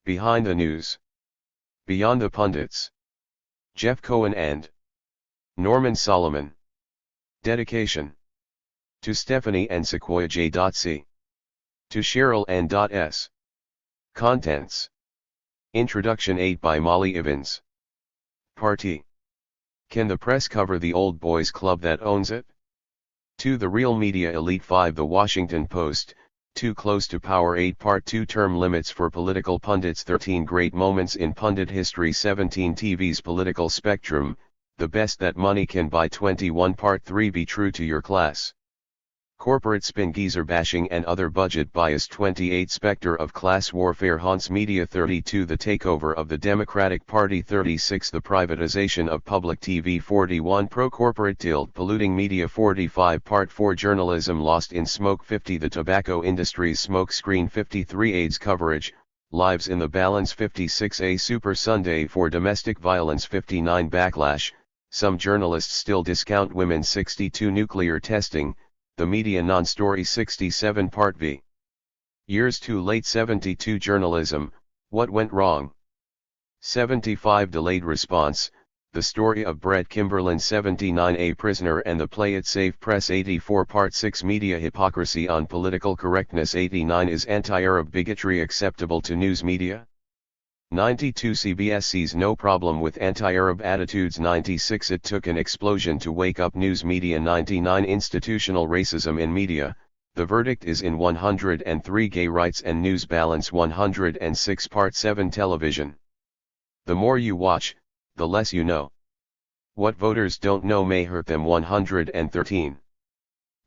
Behind the News. Beyond the Pundits. Jeff Cohen and Norman Solomon. Dedication. To Stephanie and Sequoia J.C. To Cheryl and S. Contents. Introduction 8 by Molly Evans. Party. Can the press cover the old boys club that owns it? To the real media elite 5 The Washington Post, Too Close to Power 8 Part 2 Term Limits for Political Pundits 13 Great Moments in Pundit History 17 TV's Political Spectrum, The Best That Money Can Buy 21 Part 3 Be True to Your Class. Corporate spin geezer bashing and other budget bias 28 Spectre of class warfare haunts media 32 The takeover of the Democratic Party 36 The privatization of public TV 41 Pro-corporate tilt polluting media 45 Part 4 Journalism lost in smoke 50 The tobacco industry's smoke screen 53 AIDS coverage, lives in the balance 56 A Super Sunday for domestic violence 59 Backlash, some journalists still discount women 62 Nuclear testing, the media non-story 67 Part V. Years too late 72 Journalism, what went wrong? 75 Delayed response, the story of Brett Kimberlin 79 A prisoner and the play it safe press 84 Part 6 Media hypocrisy on political correctness 89 Is anti-Arab bigotry acceptable to news media? 92 CBS sees no problem with anti-Arab attitudes 96 It took an explosion to wake up news media 99 Institutional racism in media, the verdict is in 103 Gay rights and news balance 106 Part 7 Television. The more you watch, the less you know. What voters don't know may hurt them 113.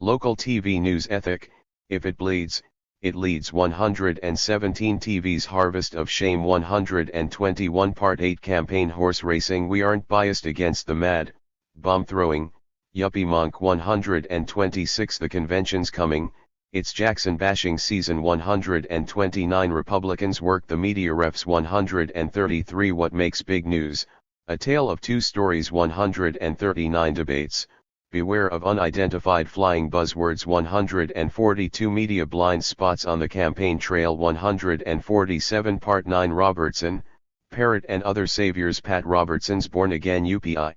Local TV news ethic, if it bleeds, it leads 117 TV's Harvest of Shame 121 Part 8 Campaign Horse Racing We aren't biased against the mad, bomb throwing, yuppie monk 126 The convention's coming, it's Jackson bashing season 129 Republicans work the media refs 133 What makes big news, a tale of two stories 139 Debates, beware of unidentified flying buzzwords 142 Media blind spots on the campaign trail 147 Part 9 Robertson, Parrott and Other Saviors Pat Robertson's Born Again UPI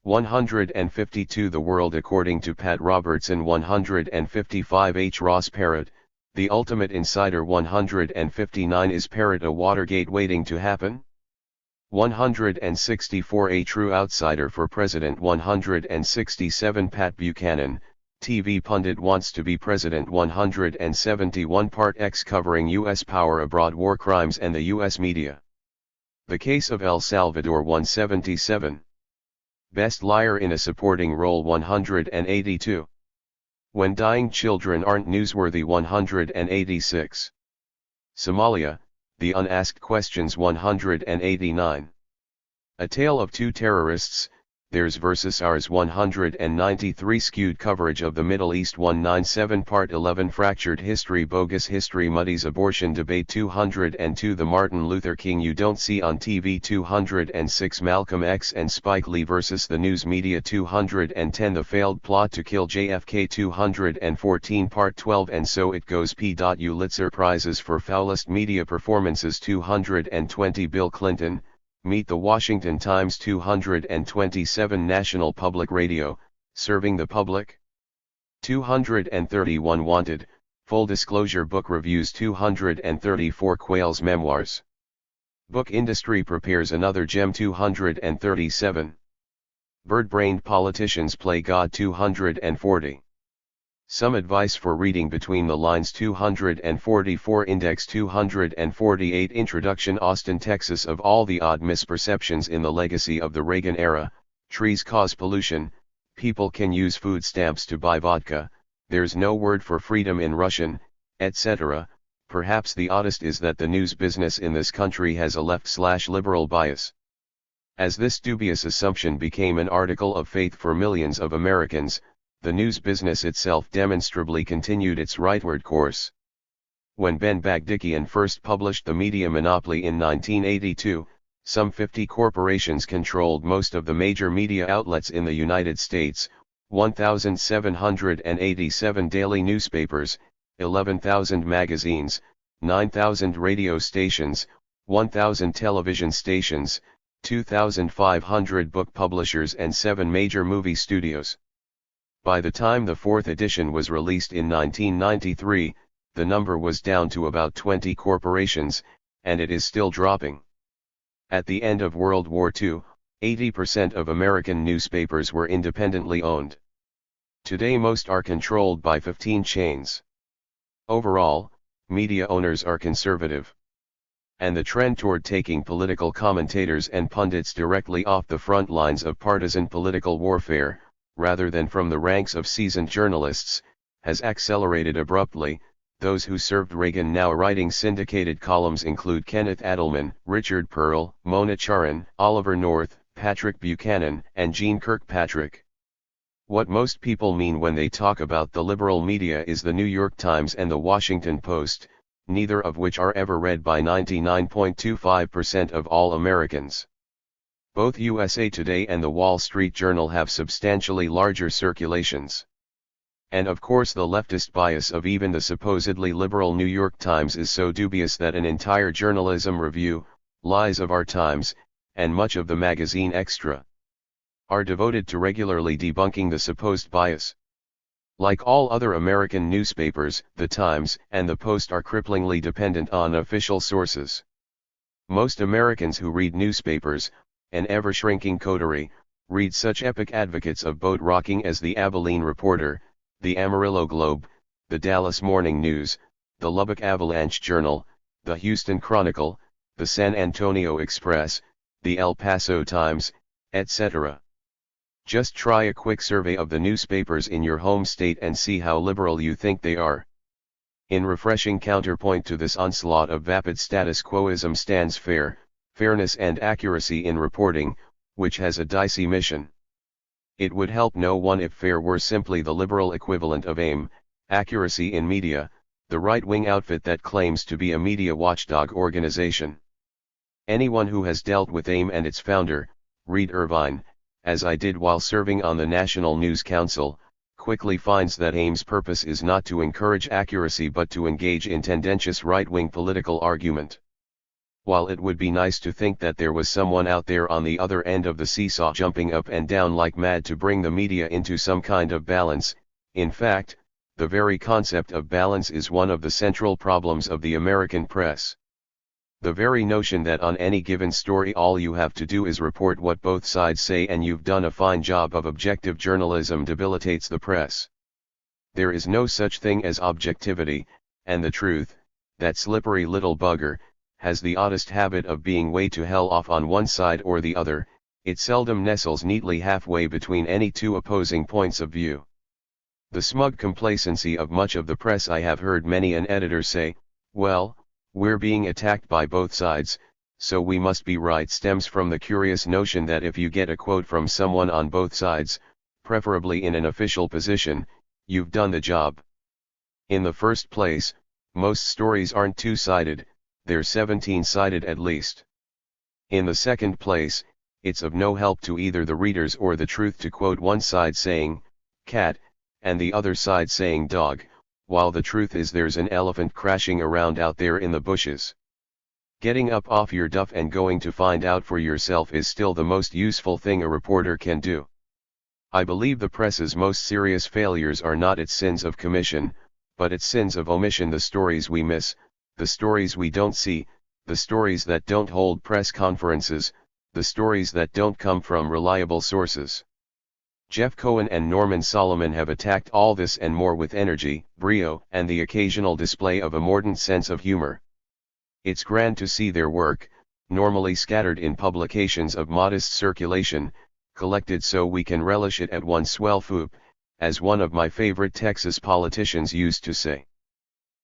152 The World According to Pat Robertson 155 H. Ross Parrott, The Ultimate Insider 159 Is Parrott a Watergate waiting to happen? 164 A True Outsider for President 167 Pat Buchanan, TV pundit wants to be president 171 Part X covering U.S. power abroad war crimes and the U.S. media. The Case of El Salvador 177. Best Liar in a Supporting Role 182. When Dying Children Aren't Newsworthy 186. Somalia, The Unasked Questions 189. A Tale of Two Terrorists, Theirs vs Ours 193 Skewed coverage of the Middle East 197 Part 11 Fractured History Bogus History Muddies Abortion Debate 202 The Martin Luther King You Don't See on TV 206 Malcolm X and Spike Lee vs the News Media 210 The Failed Plot to Kill JFK 214 Part 12 And So It Goes Pulitzer Prizes for Foulest Media Performances 220 Bill Clinton, Meet the Washington Times 227 National Public Radio, Serving the Public 231 Wanted, Full Disclosure Book Reviews 234 Quayle's Memoirs. Book Industry Prepares Another Gem 237. Bird-Brained Politicians Play God 240. Some Advice for Reading Between the Lines 244 Index 248 Introduction Austin, Texas Of all the odd misperceptions in the legacy of the Reagan era, trees cause pollution, people can use food stamps to buy vodka, there's no word for freedom in Russian, etc. Perhaps the oddest is that the news business in this country has a left/liberal bias. As this dubious assumption became an article of faith for millions of Americans, the news business itself demonstrably continued its rightward course. When Ben Bagdikian first published The Media Monopoly in 1982, some 50 corporations controlled most of the major media outlets in the United States, 1,787 daily newspapers, 11,000 magazines, 9,000 radio stations, 1,000 television stations, 2,500 book publishers and 7 major movie studios. By the time the 4th edition was released in 1993, the number was down to about 20 corporations, and it is still dropping. At the end of World War II, 80% of American newspapers were independently owned. Today most are controlled by 15 chains. Overall, media owners are conservative. And the trend toward taking political commentators and pundits directly off the front lines of partisan political warfare, rather than from the ranks of seasoned journalists, has accelerated abruptly. Those who served Reagan now writing syndicated columns include Kenneth Adelman, Richard Pearl, Mona Charan, Oliver North, Patrick Buchanan, and Jeane Kirkpatrick. What most people mean when they talk about the liberal media is the New York Times and the Washington Post, neither of which are ever read by 99.25% of all Americans. Both USA Today and the Wall Street Journal have substantially larger circulations. And of course the leftist bias of even the supposedly liberal New York Times is so dubious that an entire journalism review, Lies of Our Times, and much of the magazine Extra are devoted to regularly debunking the supposed bias. Like all other American newspapers, the Times and the Post are cripplingly dependent on official sources. Most Americans who read newspapers, an ever-shrinking coterie, read such epic advocates of boat rocking as the Abilene Reporter, the Amarillo Globe, the Dallas Morning News, the Lubbock Avalanche Journal, the Houston Chronicle, the San Antonio Express, the El Paso Times, etc. Just try a quick survey of the newspapers in your home state and see how liberal you think they are. In refreshing counterpoint to this onslaught of vapid status quoism stands fairness and accuracy in reporting, which has a dicey mission. It would help no one if fair were simply the liberal equivalent of AIM, accuracy in media, the right-wing outfit that claims to be a media watchdog organization. Anyone who has dealt with AIM and its founder, Reed Irvine, as I did while serving on the National News Council, quickly finds that AIM's purpose is not to encourage accuracy but to engage in tendentious right-wing political argument. While it would be nice to think that there was someone out there on the other end of the seesaw jumping up and down like mad to bring the media into some kind of balance, in fact, the very concept of balance is one of the central problems of the American press. The very notion that on any given story all you have to do is report what both sides say and you've done a fine job of objective journalism debilitates the press. There is no such thing as objectivity, and the truth, that slippery little bugger, has the oddest habit of being way to hell off on one side or the other. It seldom nestles neatly halfway between any two opposing points of view. The smug complacency of much of the press I have heard many an editor say, well, we're being attacked by both sides, so we must be right stems from the curious notion that if you get a quote from someone on both sides, preferably in an official position, you've done the job. In the first place, most stories aren't two-sided, they're 17-sided at least. In the second place, it's of no help to either the readers or the truth to quote one side saying, cat, and the other side saying dog, while the truth is there's an elephant crashing around out there in the bushes. Getting up off your duff and going to find out for yourself is still the most useful thing a reporter can do. I believe the press's most serious failures are not its sins of commission, but its sins of omission: the stories we miss, the stories we don't see, the stories that don't hold press conferences, the stories that don't come from reliable sources. Jeff Cohen and Norman Solomon have attacked all this and more with energy, brio, and the occasional display of a mordant sense of humor. It's grand to see their work, normally scattered in publications of modest circulation, collected so we can relish it at one swell foop, as one of my favorite Texas politicians used to say.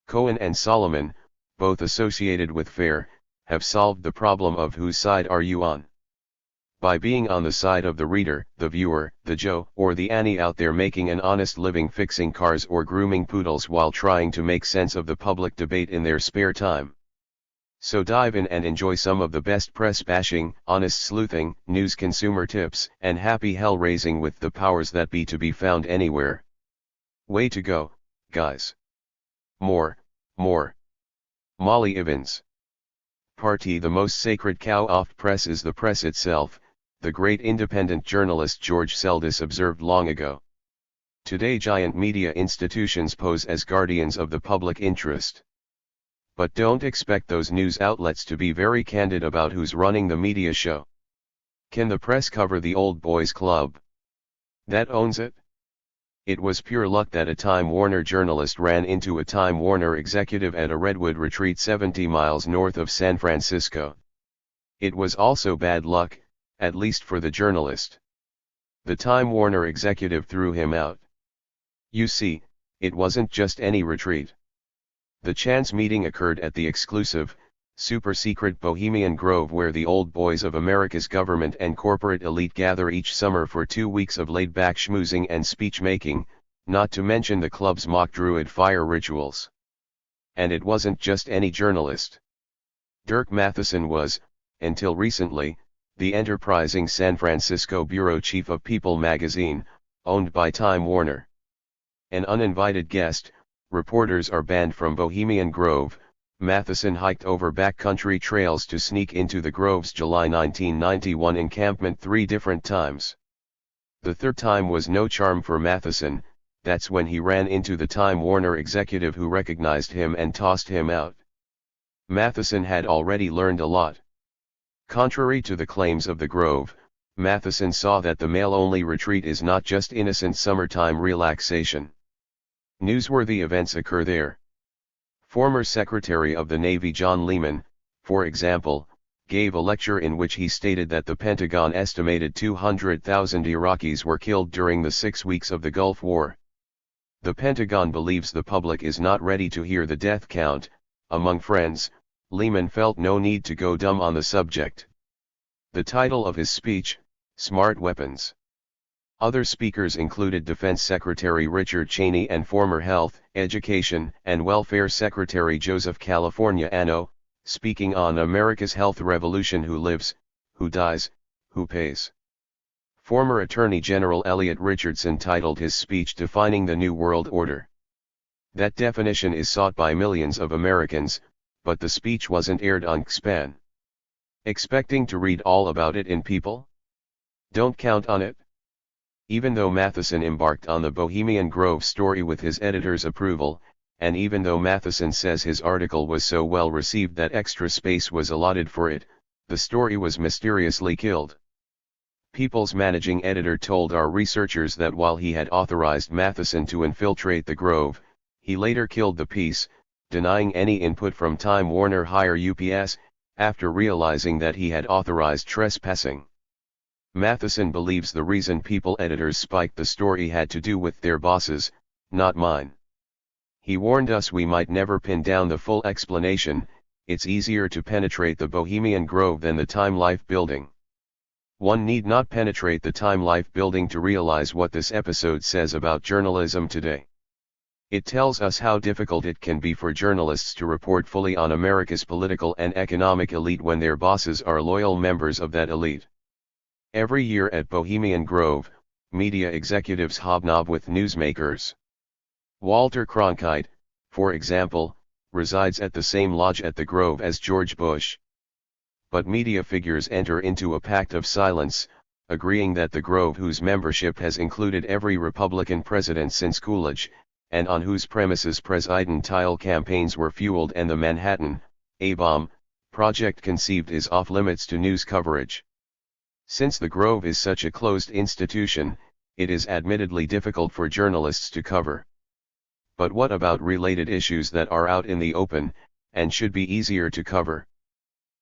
Cohen and Solomon, both associated with FAIR, have solved the problem of whose side are you on. By being on the side of the reader, the viewer, the Joe or the Annie out there making an honest living fixing cars or grooming poodles while trying to make sense of the public debate in their spare time. So dive in and enjoy some of the best press bashing, honest sleuthing, news consumer tips, and happy hell raising with the powers that be to be found anywhere. Way to go, guys. More. Molly Ivins. Party. The most sacred cow of press is the press itself, the great independent journalist George Seldes observed long ago. Today giant media institutions pose as guardians of the public interest. But don't expect those news outlets to be very candid about who's running the media show. Can the press cover the old boys club that owns it? It was pure luck that a Time Warner journalist ran into a Time Warner executive at a redwood retreat 70 miles north of San Francisco. It was also bad luck, at least for the journalist. The Time Warner executive threw him out. You see, it wasn't just any retreat. The chance meeting occurred at the exclusive, super-secret Bohemian Grove where the old boys of America's government and corporate elite gather each summer for 2 weeks of laid-back schmoozing and speech-making, not to mention the club's mock druid fire rituals. And it wasn't just any journalist. Dirk Matheson was, until recently, the enterprising San Francisco bureau chief of People magazine, owned by Time Warner. An uninvited guest, reporters are banned from Bohemian Grove. Matheson hiked over backcountry trails to sneak into the Grove's July 1991 encampment 3 different times. The third time was no charm for Matheson. That's when he ran into the Time Warner executive who recognized him and tossed him out. Matheson had already learned a lot. Contrary to the claims of the Grove, Matheson saw that the male-only retreat is not just innocent summertime relaxation. Newsworthy events occur there. Former Secretary of the Navy John Lehman, for example, gave a lecture in which he stated that the Pentagon estimated 200,000 Iraqis were killed during the 6 weeks of the Gulf War. The Pentagon believes the public is not ready to hear the death count. Among friends, Lehman felt no need to go dumb on the subject. The title of his speech, Smart Weapons. Other speakers included Defense Secretary Richard Cheney and former Health, Education, and Welfare Secretary Joseph California Ano, speaking on America's health revolution: who lives, who dies, who pays. Former Attorney General Elliot Richardson titled his speech Defining the New World Order. That definition is sought by millions of Americans, but the speech wasn't aired on CSPAN. Expecting to read all about it in People? Don't count on it. Even though Matheson embarked on the Bohemian Grove story with his editor's approval, and even though Matheson says his article was so well received that extra space was allotted for it, the story was mysteriously killed. People's managing editor told our researchers that while he had authorized Matheson to infiltrate the Grove, he later killed the piece, denying any input from Time Warner UPS, after realizing that he had authorized trespassing. Matheson believes the reason People editors spiked the story had to do with their bosses, not mine. He warned us we might never pin down the full explanation. It's easier to penetrate the Bohemian Grove than the Time Life building. One need not penetrate the Time Life building to realize what this episode says about journalism today. It tells us how difficult it can be for journalists to report fully on America's political and economic elite when their bosses are loyal members of that elite. Every year at Bohemian Grove, media executives hobnob with newsmakers. Walter Cronkite, for example, resides at the same lodge at the Grove as George Bush. But media figures enter into a pact of silence, agreeing that the Grove, whose membership has included every Republican president since Coolidge, and on whose premises presidential campaigns were fueled and the Manhattan A-bomb project conceived, is off limits to news coverage. Since the Grove is such a closed institution, it is admittedly difficult for journalists to cover. But what about related issues that are out in the open, and should be easier to cover?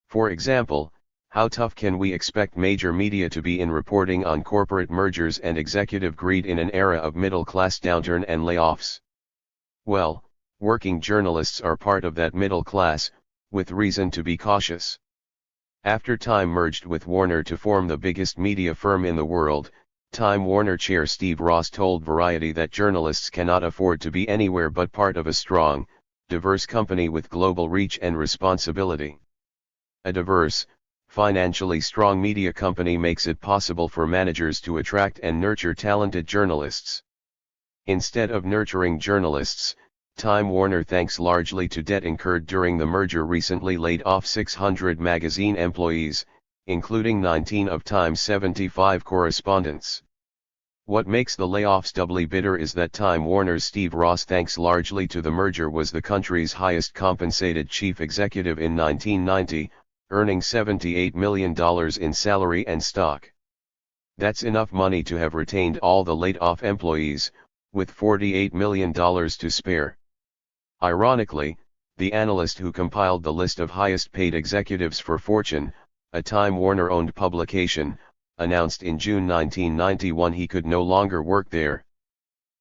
For example, how tough can we expect major media to be in reporting on corporate mergers and executive greed in an era of middle-class downturn and layoffs? Well, working journalists are part of that middle class, with reason to be cautious. After Time merged with Warner to form the biggest media firm in the world, Time Warner chair Steve Ross told Variety that journalists cannot afford to be anywhere but part of a strong, diverse company with global reach and responsibility. A diverse, financially strong media company makes it possible for managers to attract and nurture talented journalists. Instead of nurturing journalists, Time Warner, thanks largely to debt incurred during the merger, recently laid off 600 magazine employees, including 19 of Time's 75 correspondents. What makes the layoffs doubly bitter is that Time Warner's Steve Ross, thanks largely to the merger, was the country's highest compensated chief executive in 1990, earning $78 million in salary and stock. That's enough money to have retained all the laid-off employees, with $48 million to spare. Ironically, the analyst who compiled the list of highest-paid executives for Fortune, a Time Warner-owned publication, announced in June 1991 he could no longer work there.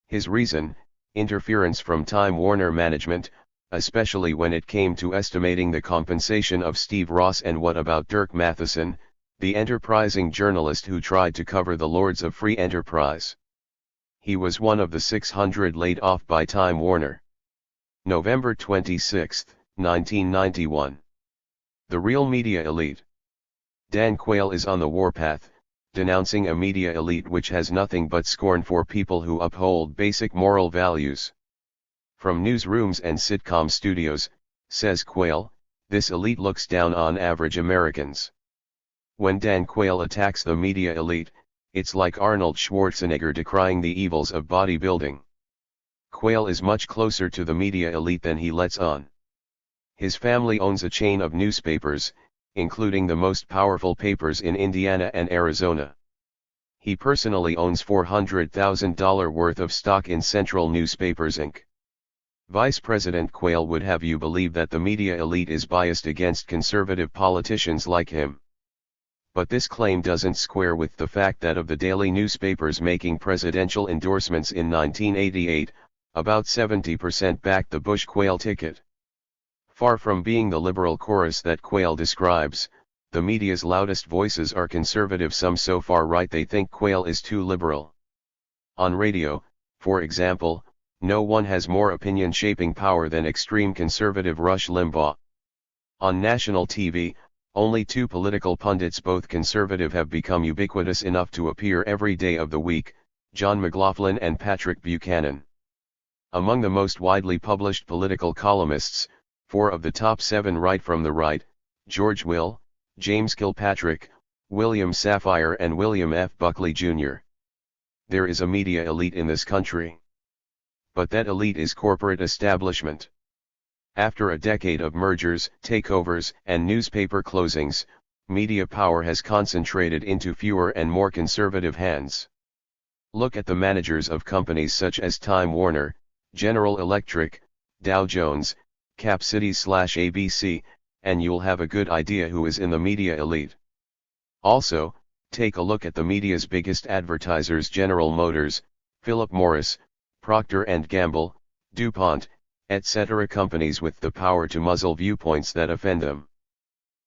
His reason: interference from Time Warner management, especially when it came to estimating the compensation of Steve Ross. And what about Dirk Matheson, the enterprising journalist who tried to cover the lords of free enterprise? He was one of the 600 laid off by Time Warner. November 26, 1991. The real media elite. Dan Quayle is on the warpath, denouncing a media elite which has nothing but scorn for people who uphold basic moral values. From newsrooms and sitcom studios, says Quayle, this elite looks down on average Americans. When Dan Quayle attacks the media elite, it's like Arnold Schwarzenegger decrying the evils of bodybuilding. Quayle is much closer to the media elite than he lets on. His family owns a chain of newspapers, including the most powerful papers in Indiana and Arizona. He personally owns $400,000 worth of stock in Central Newspapers Inc. Vice President Quayle would have you believe that the media elite is biased against conservative politicians like him. But this claim doesn't square with the fact that of the daily newspapers making presidential endorsements in 1988, about 70% backed the Bush-Quayle ticket. Far from being the liberal chorus that Quayle describes, the media's loudest voices are conservative, some so far right they think Quayle is too liberal. On radio, for example, no one has more opinion-shaping power than extreme conservative Rush Limbaugh. On national TV, only two political pundits, both conservative, have become ubiquitous enough to appear every day of the week, John McLaughlin and Patrick Buchanan. Among the most widely published political columnists, 4 of the top 7 write from the right: George Will, James Kilpatrick, William Safire and William F. Buckley Jr. There is a media elite in this country. But that elite is corporate establishment. After a decade of mergers, takeovers, and newspaper closings, media power has concentrated into fewer and more conservative hands. Look at the managers of companies such as Time Warner, General Electric, Dow Jones, Cap Cities/ABC, and you'll have a good idea who is in the media elite. Also, take a look at the media's biggest advertisers: General Motors, Philip Morris, Procter & Gamble, DuPont, etc., companies with the power to muzzle viewpoints that offend them.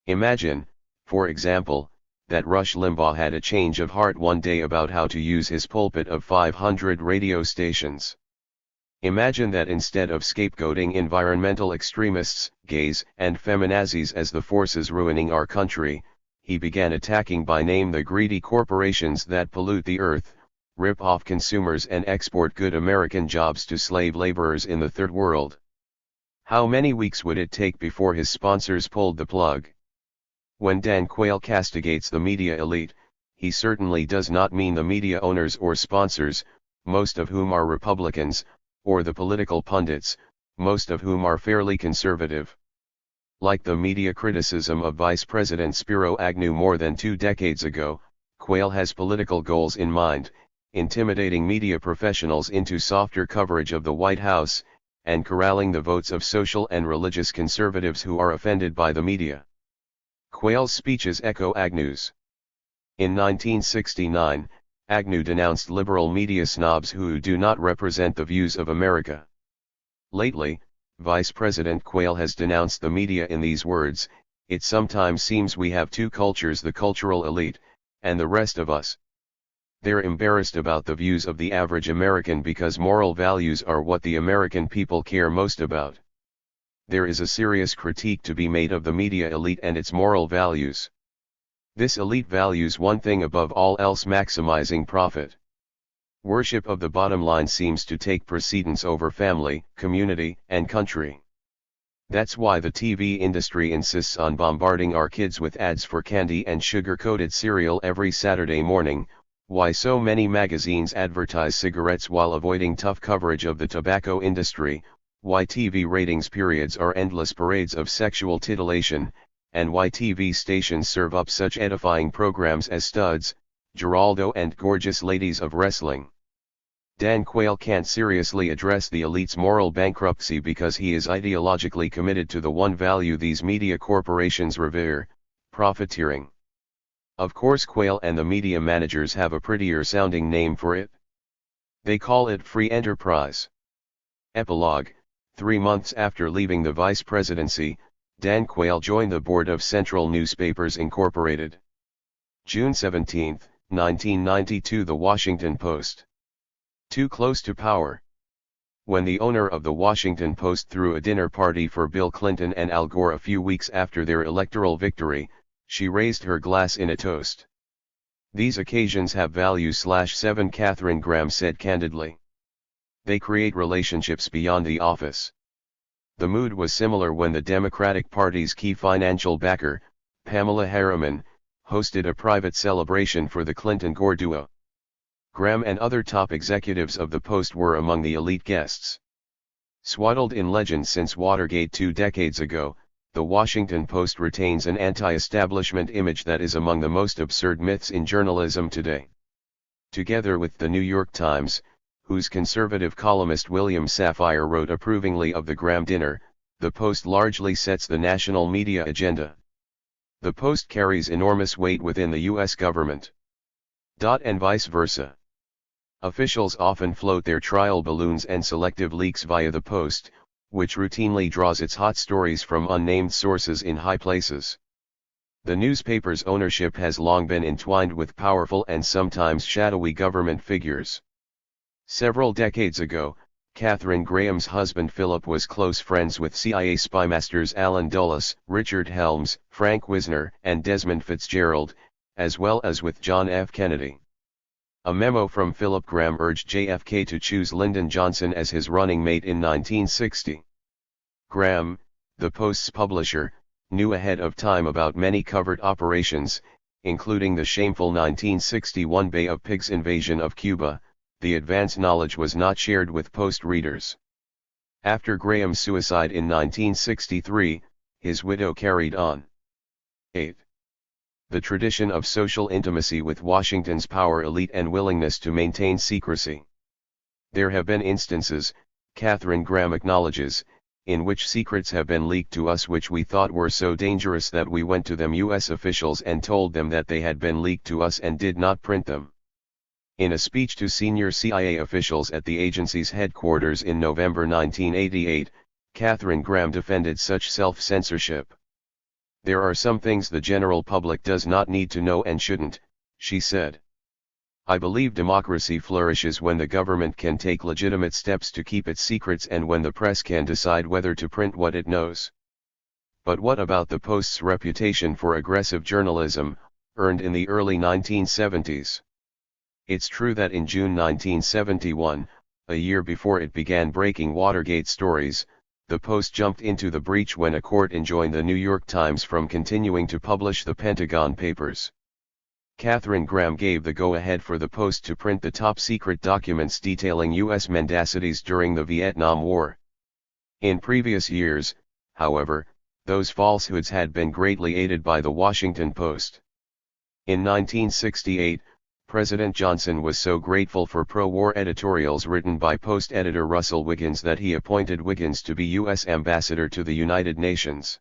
Imagine, for example, that Rush Limbaugh had a change of heart one day about how to use his pulpit of 500 radio stations. Imagine that instead of scapegoating environmental extremists, gays, and feminazis as the forces ruining our country, he began attacking by name the greedy corporations that pollute the earth, rip off consumers, and export good American jobs to slave laborers in the Third World. How many weeks would it take before his sponsors pulled the plug? When Dan Quayle castigates the media elite, he certainly does not mean the media owners or sponsors, most of whom are Republicans, or the political pundits, most of whom are fairly conservative. Like the media criticism of Vice President Spiro Agnew more than 2 decades ago, Quayle has political goals in mind: intimidating media professionals into softer coverage of the White House, and corralling the votes of social and religious conservatives who are offended by the media. Quayle's speeches echo Agnew's. In 1969, Agnew denounced liberal media snobs who do not represent the views of America. Lately, Vice President Quayle has denounced the media in these words: "It sometimes seems we have 2 cultures, the cultural elite, and the rest of us. They're embarrassed about the views of the average American because moral values are what the American people care most about." There is a serious critique to be made of the media elite and its moral values. This elite values one thing above all else: maximizing profit. Worship of the bottom line seems to take precedence over family, community, and country. That's why the TV industry insists on bombarding our kids with ads for candy and sugar-coated cereal every Saturday morning, why so many magazines advertise cigarettes while avoiding tough coverage of the tobacco industry, why TV ratings periods are endless parades of sexual titillation, and why TV stations serve up such edifying programs as Studs, Geraldo and Gorgeous Ladies of Wrestling. Dan Quayle can't seriously address the elite's moral bankruptcy because he is ideologically committed to the one value these media corporations revere: profiteering. Of course, Quayle and the media managers have a prettier sounding name for it. They call it free enterprise. Epilogue: 3 months after leaving the vice presidency, Dan Quayle joined the board of Central Newspapers Incorporated. June 17, 1992. The Washington Post. Too close to power. When the owner of the Washington Post threw a dinner party for Bill Clinton and Al Gore a few weeks after their electoral victory, she raised her glass in a toast. These occasions have value. 7 Katharine Graham said candidly. They create relationships beyond the office. The mood was similar when the Democratic Party's key financial backer, Pamela Harriman, hosted a private celebration for the Clinton-Gore duo. Graham and other top executives of the Post were among the elite guests. Swaddled in legend since Watergate 2 decades ago, the Washington Post retains an anti-establishment image that is among the most absurd myths in journalism today. Together with the New York Times, whose conservative columnist William Safire wrote approvingly of the Graham dinner, the Post largely sets the national media agenda. The Post carries enormous weight within the U.S. government. And vice versa. Officials often float their trial balloons and selective leaks via the Post, which routinely draws its hot stories from unnamed sources in high places. The newspaper's ownership has long been entwined with powerful and sometimes shadowy government figures. Several decades ago, Katharine Graham's husband Philip was close friends with CIA spymasters Allen Dulles, Richard Helms, Frank Wisner, and Desmond Fitzgerald, as well as with John F. Kennedy. A memo from Philip Graham urged JFK to choose Lyndon Johnson as his running mate in 1960. Graham, the Post's publisher, knew ahead of time about many covert operations, including the shameful 1961 Bay of Pigs invasion of Cuba. The advance knowledge was not shared with Post readers. After Graham's suicide in 1963, his widow carried on. 8. The tradition of social intimacy with Washington's power elite and willingness to maintain secrecy. There have been instances, Katharine Graham acknowledges, in which secrets have been leaked to us which we thought were so dangerous that we went to them U.S. officials and told them that they had been leaked to us and did not print them. In a speech to senior CIA officials at the agency's headquarters in November 1988, Katharine Graham defended such self-censorship. There are some things the general public does not need to know and shouldn't, she said. I believe democracy flourishes when the government can take legitimate steps to keep its secrets and when the press can decide whether to print what it knows. But what about the Post's reputation for aggressive journalism, earned in the early 1970s? It's true that in June 1971, a year before it began breaking Watergate stories, the Post jumped into the breach when a court enjoined the New York Times from continuing to publish the Pentagon Papers. Katharine Graham gave the go-ahead for the Post to print the top-secret documents detailing U.S. mendacities during the Vietnam War. In previous years, however, those falsehoods had been greatly aided by the Washington Post. In 1968, President Johnson was so grateful for pro-war editorials written by Post editor Russell Wiggins that he appointed Wiggins to be U.S. ambassador to the United Nations.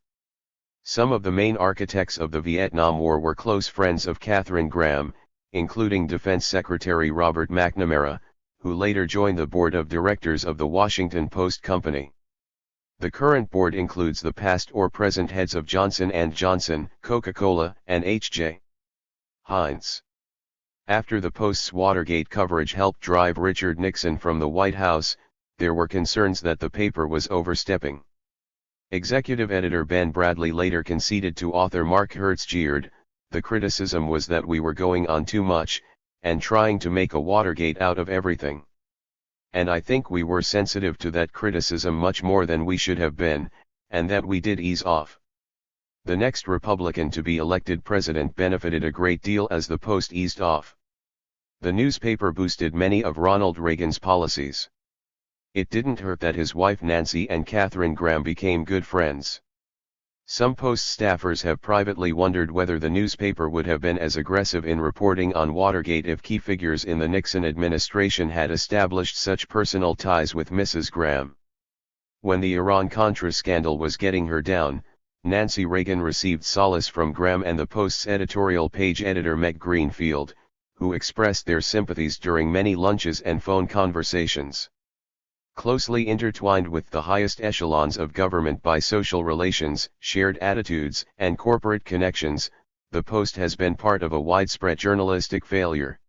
Some of the main architects of the Vietnam War were close friends of Katharine Graham, including Defense Secretary Robert McNamara, who later joined the board of directors of the Washington Post Company. The current board includes the past or present heads of Johnson & Johnson, Coca-Cola, and H.J. Heinz. After the Post's Watergate coverage helped drive Richard Nixon from the White House, there were concerns that the paper was overstepping. Executive editor Ben Bradley later conceded to author Mark Hertzgeard, the criticism was that we were going on too much, and trying to make a Watergate out of everything. And I think we were sensitive to that criticism much more than we should have been, and that we did ease off. The next Republican to be elected president benefited a great deal as the Post eased off. The newspaper boosted many of Ronald Reagan's policies. It didn't hurt that his wife Nancy and Katharine Graham became good friends. Some Post staffers have privately wondered whether the newspaper would have been as aggressive in reporting on Watergate if key figures in the Nixon administration had established such personal ties with Mrs. Graham. When the Iran-Contra scandal was getting her down, Nancy Reagan received solace from Graham and the Post's editorial page editor Meg Greenfield, who expressed their sympathies during many lunches and phone conversations. Closely intertwined with the highest echelons of government by social relations, shared attitudes, and corporate connections, the Post has been part of a widespread journalistic failure.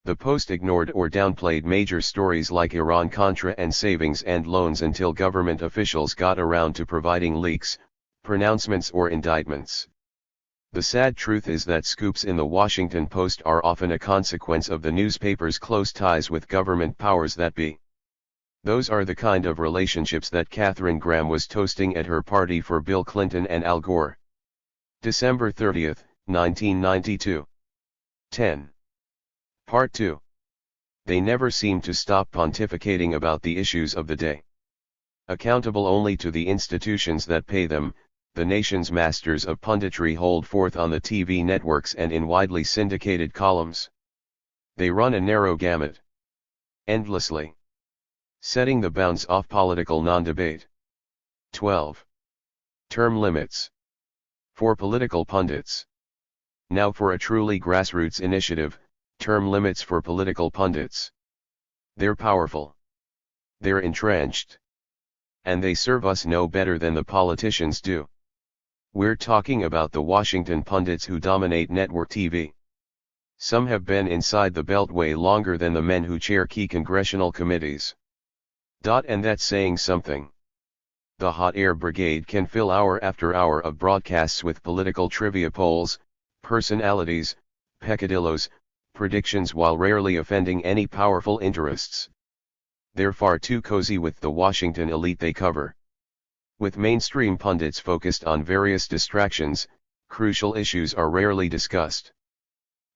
The Post ignored or downplayed major stories like Iran-Contra and savings and loans until government officials got around to providing leaks, pronouncements or indictments. The sad truth is that scoops in the Washington Post are often a consequence of the newspaper's close ties with government powers that be. Those are the kind of relationships that Katharine Graham was toasting at her party for Bill Clinton and Al Gore. December 30, 1992. 10. Part 2. They never seem to stop pontificating about the issues of the day. Accountable only to the institutions that pay them, the nation's masters of punditry hold forth on the TV networks and in widely syndicated columns. They run a narrow gamut. Endlessly. Setting the bounds off political non-debate. 12. Term limits. For political pundits. Now for a truly grassroots initiative, term limits for political pundits. They're powerful. They're entrenched. And they serve us no better than the politicians do. We're talking about the Washington pundits who dominate network TV. Some have been inside the Beltway longer than the men who chair key congressional committees. And that's saying something. The hot air brigade can fill hour after hour of broadcasts with political trivia polls, personalities, peccadillos, predictions while rarely offending any powerful interests. They're far too cozy with the Washington elite they cover. With mainstream pundits focused on various distractions, crucial issues are rarely discussed.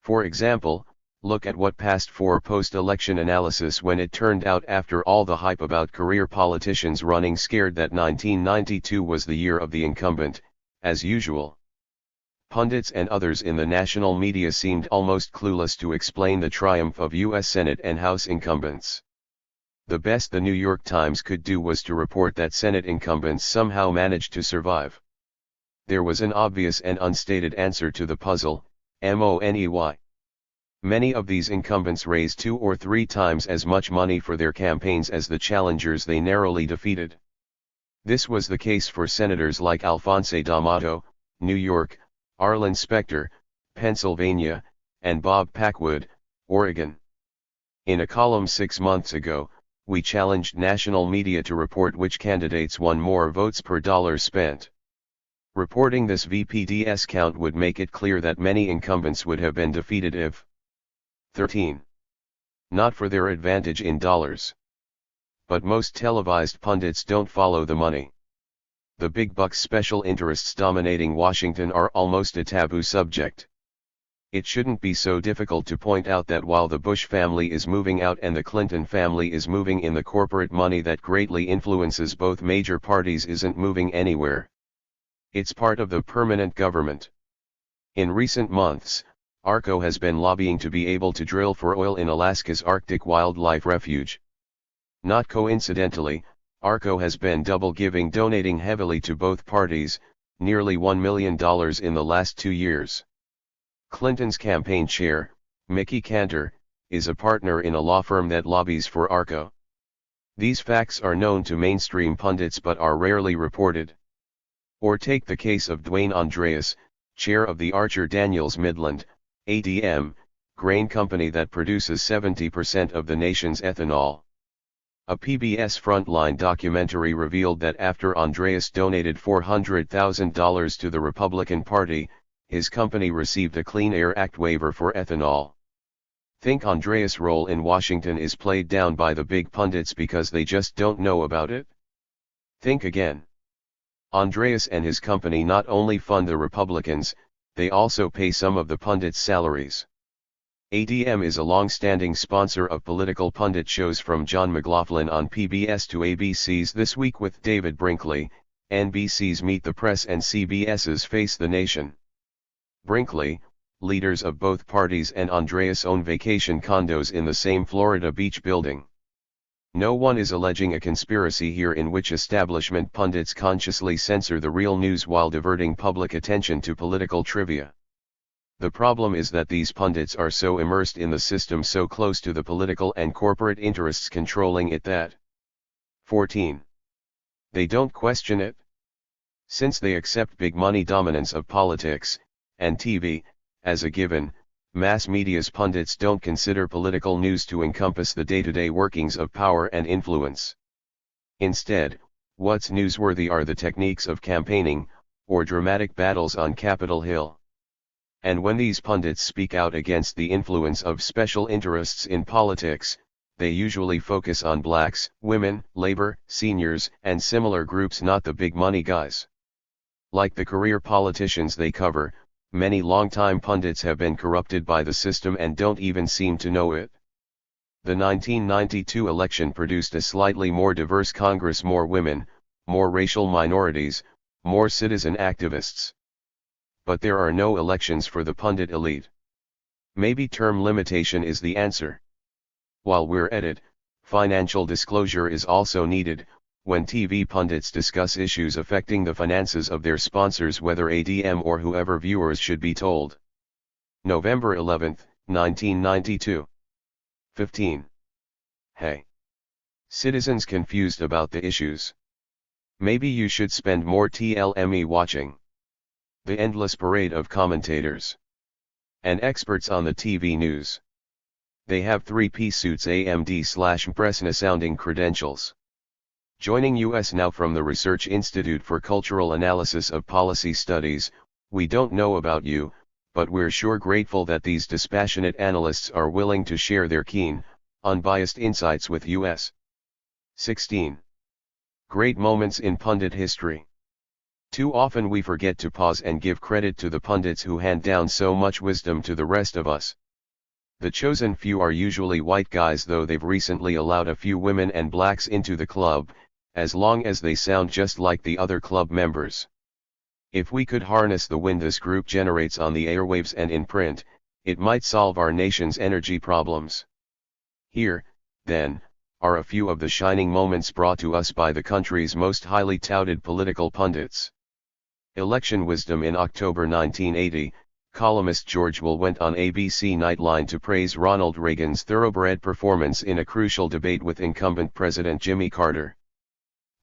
For example, look at what passed for post-election analysis when it turned out after all the hype about career politicians running scared that 1992 was the year of the incumbent, as usual. Pundits and others in the national media seemed almost clueless to explain the triumph of U.S. Senate and House incumbents. The best the New York Times could do was to report that Senate incumbents somehow managed to survive. There was an obvious and unstated answer to the puzzle, money. Many of these incumbents raised 2 or 3 times as much money for their campaigns as the challengers they narrowly defeated. This was the case for senators like Alphonse D'Amato, New York, Arlen Specter, Pennsylvania, and Bob Packwood, Oregon. In a column 6 months ago, we challenged national media to report which candidates won more votes per dollar spent. Reporting this VPDS count would make it clear that many incumbents would have been defeated if 13. Not for their advantage in dollars. But most televised pundits don't follow the money. The big bucks special interests dominating Washington are almost a taboo subject. It shouldn't be so difficult to point out that while the Bush family is moving out and the Clinton family is moving in, the corporate money that greatly influences both major parties isn't moving anywhere. It's part of the permanent government. In recent months, ARCO has been lobbying to be able to drill for oil in Alaska's Arctic Wildlife Refuge. Not coincidentally, ARCO has been donating heavily to both parties, nearly $1 million in the last 2 years. Clinton's campaign chair, Mickey Cantor, is a partner in a law firm that lobbies for ARCO. These facts are known to mainstream pundits but are rarely reported. Or take the case of Dwayne Andreas, chair of the Archer Daniels Midland, ADM, grain company that produces 70% of the nation's ethanol. A PBS Frontline documentary revealed that after Andreas donated $400,000 to the Republican Party, his company received a Clean Air Act waiver for ethanol. Think Andreas' role in Washington is played down by the big pundits because they just don't know about it? Think again. Andreas and his company not only fund the Republicans, they also pay some of the pundits' salaries. ADM is a long-standing sponsor of political pundit shows from John McLaughlin on PBS to ABC's This Week with David Brinkley, NBC's Meet the Press and CBS's Face the Nation. Brinkley, leaders of both parties and Andreas own vacation condos in the same Florida beach building. No one is alleging a conspiracy here in which establishment pundits consciously censor the real news while diverting public attention to political trivia. The problem is that these pundits are so immersed in the system, so close to the political and corporate interests controlling it that 14. They don't question it. Since they accept big money dominance of politics, and TV, as a given, mass media's pundits don't consider political news to encompass the day-to-day workings of power and influence. Instead, what's newsworthy are the techniques of campaigning, or dramatic battles on Capitol Hill. And when these pundits speak out against the influence of special interests in politics, they usually focus on blacks, women, labor, seniors, and similar groups, not the big money guys. Like the career politicians they cover, many longtime pundits have been corrupted by the system and don't even seem to know it. The 1992 election produced a slightly more diverse Congress, more women, more racial minorities, more citizen activists. But there are no elections for the pundit elite. Maybe term limitation is the answer. While we're at it, financial disclosure is also needed, when TV pundits discuss issues affecting the finances of their sponsors, whether ADM or whoever, viewers should be told. November 11, 1992. 15. Hey. Citizens confused about the issues. Maybe you should spend more TLME watching the endless parade of commentators and experts on the TV news. They have 3-piece suits, AMD/Bresna sounding credentials. Joining us now from the Research Institute for Cultural Analysis of Policy Studies, we don't know about you, but we're sure grateful that these dispassionate analysts are willing to share their keen, unbiased insights with us. 16. Great moments in pundit history. Too often we forget to pause and give credit to the pundits who hand down so much wisdom to the rest of us. The chosen few are usually white guys, though they've recently allowed a few women and blacks into the club, as long as they sound just like the other club members. If we could harness the wind this group generates on the airwaves and in print, it might solve our nation's energy problems. Here, then, are a few of the shining moments brought to us by the country's most highly touted political pundits. Election wisdom. In October 1980, columnist George Will went on ABC Nightline to praise Ronald Reagan's thoroughbred performance in a crucial debate with incumbent President Jimmy Carter.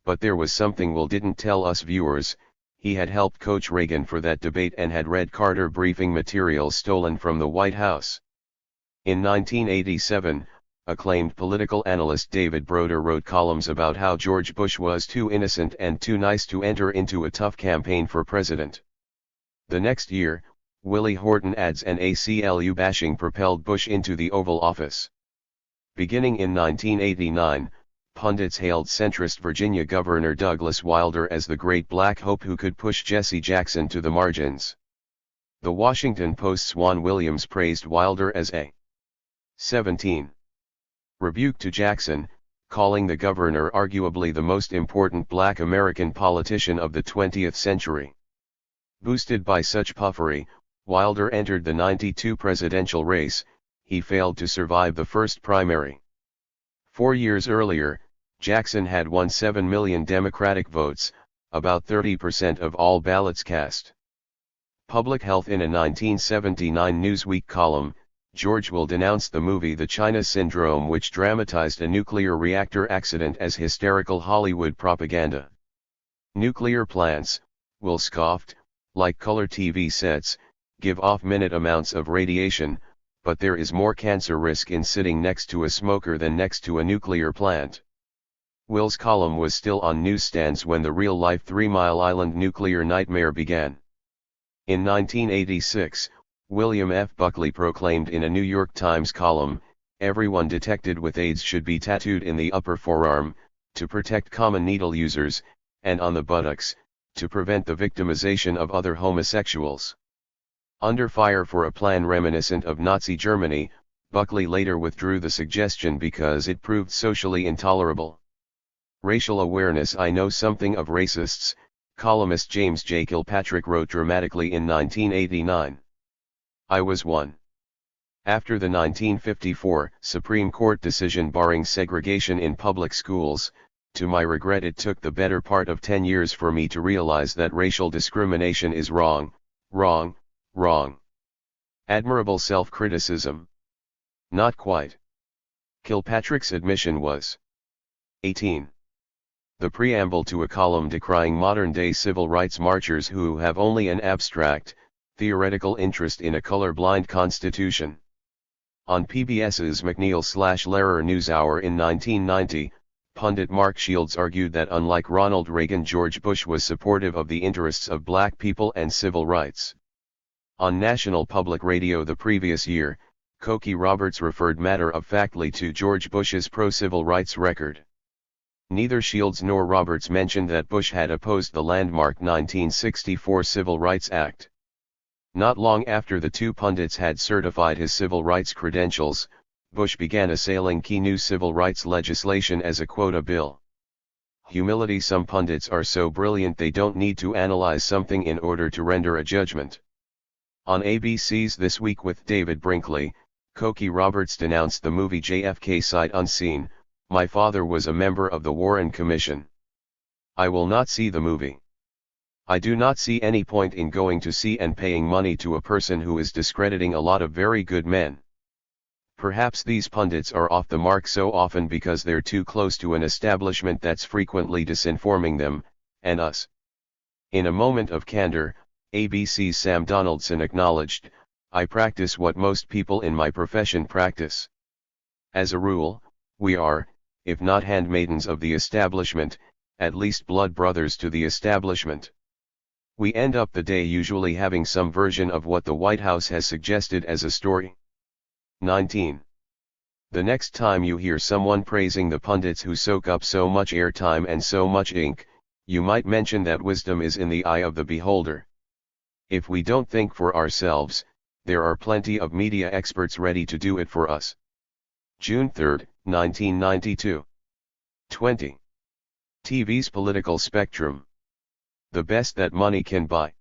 But there was something Will didn't tell us viewers. He had helped coach Reagan for that debate and had read Carter briefing materials stolen from the White House. In 1987, acclaimed political analyst David Broder wrote columns about how George Bush was too innocent and too nice to enter into a tough campaign for president. The next year, Willie Horton ads and ACLU bashing propelled Bush into the Oval Office. Beginning in 1989, pundits hailed centrist Virginia Governor Douglas Wilder as the great black hope who could push Jesse Jackson to the margins. The Washington Post's Juan Williams praised Wilder as a 17. rebuke to Jackson, calling the governor arguably the most important black American politician of the 20th century. Boosted by such puffery, Wilder entered the '92 presidential race. He failed to survive the first primary. 4 years earlier, Jackson had won 7 million Democratic votes, about 30% of all ballots cast. Public Health. In a 1979 Newsweek column, George Will denounced the movie The China Syndrome, which dramatized a nuclear reactor accident as hysterical Hollywood propaganda. Nuclear plants, Will scoffed, like color TV sets, give off minute amounts of radiation, but there is more cancer risk in sitting next to a smoker than next to a nuclear plant. Will's column was still on newsstands when the real-life 3 Mile Island nuclear nightmare began. In 1986, William F. Buckley proclaimed in a New York Times column, "Everyone detected with AIDS should be tattooed in the upper forearm, to protect common needle users, and on the buttocks, to prevent the victimization of other homosexuals." Under fire for a plan reminiscent of Nazi Germany, Buckley later withdrew the suggestion because it proved socially intolerable. Racial awareness. I know something of racists, columnist James J. Kilpatrick wrote dramatically in 1989. I was one. After the 1954 Supreme Court decision barring segregation in public schools, to my regret it took the better part of 10 years for me to realize that racial discrimination is wrong, wrong, wrong. Admirable self-criticism. Not quite. Kilpatrick's admission was 18. The preamble to a column decrying modern-day civil rights marchers who have only an abstract, theoretical interest in a color-blind constitution. On PBS's McNeil/Lehrer NewsHour in 1990, pundit Mark Shields argued that unlike Ronald Reagan, George Bush was supportive of the interests of black people and civil rights. On National Public Radio the previous year, Cokie Roberts referred matter-of-factly to George Bush's pro-civil rights record. Neither Shields nor Roberts mentioned that Bush had opposed the landmark 1964 Civil Rights Act. Not long after the two pundits had certified his civil rights credentials, Bush began assailing key new civil rights legislation as a quota bill. Humility. Some pundits are so brilliant they don't need to analyze something in order to render a judgment. On ABC's This Week with David Brinkley, Cokie Roberts denounced the movie JFK sight unseen. My father was a member of the Warren Commission. I will not see the movie. I do not see any point in going to see and paying money to a person who is discrediting a lot of very good men. Perhaps these pundits are off the mark so often because they're too close to an establishment that's frequently disinforming them, and us. In a moment of candor, ABC's Sam Donaldson acknowledged, I practice what most people in my profession practice. As a rule, we are, if not handmaidens of the establishment, at least blood brothers to the establishment. We end up the day usually having some version of what the White House has suggested as a story. 19. The next time you hear someone praising the pundits who soak up so much airtime and so much ink, you might mention that wisdom is in the eye of the beholder. If we don't think for ourselves, there are plenty of media experts ready to do it for us. June 3, 1992. 20. TV's political spectrum. The best that money can buy.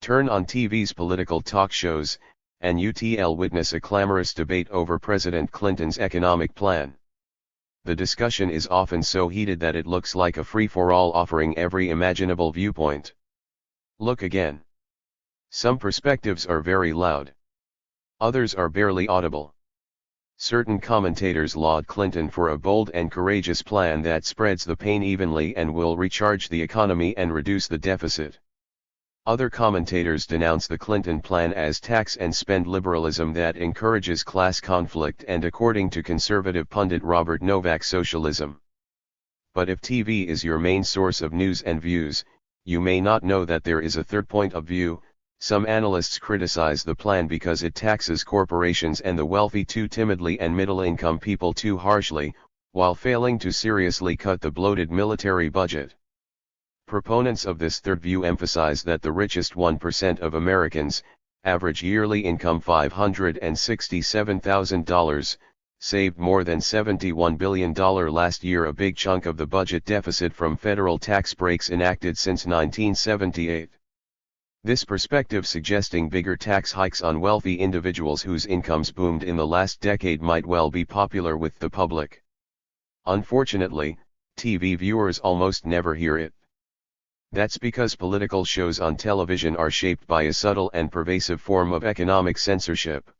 Turn on TV's political talk shows, and you'll witness a clamorous debate over President Clinton's economic plan. The discussion is often so heated that it looks like a free-for-all offering every imaginable viewpoint. Look again. Some perspectives are very loud. Others are barely audible. Certain commentators laud Clinton for a bold and courageous plan that spreads the pain evenly and will recharge the economy and reduce the deficit. Other commentators denounce the Clinton plan as tax and spend liberalism that encourages class conflict and, according to conservative pundit Robert Novak, socialism. But if TV is your main source of news and views, you may not know that there is a third point of view. Some analysts criticize the plan because it taxes corporations and the wealthy too timidly and middle-income people too harshly, while failing to seriously cut the bloated military budget. Proponents of this third view emphasize that the richest 1% of Americans, average yearly income $567,000, saved more than $71 billion last year, a big chunk of the budget deficit from federal tax breaks enacted since 1978. This perspective suggesting bigger tax hikes on wealthy individuals whose incomes boomed in the last decade might well be popular with the public. Unfortunately, TV viewers almost never hear it. That's because political shows on television are shaped by a subtle and pervasive form of economic censorship.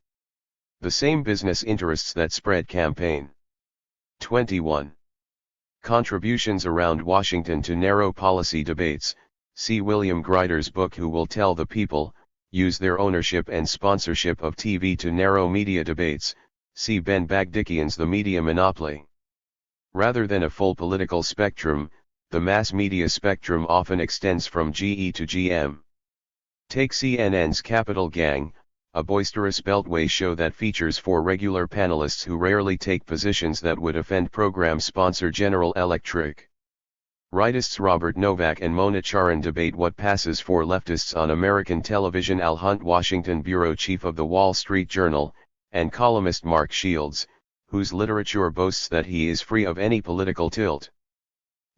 The same business interests that spread campaign. 21. Contributions around Washington to narrow policy debates. See William Greider's book Who Will Tell the People, Use Their Ownership and Sponsorship of TV to Narrow Media Debates. See Ben Bagdikian's The Media Monopoly. Rather than a full political spectrum, the mass media spectrum often extends from GE to GM. Take CNN's Capital Gang, a boisterous beltway show that features four regular panelists who rarely take positions that would offend program sponsor General Electric. Rightists Robert Novak and Mona Charan debate what passes for leftists on American television. Al Hunt, Washington bureau chief of the Wall Street Journal, and columnist Mark Shields, whose literature boasts that he is free of any political tilt.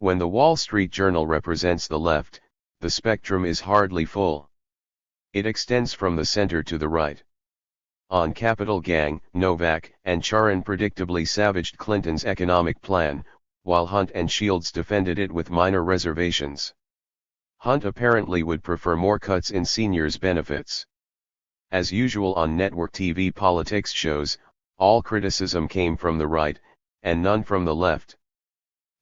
When the Wall Street Journal represents the left, the spectrum is hardly full. It extends from the center to the right. On Capital Gang, Novak and Charan predictably savaged Clinton's economic plan, while Hunt and Shields defended it with minor reservations. Hunt apparently would prefer more cuts in seniors' benefits. As usual on network TV politics shows, all criticism came from the right, and none from the left.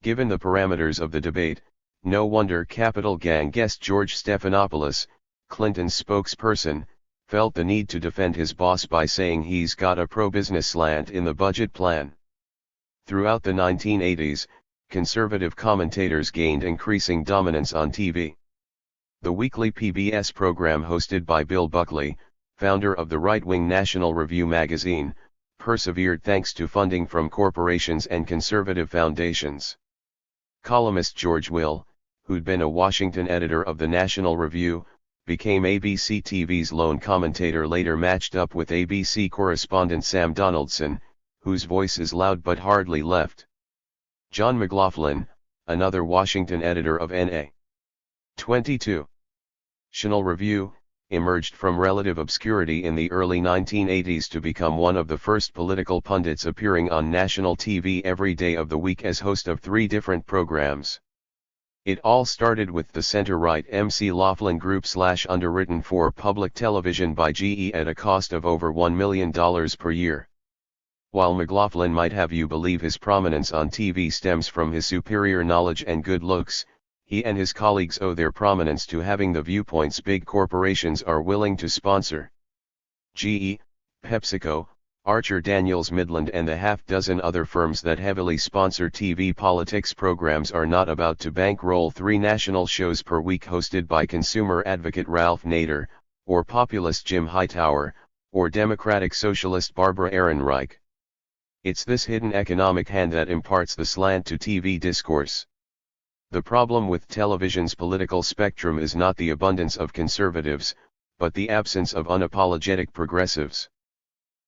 Given the parameters of the debate, no wonder Capital Gang guest George Stephanopoulos, Clinton's spokesperson, felt the need to defend his boss by saying he's got a pro-business slant in the budget plan. Throughout the 1980s, conservative commentators gained increasing dominance on TV. The weekly PBS program hosted by Bill Buckley, founder of the right-wing National Review magazine, persevered thanks to funding from corporations and conservative foundations. Columnist George Will, who'd been a Washington editor of the National Review, became ABC TV's lone commentator, later matched up with ABC correspondent Sam Donaldson, whose voice is loud but hardly left. John McLaughlin, another Washington editor of NA 22. National Review, emerged from relative obscurity in the early 1980s to become one of the first political pundits appearing on national TV every day of the week as host of 3 different programs. It all started with the center-right MC Laughlin Group / underwritten for public television by GE at a cost of over $1 million per year. While McLaughlin might have you believe his prominence on TV stems from his superior knowledge and good looks, he and his colleagues owe their prominence to having the viewpoints big corporations are willing to sponsor. GE, PepsiCo, Archer Daniels Midland and the half-dozen other firms that heavily sponsor TV politics programs are not about to bankroll 3 national shows per week hosted by consumer advocate Ralph Nader, or populist Jim Hightower, or Democratic Socialist Barbara Ehrenreich. It's this hidden economic hand that imparts the slant to TV discourse. The problem with television's political spectrum is not the abundance of conservatives, but the absence of unapologetic progressives.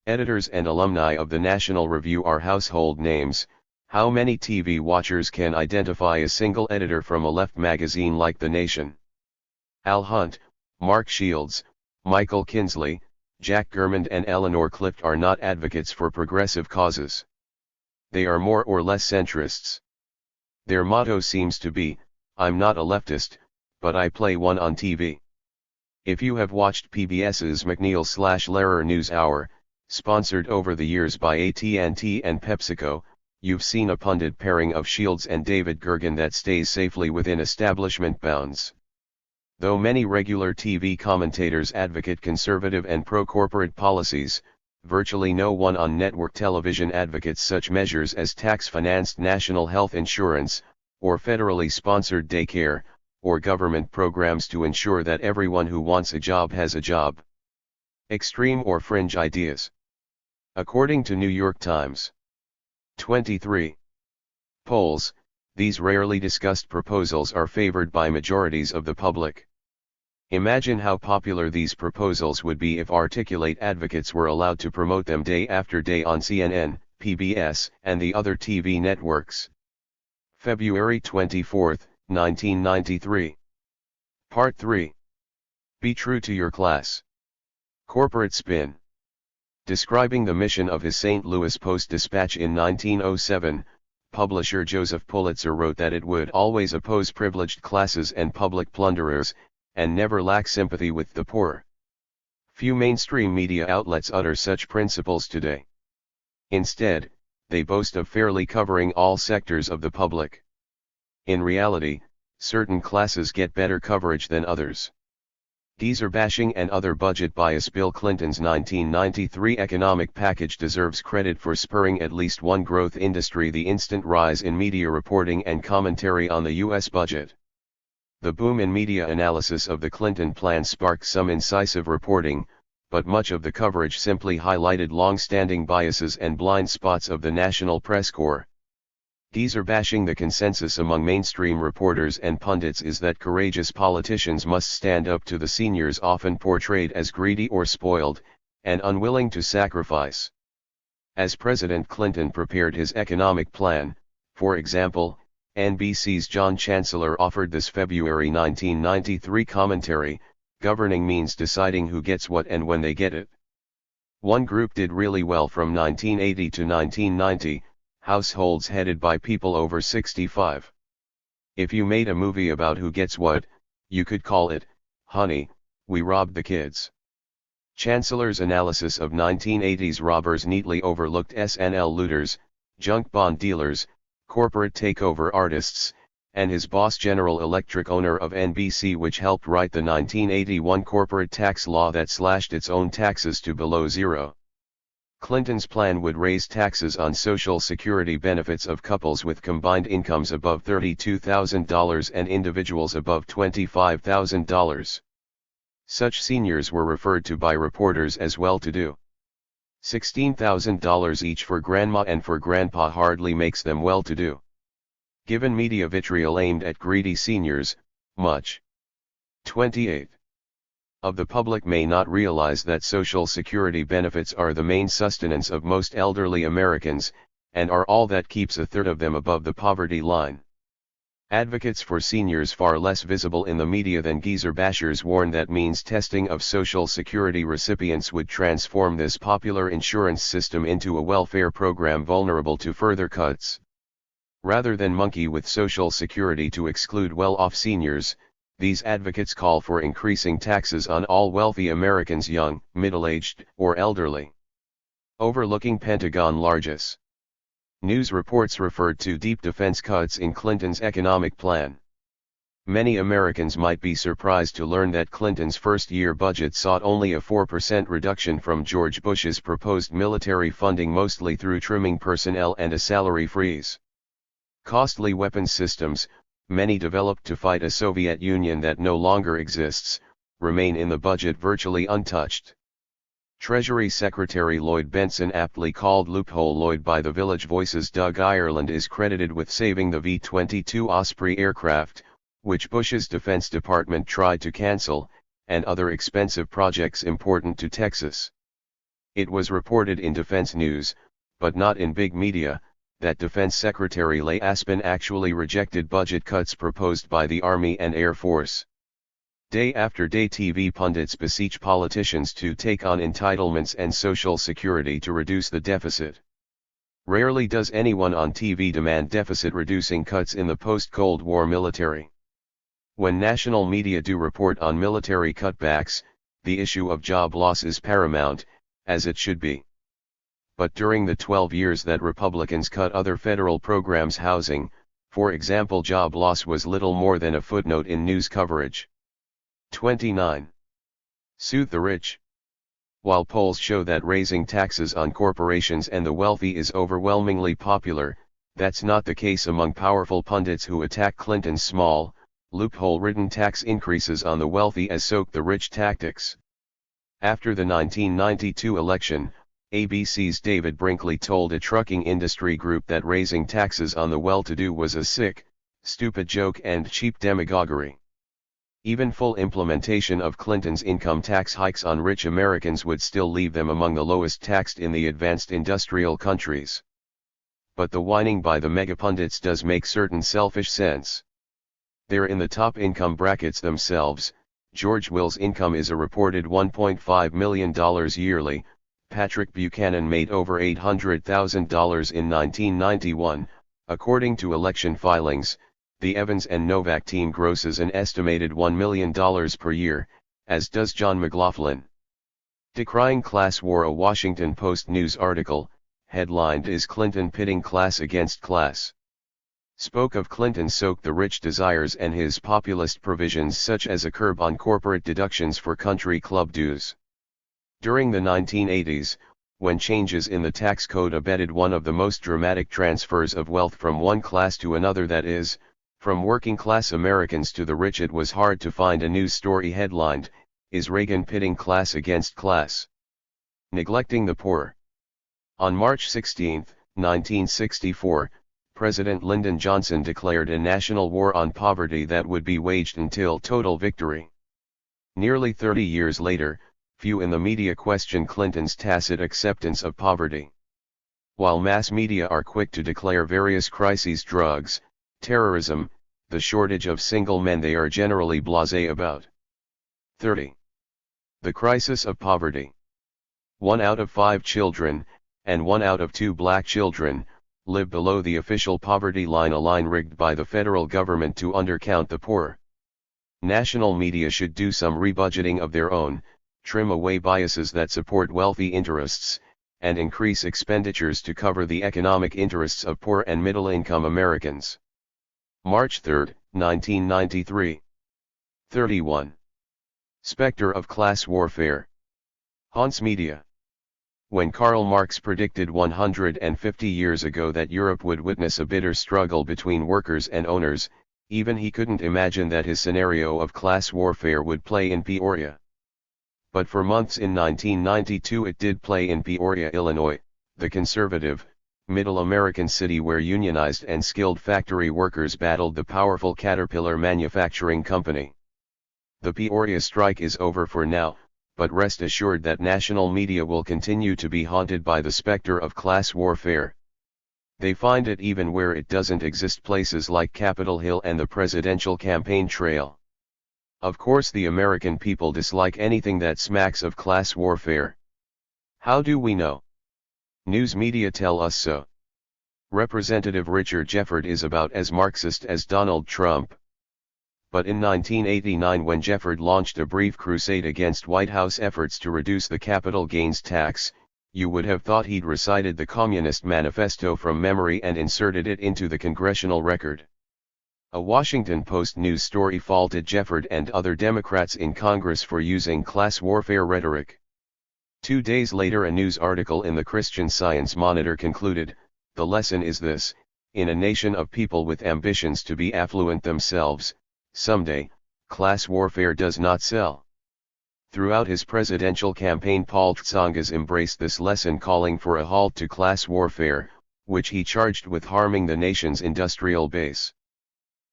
Editors and alumni of the National Review are household names. How many TV watchers can identify a single editor from a left magazine like The Nation? Al Hunt, Mark Shields, Michael Kinsley, Jack Gurmand and Eleanor Clift are not advocates for progressive causes. They are more or less centrists. Their motto seems to be, "I'm not a leftist, but I play one on TV." If you have watched PBS's McNeil/Lehrer NewsHour, sponsored over the years by AT&T and PepsiCo, you've seen a pundit pairing of Shields and David Gergen that stays safely within establishment bounds. Though many regular TV commentators advocate conservative and pro-corporate policies, virtually no one on network television advocates such measures as tax-financed national health insurance, or federally sponsored daycare, or government programs to ensure that everyone who wants a job has a job. Extreme or fringe ideas. According to New York Times 23 polls, these rarely discussed proposals are favored by majorities of the public. Imagine how popular these proposals would be if articulate advocates were allowed to promote them day after day on CNN, PBS, and the other TV networks. February 24, 1993. Part 3. Be true to your class. Corporate spin. Describing the mission of his St. Louis Post-Dispatch in 1907, publisher Joseph Pulitzer wrote that it would always oppose privileged classes and public plunderers, and never lack sympathy with the poor. Few mainstream media outlets utter such principles today. Instead, they boast of fairly covering all sectors of the public. In reality, certain classes get better coverage than others. Geezer bashing and other budget bias. Bill Clinton's 1993 economic package deserves credit for spurring at least one growth industry: the instant rise in media reporting and commentary on the U.S. budget. The boom in media analysis of the Clinton plan sparked some incisive reporting, but much of the coverage simply highlighted long-standing biases and blind spots of the national press corps. Geezer bashing. The consensus among mainstream reporters and pundits is that courageous politicians must stand up to the seniors, often portrayed as greedy or spoiled, and unwilling to sacrifice. As President Clinton prepared his economic plan, for example, NBC's John Chancellor offered this February 1993 commentary: governing means deciding who gets what and when they get it. One group did really well from 1980 to 1990, households headed by people over 65. If you made a movie about who gets what, you could call it, Honey, We Robbed the Kids. Chancellor's analysis of 1980s robbers neatly overlooked SNL looters, junk bond dealers, corporate takeover artists, and his boss, General Electric, owner of NBC, which helped write the 1981 corporate tax law that slashed its own taxes to below zero. Clinton's plan would raise taxes on Social Security benefits of couples with combined incomes above $32,000 and individuals above $25,000. Such seniors were referred to by reporters as well-to-do. $16,000 each for grandma and for grandpa hardly makes them well-to-do. Given media vitriol aimed at greedy seniors, much 28 of the public may not realize that Social Security benefits are the main sustenance of most elderly Americans, and are all that keeps a third of them above the poverty line. Advocates for seniors, far less visible in the media than geezer bashers, warn that means testing of Social Security recipients would transform this popular insurance system into a welfare program vulnerable to further cuts. Rather than monkey with Social Security to exclude well-off seniors, these advocates call for increasing taxes on all wealthy Americans, young, middle-aged, or elderly. Overlooking Pentagon largesse. News reports referred to deep defense cuts in Clinton's economic plan. Many Americans might be surprised to learn that Clinton's first-year budget sought only a 4% reduction from George Bush's proposed military funding, mostly through trimming personnel and a salary freeze. Costly weapons systems, many developed to fight a Soviet Union that no longer exists, remain in the budget virtually untouched. Treasury Secretary Lloyd Bentsen, aptly called Loophole Lloyd by the Village Voice's Doug Ireland, is credited with saving the V-22 Osprey aircraft, which Bush's Defense Department tried to cancel, and other expensive projects important to Texas. It was reported in Defense News, but not in big media, that Defense Secretary Leigh Aspin actually rejected budget cuts proposed by the Army and Air Force. Day after day, TV pundits beseech politicians to take on entitlements and Social Security to reduce the deficit. Rarely does anyone on TV demand deficit-reducing cuts in the post-Cold War military. When national media do report on military cutbacks, the issue of job loss is paramount, as it should be. But during the 12 years that Republicans cut other federal programs, housing, for example, job loss was little more than a footnote in news coverage. 29. Soothe the rich. While polls show that raising taxes on corporations and the wealthy is overwhelmingly popular, that's not the case among powerful pundits who attack Clinton's small, loophole-ridden tax increases on the wealthy as soak the rich tactics. After the 1992 election, ABC's David Brinkley told a trucking industry group that raising taxes on the well-to-do was a sick, stupid joke and cheap demagoguery. Even full implementation of Clinton's income tax hikes on rich Americans would still leave them among the lowest taxed in the advanced industrial countries. But the whining by the megapundits does make certain selfish sense. They're in the top income brackets themselves. George Will's income is a reported $1.5 million yearly. Patrick Buchanan made over $800,000 in 1991, according to election filings. The Evans and Novak team grosses an estimated $1 million per year, as does John McLaughlin. Decrying class war. A Washington Post news article, headlined "Is Clinton Pitting Class Against Class?" spoke of Clinton's soak the rich desires and his populist provisions, such as a curb on corporate deductions for country club dues. During the 1980s, when changes in the tax code abetted one of the most dramatic transfers of wealth from one class to another, that is, from working-class Americans to the rich, it was hard to find a news story headlined, is Reagan pitting class against class? Neglecting the poor. On March 16, 1964, President Lyndon Johnson declared a national war on poverty that would be waged until total victory. Nearly 30 years later, few in the media question Clinton's tacit acceptance of poverty. While mass media are quick to declare various crises, drugs, terrorism, the shortage of single men, they are generally blasé about. 30. The crisis of poverty. 1 out of 5 children, and 1 out of 2 black children, live below the official poverty line, a line rigged by the federal government to undercount the poor. National media should do some rebudgeting of their own, trim away biases that support wealthy interests, and increase expenditures to cover the economic interests of poor and middle-income Americans. March 3, 1993. 31. Spectre of class warfare. Haunts media. When Karl Marx predicted 150 years ago that Europe would witness a bitter struggle between workers and owners, even he couldn't imagine that his scenario of class warfare would play in Peoria. But for months in 1992 it did play in Peoria, Illinois, the conservative, middle American city where unionized and skilled factory workers battled the powerful Caterpillar Manufacturing Company. The Peoria strike is over for now, but rest assured that national media will continue to be haunted by the specter of class warfare. They find it even where it doesn't exist, places like Capitol Hill and the presidential campaign trail. Of course, the American people dislike anything that smacks of class warfare. How do we know? News media tell us so. Representative Richard Jefford is about as Marxist as Donald Trump. But in 1989, when Jefford launched a brief crusade against White House efforts to reduce the capital gains tax, you would have thought he'd recited the Communist Manifesto from memory and inserted it into the congressional record. A Washington Post news story faulted Jefford and other Democrats in Congress for using class warfare rhetoric. 2 days later, a news article in the Christian Science Monitor concluded, "The lesson is this: in a nation of people with ambitions to be affluent themselves, someday, class warfare does not sell." Throughout his presidential campaign, Paul Tsongas embraced this lesson, calling for a halt to class warfare, which he charged with harming the nation's industrial base.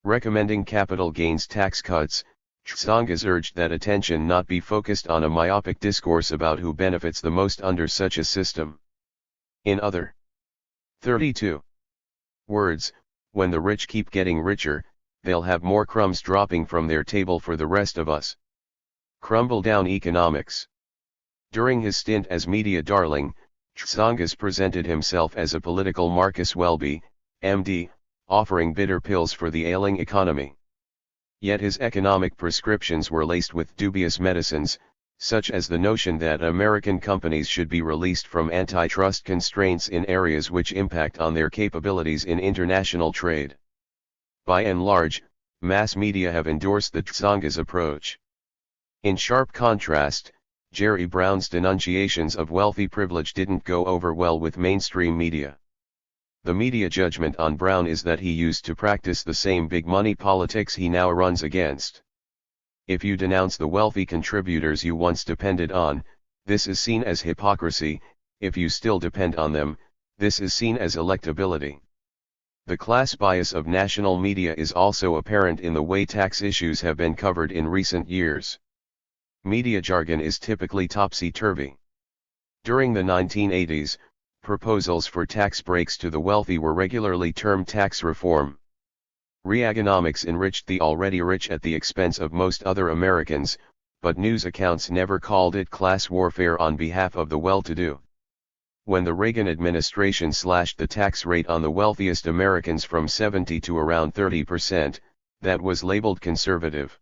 Recommending capital gains tax cuts, Tsongas urged that attention not be focused on a myopic discourse about who benefits the most under such a system. In other 32 words, when the rich keep getting richer, they'll have more crumbs dropping from their table for the rest of us. Crumble down economics. During his stint as media darling, Tsongas presented himself as a political Marcus Welby, MD, offering bitter pills for the ailing economy. Yet his economic prescriptions were laced with dubious medicines, such as the notion that American companies should be released from antitrust constraints in areas which impact on their capabilities in international trade. By and large, mass media have endorsed the Tsongas approach. In sharp contrast, Jerry Brown's denunciations of wealthy privilege didn't go over well with mainstream media. The media judgment on Brown is that he used to practice the same big money politics he now runs against. If you denounce the wealthy contributors you once depended on, this is seen as hypocrisy. If you still depend on them, this is seen as electability. The class bias of national media is also apparent in the way tax issues have been covered in recent years. Media jargon is typically topsy-turvy. During the 1980s, proposals for tax breaks to the wealthy were regularly termed tax reform. Reaganomics enriched the already rich at the expense of most other Americans, but news accounts never called it class warfare on behalf of the well-to-do. When the Reagan administration slashed the tax rate on the wealthiest Americans from 70 to around 30%, that was labeled conservative.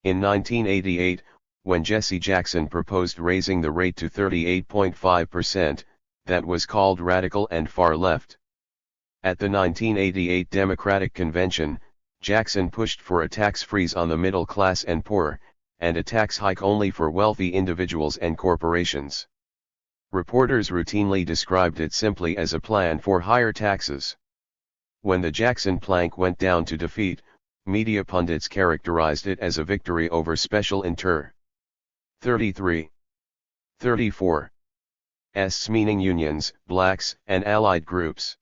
In 1988, when Jesse Jackson proposed raising the rate to 38.5%, that was called radical and far left. At the 1988 Democratic Convention, Jackson pushed for a tax freeze on the middle class and poor, and a tax hike only for wealthy individuals and corporations. Reporters routinely described it simply as a plan for higher taxes. When the Jackson plank went down to defeat, media pundits characterized it as a victory over special interest. 33. 34. S meaning unions, blacks, and allied groups.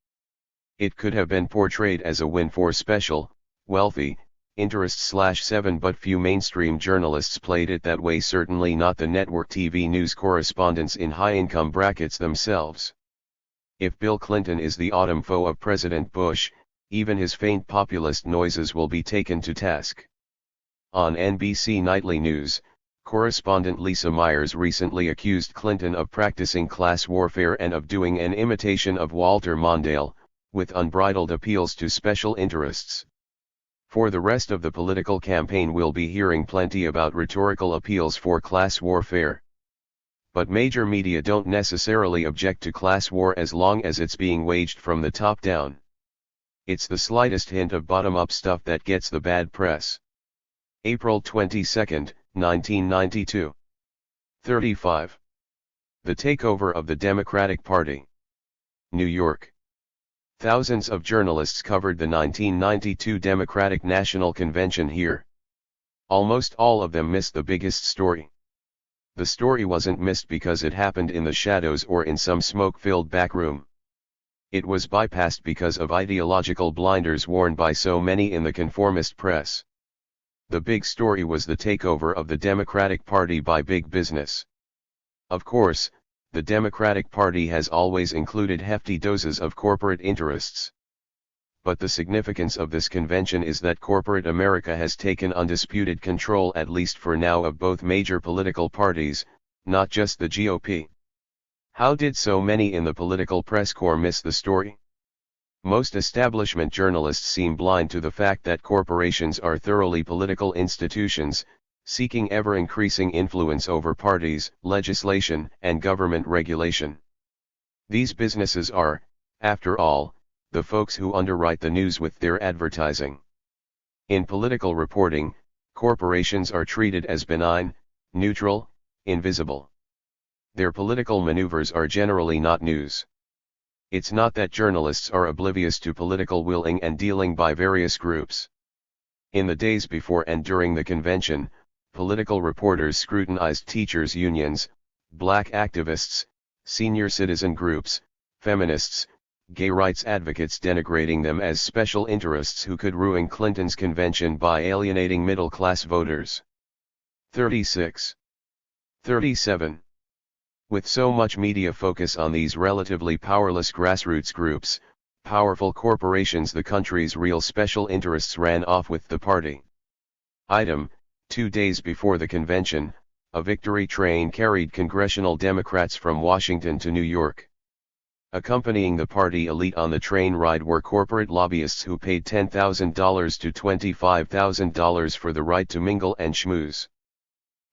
It could have been portrayed as a win for special, wealthy, interest/7 but few mainstream journalists played it that way, certainly not the network TV news correspondents in high-income brackets themselves. If Bill Clinton is the autumn foe of President Bush, even his faint populist noises will be taken to task. On NBC Nightly News, correspondent Lisa Myers recently accused Clinton of practicing class warfare and of doing an imitation of Walter Mondale, with unbridled appeals to special interests. For the rest of the political campaign we'll be hearing plenty about rhetorical appeals for class warfare. But major media don't necessarily object to class war as long as it's being waged from the top down. It's the slightest hint of bottom-up stuff that gets the bad press. April 22, 1992. 35. The takeover of the Democratic Party. New York. Thousands of journalists covered the 1992 Democratic National Convention here. Almost all of them missed the biggest story. The story wasn't missed because it happened in the shadows or in some smoke-filled back room. It was bypassed because of ideological blinders worn by so many in the conformist press. The big story was the takeover of the Democratic Party by big business. Of course, the Democratic Party has always included hefty doses of corporate interests. But the significance of this convention is that corporate America has taken undisputed control, at least for now, of both major political parties, not just the GOP. How did so many in the political press corps miss the story? Most establishment journalists seem blind to the fact that corporations are thoroughly political institutions, seeking ever-increasing influence over parties, legislation, and government regulation. These businesses are, after all, the folks who underwrite the news with their advertising. In political reporting, corporations are treated as benign, neutral, invisible. Their political maneuvers are generally not news. It's not that journalists are oblivious to political willing and dealing by various groups. In the days before and during the convention, political reporters scrutinized teachers' unions, black activists, senior citizen groups, feminists, gay rights advocates, denigrating them as special interests who could ruin Clinton's convention by alienating middle-class voters. 36. 37. With so much media focus on these relatively powerless grassroots groups, powerful corporations, the country's real special interests ran off with the party. Item: 2 days before the convention, a victory train carried congressional Democrats from Washington to New York. Accompanying the party elite on the train ride were corporate lobbyists who paid $10,000 to $25,000 for the right to mingle and schmooze.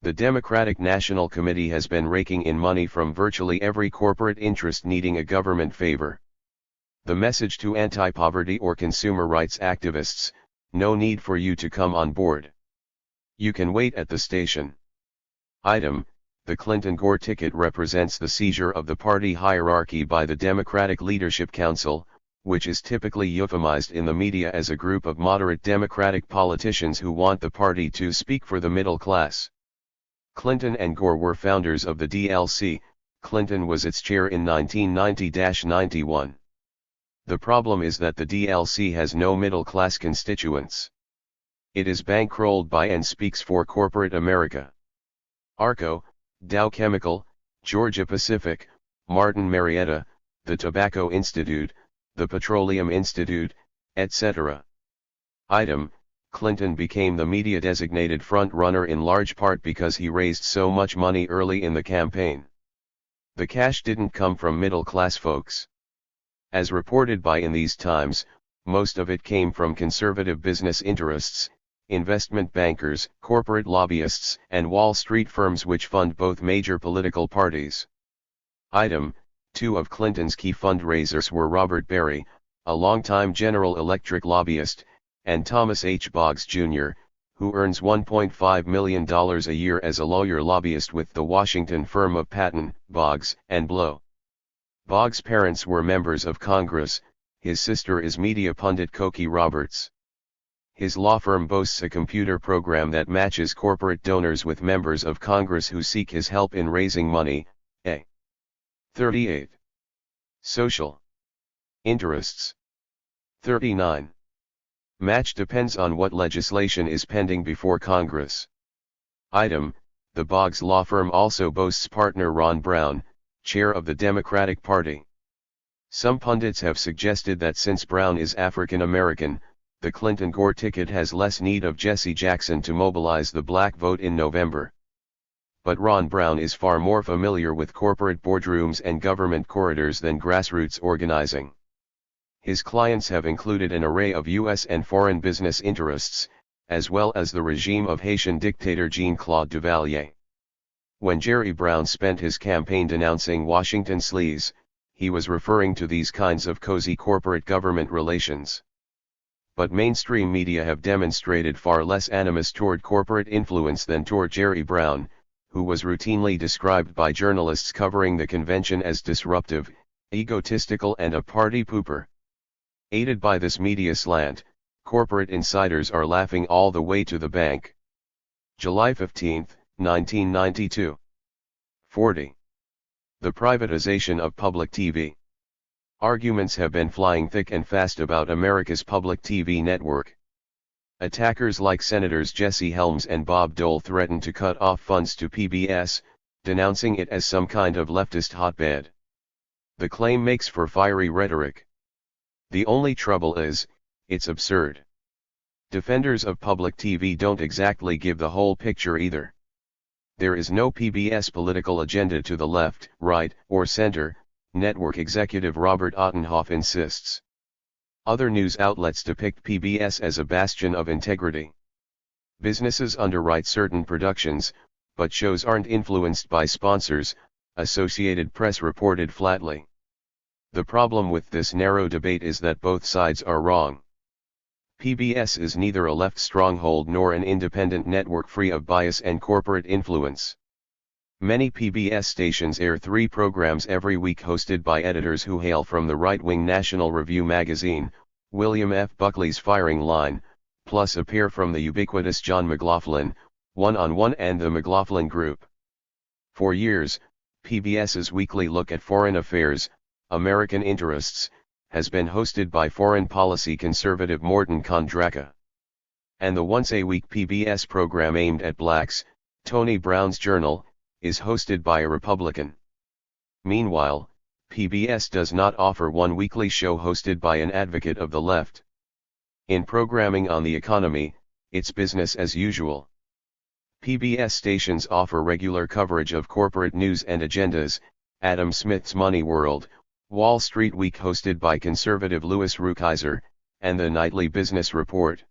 The Democratic National Committee has been raking in money from virtually every corporate interest needing a government favor. The message to anti-poverty or consumer rights activists: no need for you to come on board. You can wait at the station. Item: the Clinton-Gore ticket represents the seizure of the party hierarchy by the Democratic Leadership Council, which is typically euphemized in the media as a group of moderate Democratic politicians who want the party to speak for the middle class. Clinton and Gore were founders of the DLC. Clinton was its chair in 1990-91. The problem is that the DLC has no middle-class constituents. It is bankrolled by and speaks for corporate America. Arco, Dow Chemical, Georgia Pacific, Martin Marietta, the Tobacco Institute, the Petroleum Institute, etc. Item: Clinton became the media-designated front-runner in large part because he raised so much money early in the campaign. The cash didn't come from middle-class folks. As reported by In These Times, most of it came from conservative business interests, investment bankers, corporate lobbyists, and Wall Street firms which fund both major political parties. Item: 2 of Clinton's key fundraisers were Robert Berry, a longtime General Electric lobbyist, and Thomas H. Boggs Jr., who earns $1.5 million a year as a lawyer lobbyist with the Washington firm of Patton, Boggs, and Blow. Boggs' parents were members of Congress. His sister is media pundit Cokie Roberts. His law firm boasts a computer program that matches corporate donors with members of Congress who seek his help in raising money. 38. Social interests. 39. Match depends on what legislation is pending before Congress. Item, the Boggs law firm also boasts partner Ron Brown, chair of the Democratic Party. Some pundits have suggested that since Brown is African American, the Clinton-Gore ticket has less need of Jesse Jackson to mobilize the black vote in November. But Ron Brown is far more familiar with corporate boardrooms and government corridors than grassroots organizing. His clients have included an array of U.S. and foreign business interests, as well as the regime of Haitian dictator Jean-Claude Duvalier. When Jerry Brown spent his campaign denouncing Washington sleaze, he was referring to these kinds of cozy corporate government relations. But mainstream media have demonstrated far less animus toward corporate influence than toward Jerry Brown, who was routinely described by journalists covering the convention as disruptive, egotistical and a party pooper. Aided by this media slant, corporate insiders are laughing all the way to the bank. July 15, 1992. 40. The privatization of public TV. Arguments have been flying thick and fast about America's public TV network. Attackers like Senators Jesse Helms and Bob Dole threaten to cut off funds to PBS, denouncing it as some kind of leftist hotbed. The claim makes for fiery rhetoric. The only trouble is, it's absurd. Defenders of public TV don't exactly give the whole picture either. There is no PBS political agenda to the left, right, or center, network executive Robert Ottenhoff insists. Other news outlets depict PBS as a bastion of integrity. Businesses underwrite certain productions, but shows aren't influenced by sponsors, Associated Press reported flatly. The problem with this narrow debate is that both sides are wrong. PBS is neither a left stronghold nor an independent network free of bias and corporate influence. Many PBS stations air 3 programs every week hosted by editors who hail from the right-wing National Review magazine, William F. Buckley's Firing Line, plus a pair from the ubiquitous John McLaughlin, One on One and the McLaughlin Group. For years, PBS's weekly look at foreign affairs, American interests, has been hosted by foreign policy conservative Morton Kondraka. And the once-a-week PBS program aimed at blacks, Tony Brown's Journal, is hosted by a Republican. Meanwhile, PBS does not offer one weekly show hosted by an advocate of the left. In programming on the economy, it's business as usual. PBS stations offer regular coverage of corporate news and agendas, Adam Smith's Money World, Wall Street Week hosted by conservative Louis Rukeyser, and the Nightly Business Report.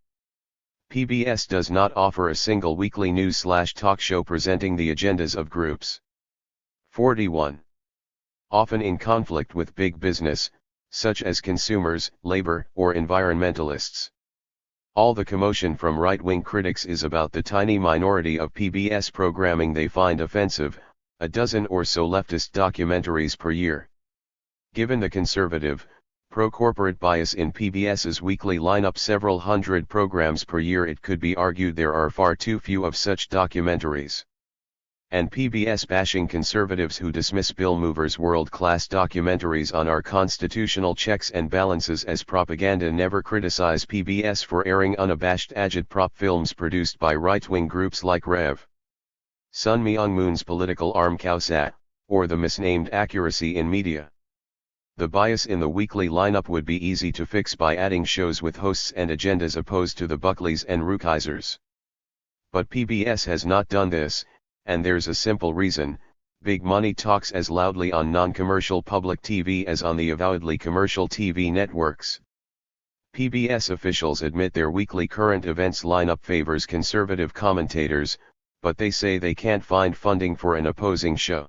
PBS does not offer a single weekly news/talk show presenting the agendas of groups. 41. Often in conflict with big business, such as consumers, labor, or environmentalists. All the commotion from right-wing critics is about the tiny minority of PBS programming they find offensive, a dozen or so leftist documentaries per year. Given the conservative, pro-corporate bias in PBS's weekly lineup, several hundred programs per year, it could be argued there are far too few of such documentaries. And PBS bashing conservatives who dismiss Bill Mover's world-class documentaries on our constitutional checks and balances as propaganda never criticize PBS for airing unabashed agitprop films produced by right-wing groups like Rev. Sun Myung Moon's political arm Khaosat, or the misnamed Accuracy in Media. The bias in the weekly lineup would be easy to fix by adding shows with hosts and agendas opposed to the Buckleys and Rukeisers. But PBS has not done this, and there's a simple reason: big money talks as loudly on non-commercial public TV as on the avowedly commercial TV networks. PBS officials admit their weekly current events lineup favors conservative commentators, but they say they can't find funding for an opposing show.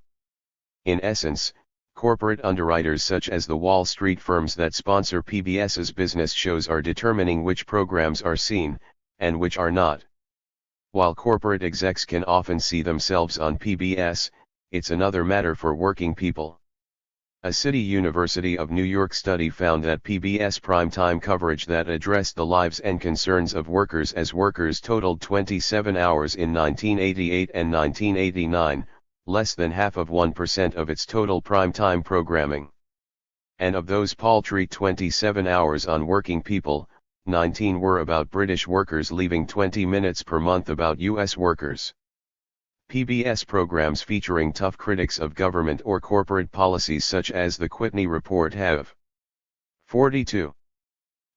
In essence, corporate underwriters such as the Wall Street firms that sponsor PBS's business shows are determining which programs are seen, and which are not. While corporate execs can often see themselves on PBS, it's another matter for working people. A City University of New York study found that PBS primetime coverage that addressed the lives and concerns of workers as workers totaled 27 hours in 1988 and 1989, less than half of 1% of its total primetime programming. And of those paltry 27 hours on working people, 19 were about British workers, leaving 20 minutes per month about US workers. PBS programs featuring tough critics of government or corporate policies such as the Whitney Report have 42.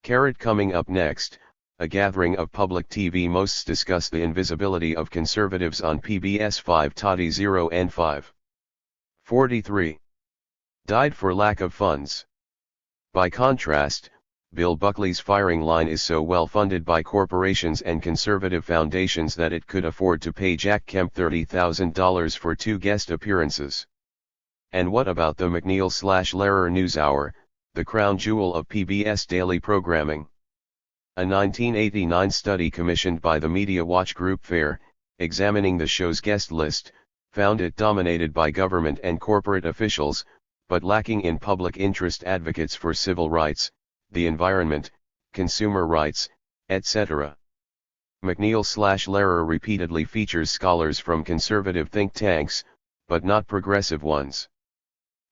Coming up next, a gathering of public TV hosts discuss the invisibility of conservatives on PBS 5 Toddy 0 and 5. 43. Died for lack of funds. By contrast, Bill Buckley's firing line is so well funded by corporations and conservative foundations that it could afford to pay Jack Kemp $30,000 for 2 guest appearances. And what about the McNeil/Lehrer NewsHour, the crown jewel of PBS daily programming? A 1989 study commissioned by the Media Watch Group FAIR, examining the show's guest list, found it dominated by government and corporate officials, but lacking in public interest advocates for civil rights, the environment, consumer rights, etc. McNeil/Lehrer repeatedly features scholars from conservative think tanks, but not progressive ones.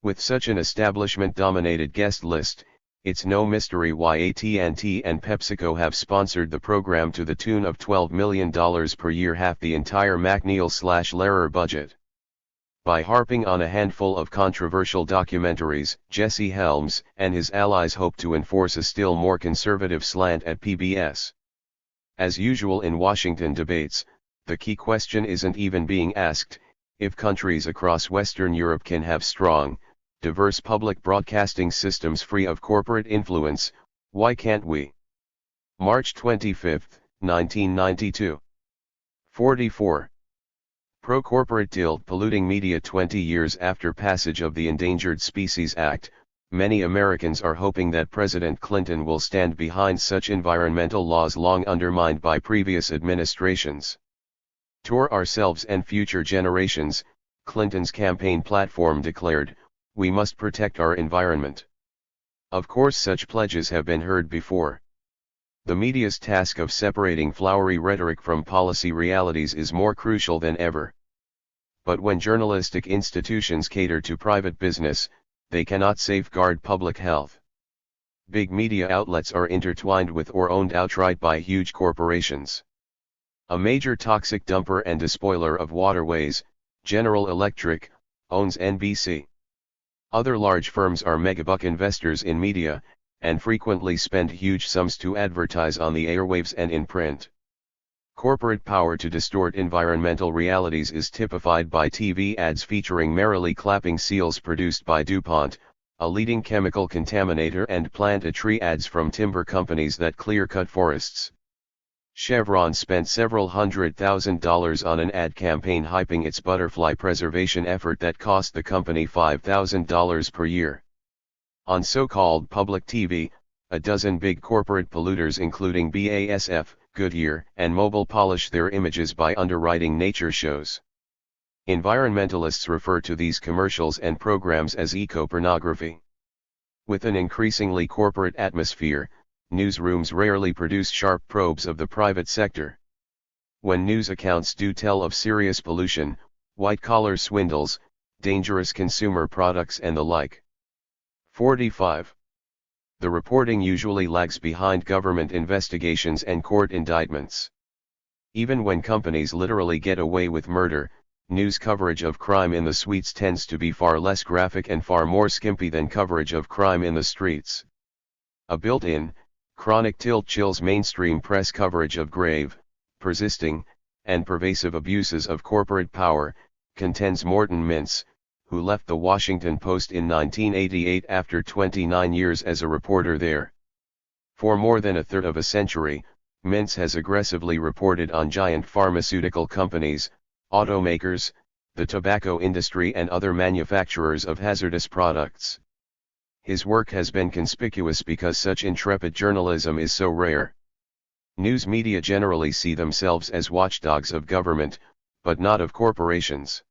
With such an establishment-dominated guest list, it's no mystery why AT&T and PepsiCo have sponsored the program to the tune of $12 million per year, half the entire McNeil/Lehrer budget. By harping on a handful of controversial documentaries, Jesse Helms and his allies hope to enforce a still more conservative slant at PBS. As usual in Washington debates, the key question isn't even being asked: if countries across Western Europe can have strong, diverse public broadcasting systems free of corporate influence, why can't we? March 25, 1992. 44. Pro-corporate tilt polluting media. 20 years after passage of the Endangered Species Act, many Americans are hoping that President Clinton will stand behind such environmental laws long undermined by previous administrations. "To ourselves and future generations," Clinton's campaign platform declared, "we must protect our environment." Of course, such pledges have been heard before. The media's task of separating flowery rhetoric from policy realities is more crucial than ever. But when journalistic institutions cater to private business, they cannot safeguard public health. Big media outlets are intertwined with or owned outright by huge corporations. A major toxic dumper and despoiler of waterways, General Electric, owns NBC. Other large firms are megabuck investors in media, and frequently spend huge sums to advertise on the airwaves and in print. Corporate power to distort environmental realities is typified by TV ads featuring merrily clapping seals produced by DuPont, a leading chemical contaminator, and plant-a-tree ads from timber companies that clear-cut forests. Chevron spent several $100,000 on an ad campaign hyping its butterfly preservation effort that cost the company $5,000 per year. On so-called public TV, a dozen big corporate polluters including BASF, Goodyear, and Mobil polish their images by underwriting nature shows. Environmentalists refer to these commercials and programs as eco-pornography. With an increasingly corporate atmosphere, newsrooms rarely produce sharp probes of the private sector. When news accounts do tell of serious pollution, white-collar swindles, dangerous consumer products and the like. 45. The reporting usually lags behind government investigations and court indictments. Even when companies literally get away with murder, news coverage of crime in the suites tends to be far less graphic and far more skimpy than coverage of crime in the streets. A built-in, chronic tilt chills mainstream press coverage of grave, persisting, and pervasive abuses of corporate power, contends Morton Mintz, who left the Washington Post in 1988 after 29 years as a reporter there. For more than a third of a century, Mintz has aggressively reported on giant pharmaceutical companies, automakers, the tobacco industry and other manufacturers of hazardous products. His work has been conspicuous because such intrepid journalism is so rare. News media generally see themselves as watchdogs of government, but not of corporations.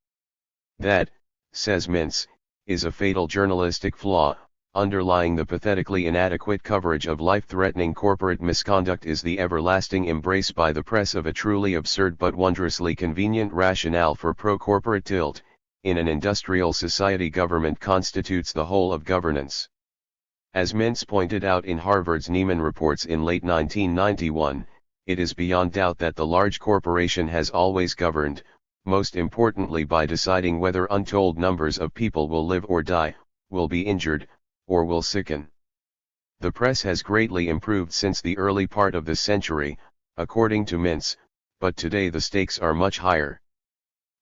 That, says Mintz, is a fatal journalistic flaw. Underlying the pathetically inadequate coverage of life-threatening corporate misconduct is the everlasting embrace by the press of a truly absurd but wondrously convenient rationale for pro-corporate tilt. In an industrial society, government constitutes the whole of governance. As Mintz pointed out in Harvard's Nieman reports in late 1991, it is beyond doubt that the large corporation has always governed, most importantly by deciding whether untold numbers of people will live or die, will be injured, or will sicken. The press has greatly improved since the early part of this century, according to Mintz, but today the stakes are much higher.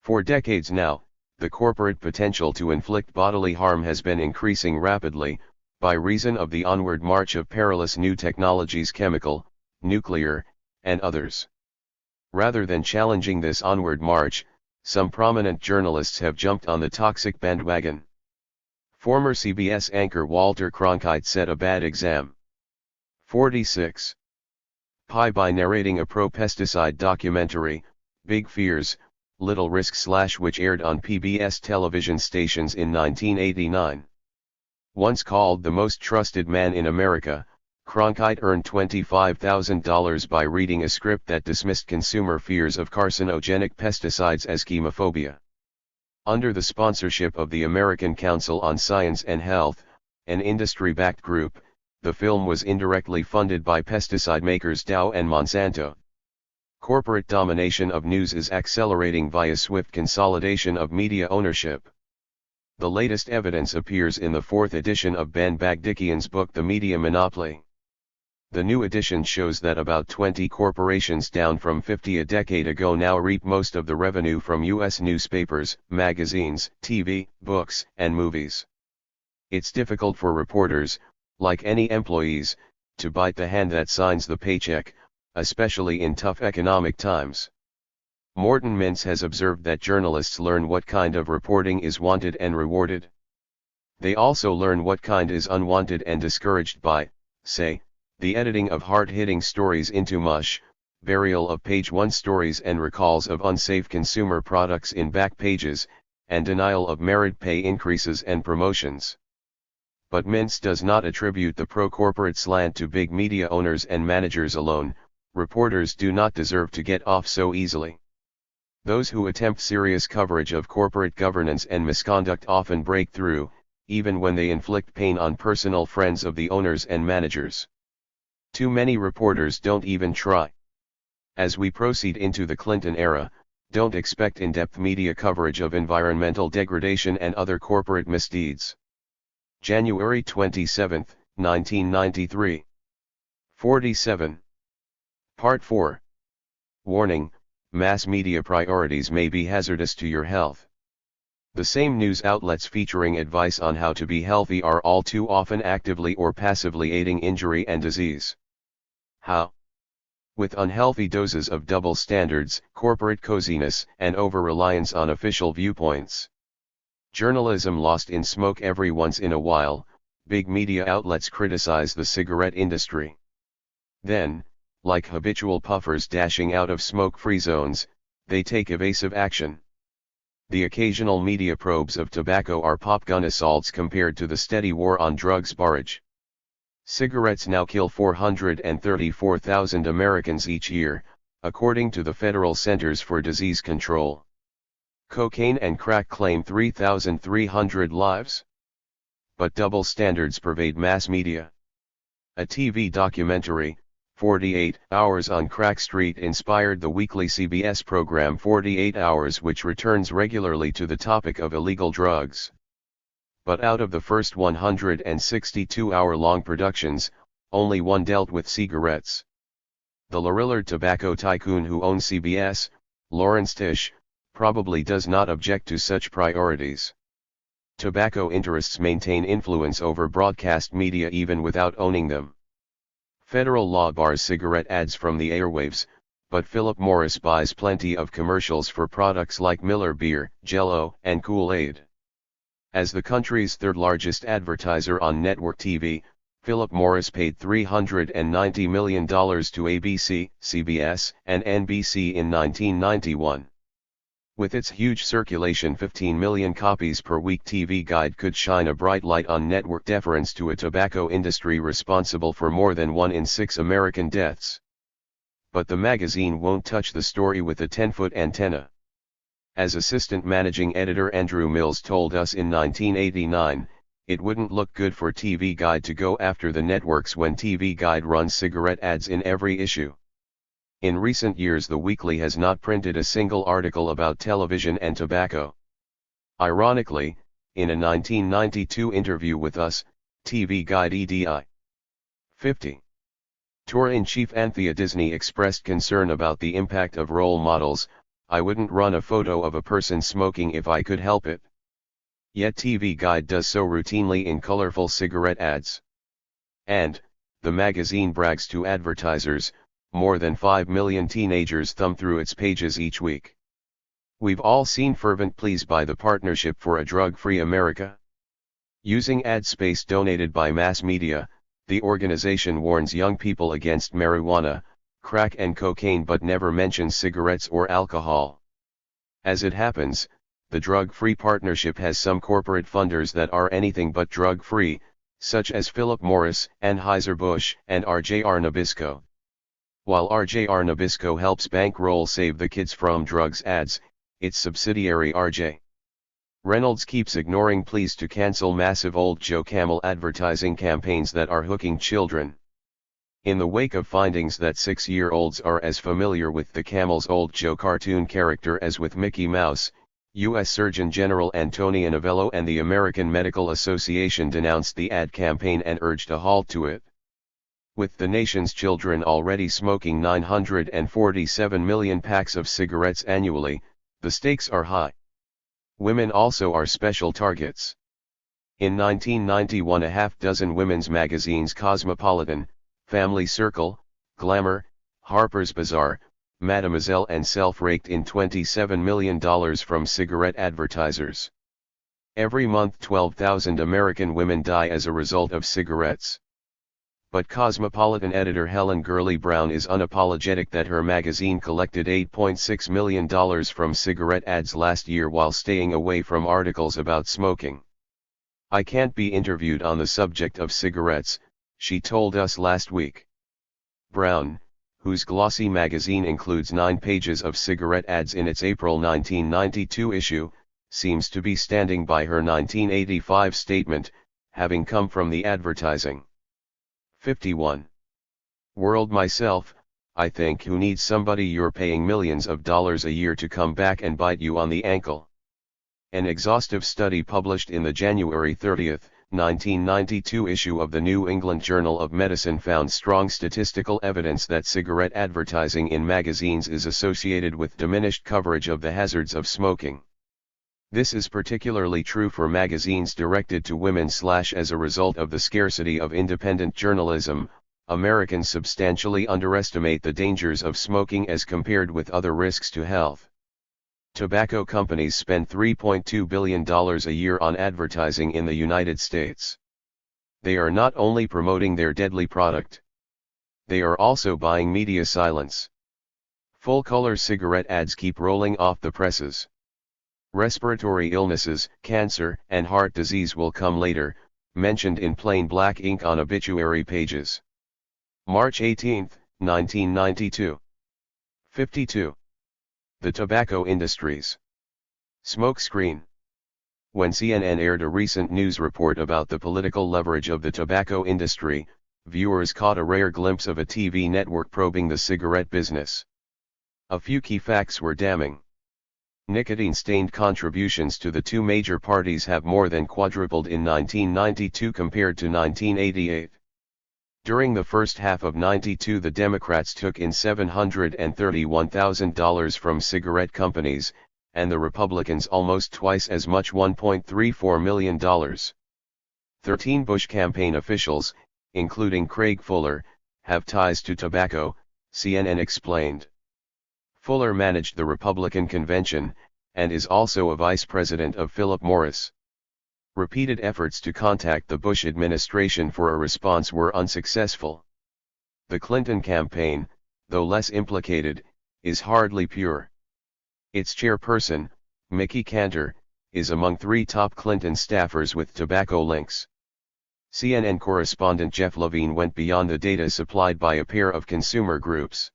For decades now, the corporate potential to inflict bodily harm has been increasing rapidly, by reason of the onward march of perilous new technologies, chemical, nuclear, and others. Rather than challenging this onward march, some prominent journalists have jumped on the toxic bandwagon. Former CBS anchor Walter Cronkite set a bad exam. 46. By narrating a pro-pesticide documentary, Big Fears, Little Risks / which aired on PBS television stations in 1989. Once called the most trusted man in America, Cronkite earned $25,000 by reading a script that dismissed consumer fears of carcinogenic pesticides as chemophobia. Under the sponsorship of the American Council on Science and Health, an industry-backed group, the film was indirectly funded by pesticide makers Dow and Monsanto. Corporate domination of news is accelerating via swift consolidation of media ownership. The latest evidence appears in the 4th edition of Ben Bagdikian's book The Media Monopoly. The new edition shows that about 20 corporations, down from 50 a decade ago, now reap most of the revenue from U.S. newspapers, magazines, TV, books, and movies. It's difficult for reporters, like any employees, to bite the hand that signs the paycheck, especially in tough economic times. Morton Mintz has observed that journalists learn what kind of reporting is wanted and rewarded. They also learn what kind is unwanted and discouraged by, say, the editing of hard-hitting stories into mush, burial of page one stories and recalls of unsafe consumer products in back pages, and denial of merit pay increases and promotions. But Mintz does not attribute the pro-corporate slant to big media owners and managers alone. Reporters do not deserve to get off so easily. Those who attempt serious coverage of corporate governance and misconduct often break through, even when they inflict pain on personal friends of the owners and managers. Too many reporters don't even try. As we proceed into the Clinton era, don't expect in-depth media coverage of environmental degradation and other corporate misdeeds. January 27, 1993. 47. Part 4. Warning: mass media priorities may be hazardous to your health. The same news outlets featuring advice on how to be healthy are all too often actively or passively aiding injury and disease. How? With unhealthy doses of double standards, corporate coziness, and over-reliance on official viewpoints. Journalism lost in smoke every once in a while. Big media outlets criticize the cigarette industry. Then, like habitual puffers dashing out of smoke-free zones, they take evasive action. The occasional media probes of tobacco are popgun assaults compared to the steady war on drugs barrage. Cigarettes now kill 434,000 Americans each year, according to the Federal Centers for Disease Control. Cocaine and crack claim 3,300 lives. But double standards pervade mass media. A TV documentary, 48 Hours on Crack Street, inspired the weekly CBS program 48 Hours, which returns regularly to the topic of illegal drugs. But out of the first 162-hour-long productions, only one dealt with cigarettes. The Lorillard tobacco tycoon who owns CBS, Lawrence Tisch, probably does not object to such priorities. Tobacco interests maintain influence over broadcast media even without owning them. Federal law bars cigarette ads from the airwaves, but Philip Morris buys plenty of commercials for products like Miller Beer, Jell-O, and Kool-Aid. As the country's third-largest advertiser on network TV, Philip Morris paid $390 million to ABC, CBS, and NBC in 1991. With its huge circulation, 15 million copies per week, TV Guide could shine a bright light on network deference to a tobacco industry responsible for more than 1 in 6 American deaths. But the magazine won't touch the story with a 10-foot antenna. As assistant managing editor Andrew Mills told us in 1989, it wouldn't look good for TV Guide to go after the networks when TV Guide runs cigarette ads in every issue. In recent years, the weekly has not printed a single article about television and tobacco. Ironically, in a 1992 interview with us, TV Guide EDI 50 tour-in-chief Anthea Disney expressed concern about the impact of role models. "I wouldn't run a photo of a person smoking if I could help it." Yet TV Guide does so routinely in colorful cigarette ads. And, the magazine brags to advertisers, more than 5 million teenagers thumb through its pages each week. We've all seen fervent pleas by the Partnership for a Drug-Free America. Using ad space donated by mass media, the organization warns young people against marijuana, crack and cocaine, but never mentions cigarettes or alcohol. As it happens, the Drug-Free Partnership has some corporate funders that are anything but drug-free, such as Philip Morris, Anheuser-Busch, and RJR Nabisco. While RJR Nabisco helps bankroll Save the Kids from Drugs ads, its subsidiary RJ Reynolds keeps ignoring pleas to cancel massive Old Joe Camel advertising campaigns that are hooking children. In the wake of findings that 6-year-olds are as familiar with the Camel's Old Joe cartoon character as with Mickey Mouse, U.S. Surgeon General Antonio Novello and the American Medical Association denounced the ad campaign and urged a halt to it. With the nation's children already smoking 947 million packs of cigarettes annually, the stakes are high. Women also are special targets. In 1991, a half-dozen women's magazines, Cosmopolitan, Family Circle, Glamour, Harper's Bazaar, Mademoiselle and Self, raked in $27 million from cigarette advertisers. Every month 12,000 American women die as a result of cigarettes. But Cosmopolitan editor Helen Gurley Brown is unapologetic that her magazine collected $8.6 million from cigarette ads last year while staying away from articles about smoking. "I can't be interviewed on the subject of cigarettes," she told us last week. Brown, whose glossy magazine includes 9 pages of cigarette ads in its April 1992 issue, seems to be standing by her 1985 statement, having come from the advertising. 51. World myself, I think, who needs somebody you're paying millions of dollars a year to come back and bite you on the ankle. An exhaustive study published in the January 30, 1992 issue of the New England Journal of Medicine found strong statistical evidence that cigarette advertising in magazines is associated with diminished coverage of the hazards of smoking. This is particularly true for magazines directed to women. As a result of the scarcity of independent journalism, Americans substantially underestimate the dangers of smoking as compared with other risks to health. Tobacco companies spend $3.2 billion a year on advertising in the United States. They are not only promoting their deadly product, they are also buying media silence. Full-color cigarette ads keep rolling off the presses. Respiratory illnesses, cancer, and heart disease will come later, mentioned in plain black ink on obituary pages. March 18, 1992. 52. The tobacco industries. Smokescreen. When CNN aired a recent news report about the political leverage of the tobacco industry, viewers caught a rare glimpse of a TV network probing the cigarette business. A few key facts were damning. Nicotine-stained contributions to the two major parties have more than quadrupled in 1992 compared to 1988. During the first half of '92, the Democrats took in $731,000 from cigarette companies, and the Republicans almost twice as much, $1.34 million. 13 Bush campaign officials, including Craig Fuller, have ties to tobacco, CNN explained. Fuller managed the Republican convention, and is also a vice president of Philip Morris. Repeated efforts to contact the Bush administration for a response were unsuccessful. The Clinton campaign, though less implicated, is hardly pure. Its chairperson, Mickey Cantor, is among 3 top Clinton staffers with tobacco links. CNN correspondent Jeff Levine went beyond the data supplied by a pair of consumer groups.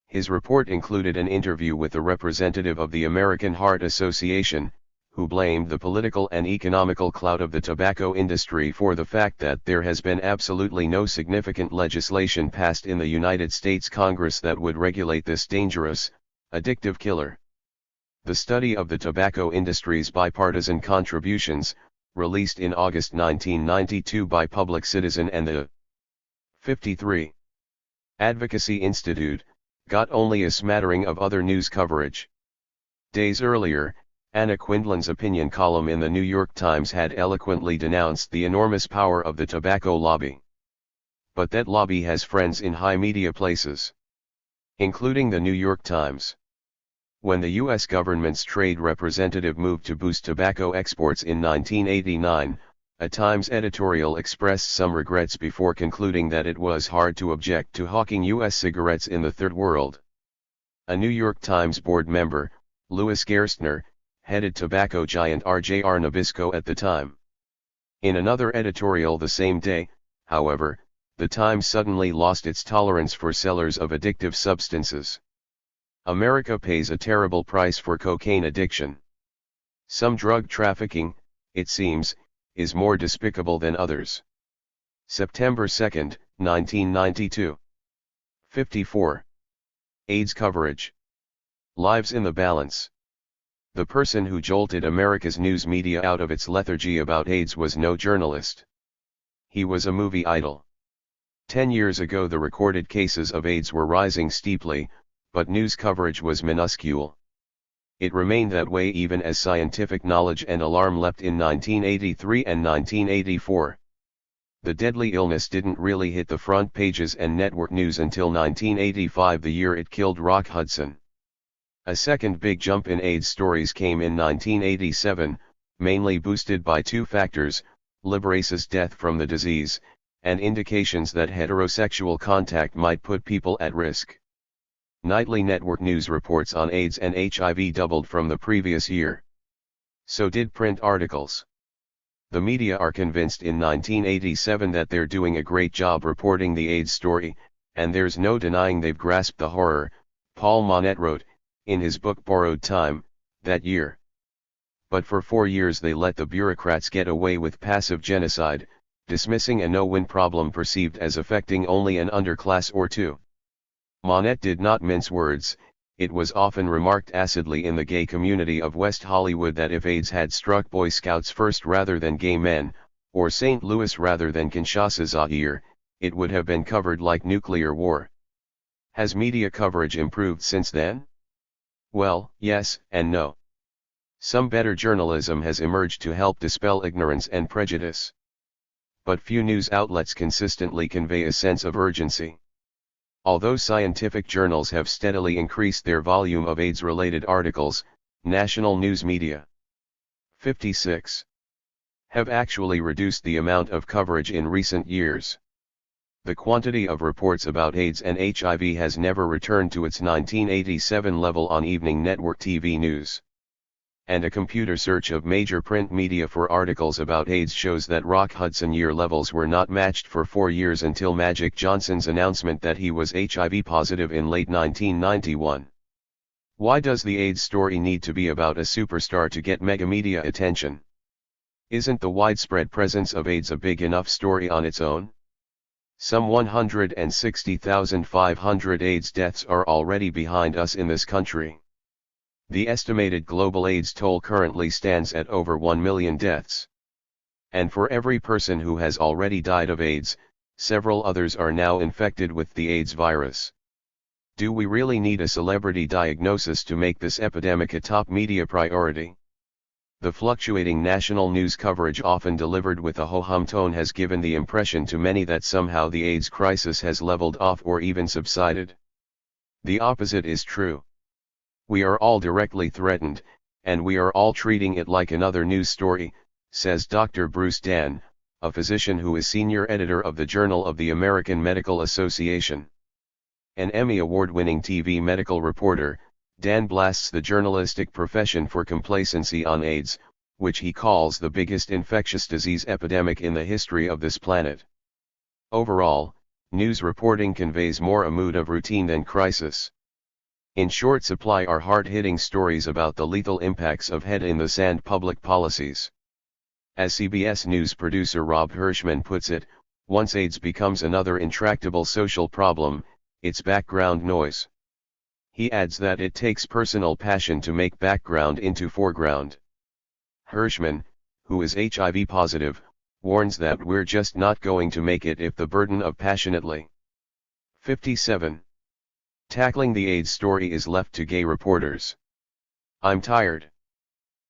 His report included an interview with a representative of the American Heart Association, who blamed the political and economical clout of the tobacco industry for the fact that there has been absolutely no significant legislation passed in the United States Congress that would regulate this dangerous, addictive killer. The study of the tobacco industry's bipartisan contributions, released in August 1992 by Public Citizen and the 53 Advocacy Institute, got only a smattering of other news coverage. Days earlier, Anna Quindlen's opinion column in the New York Times had eloquently denounced the enormous power of the tobacco lobby. But that lobby has friends in high media places, including the New York Times. When the U.S. government's trade representative moved to boost tobacco exports in 1989, a Times editorial expressed some regrets before concluding that it was hard to object to hawking U.S. cigarettes in the Third World. A New York Times board member, Louis Gerstner, headed tobacco giant RJR Nabisco at the time. In another editorial the same day, however, the Times suddenly lost its tolerance for sellers of addictive substances. America pays a terrible price for cocaine addiction. Some drug trafficking, it seems, is more despicable than others. September 2, 1992. 54. AIDS coverage. Lives in the balance. The person who jolted America's news media out of its lethargy about AIDS was no journalist. He was a movie idol. 10 years ago the recorded cases of AIDS were rising steeply, but news coverage was minuscule. It remained that way even as scientific knowledge and alarm leapt in 1983 and 1984. The deadly illness didn't really hit the front pages and network news until 1985, the year it killed Rock Hudson. A second big jump in AIDS stories came in 1987, mainly boosted by 2 factors: Liberace's death from the disease, and indications that heterosexual contact might put people at risk. Nightly network news reports on AIDS and HIV doubled from the previous year. So did print articles. The media are convinced in 1987 that they're doing a great job reporting the AIDS story, and there's no denying they've grasped the horror, Paul Monette wrote, in his book Borrowed Time, that year. But for 4 years they let the bureaucrats get away with passive genocide, dismissing a no-win problem perceived as affecting only an underclass or 2. Monette did not mince words. It was often remarked acidly in the gay community of West Hollywood that if AIDS had struck Boy Scouts first rather than gay men, or St. Louis rather than Kinshasa Zaire, it would have been covered like nuclear war. Has media coverage improved since then? Well, yes and no. Some better journalism has emerged to help dispel ignorance and prejudice. But few news outlets consistently convey a sense of urgency. Although scientific journals have steadily increased their volume of AIDS-related articles, national news media 56 have actually reduced the amount of coverage in recent years. The quantity of reports about AIDS and HIV has never returned to its 1987 level on evening network TV news. And a computer search of major print media for articles about AIDS shows that Rock Hudson year levels were not matched for 4 years until Magic Johnson's announcement that he was HIV positive in late 1991. Why does the AIDS story need to be about a superstar to get megamedia attention? Isn't the widespread presence of AIDS a big enough story on its own? Some 160,500 AIDS deaths are already behind us in this country. The estimated global AIDS toll currently stands at over 1 million deaths. And for every person who has already died of AIDS, several others are now infected with the AIDS virus. Do we really need a celebrity diagnosis to make this epidemic a top media priority? The fluctuating national news coverage often delivered with a ho-hum tone has given the impression to many that somehow the AIDS crisis has leveled off or even subsided. The opposite is true. We are all directly threatened, and we are all treating it like another news story, says Dr. Bruce Dan, a physician who is senior editor of the Journal of the American Medical Association. An Emmy Award-winning TV medical reporter, Dan blasts the journalistic profession for complacency on AIDS, which he calls the biggest infectious disease epidemic in the history of this planet. Overall, news reporting conveys more a mood of routine than crisis. In short supply are hard-hitting stories about the lethal impacts of head-in-the-sand public policies. As CBS News producer Rob Hirschman puts it, once AIDS becomes another intractable social problem, it's background noise. He adds that it takes personal passion to make background into foreground. Hirschman, who is HIV positive, warns that we're just not going to make it if the burden of passionately 57. Tackling the AIDS story is left to gay reporters. I'm tired.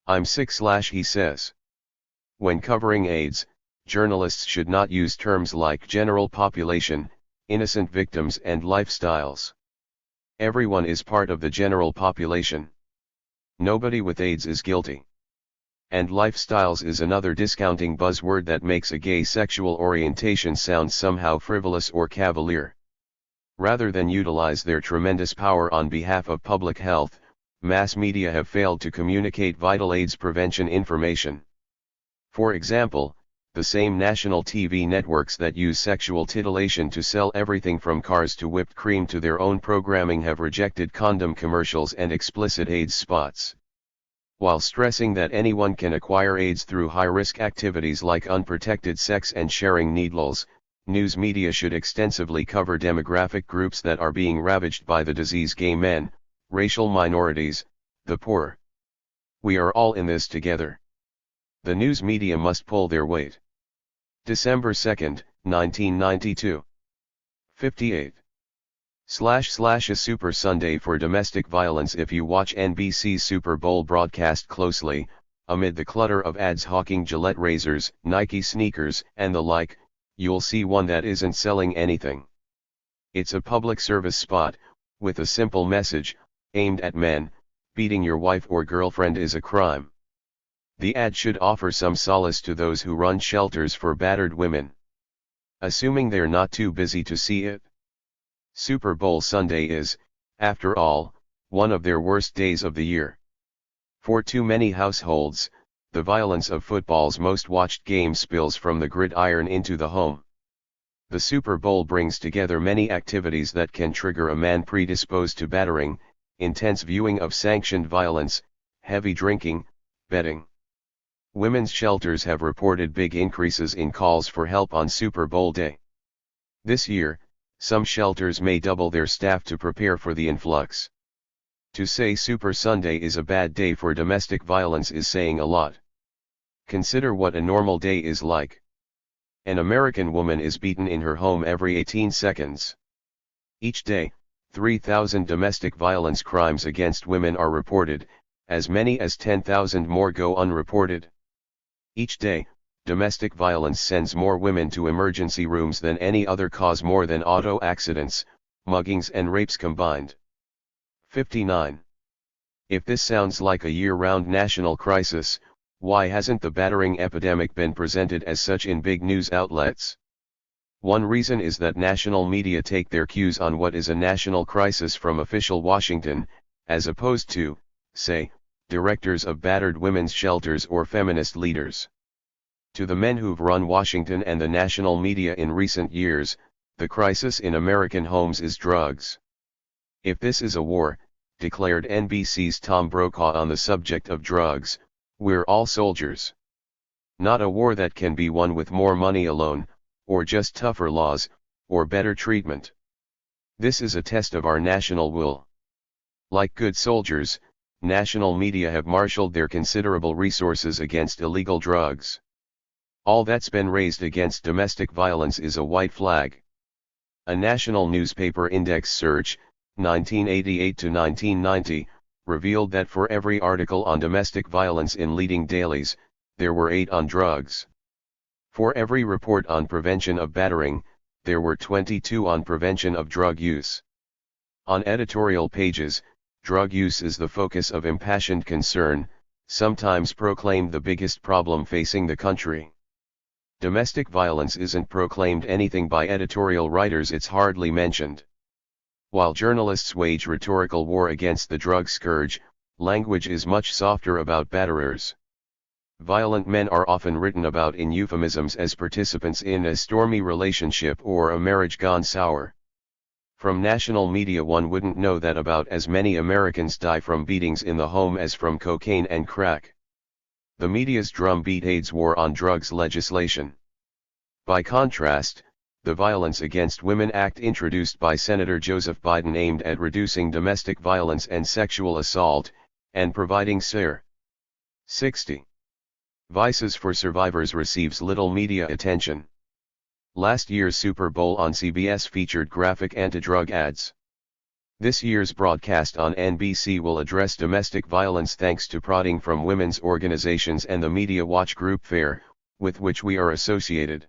I'm sick, he says. When covering AIDS, journalists should not use terms like general population, innocent victims and lifestyles. Everyone is part of the general population. Nobody with AIDS is guilty. And lifestyles is another discounting buzzword that makes a gay sexual orientation sound somehow frivolous or cavalier. Rather than utilize their tremendous power on behalf of public health, mass media have failed to communicate vital AIDS prevention information. For example, the same national TV networks that use sexual titillation to sell everything from cars to whipped cream to their own programming have rejected condom commercials and explicit AIDS spots. While stressing that anyone can acquire AIDS through high-risk activities like unprotected sex and sharing needles, news media should extensively cover demographic groups that are being ravaged by the disease: gay men, racial minorities, the poor. We are all in this together. The news media must pull their weight. December 2, 1992. 58. // a Super Sunday for domestic violence. If you watch NBC's Super Bowl broadcast closely, amid the clutter of ads hawking Gillette razors, Nike sneakers, and the like, you'll see one that isn't selling anything. It's a public service spot, with a simple message, aimed at men: beating your wife or girlfriend is a crime. The ad should offer some solace to those who run shelters for battered women. Assuming they're not too busy to see it. Super Bowl Sunday is, after all, one of their worst days of the year. For too many households, the violence of football's most watched game spills from the gridiron into the home. The Super Bowl brings together many activities that can trigger a man predisposed to battering: intense viewing of sanctioned violence, heavy drinking, betting. Women's shelters have reported big increases in calls for help on Super Bowl day. This year, some shelters may double their staff to prepare for the influx. To say Super Sunday is a bad day for domestic violence is saying a lot. Consider what a normal day is like. An American woman is beaten in her home every 18 seconds. Each day, 3,000 domestic violence crimes against women are reported, as many as 10,000 more go unreported. Each day, domestic violence sends more women to emergency rooms than any other cause, more than auto accidents, muggings and rapes combined. 59. If this sounds like a year-round national crisis, why hasn't the battering epidemic been presented as such in big news outlets? One reason is that national media take their cues on what is a national crisis from official Washington, as opposed to, say, directors of battered women's shelters or feminist leaders. To the men who've run Washington and the national media in recent years, the crisis in American homes is drugs. If this is a war, declared NBC's Tom Brokaw on the subject of drugs, we're all soldiers. Not a war that can be won with more money alone, or just tougher laws, or better treatment. This is a test of our national will. Like good soldiers, national media have marshaled their considerable resources against illegal drugs. All that's been raised against domestic violence is a white flag. A national newspaper index search, 1988 to 1990, revealed that for every article on domestic violence in leading dailies, there were 8 on drugs. For every report on prevention of battering, there were 22 on prevention of drug use. On editorial pages, drug use is the focus of impassioned concern, sometimes proclaimed the biggest problem facing the country. Domestic violence isn't proclaimed anything by editorial writers, it's hardly mentioned. While journalists wage rhetorical war against the drug scourge, language is much softer about batterers. Violent men are often written about in euphemisms as participants in a stormy relationship or a marriage gone sour. From national media one wouldn't know that about as many Americans die from beatings in the home as from cocaine and crack. The media's drumbeat aids war on drugs legislation. By contrast, the Violence Against Women Act introduced by Senator Joseph Biden aimed at reducing domestic violence and sexual assault, and providing Sir. 60. Vices for Survivors receives little media attention. Last year's Super Bowl on CBS featured graphic anti-drug ads. This year's broadcast on NBC will address domestic violence thanks to prodding from women's organizations and the Media Watch Group FAIR, with which we are associated.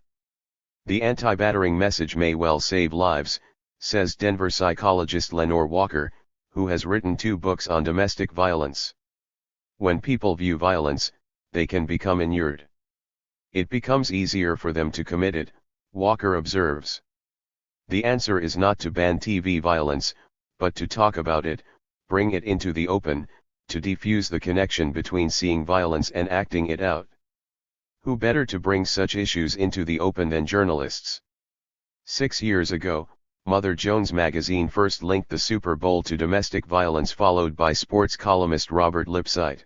The anti-battering message may well save lives, says Denver psychologist Lenore Walker, who has written 2 books on domestic violence. When people view violence, they can become inured. It becomes easier for them to commit it, Walker observes. The answer is not to ban TV violence, but to talk about it, bring it into the open, to defuse the connection between seeing violence and acting it out. Who better to bring such issues into the open than journalists? 6 years ago, Mother Jones magazine first linked the Super Bowl to domestic violence, followed by sports columnist Robert Lipsyte.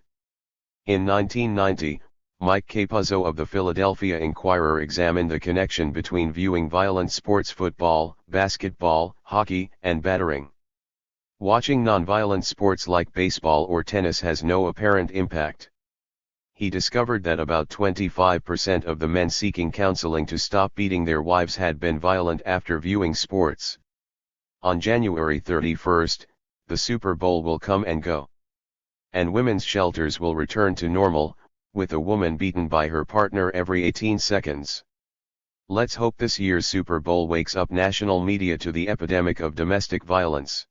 In 1990, Mike Capuzzo of the Philadelphia Inquirer examined the connection between viewing violent sports, football, basketball, hockey, and battering. Watching nonviolent sports like baseball or tennis has no apparent impact. He discovered that about 25% of the men seeking counseling to stop beating their wives had been violent after viewing sports. On January 31st, the Super Bowl will come and go. And women's shelters will return to normal, with a woman beaten by her partner every 18 seconds. Let's hope this year's Super Bowl wakes up national media to the epidemic of domestic violence.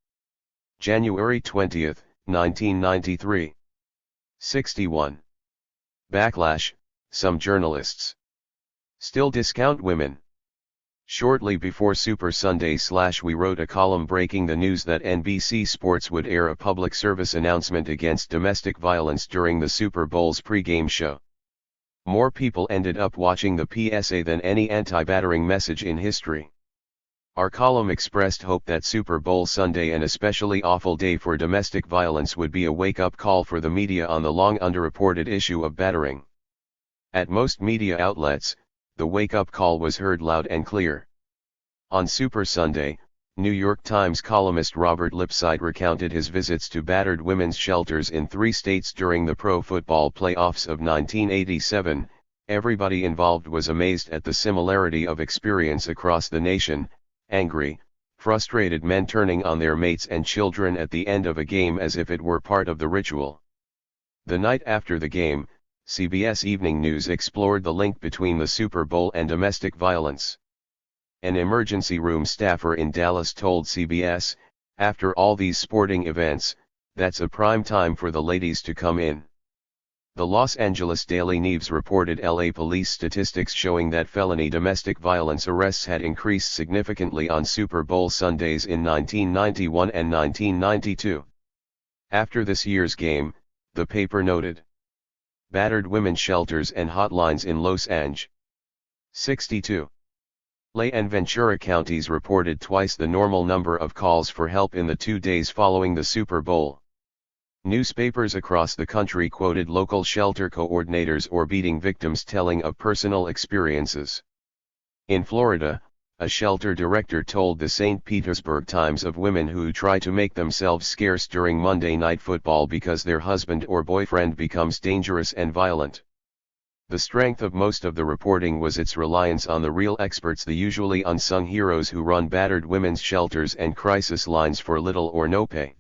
January 20, 1993. 61. Backlash, some journalists still discount women. Shortly before Super Sunday we wrote a column breaking the news that NBC Sports would air a public service announcement against domestic violence during the Super Bowl's pregame show. More people ended up watching the PSA than any anti-battering message in history. Our column expressed hope that Super Bowl Sunday, an especially awful day for domestic violence, would be a wake-up call for the media on the long underreported issue of battering. At most media outlets, the wake-up call was heard loud and clear. On Super Sunday, New York Times columnist Robert Lipsyte recounted his visits to battered women's shelters in 3 states during the pro football playoffs of 1987. Everybody involved was amazed at the similarity of experience across the nation: angry, frustrated men turning on their mates and children at the end of a game as if it were part of the ritual. The night after the game, CBS Evening News explored the link between the Super Bowl and domestic violence. An emergency room staffer in Dallas told CBS, "After all these sporting events, that's a prime time for the ladies to come in." The Los Angeles Daily News reported LA police statistics showing that felony domestic violence arrests had increased significantly on Super Bowl Sundays in 1991 and 1992. After this year's game, the paper noted, battered women's shelters and hotlines in Los Angeles. 62. LA and Ventura counties reported twice the normal number of calls for help in the 2 days following the Super Bowl. Newspapers across the country quoted local shelter coordinators or beating victims telling of personal experiences. In Florida, a shelter director told the St. Petersburg Times of women who try to make themselves scarce during Monday Night Football because their husband or boyfriend becomes dangerous and violent. The strength of most of the reporting was its reliance on the real experts, the usually unsung heroes who run battered women's shelters and crisis lines for little or no pay.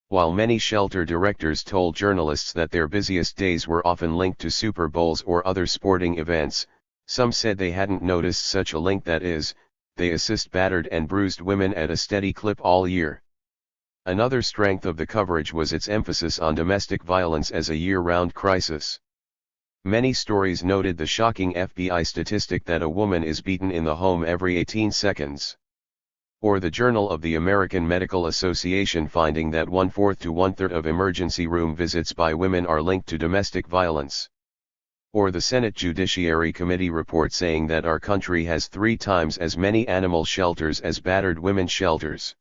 While many shelter directors told journalists that their busiest days were often linked to Super Bowls or other sporting events, some said they hadn't noticed such a link, that is, they assist battered and bruised women at a steady clip all year. Another strength of the coverage was its emphasis on domestic violence as a year-round crisis. Many stories noted the shocking FBI statistic that a woman is beaten in the home every 18 seconds. Or the Journal of the American Medical Association finding that 1/4 to 1/3 of emergency room visits by women are linked to domestic violence. Or the Senate Judiciary Committee report saying that our country has 3 times as many animal shelters as battered women's shelters.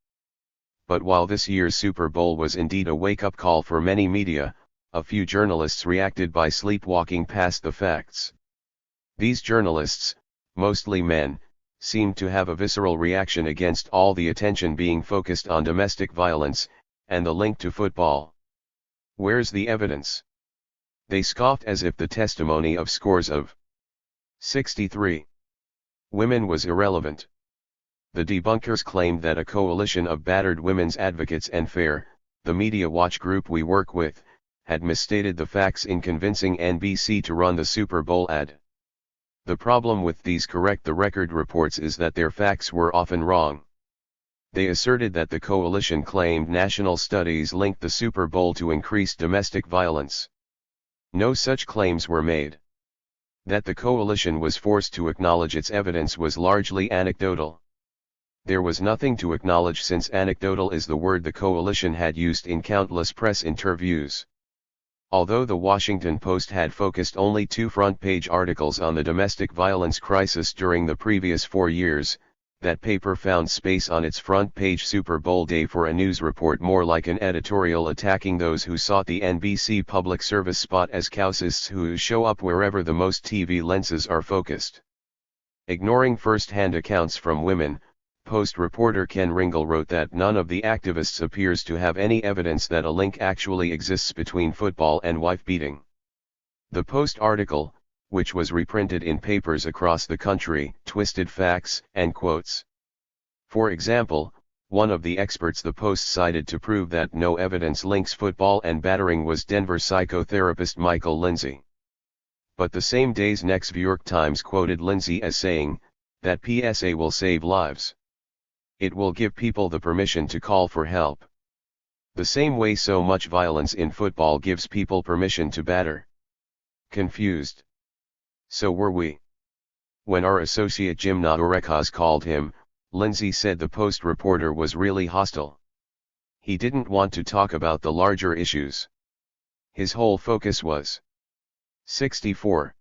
But while this year's Super Bowl was indeed a wake-up call for many media, a few journalists reacted by sleepwalking past the facts. These journalists, mostly men, seemed to have a visceral reaction against all the attention being focused on domestic violence, and the link to football. Where's the evidence? They scoffed as if the testimony of scores of 63 women was irrelevant. The debunkers claimed that a coalition of battered women's advocates and FAIR, the media watch group we work with, had misstated the facts in convincing NBC to run the Super Bowl ad. The problem with these correct the record reports is that their facts were often wrong. They asserted that the coalition claimed national studies linked the Super Bowl to increased domestic violence. No such claims were made. That the coalition was forced to acknowledge its evidence was largely anecdotal. There was nothing to acknowledge since anecdotal is the word the coalition had used in countless press interviews. Although the Washington Post had focused only 2 front-page articles on the domestic violence crisis during the previous 4 years, that paper found space on its front-page Super Bowl day for a news report more like an editorial attacking those who sought the NBC public service spot as casuists who show up wherever the most TV lenses are focused. Ignoring first-hand accounts from women, Post reporter Ken Ringle wrote that none of the activists appears to have any evidence that a link actually exists between football and wife-beating. The Post article, which was reprinted in papers across the country, twisted facts and quotes. For example, one of the experts the Post cited to prove that no evidence links football and battering was Denver psychotherapist Michael Lindsay. But the same day's Next York Times quoted Lindsay as saying, that PSA will save lives. It will give people the permission to call for help. The same way so much violence in football gives people permission to batter. Confused. So were we. When our associate Jim Naorekas called him, Lindsay said the Post reporter was really hostile. He didn't want to talk about the larger issues. His whole focus was 64.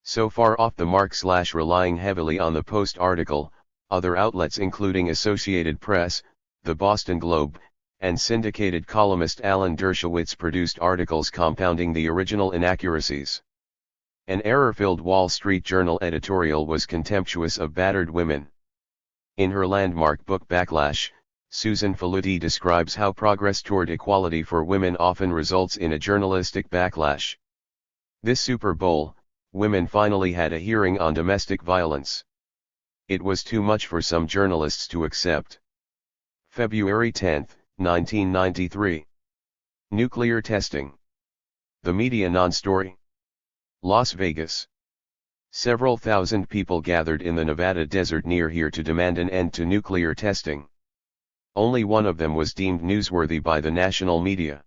So far off the mark / relying heavily on the Post article, other outlets including Associated Press, the Boston Globe, and syndicated columnist Alan Dershowitz produced articles compounding the original inaccuracies. An error-filled Wall Street Journal editorial was contemptuous of battered women. In her landmark book Backlash, Susan Faludi describes how progress toward equality for women often results in a journalistic backlash. This Super Bowl, women finally had a hearing on domestic violence. It was too much for some journalists to accept. February 10, 1993. Nuclear testing. The media non-story. Las Vegas. Several thousand people gathered in the Nevada desert near here to demand an end to nuclear testing. Only one of them was deemed newsworthy by the national media.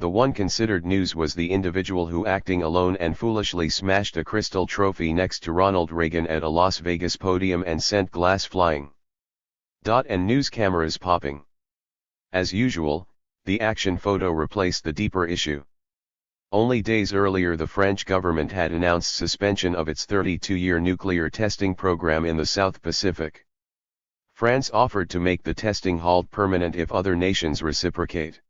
The one considered news was the individual who acting alone and foolishly smashed a crystal trophy next to Ronald Reagan at a Las Vegas podium and sent glass flying. And news cameras popping. As usual, the action photo replaced the deeper issue. Only days earlier the French government had announced suspension of its 32-year nuclear testing program in the South Pacific. France offered to make the testing halt permanent if other nations reciprocate.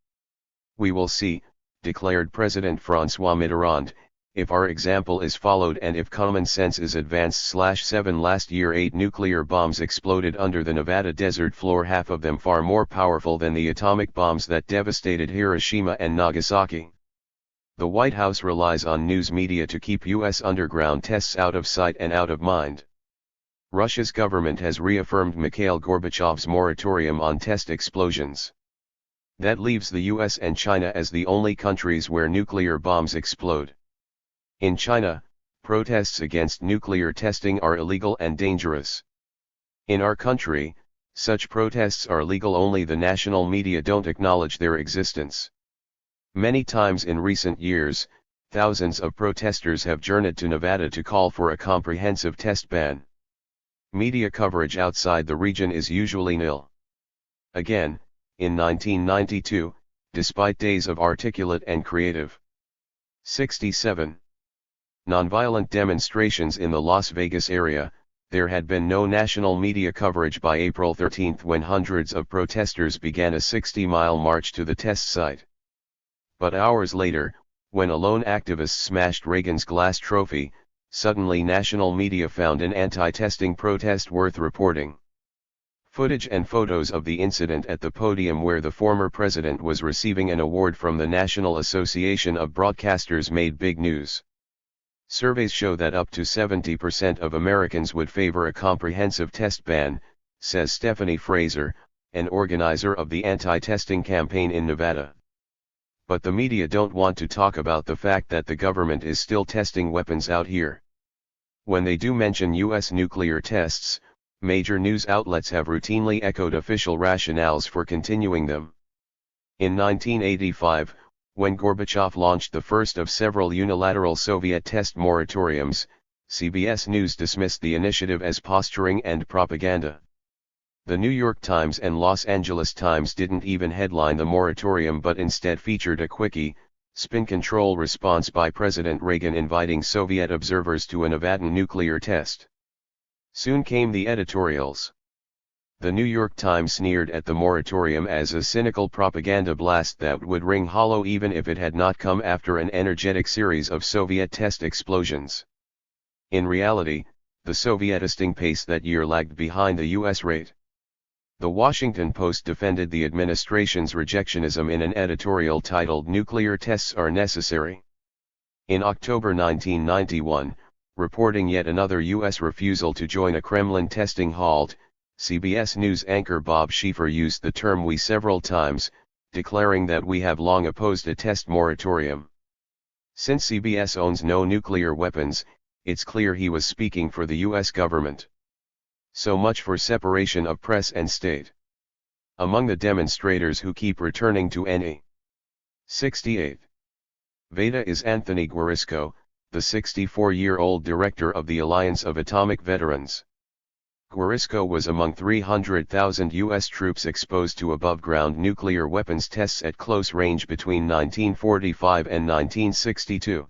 We will see, declared President François Mitterrand, if our example is followed and if common sense is advanced. 7 Last year 8 nuclear bombs exploded under the Nevada desert floor, half of them far more powerful than the atomic bombs that devastated Hiroshima and Nagasaki. The White House relies on news media to keep U.S. underground tests out of sight and out of mind. Russia's government has reaffirmed Mikhail Gorbachev's moratorium on test explosions. That leaves the US and China as the only countries where nuclear bombs explode. In China, protests against nuclear testing are illegal and dangerous. In our country, such protests are legal, only the national media don't acknowledge their existence. Many times in recent years, thousands of protesters have journeyed to Nevada to call for a comprehensive test ban. Media coverage outside the region is usually nil. Again, in 1992, despite days of articulate and creative 67 nonviolent demonstrations in the Las Vegas area, there had been no national media coverage by April 13 when hundreds of protesters began a 60-mile march to the test site. But hours later, when a lone activist smashed Reagan's glass trophy, suddenly national media found an anti-testing protest worth reporting. Footage and photos of the incident at the podium where the former president was receiving an award from the National Association of Broadcasters made big news. Surveys show that up to 70% of Americans would favor a comprehensive test ban, says Stephanie Fraser, an organizer of the anti-testing campaign in Nevada. But the media don't want to talk about the fact that the government is still testing weapons out here. When they do mention U.S. nuclear tests, major news outlets have routinely echoed official rationales for continuing them. In 1985, when Gorbachev launched the first of several unilateral Soviet test moratoriums, CBS News dismissed the initiative as posturing and propaganda. The New York Times and Los Angeles Times didn't even headline the moratorium but instead featured a quickie, spin-control response by President Reagan inviting Soviet observers to a Nevadan nuclear test. Soon came the editorials. The New York Times sneered at the moratorium as a cynical propaganda blast that would ring hollow even if it had not come after an energetic series of Soviet test explosions. In reality, the Soviet testing pace that year lagged behind the U.S. rate. The Washington Post defended the administration's rejectionism in an editorial titled "Nuclear Tests Are Necessary." In October 1991, reporting yet another U.S. refusal to join a Kremlin testing halt, CBS News anchor Bob Schieffer used the term "we" several times, declaring that we have long opposed a test moratorium. Since CBS owns no nuclear weapons, it's clear he was speaking for the U.S. government. So much for separation of press and state. Among the demonstrators who keep returning to NE 68 Veda is Anthony Guarisco, the 64-year-old director of the Alliance of Atomic Veterans. Guarisco was among 300,000 U.S. troops exposed to above-ground nuclear weapons tests at close range between 1945 and 1962.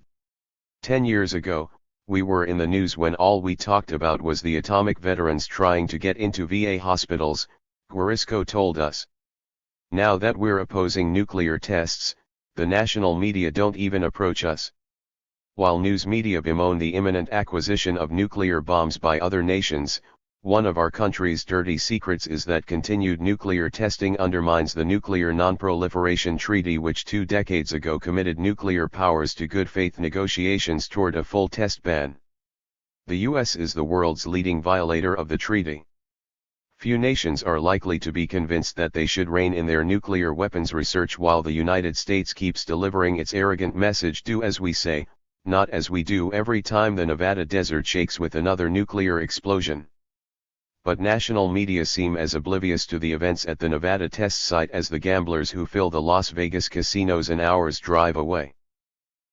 10 years ago, we were in the news when all we talked about was the atomic veterans trying to get into VA hospitals, Guarisco told us. Now that we're opposing nuclear tests, the national media don't even approach us. While news media bemoan the imminent acquisition of nuclear bombs by other nations, one of our country's dirty secrets is that continued nuclear testing undermines the Nuclear Non-Proliferation Treaty, which 2 decades ago committed nuclear powers to good faith negotiations toward a full test ban. The U.S. is the world's leading violator of the treaty. Few nations are likely to be convinced that they should rein in their nuclear weapons research while the United States keeps delivering its arrogant message "do as we say, not as we do" every time the Nevada desert shakes with another nuclear explosion. But national media seem as oblivious to the events at the Nevada test site as the gamblers who fill the Las Vegas casinos an hour's drive away.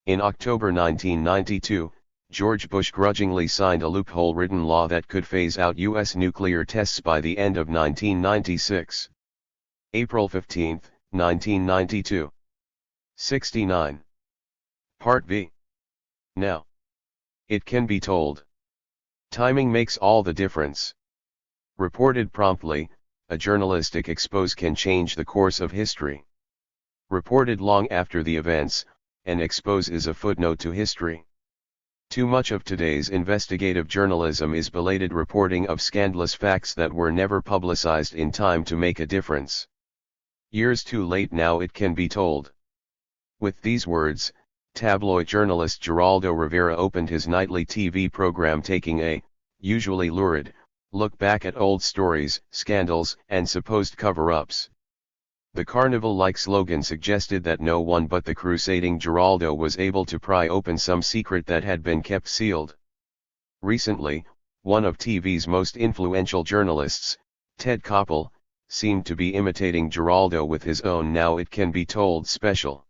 In October 1992, George Bush grudgingly signed a loophole-ridden law that could phase out U.S. nuclear tests by the end of 1996. April 15, 1992. 69. Part V. Now. It can be told. Timing makes all the difference. Reported promptly, a journalistic expose can change the course of history. Reported long after the events, an expose is a footnote to history. Too much of today's investigative journalism is belated reporting of scandalous facts that were never publicized in time to make a difference. Years too late now it can be told. With these words, tabloid journalist Geraldo Rivera opened his nightly TV program taking a, usually lurid, look back at old stories, scandals, and supposed cover-ups. The carnival-like slogan suggested that no one but the crusading Geraldo was able to pry open some secret that had been kept sealed. Recently, one of TV's most influential journalists, Ted Koppel, seemed to be imitating Geraldo with his own "Now It Can Be Told" special.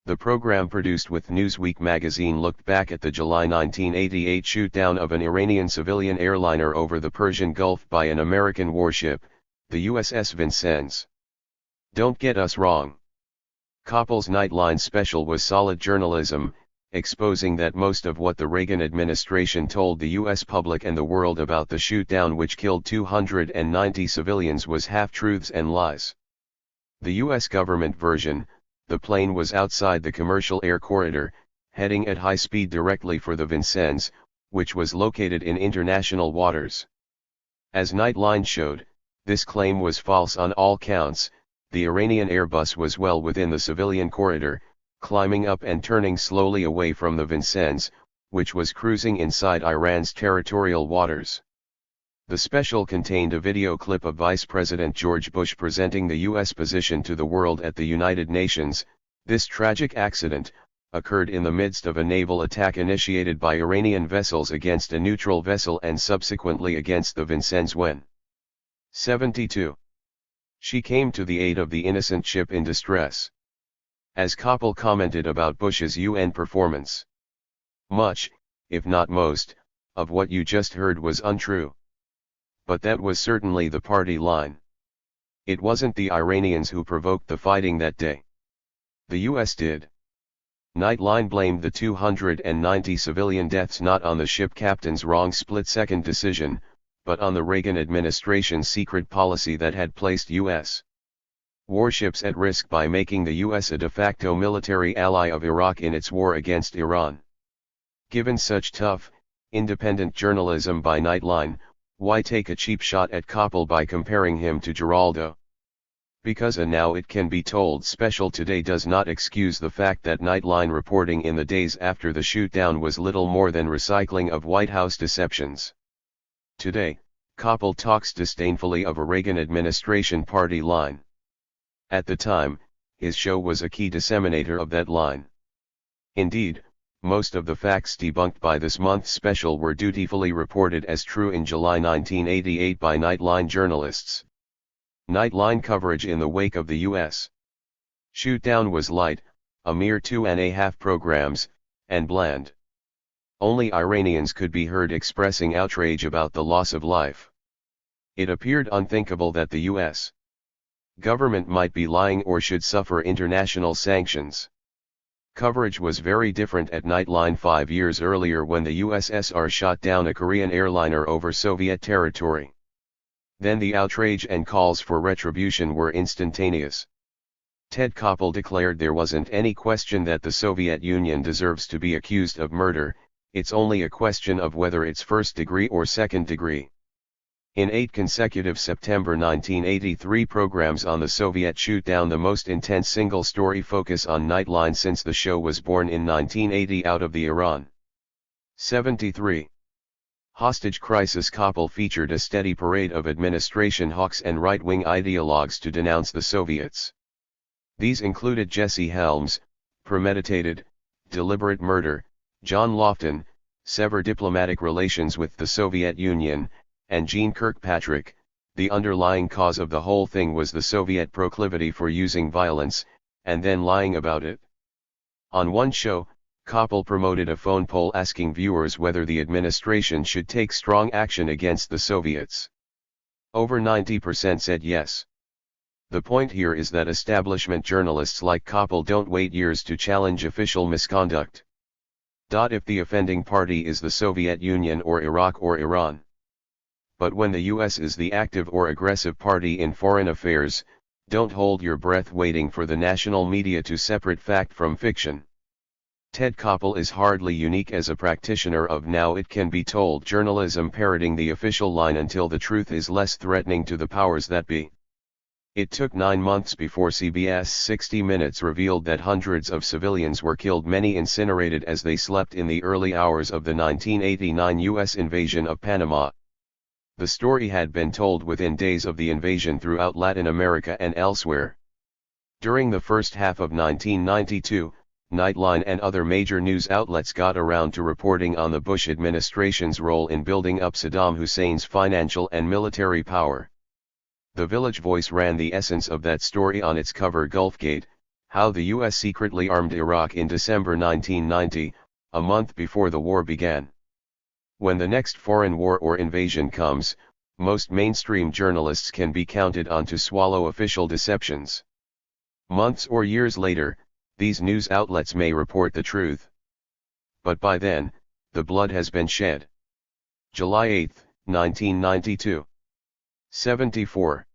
The program produced with Newsweek magazine looked back at the July 1988 shoot-down of an Iranian civilian airliner over the Persian Gulf by an American warship, the USS Vincennes. Don't get us wrong. Koppel's Nightline special was solid journalism, exposing that most of what the Reagan administration told the U.S. public and the world about the shoot-down which killed 290 civilians was half-truths and lies. The U.S. government version: the plane was outside the commercial air corridor, heading at high speed directly for the Vincennes, which was located in international waters. As Nightline showed, this claim was false on all counts. The Iranian Airbus was well within the civilian corridor, climbing up and turning slowly away from the Vincennes, which was cruising inside Iran's territorial waters. The special contained a video clip of Vice President George Bush presenting the U.S. position to the world at the United Nations. This tragic accident occurred in the midst of a naval attack initiated by Iranian vessels against a neutral vessel and subsequently against the Vincennes when 72. She came to the aid of the innocent ship in distress. As Koppel commented about Bush's UN performance, much, if not most, of what you just heard was untrue. But that was certainly the party line. It wasn't the Iranians who provoked the fighting that day. The US did. Nightline blamed the 290 civilian deaths not on the ship captain's wrong split-second decision, but on the Reagan administration's secret policy that had placed U.S. warships at risk by making the U.S. a de facto military ally of Iraq in its war against Iran. Given such tough, independent journalism by Nightline, why take a cheap shot at Koppel by comparing him to Geraldo? Because a Now It Can Be Told special today does not excuse the fact that Nightline reporting in the days after the shoot-down was little more than recycling of White House deceptions. Today, Koppel talks disdainfully of a Reagan administration party line. At the time, his show was a key disseminator of that line. Indeed, most of the facts debunked by this month's special were dutifully reported as true in July 1988 by Nightline journalists. Nightline coverage in the wake of the U.S. shoot-down was light, a mere 2.5 programs, and bland. Only Iranians could be heard expressing outrage about the loss of life. It appeared unthinkable that the U.S. government might be lying or should suffer international sanctions. Coverage was very different at Nightline 5 years earlier when the USSR shot down a Korean airliner over Soviet territory. Then the outrage and calls for retribution were instantaneous. Ted Koppel declared there wasn't any question that the Soviet Union deserves to be accused of murder. It's only a question of whether it's first degree or second degree. In 8 consecutive September 1983 programs on the Soviet shoot-down, the most intense single-story focus on Nightline since the show was born in 1980 out of the Iran 73 hostage crisis. Koppel featured a steady parade of administration hawks and right-wing ideologues to denounce the Soviets. These included Jesse Helms, premeditated, deliberate murder; John Lofton, sever diplomatic relations with the Soviet Union; and Gene Kirkpatrick. The underlying cause of the whole thing was the Soviet proclivity for using violence, and then lying about it. On one show, Koppel promoted a phone poll asking viewers whether the administration should take strong action against the Soviets. Over 90% said yes. The point here is that establishment journalists like Koppel don't wait years to challenge official misconduct. If the offending party is the Soviet Union or Iraq or Iran. But when the US is the active or aggressive party in foreign affairs, don't hold your breath waiting for the national media to separate fact from fiction. Ted Koppel is hardly unique as a practitioner of Now It Can Be Told journalism, parroting the official line until the truth is less threatening to the powers that be. It took 9 months before CBS 60 Minutes revealed that hundreds of civilians were killed, many incinerated as they slept, in the early hours of the 1989 U.S. invasion of Panama. The story had been told within days of the invasion throughout Latin America and elsewhere. During the first half of 1992, Nightline and other major news outlets got around to reporting on the Bush administration's role in building up Saddam Hussein's financial and military power. The Village Voice ran the essence of that story on its cover. Gulfgate, How the US secretly armed Iraq in December 1990, a month before the war began. When the next foreign war or invasion comes, most mainstream journalists can be counted on to swallow official deceptions. Months or years later, these news outlets may report the truth. But by then, the blood has been shed. July 8, 1992. 74.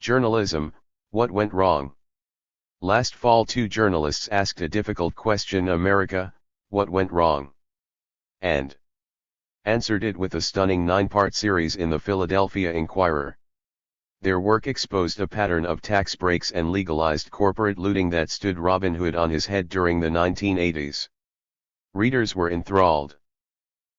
Journalism, what went wrong? Last fall, two journalists asked a difficult question: America, what went wrong? And answered it with a stunning 9-part series in the Philadelphia Inquirer. Their work exposed a pattern of tax breaks and legalized corporate looting that stood Robin Hood on his head during the 1980s. Readers were enthralled.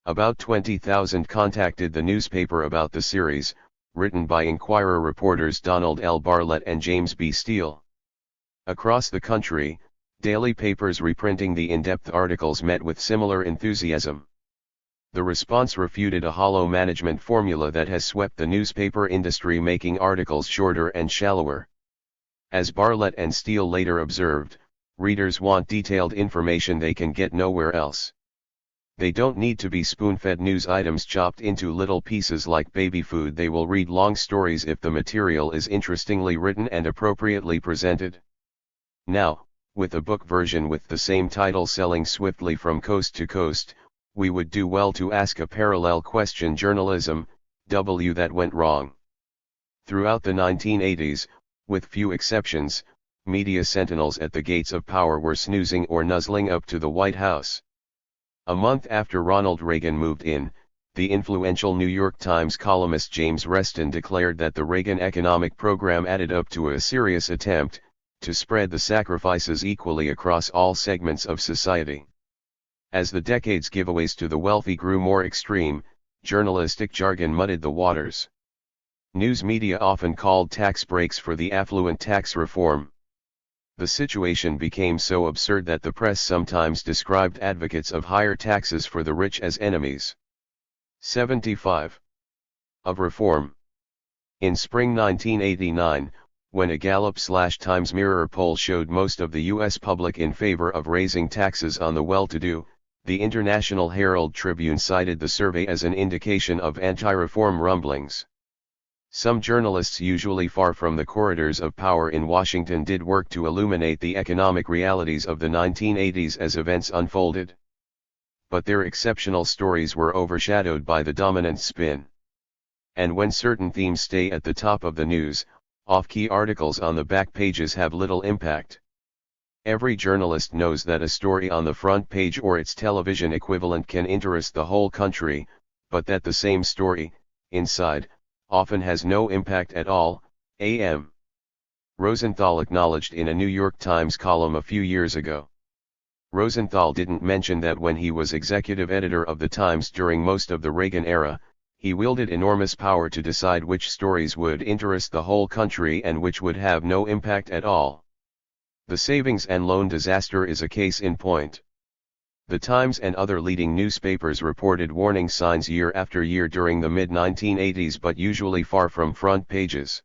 About 20,000 contacted the newspaper about the series, written by Inquirer reporters Donald L. Bartlett and James B. Steele. Across the country, daily papers reprinting the in-depth articles met with similar enthusiasm. The response refuted a hollow management formula that has swept the newspaper industry, making articles shorter and shallower. As Bartlett and Steele later observed, readers want detailed information they can get nowhere else. They don't need to be spoon-fed news items chopped into little pieces like baby food. They will read long stories if the material is interestingly written and appropriately presented. Now, with a book version with the same title selling swiftly from coast to coast, we would do well to ask a parallel question: journalism, that went wrong. Throughout the 1980s, with few exceptions, media sentinels at the gates of power were snoozing or nuzzling up to the White House. A month after Ronald Reagan moved in, the influential New York Times columnist James Reston declared that the Reagan economic program added up to a serious attempt to spread the sacrifices equally across all segments of society. As the decade's giveaways to the wealthy grew more extreme, journalistic jargon muddied the waters. News media often called tax breaks for the affluent tax reform. The situation became so absurd that the press sometimes described advocates of higher taxes for the rich as enemies. 75. Of reform. In spring 1989, when a Gallup/Times Mirror poll showed most of the U.S. public in favor of raising taxes on the well-to-do, the International Herald Tribune cited the survey as an indication of anti-reform rumblings. Some journalists, usually far from the corridors of power in Washington, did work to illuminate the economic realities of the 1980s as events unfolded. But their exceptional stories were overshadowed by the dominant spin. And when certain themes stay at the top of the news, off-key articles on the back pages have little impact. Every journalist knows that a story on the front page or its television equivalent can interest the whole country, but that the same story, inside, often has no impact at all. A.M. Rosenthal acknowledged in a New York Times column a few years ago. Rosenthal didn't mention that when he was executive editor of the Times during most of the Reagan era, he wielded enormous power to decide which stories would interest the whole country and which would have no impact at all. The savings and loan disaster is a case in point. The Times and other leading newspapers reported warning signs year after year during the mid-1980s, but usually far from front pages.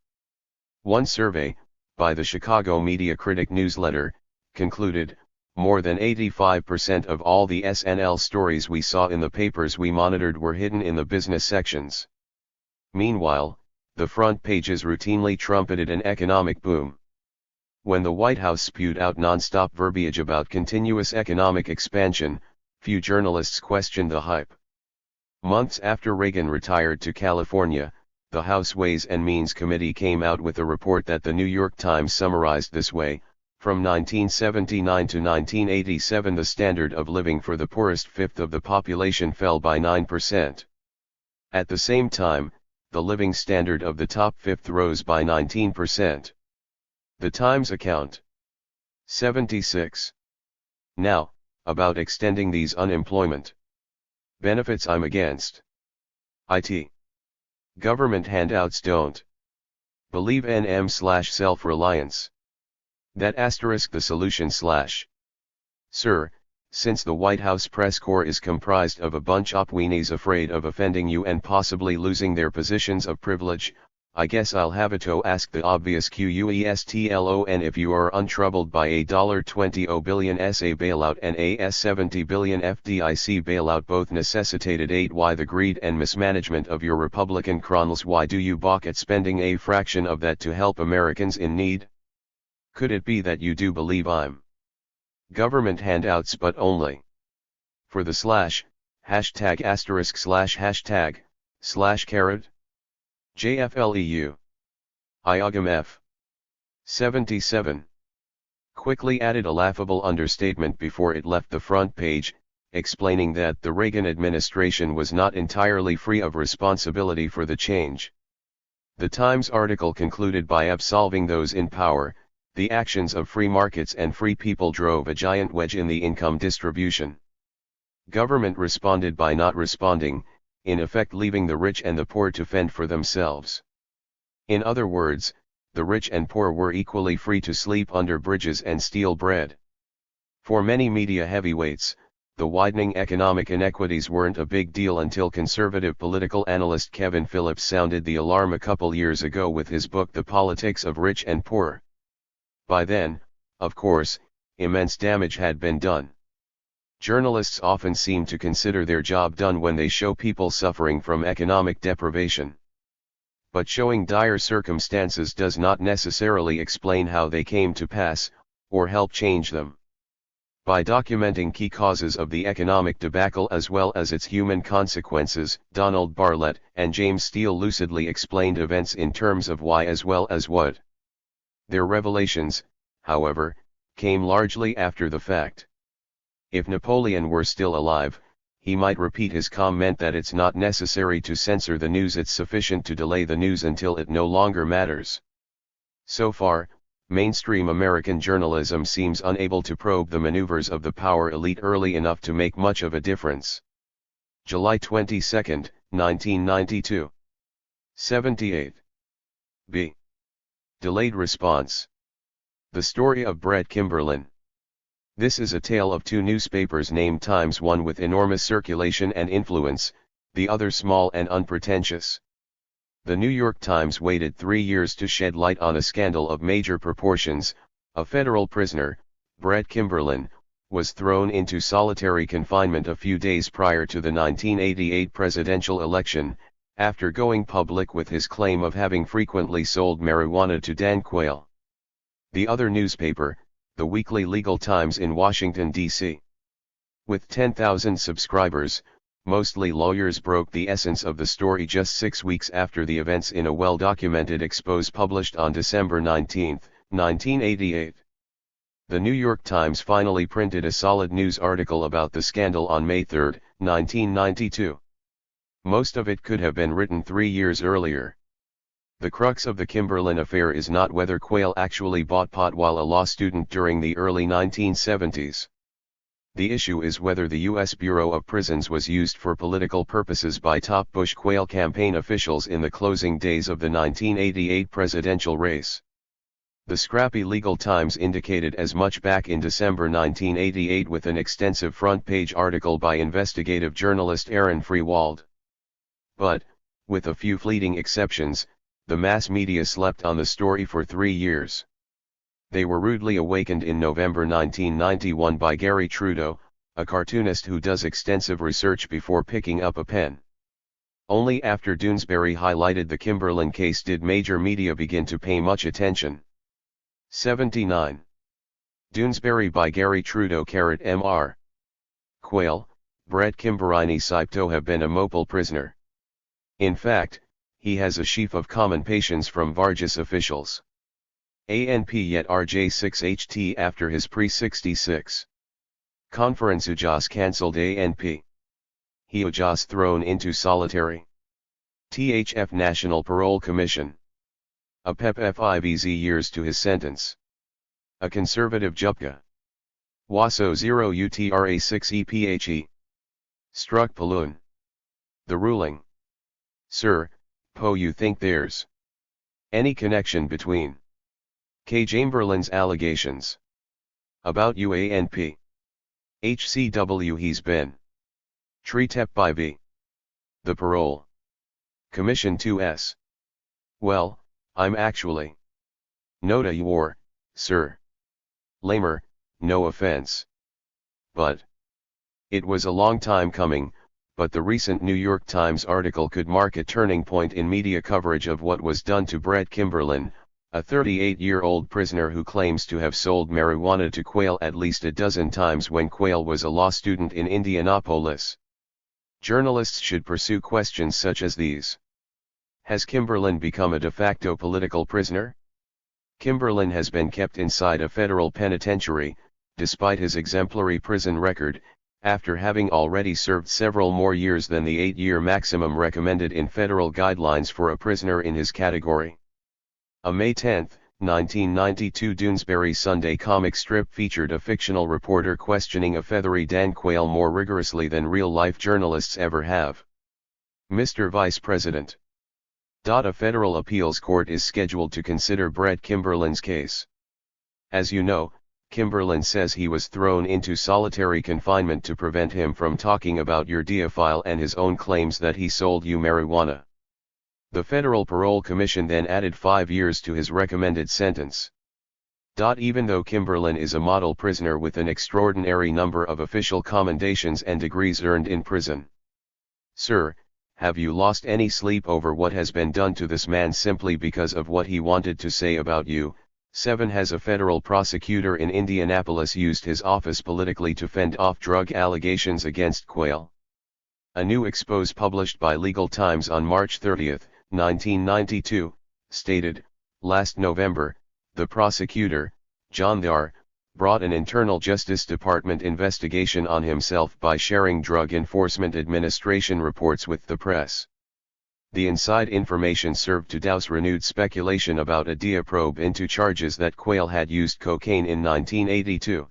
One survey, by the Chicago Media Critic newsletter, concluded, more than 85% of all the SNL stories we saw in the papers we monitored were hidden in the business sections. Meanwhile, the front pages routinely trumpeted an economic boom. When the White House spewed out non-stop verbiage about continuous economic expansion, few journalists questioned the hype. Months after Reagan retired to California, the House Ways and Means Committee came out with a report that the New York Times summarized this way: from 1979 to 1987 the standard of living for the poorest fifth of the population fell by 9%. At the same time, the living standard of the top fifth rose by 19%. The Times account. 76. Now, about extending these unemployment benefits I'm against. IT. Government handouts don't believe NM/self-reliance. That asterisk the solution/. Sir, since the White House press corps is comprised of a bunch of weenies afraid of offending you and possibly losing their positions of privilege, I guess I'll have to ask the obvious question if you are untroubled by a $20 billion SA bailout and a $70 billion FDIC bailout both necessitated aid, why the greed and mismanagement of your Republican colonels, why do you balk at spending a fraction of that to help Americans in need? Could it be that you do believe I'm government handouts but only for the hashtag asterisk slash hashtag slash carrot? JFLEU. IOGMF. 77. Quickly added a laughable understatement before it left the front page, explaining that the Reagan administration was not entirely free of responsibility for the change. The Times article concluded by absolving those in power. The actions of free markets and free people drove a giant wedge in the income distribution. Government responded by not responding, in effect leaving the rich and the poor to fend for themselves. In other words, the rich and poor were equally free to sleep under bridges and steal bread. For many media heavyweights, the widening economic inequities weren't a big deal until conservative political analyst Kevin Phillips sounded the alarm a couple years ago with his book The Politics of Rich and Poor. By then, of course, immense damage had been done. Journalists often seem to consider their job done when they show people suffering from economic deprivation. But showing dire circumstances does not necessarily explain how they came to pass, or help change them. By documenting key causes of the economic debacle as well as its human consequences, Donald Bartlett and James Steele lucidly explained events in terms of why as well as what. Their revelations, however, came largely after the fact. If Napoleon were still alive, he might repeat his comment that it's not necessary to censor the news, it's sufficient to delay the news until it no longer matters. So far, mainstream American journalism seems unable to probe the maneuvers of the power elite early enough to make much of a difference. July 22, 1992. 78. B. Delayed response. The story of Brett Kimberlin. This is a tale of two newspapers named Times, one with enormous circulation and influence, the other small and unpretentious. The New York Times waited 3 years to shed light on a scandal of major proportions. A federal prisoner, Brett Kimberlin, was thrown into solitary confinement a few days prior to the 1988 presidential election, after going public with his claim of having frequently sold marijuana to Dan Quayle. The other newspaper, the Weekly Legal Times in Washington, D.C. With 10,000 subscribers, mostly lawyers, broke the essence of the story just 6 weeks after the events in a well-documented expose published on December 19, 1988. The New York Times finally printed a solid news article about the scandal on May 3, 1992. Most of it could have been written 3 years earlier. The crux of the Kimberlin affair is not whether Quayle actually bought pot while a law student during the early 1970s. The issue is whether the U.S. Bureau of Prisons was used for political purposes by top Bush-Quayle campaign officials in the closing days of the 1988 presidential race. The scrappy Legal Times indicated as much back in December 1988 with an extensive front-page article by investigative journalist Aaron Freewald. But, with a few fleeting exceptions, the mass media slept on the story for 3 years. They were rudely awakened in November 1991 by Gary Trudeau, a cartoonist who does extensive research before picking up a pen. Only after Doonesbury highlighted the Kimberlin case did major media begin to pay much attention. 79. Doonesbury by Gary Trudeau. Mr. Quayle, Brett Kimberlin Sipto have been a mopal prisoner. In fact, he has a sheaf of commendations from Vargas officials. ANP yet RJ6HT after his pre-66 conference Ujas cancelled ANP. He Ujas thrown into solitary. THF National Parole Commission. A PEP FIVZ years to his sentence. A conservative Jupka. WASO 0 UTRA 6 EPHE. Struck Paloon. The ruling. Sir, you think there's any connection between K. Chamberlain's allegations about UANP, HCW he's been treated by B. the Parole Commission 2S Well, I'm actually. Nota your, sir. Lamer, no offense. But. It was a long time coming, but the recent New York Times article could mark a turning point in media coverage of what was done to Brett Kimberlin, a 38-year-old prisoner who claims to have sold marijuana to Quayle at least a dozen times when Quayle was a law student in Indianapolis. Journalists should pursue questions such as these. Has Kimberlin become a de facto political prisoner? Kimberlin has been kept inside a federal penitentiary, despite his exemplary prison record, after having already served several more years than the 8-year maximum recommended in federal guidelines for a prisoner in his category. A May 10, 1992 Doonesbury Sunday comic strip featured a fictional reporter questioning a feathery Dan Quayle more rigorously than real-life journalists ever have. Mr. Vice President. A federal appeals court is scheduled to consider Brett Kimberlin's case. As you know, Kimberlin says he was thrown into solitary confinement to prevent him from talking about your DA file and his own claims that he sold you marijuana. The Federal Parole Commission then added 5 years to his recommended sentence. Even though Kimberlin is a model prisoner with an extraordinary number of official commendations and degrees earned in prison. Sir, have you lost any sleep over what has been done to this man simply because of what he wanted to say about you? 7 Has a federal prosecutor in Indianapolis used his office politically to fend off drug allegations against Quayle? A new expose published by Legal Times on March 30, 1992, stated, last November, the prosecutor, John Thayer, brought an internal Justice Department investigation on himself by sharing Drug Enforcement Administration reports with the press. The inside information served to douse renewed speculation about a DA probe into charges that Quayle had used cocaine in 1982-81.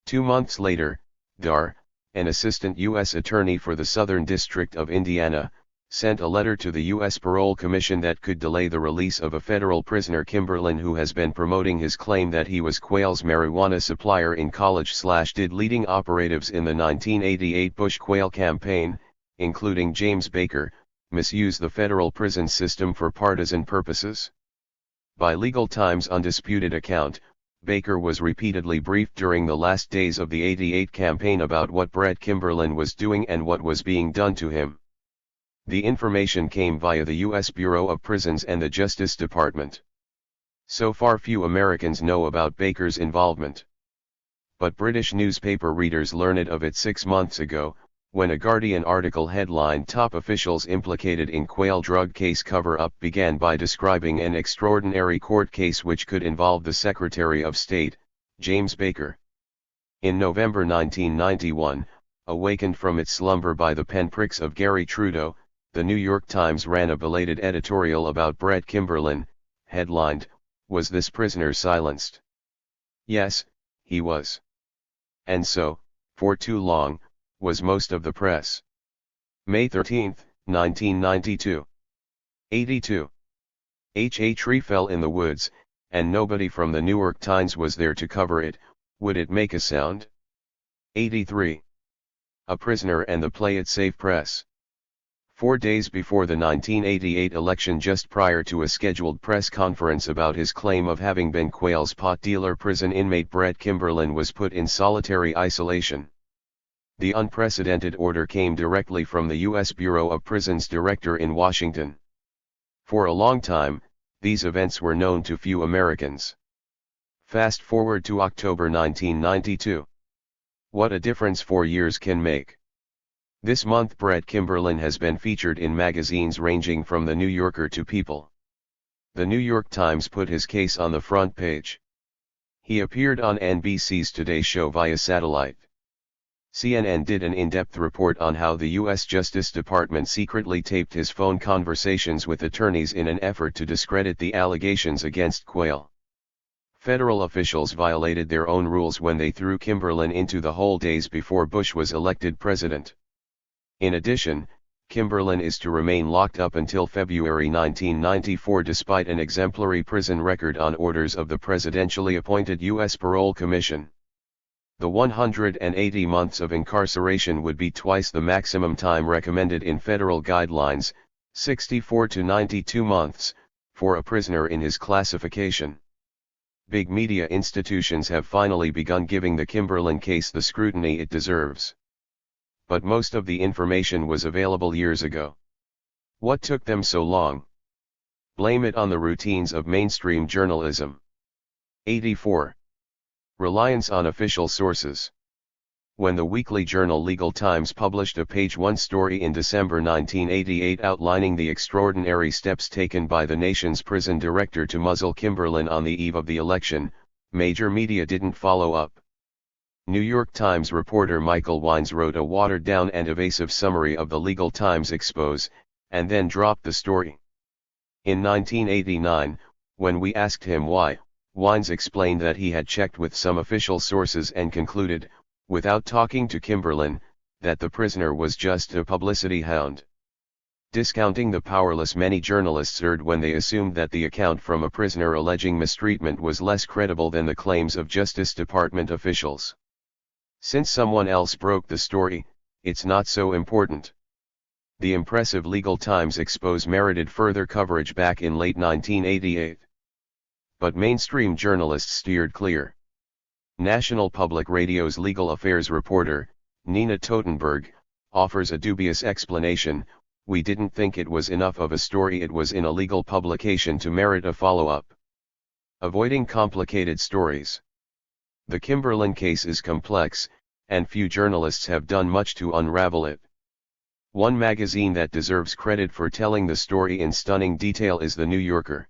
2 months later, Thayer, an assistant U.S. attorney for the Southern District of Indiana, sent a letter to the U.S. Parole Commission that could delay the release of a federal prisoner Kimberlin who has been promoting his claim that he was Quayle's marijuana supplier in college/did leading operatives in the 1988 Bush-Quayle campaign, including James Baker, misuse the federal prison system for partisan purposes. By Legal Times' undisputed account, Baker was repeatedly briefed during the last days of the '88 campaign about what Brett Kimberlin was doing and what was being done to him. The information came via the U.S. Bureau of Prisons and the Justice Department. So far few Americans know about Baker's involvement. But British newspaper readers learned of it 6 months ago, when a Guardian article headlined "Top Officials Implicated in Quayle Drug Case Cover-Up" began by describing an extraordinary court case which could involve the Secretary of State, James Baker. In November 1991, awakened from its slumber by the pen pricks of Gary Trudeau, the New York Times ran a belated editorial about Brett Kimberlin, headlined, "Was this prisoner silenced?" Yes, he was. And so, for too long, was most of the press. May 13, 1992. 82. A tree fell in the woods, and nobody from the New York Times was there to cover it. Would it make a sound? 83. A prisoner and the play it safe press. 4 days before the 1988 election, just prior to a scheduled press conference about his claim of having been Quayle's pot dealer, prison inmate Brett Kimberlin was put in solitary isolation. The unprecedented order came directly from the U.S. Bureau of Prisons director in Washington. For a long time, these events were known to few Americans. Fast forward to October 1992. What a difference 4 years can make. This month Brett Kimberlin has been featured in magazines ranging from The New Yorker to People. The New York Times put his case on the front page. He appeared on NBC's Today Show via satellite. CNN did an in-depth report on how the U.S. Justice Department secretly taped his phone conversations with attorneys in an effort to discredit the allegations against Quayle. Federal officials violated their own rules when they threw Kimberlin into the hole days before Bush was elected president. In addition, Kimberlin is to remain locked up until February 1994 despite an exemplary prison record on orders of the presidentially appointed U.S. Parole Commission. The 180 months of incarceration would be twice the maximum time recommended in federal guidelines, 64 to 92 months, for a prisoner in his classification. Big media institutions have finally begun giving the Kimberlin case the scrutiny it deserves. But most of the information was available years ago. What took them so long? Blame it on the routines of mainstream journalism. 84. Reliance on official sources. When the weekly journal Legal Times published a page-one story in December 1988 outlining the extraordinary steps taken by the nation's prison director to muzzle Kimberlin on the eve of the election, major media didn't follow up. New York Times reporter Michael Wines wrote a watered-down and evasive summary of the Legal Times expose, and then dropped the story. In 1989, when we asked him why, Wines explained that he had checked with some official sources and concluded, without talking to Kimberlin, that the prisoner was just a publicity hound. Discounting the powerless many journalists erred when they assumed that the account from a prisoner alleging mistreatment was less credible than the claims of Justice Department officials. Since someone else broke the story, it's not so important. The impressive Legal Times expose merited further coverage back in late 1988. But mainstream journalists steered clear. National Public Radio's legal affairs reporter, Nina Totenberg, offers a dubious explanation: we didn't think it was enough of a story, it was in a legal publication to merit a follow-up. Avoiding complicated stories. The Kimberlin case is complex, and few journalists have done much to unravel it. One magazine that deserves credit for telling the story in stunning detail is The New Yorker.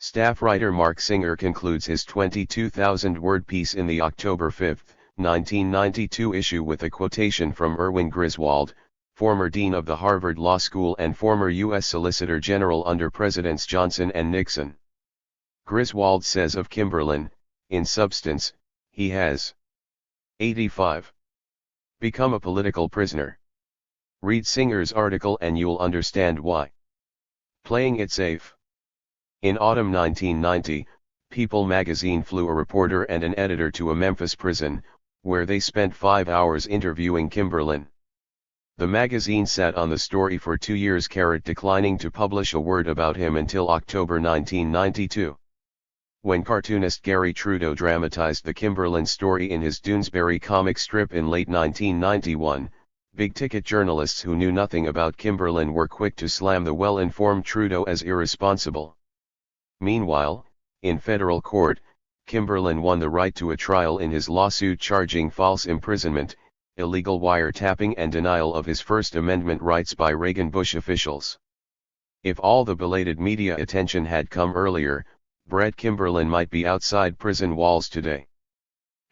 Staff writer Mark Singer concludes his 22,000-word piece in the October 5, 1992 issue with a quotation from Erwin Griswold, former dean of the Harvard Law School and former U.S. Solicitor General under Presidents Johnson and Nixon. Griswold says of Kimberlin, in substance, he has 85. Become a political prisoner. Read Singer's article and you'll understand why. Playing it safe. In autumn 1990, People magazine flew a reporter and an editor to a Memphis prison, where they spent 5 hours interviewing Kimberlin. The magazine sat on the story for 2 years, declining to publish a word about him until October 1992. When cartoonist Gary Trudeau dramatized the Kimberlin story in his Doonesbury comic strip in late 1991, big-ticket journalists who knew nothing about Kimberlin were quick to slam the well-informed Trudeau as irresponsible. Meanwhile, in federal court, Kimberlin won the right to a trial in his lawsuit charging false imprisonment, illegal wiretapping and denial of his First Amendment rights by Reagan-Bush officials. If all the belated media attention had come earlier, Brett Kimberlin might be outside prison walls today.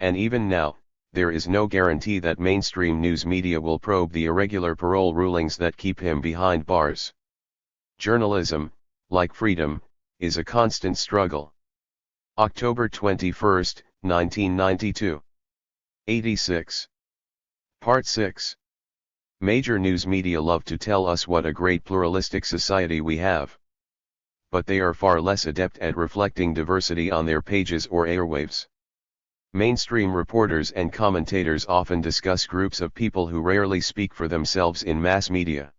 And even now, there is no guarantee that mainstream news media will probe the irregular parole rulings that keep him behind bars. Journalism, like freedom, is a constant struggle. October 21, 1992. 86. Part 6. Major news media love to tell us what a great pluralistic society we have. But they are far less adept at reflecting diversity on their pages or airwaves. Mainstream reporters and commentators often discuss groups of people who rarely speak for themselves in mass media.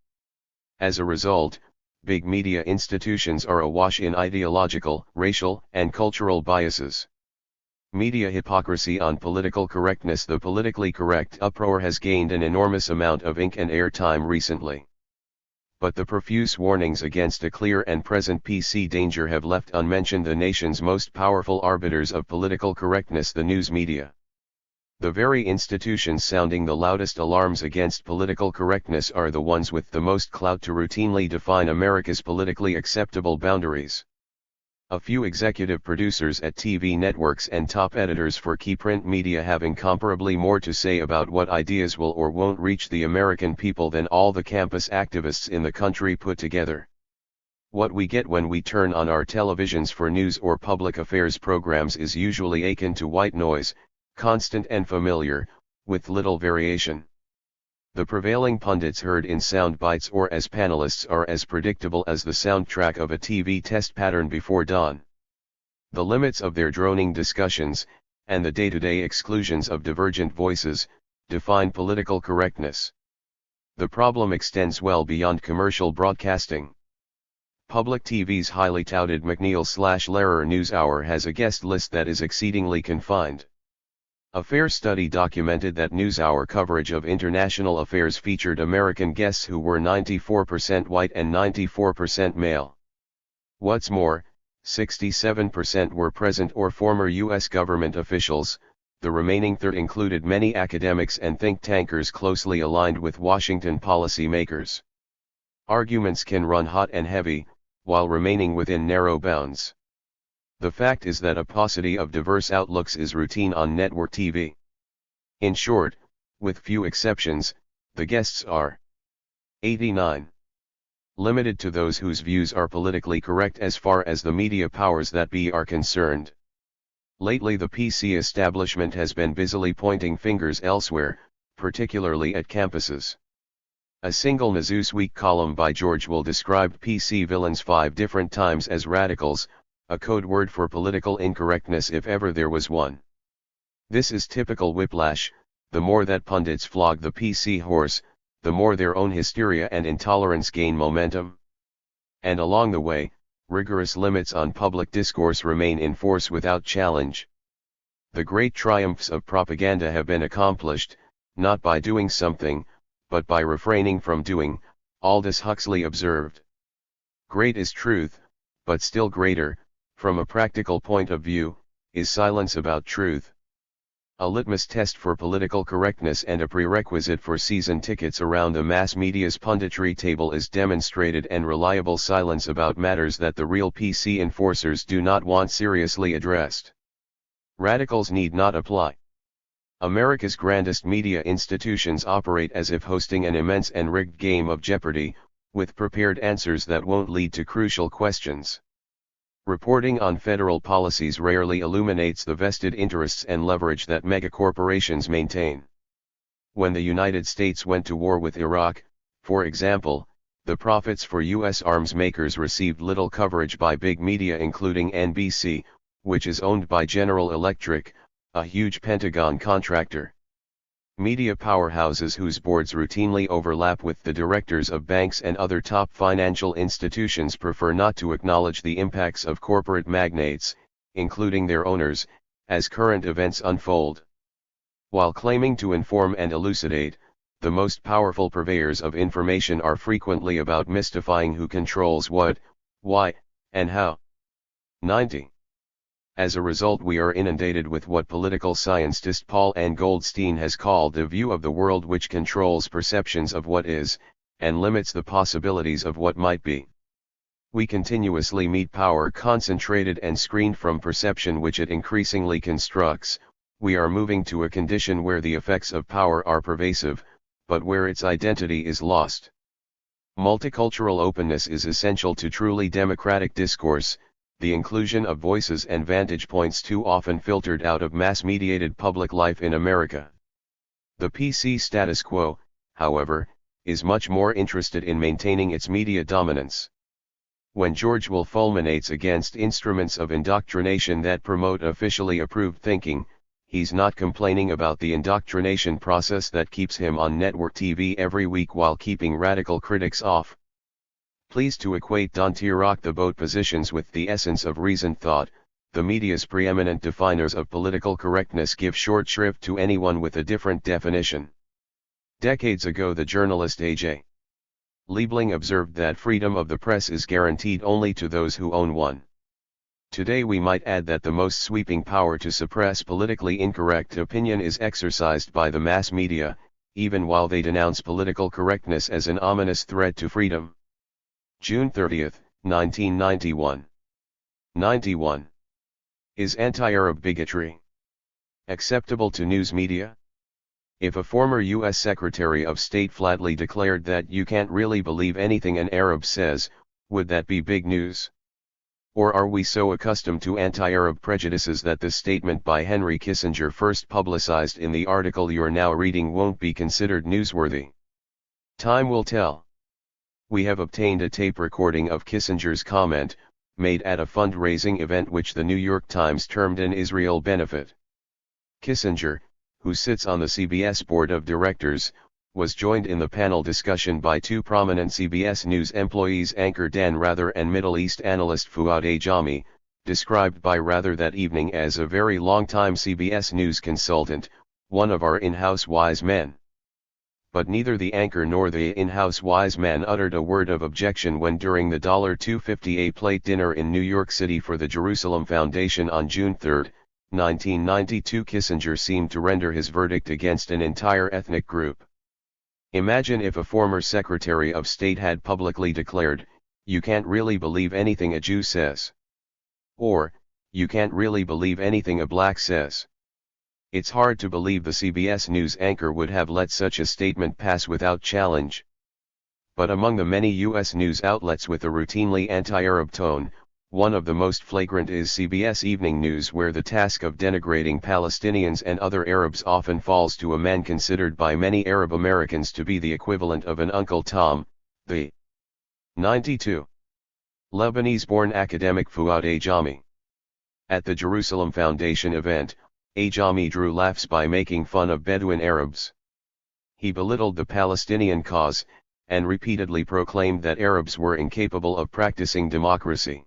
As a result, big media institutions are awash in ideological, racial, and cultural biases. Media hypocrisy on political correctness. The politically correct uproar has gained an enormous amount of ink and airtime recently. But the profuse warnings against a clear and present PC danger have left unmentioned the nation's most powerful arbiters of political correctness, the news media. The very institutions sounding the loudest alarms against political correctness are the ones with the most clout to routinely define America's politically acceptable boundaries. A few executive producers at TV networks and top editors for key print media have incomparably more to say about what ideas will or won't reach the American people than all the campus activists in the country put together. What we get when we turn on our televisions for news or public affairs programs is usually akin to white noise, constant and familiar, with little variation. The prevailing pundits heard in sound bites or as panelists are as predictable as the soundtrack of a TV test pattern before dawn. The limits of their droning discussions, and the day-to-day exclusions of divergent voices, define political correctness. The problem extends well beyond commercial broadcasting. Public TV's highly touted McNeil/Lehrer NewsHour has a guest list that is exceedingly confined. A fair study documented that NewsHour coverage of international affairs featured American guests who were 94% white and 94% male. What's more, 67% were present or former U.S. government officials. The remaining third included many academics and think tankers closely aligned with Washington policymakers. Arguments can run hot and heavy, while remaining within narrow bounds. The fact is that a paucity of diverse outlooks is routine on network TV. In short, with few exceptions, the guests are 89. Limited to those whose views are politically correct as far as the media powers that be are concerned. Lately the PC establishment has been busily pointing fingers elsewhere, particularly at campuses. A single Newsweek column by George Will described PC villains 5 different times as radicals, a code word for political incorrectness if ever there was one. This is typical whiplash. The more that pundits flog the PC horse, the more their own hysteria and intolerance gain momentum. And along the way, rigorous limits on public discourse remain in force without challenge. The great triumphs of propaganda have been accomplished, not by doing something, but by refraining from doing, Aldous Huxley observed. Great is truth, but still greater, from a practical point of view, is silence about truth. A litmus test for political correctness and a prerequisite for season tickets around the mass media's punditry table is demonstrated and reliable silence about matters that the real PC enforcers do not want seriously addressed. Radicals need not apply. America's grandest media institutions operate as if hosting an immense and rigged game of Jeopardy, with prepared answers that won't lead to crucial questions. Reporting on federal policies rarely illuminates the vested interests and leverage that megacorporations maintain. When the United States went to war with Iraq, for example, the profits for U.S. arms makers received little coverage by big media including NBC, which is owned by General Electric, a huge Pentagon contractor. Media powerhouses whose boards routinely overlap with the directors of banks and other top financial institutions prefer not to acknowledge the impacts of corporate magnates, including their owners, as current events unfold. While claiming to inform and elucidate, the most powerful purveyors of information are frequently about mystifying who controls what, why, and how. 90. As a result, we are inundated with what political scientist Paul N. Goldstein has called the view of the world which controls perceptions of what is, and limits the possibilities of what might be. We continuously meet power concentrated and screened from perception which it increasingly constructs. We are moving to a condition where the effects of power are pervasive, but where its identity is lost. Multicultural openness is essential to truly democratic discourse, the inclusion of voices and vantage points too often filtered out of mass-mediated public life in America. The PC status quo, however, is much more interested in maintaining its media dominance. When George Will fulminates against instruments of indoctrination that promote officially approved thinking, he's not complaining about the indoctrination process that keeps him on network TV every week while keeping radical critics off. Pleased to equate don't rock the boat positions with the essence of reasoned thought, the media's preeminent definers of political correctness give short shrift to anyone with a different definition. Decades ago the journalist A.J. Liebling observed that freedom of the press is guaranteed only to those who own one. Today we might add that the most sweeping power to suppress politically incorrect opinion is exercised by the mass media, even while they denounce political correctness as an ominous threat to freedom. June 30, 1991. 91. Is anti-Arab bigotry acceptable to news media? If a former U.S. Secretary of State flatly declared that you can't really believe anything an Arab says, would that be big news? Or are we so accustomed to anti-Arab prejudices that the statement by Henry Kissinger first publicized in the article you're now reading won't be considered newsworthy? Time will tell. We have obtained a tape recording of Kissinger's comment, made at a fundraising event which the New York Times termed an Israel benefit. Kissinger, who sits on the CBS board of directors, was joined in the panel discussion by two prominent CBS News employees, anchor Dan Rather and Middle East analyst Fuad Ajami, described by Rather that evening as a very long-time CBS News consultant, one of our in-house wise men. But neither the anchor nor the in-house wise man uttered a word of objection when during the $2.50 a plate dinner in New York City for the Jerusalem Foundation on June 3, 1992, Kissinger seemed to render his verdict against an entire ethnic group. Imagine if a former Secretary of State had publicly declared, "You can't really believe anything a Jew says." Or, "You can't really believe anything a black says." It's hard to believe the CBS News anchor would have let such a statement pass without challenge. But among the many U.S. news outlets with a routinely anti-Arab tone, one of the most flagrant is CBS Evening News, where the task of denigrating Palestinians and other Arabs often falls to a man considered by many Arab Americans to be the equivalent of an Uncle Tom, the 92. Lebanese-born academic Fuad Ajami. At the Jerusalem Foundation event, Ajami drew laughs by making fun of Bedouin Arabs. He belittled the Palestinian cause, and repeatedly proclaimed that Arabs were incapable of practicing democracy.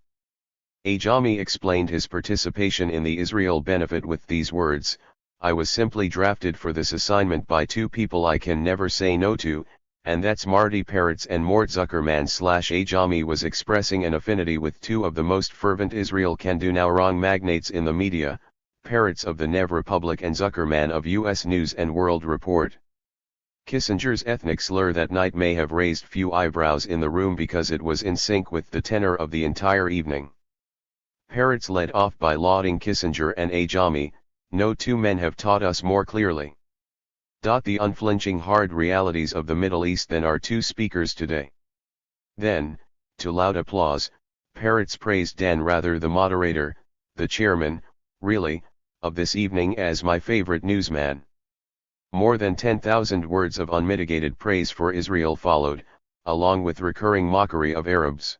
Ajami explained his participation in the Israel benefit with these words, "I was simply drafted for this assignment by two people I can never say no to, and that's Marty Peretz and Mort Zuckerman." Ajami was expressing an affinity with two of the most fervent Israel can-do now wrong magnates in the media, Peretz of the Nev Republic and Zuckerman of U.S. News and World Report. Kissinger's ethnic slur that night may have raised few eyebrows in the room because it was in sync with the tenor of the entire evening. Peretz led off by lauding Kissinger and Ajami, "No two men have taught us more clearly the unflinching hard realities of the Middle East than our two speakers today." Then, to loud applause, Peretz praised Dan Rather, the moderator, the chairman, really, of this evening, as my favorite newsman. More than 10,000 words of unmitigated praise for Israel followed, along with recurring mockery of Arabs.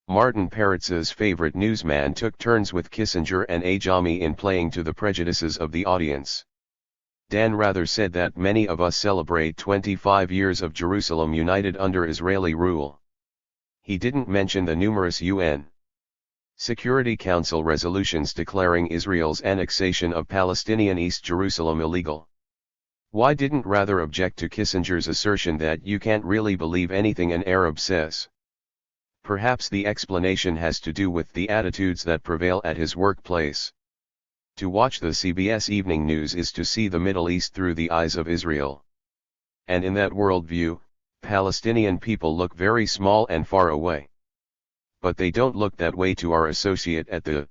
Martin Peretz's favorite newsman took turns with Kissinger and Ajami in playing to the prejudices of the audience. Dan Rather said that many of us celebrate 25 years of Jerusalem united under Israeli rule. He didn't mention the numerous UN Security Council resolutions declaring Israel's annexation of Palestinian East Jerusalem illegal. Why didn't Rather object to Kissinger's assertion that you can't really believe anything an Arab says? Perhaps the explanation has to do with the attitudes that prevail at his workplace. To watch the CBS Evening News is to see the Middle East through the eyes of Israel. And in that worldview, Palestinian people look very small and far away. But they don't look that way to our associate at the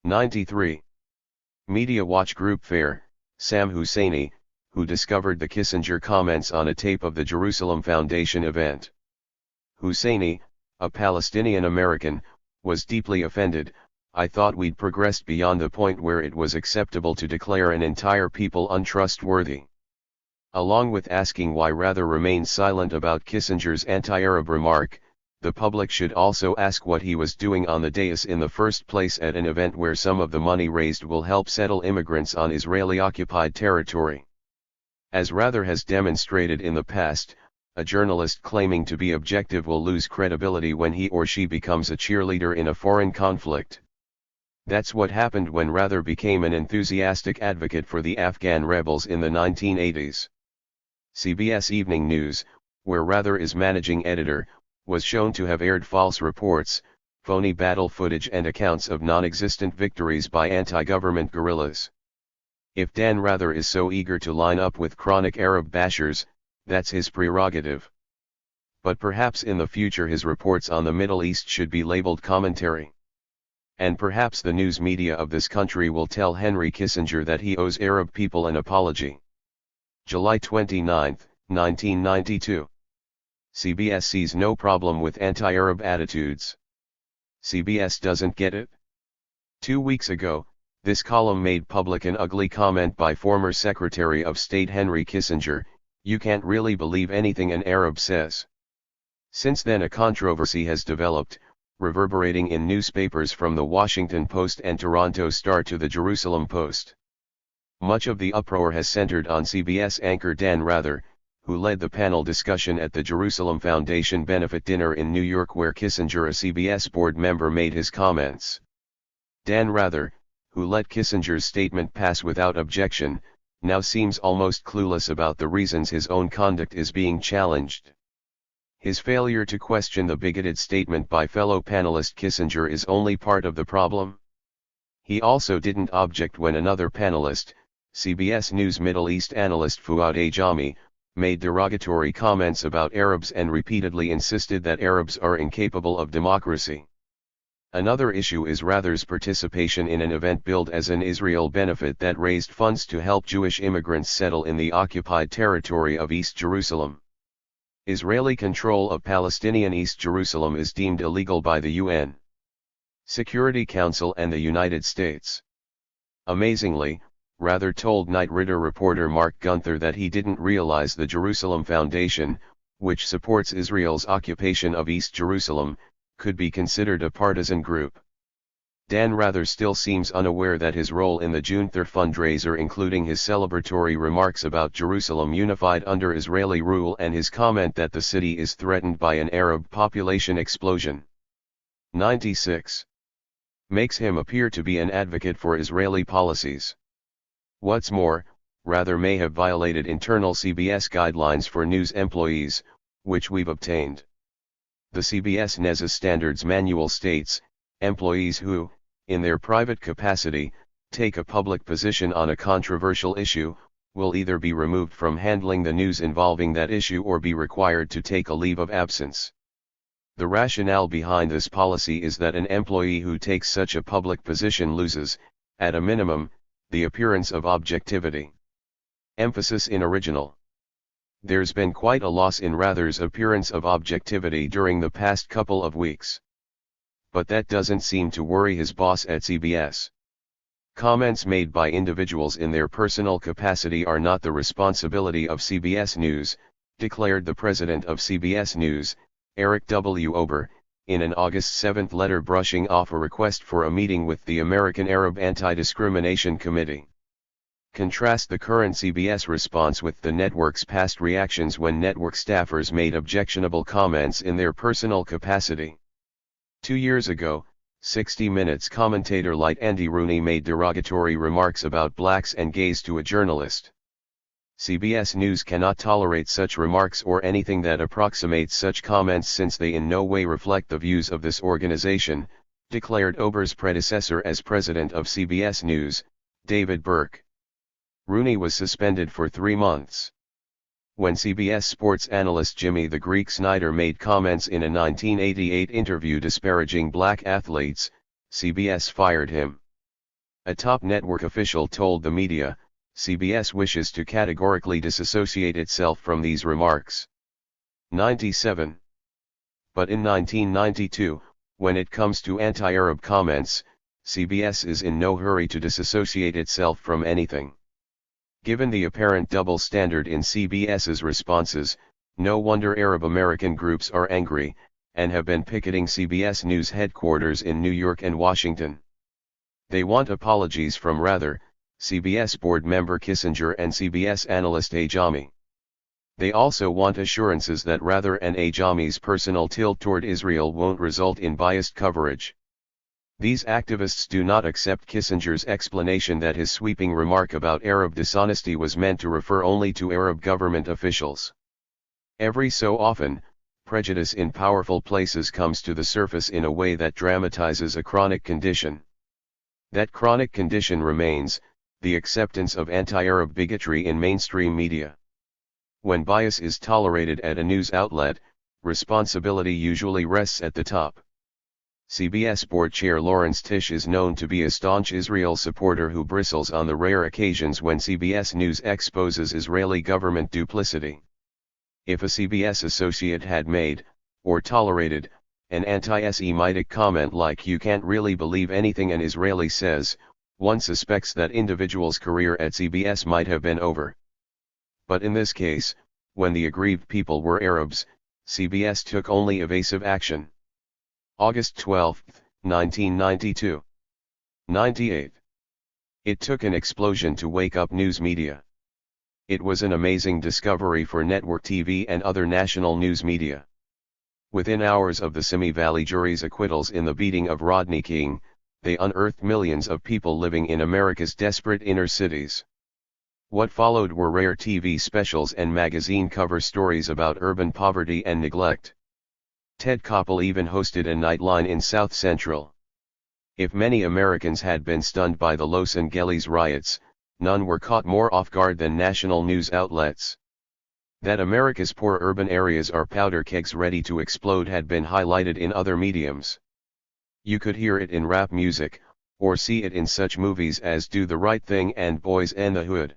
93. Media Watch Group Fair, Sam Husseini, who discovered the Kissinger comments on a tape of the Jerusalem Foundation event. Husseini, a Palestinian American, was deeply offended. "I thought we'd progressed beyond the point where it was acceptable to declare an entire people untrustworthy." Along with asking why Rather remained silent about Kissinger's anti-Arab remark, the public should also ask what he was doing on the dais in the first place at an event where some of the money raised will help settle immigrants on Israeli-occupied territory. As Rather has demonstrated in the past, a journalist claiming to be objective will lose credibility when he or she becomes a cheerleader in a foreign conflict. That's what happened when Rather became an enthusiastic advocate for the Afghan rebels in the 1980s. CBS Evening News, where Rather is managing editor, was shown to have aired false reports, phony battle footage and accounts of non-existent victories by anti-government guerrillas. If Dan Rather is so eager to line up with chronic Arab bashers, that's his prerogative. But perhaps in the future his reports on the Middle East should be labeled commentary. And perhaps the news media of this country will tell Henry Kissinger that he owes Arab people an apology. July 29, 1992. CBS sees no problem with anti-Arab attitudes. CBS doesn't get it? 2 weeks ago, this column made public an ugly comment by former Secretary of State Henry Kissinger, "You can't really believe anything an Arab says." Since then a controversy has developed, reverberating in newspapers from the Washington Post and Toronto Star to the Jerusalem Post. Much of the uproar has centered on CBS anchor Dan Rather, who led the panel discussion at the Jerusalem Foundation benefit dinner in New York where Kissinger, a CBS board member, made his comments. Dan Rather, who let Kissinger's statement pass without objection, now seems almost clueless about the reasons his own conduct is being challenged. His failure to question the bigoted statement by fellow panelist Kissinger is only part of the problem. He also didn't object when another panelist, CBS News Middle East analyst Fuad Ajami, made derogatory comments about Arabs and repeatedly insisted that Arabs are incapable of democracy. Another issue is Rather's participation in an event billed as an Israel benefit that raised funds to help Jewish immigrants settle in the occupied territory of East Jerusalem. Israeli control of Palestinian East Jerusalem is deemed illegal by the UN Security Council and the United States. Amazingly, Rather told Night Ritter reporter Mark Gunther that he didn't realize the Jerusalem Foundation, which supports Israel's occupation of East Jerusalem, could be considered a partisan group. Dan Rather still seems unaware that his role in the June 3rd fundraiser, including his celebratory remarks about Jerusalem unified under Israeli rule and his comment that the city is threatened by an Arab population explosion, 96, makes him appear to be an advocate for Israeli policies. What's more, Rather may have violated internal CBS guidelines for news employees, which we've obtained. The CBS NESA Standards Manual states, employees who, in their private capacity, take a public position on a controversial issue, will either be removed from handling the news involving that issue or be required to take a leave of absence. The rationale behind this policy is that an employee who takes such a public position loses, at a minimum, the appearance of objectivity. Emphasis in original. There's been quite a loss in Rather's appearance of objectivity during the past couple of weeks. But that doesn't seem to worry his boss at CBS. Comments made by individuals in their personal capacity are not the responsibility of CBS News, declared the president of CBS News, Eric W. Ober, in an August 7 letter brushing off a request for a meeting with the American Arab Anti-Discrimination Committee. Contrast the current CBS response with the network's past reactions when network staffers made objectionable comments in their personal capacity. 2 years ago, 60 Minutes commentator Light Andy Rooney made derogatory remarks about blacks and gays to a journalist. CBS News cannot tolerate such remarks or anything that approximates such comments since they in no way reflect the views of this organization, declared Ober's predecessor as president of CBS News, David Burke. Rooney was suspended for 3 months. When CBS sports analyst Jimmy the Greek Snyder made comments in a 1988 interview disparaging black athletes, CBS fired him. A top network official told the media, CBS wishes to categorically disassociate itself from these remarks. 97. But in 1992, when it comes to anti-Arab comments, CBS is in no hurry to disassociate itself from anything. Given the apparent double standard in CBS's responses, no wonder Arab American groups are angry, and have been picketing CBS News headquarters in New York and Washington. They want apologies from Rather, CBS board member Kissinger and CBS analyst Ajami. They also want assurances that Rather and Ajami's personal tilt toward Israel won't result in biased coverage. These activists do not accept Kissinger's explanation that his sweeping remark about Arab dishonesty was meant to refer only to Arab government officials. Every so often, prejudice in powerful places comes to the surface in a way that dramatizes a chronic condition. That chronic condition remains, the acceptance of anti-Arab bigotry in mainstream media. When bias is tolerated at a news outlet, responsibility usually rests at the top. CBS board chair Lawrence Tisch is known to be a staunch Israel supporter who bristles on the rare occasions when CBS News exposes Israeli government duplicity. If a CBS associate had made, or tolerated, an anti-Semitic comment like "you can't really believe anything an Israeli says," one suspects that individual's career at CBS might have been over. But in this case, when the aggrieved people were Arabs, CBS took only evasive action. August 12, 1992. 98. It took an explosion to wake up news media. It was an amazing discovery for network TV and other national news media. Within hours of the Simi Valley jury's acquittals in the beating of Rodney King, they unearthed millions of people living in America's desperate inner cities. What followed were rare TV specials and magazine cover stories about urban poverty and neglect. Ted Koppel even hosted a nightline in South Central. If many Americans had been stunned by the Los Angeles riots, none were caught more off guard than national news outlets. That America's poor urban areas are powder kegs ready to explode had been highlighted in other mediums. You could hear it in rap music, or see it in such movies as Do the Right Thing and Boys in the Hood.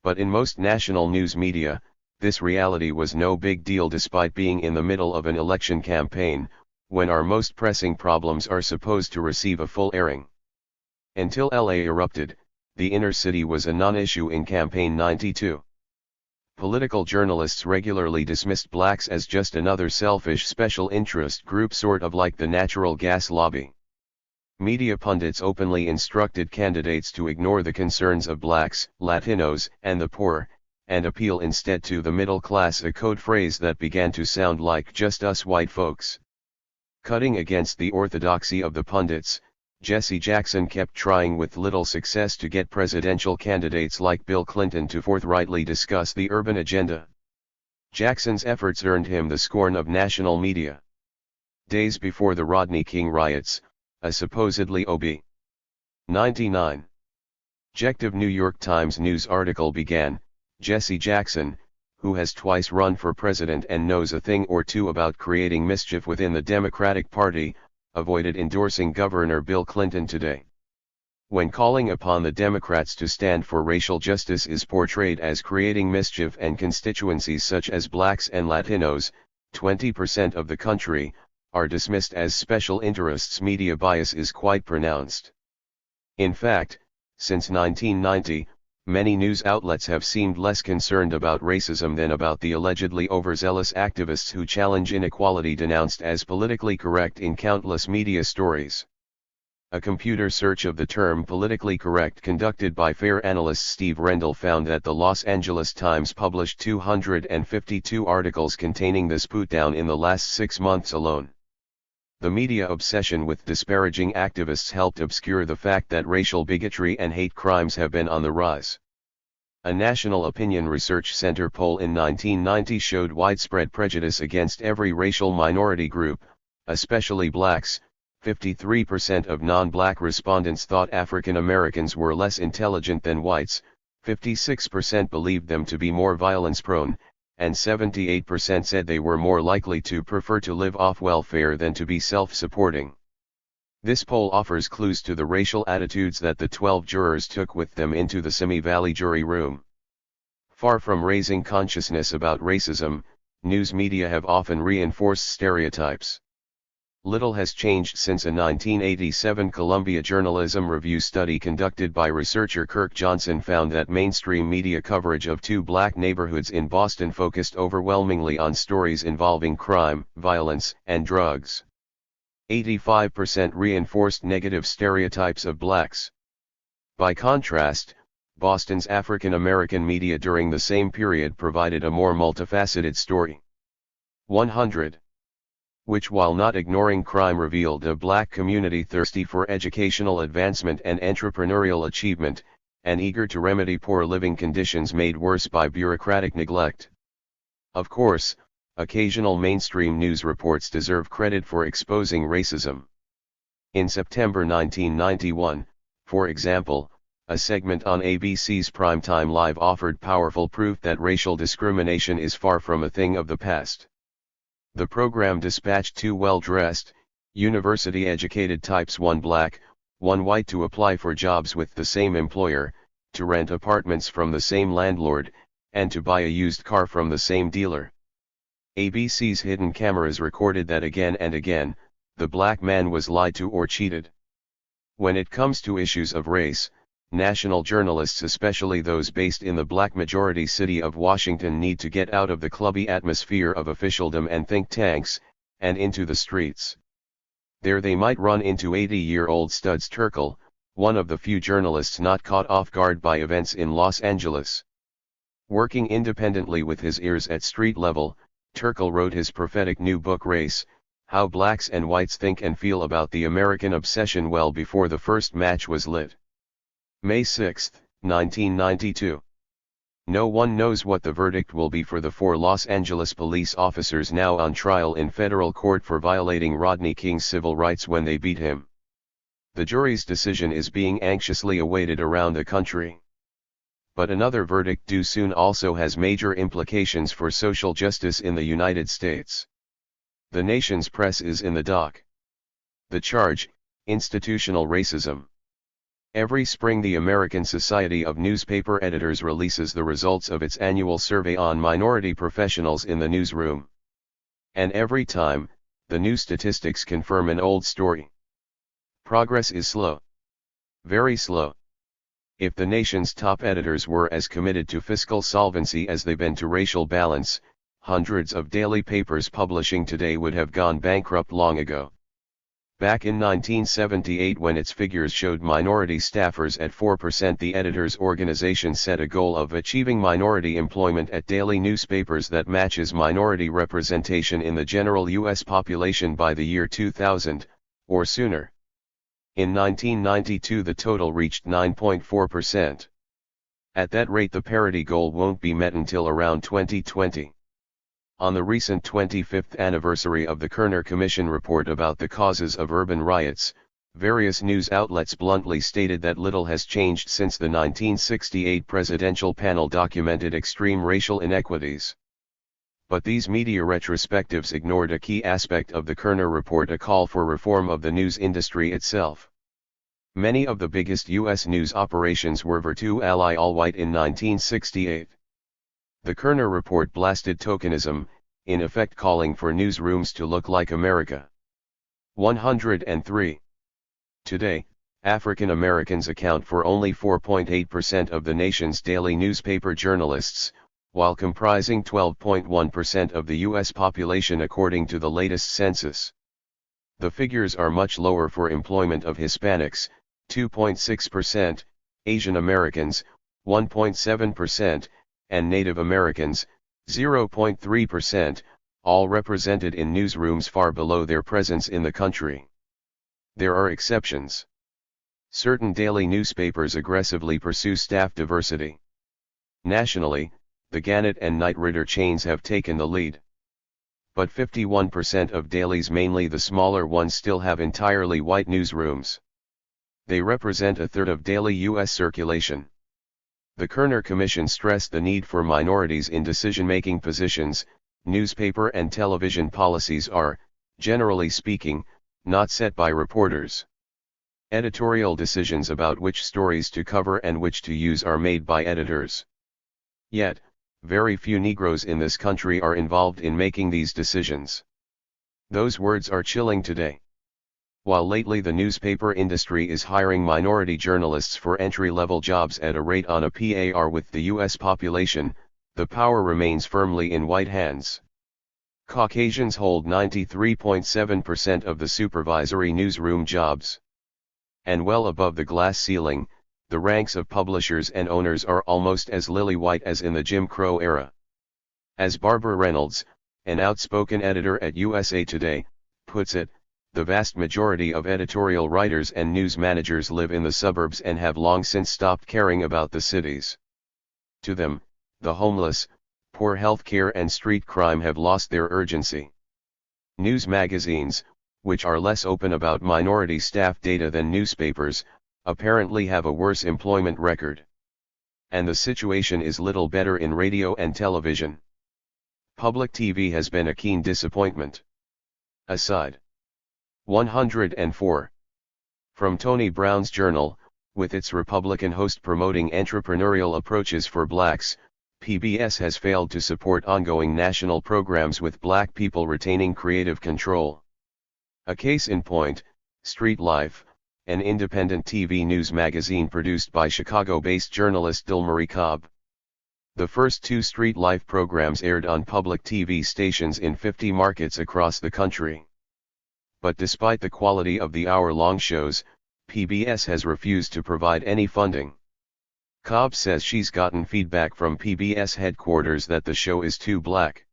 But in most national news media, this reality was no big deal despite being in the middle of an election campaign, when our most pressing problems are supposed to receive a full airing. Until LA erupted, the inner city was a non-issue in Campaign 92. Political journalists regularly dismissed blacks as just another selfish special interest group, sort of like the natural gas lobby. Media pundits openly instructed candidates to ignore the concerns of blacks, Latinos, and the poor, and appeal instead to the middle class, a code phrase that began to sound like just us white folks. Cutting against the orthodoxy of the pundits, Jesse Jackson kept trying with little success to get presidential candidates like Bill Clinton to forthrightly discuss the urban agenda. Jackson's efforts earned him the scorn of national media. Days before the Rodney King riots, a supposedly OB. 99. Objective New York Times news article began, Jesse Jackson, who has twice run for president and knows a thing or two about creating mischief within the Democratic Party, avoided endorsing Governor Bill Clinton today. When calling upon the Democrats to stand for racial justice is portrayed as creating mischief, and constituencies such as blacks and Latinos, 20% of the country, are dismissed as special interests, media bias is quite pronounced. In fact, since 1990, many news outlets have seemed less concerned about racism than about the allegedly overzealous activists who challenge inequality denounced as politically correct in countless media stories. A computer search of the term politically correct conducted by FAIR analyst Steve Rendell found that the Los Angeles Times published 252 articles containing this putdown in the last 6 months alone. The media obsession with disparaging activists helped obscure the fact that racial bigotry and hate crimes have been on the rise. A National Opinion Research Center poll in 1990 showed widespread prejudice against every racial minority group, especially blacks. 53% of non-black respondents thought African Americans were less intelligent than whites, 56% believed them to be more violence-prone, and 78% said they were more likely to prefer to live off welfare than to be self-supporting. This poll offers clues to the racial attitudes that the 12 jurors took with them into the Simi Valley jury room. Far from raising consciousness about racism, news media have often reinforced stereotypes. Little has changed since a 1987 Columbia Journalism Review study conducted by researcher Kirk Johnson found that mainstream media coverage of 2 black neighborhoods in Boston focused overwhelmingly on stories involving crime, violence, and drugs. 85% reinforced negative stereotypes of blacks. By contrast, Boston's African American media during the same period provided a more multifaceted story. 100. Which, while not ignoring crime, revealed a black community thirsty for educational advancement and entrepreneurial achievement, and eager to remedy poor living conditions made worse by bureaucratic neglect. Of course, occasional mainstream news reports deserve credit for exposing racism. In September 1991, for example, a segment on ABC's Primetime Live offered powerful proof that racial discrimination is far from a thing of the past. The program dispatched 2 well-dressed, university-educated types, 1 black, 1 white, to apply for jobs with the same employer, to rent apartments from the same landlord, and to buy a used car from the same dealer. ABC's hidden cameras recorded that again and again, the black man was lied to or cheated. When it comes to issues of race, national journalists, especially those based in the black-majority city of Washington, need to get out of the clubby atmosphere of officialdom and think tanks, and into the streets. There they might run into 80-year-old Studs Terkel, one of the few journalists not caught off guard by events in Los Angeles. Working independently with his ears at street level, Turkel wrote his prophetic new book Race, How Blacks and Whites Think and Feel About the American Obsession well before the first match was lit. May 6, 1992. No one knows what the verdict will be for the 4 Los Angeles police officers now on trial in federal court for violating Rodney King's civil rights when they beat him. The jury's decision is being anxiously awaited around the country. But another verdict due soon also has major implications for social justice in the United States. The nation's press is in the dock. The charge, institutional racism. Every spring the American Society of Newspaper Editors releases the results of its annual survey on minority professionals in the newsroom. And every time, the new statistics confirm an old story. Progress is slow. Very slow. If the nation's top editors were as committed to fiscal solvency as they've been to racial balance, hundreds of daily papers publishing today would have gone bankrupt long ago. Back in 1978, when its figures showed minority staffers at 4%, the editors' organization set a goal of achieving minority employment at daily newspapers that matches minority representation in the general U.S. population by the year 2000, or sooner. In 1992 the total reached 9.4%. At that rate the parity goal won't be met until around 2020. On the recent 25th anniversary of the Kerner Commission report about the causes of urban riots, various news outlets bluntly stated that little has changed since the 1968 presidential panel documented extreme racial inequities. But these media retrospectives ignored a key aspect of the Kerner report, a call for reform of the news industry itself. Many of the biggest U.S. news operations were virtually all-white in 1968. The Kerner report blasted tokenism, in effect calling for newsrooms to look like America. 103. Today, African Americans account for only 4.8% of the nation's daily newspaper journalists, while comprising 12.1% of the U.S. population according to the latest census. The figures are much lower for employment of Hispanics, 2.6%, Asian Americans, 1.7%, and Native Americans, 0.3%, all represented in newsrooms far below their presence in the country. There are exceptions. Certain daily newspapers aggressively pursue staff diversity. Nationally, the Gannett and Knight Ridder chains have taken the lead. But 51% of dailies, mainly the smaller ones, still have entirely white newsrooms. They represent a third of daily U.S. circulation. The Kerner Commission stressed the need for minorities in decision-making positions. Newspaper and television policies are, generally speaking, not set by reporters. Editorial decisions about which stories to cover and which to use are made by editors. Yet, very few Negroes in this country are involved in making these decisions. Those words are chilling today. While lately the newspaper industry is hiring minority journalists for entry-level jobs at a rate on a par with the U.S. population, the power remains firmly in white hands. Caucasians hold 93.7% of the supervisory newsroom jobs. And well above the glass ceiling, the ranks of publishers and owners are almost as lily-white as in the Jim Crow era. As Barbara Reynolds, an outspoken editor at USA Today, puts it, the vast majority of editorial writers and news managers live in the suburbs and have long since stopped caring about the cities. To them, the homeless, poor health care and street crime have lost their urgency. News magazines, which are less open about minority staff data than newspapers, apparently have a worse employment record. And the situation is little better in radio and television. Public TV has been a keen disappointment. Aside. 104. From Tony Brown's Journal, with its Republican host promoting entrepreneurial approaches for blacks, PBS has failed to support ongoing national programs with black people retaining creative control. A case in point, Street Life, an independent TV news magazine produced by Chicago-based journalist Dilmarie Cobb. The first 2 Street Life programs aired on public TV stations in 50 markets across the country. But despite the quality of the hour-long shows, PBS has refused to provide any funding. Cobb says she's gotten feedback from PBS headquarters that the show is too black.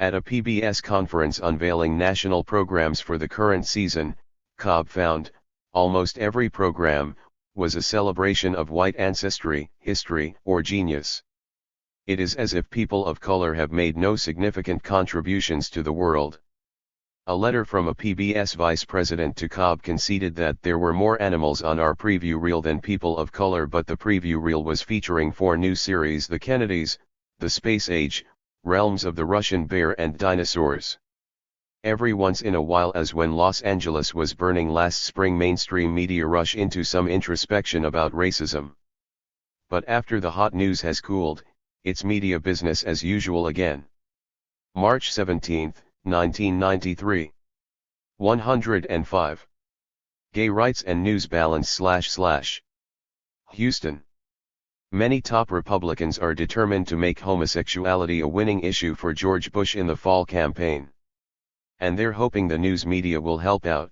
At a PBS conference unveiling national programs for the current season, Cobb found, almost every program was a celebration of white ancestry, history, or genius. It is as if people of color have made no significant contributions to the world. A letter from a PBS vice president to Cobb conceded that there were more animals on our preview reel than people of color, but the preview reel was featuring 4 new series: The Kennedys, The Space Age, Realms of the Russian Bear, and Dinosaurs. Every once in a while, as when Los Angeles was burning last spring, mainstream media rush into some introspection about racism. But after the hot news has cooled, it's media business as usual again. March 17, 1993. 105. Gay rights and news balance / Houston. Many top Republicans are determined to make homosexuality a winning issue for George Bush in the fall campaign. And they're hoping the news media will help out.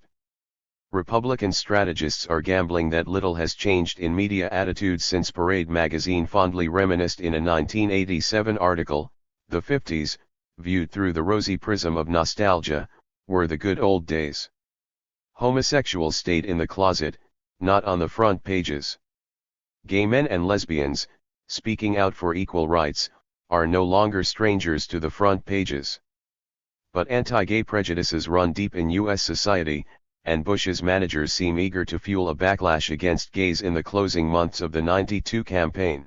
Republican strategists are gambling that little has changed in media attitudes since Parade magazine fondly reminisced in a 1987 article, "The 50s, viewed through the rosy prism of nostalgia, were the good old days. Homosexuals stayed in the closet, not on the front pages. Gay men and lesbians, speaking out for equal rights, are no longer strangers to the front pages." But anti-gay prejudices run deep in U.S. society, and Bush's managers seem eager to fuel a backlash against gays in the closing months of the '92 campaign.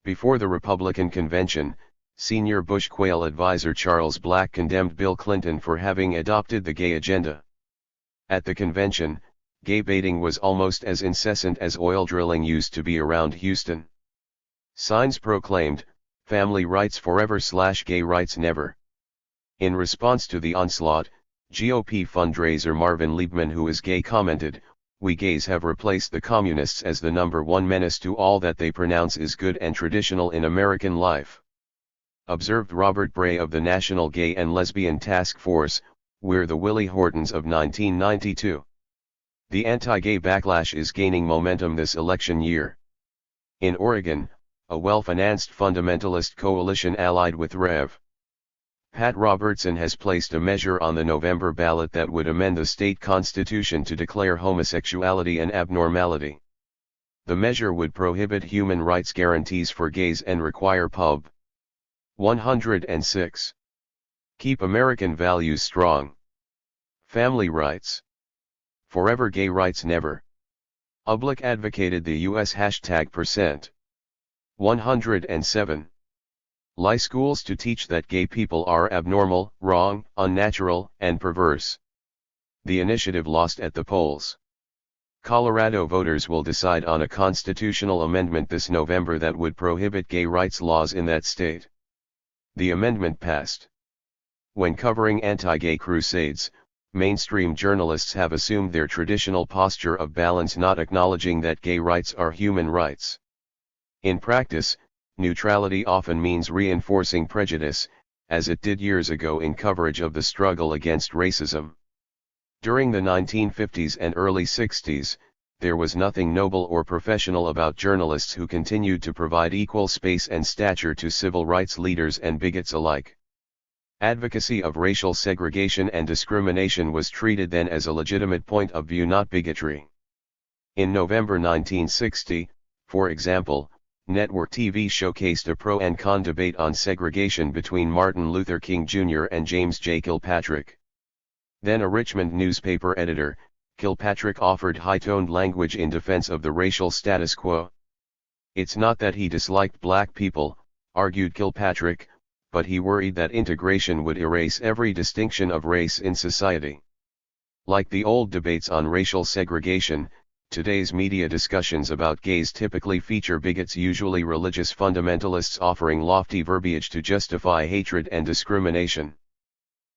Before the Republican convention, senior Bush Quayle advisor Charles Black condemned Bill Clinton for having adopted the gay agenda. At the convention, gay baiting was almost as incessant as oil drilling used to be around Houston. Signs proclaimed, "Family rights forever / gay rights never." In response to the onslaught, GOP fundraiser Marvin Liebman, who is gay, commented, "We gays have replaced the communists as the #1 menace to all that they pronounce is good and traditional in American life." Observed Robert Bray of the National Gay and Lesbian Task Force, "We're the Willie Hortons of 1992. The anti-gay backlash is gaining momentum this election year." In Oregon, a well-financed fundamentalist coalition allied with Rev. Pat Robertson has placed a measure on the November ballot that would amend the state constitution to declare homosexuality an abnormality. The measure would prohibit human rights guarantees for gays and require Pub. 106. Keep American values strong. Family rights. Forever gay rights never. Oblique advocated the U.S. #%. 107. Lie schools to teach that gay people are abnormal, wrong, unnatural, and perverse. The initiative lost at the polls. Colorado voters will decide on a constitutional amendment this November that would prohibit gay rights laws in that state. The amendment passed. When covering anti-gay crusades, mainstream journalists have assumed their traditional posture of balance, not acknowledging that gay rights are human rights. In practice, neutrality often means reinforcing prejudice, as it did years ago in coverage of the struggle against racism. During the 1950s and early 60s, there was nothing noble or professional about journalists who continued to provide equal space and stature to civil rights leaders and bigots alike. Advocacy of racial segregation and discrimination was treated then as a legitimate point of view, not bigotry. In November 1960, for example, network TV showcased a pro and con debate on segregation between Martin Luther King Jr. and James J. Kilpatrick. Then a Richmond newspaper editor, Kilpatrick offered high-toned language in defense of the racial status quo. "It's not that he disliked black people," argued Kilpatrick, "but he worried that integration would erase every distinction of race in society." Like the old debates on racial segregation, today's media discussions about gays typically feature bigots, usually religious fundamentalists, offering lofty verbiage to justify hatred and discrimination.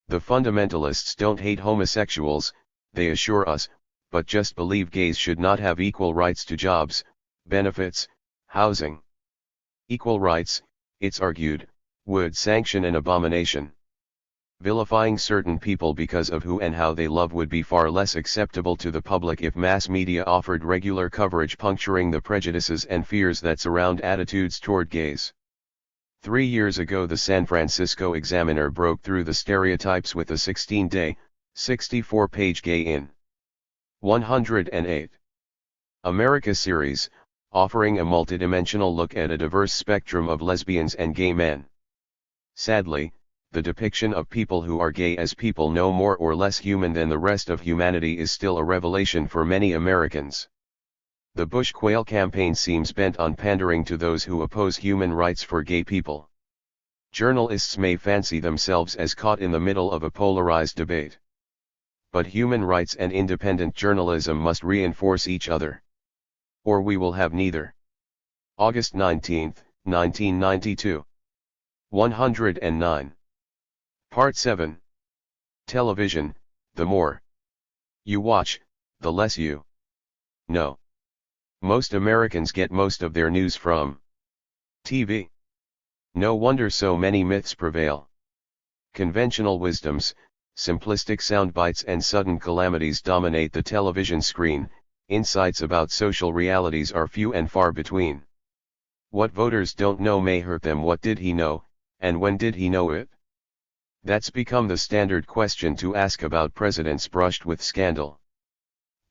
The fundamentalists don't hate homosexuals, they assure us, but just believe gays should not have equal rights to jobs, benefits, housing. Equal rights, it's argued, would sanction an abomination. Vilifying certain people because of who and how they love would be far less acceptable to the public if mass media offered regular coverage puncturing the prejudices and fears that surround attitudes toward gays. 3 years ago the San Francisco Examiner broke through the stereotypes with a 16-day, 64-page Gay in 108 America series, offering a multidimensional look at a diverse spectrum of lesbians and gay men. Sadly, the depiction of people who are gay as people no more or less human than the rest of humanity is still a revelation for many Americans. The Bush Quayle campaign seems bent on pandering to those who oppose human rights for gay people. Journalists may fancy themselves as caught in the middle of a polarized debate. But human rights and independent journalism must reinforce each other. Or we will have neither. August 19, 1992. 109. Part 7. Television, the more you watch, the less you know. Most Americans get most of their news from TV. No wonder so many myths prevail. Conventional wisdoms, simplistic sound bites and sudden calamities dominate the television screen. Insights about social realities are few and far between. What voters don't know may hurt them. What did he know, and when did he know it? That's become the standard question to ask about presidents brushed with scandal.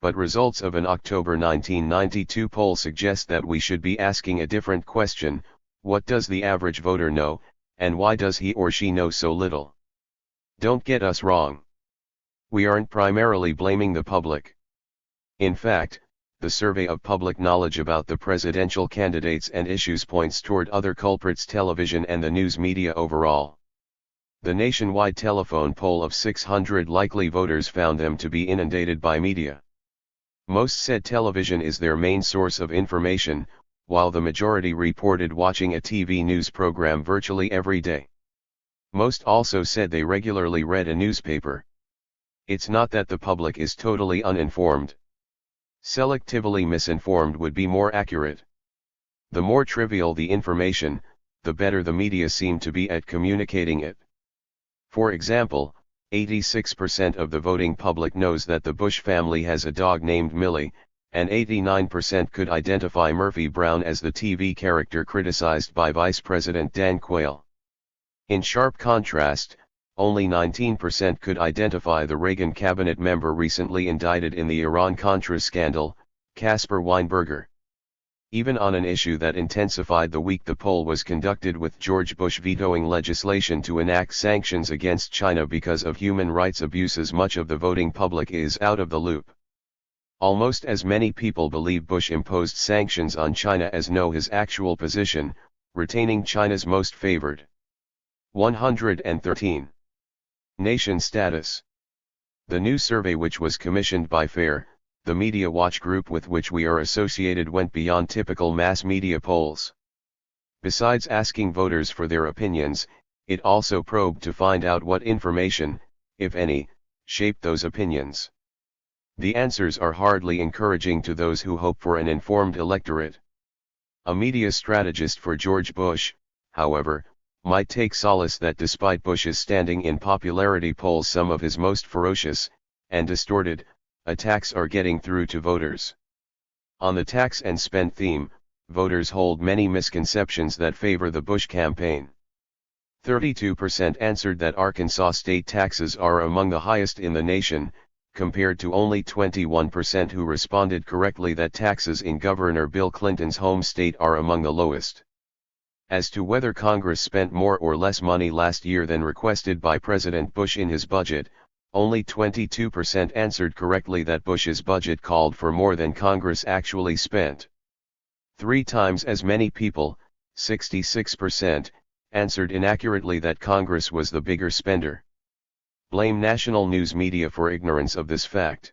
But results of an October 1992 poll suggest that we should be asking a different question: what does the average voter know, and why does he or she know so little? Don't get us wrong. We aren't primarily blaming the public. In fact, the survey of public knowledge about the presidential candidates and issues points toward other culprits: television and the news media overall. The nationwide telephone poll of 600 likely voters found them to be inundated by media. Most said television is their main source of information, while the majority reported watching a TV news program virtually every day. Most also said they regularly read a newspaper. It's not that the public is totally uninformed. Selectively misinformed would be more accurate. The more trivial the information, the better the media seem to be at communicating it. For example, 86% of the voting public knows that the Bush family has a dog named Millie, and 89% could identify Murphy Brown as the TV character criticized by Vice President Dan Quayle. In sharp contrast, only 19% could identify the Reagan cabinet member recently indicted in the Iran-Contra scandal, Caspar Weinberger. Even on an issue that intensified the week the poll was conducted with George Bush vetoing legislation to enact sanctions against China because of human rights abuses, much of the voting public is out of the loop. Almost as many people believe Bush imposed sanctions on China as know his actual position, retaining China's most favored. 113. Nation status. The new survey, which was commissioned by FAIR, the media watch group with which we are associated, went beyond typical mass media polls. Besides asking voters for their opinions, it also probed to find out what information, if any, shaped those opinions. The answers are hardly encouraging to those who hope for an informed electorate. A media strategist for George Bush, however, might take solace that despite Bush's standing in popularity polls, some of his most ferocious and distorted attacks are getting through to voters. On the tax and spend theme, voters hold many misconceptions that favor the Bush campaign. 32% answered that Arkansas state taxes are among the highest in the nation, compared to only 21% who responded correctly that taxes in Governor Bill Clinton's home state are among the lowest. As to whether Congress spent more or less money last year than requested by President Bush in his budget, only 22% answered correctly that Bush's budget called for more than Congress actually spent. 3 times as many people, 66%, answered inaccurately that Congress was the bigger spender. Blame national news media for ignorance of this fact.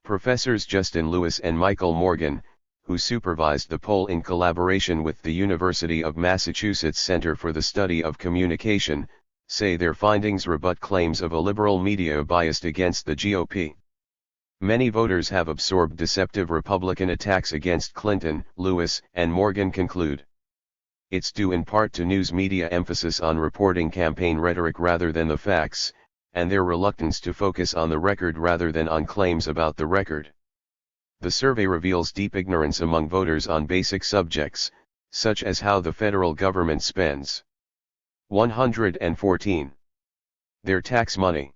Professors Justin Lewis and Michael Morgan, who supervised the poll in collaboration with the University of Massachusetts Center for the Study of Communication, say their findings rebut claims of a liberal media biased against the GOP. Many voters have absorbed deceptive Republican attacks against Clinton, Lewis and Morgan conclude. It's due in part to news media emphasis on reporting campaign rhetoric rather than the facts, and their reluctance to focus on the record rather than on claims about the record. The survey reveals deep ignorance among voters on basic subjects, such as how the federal government spends 114. Their tax money.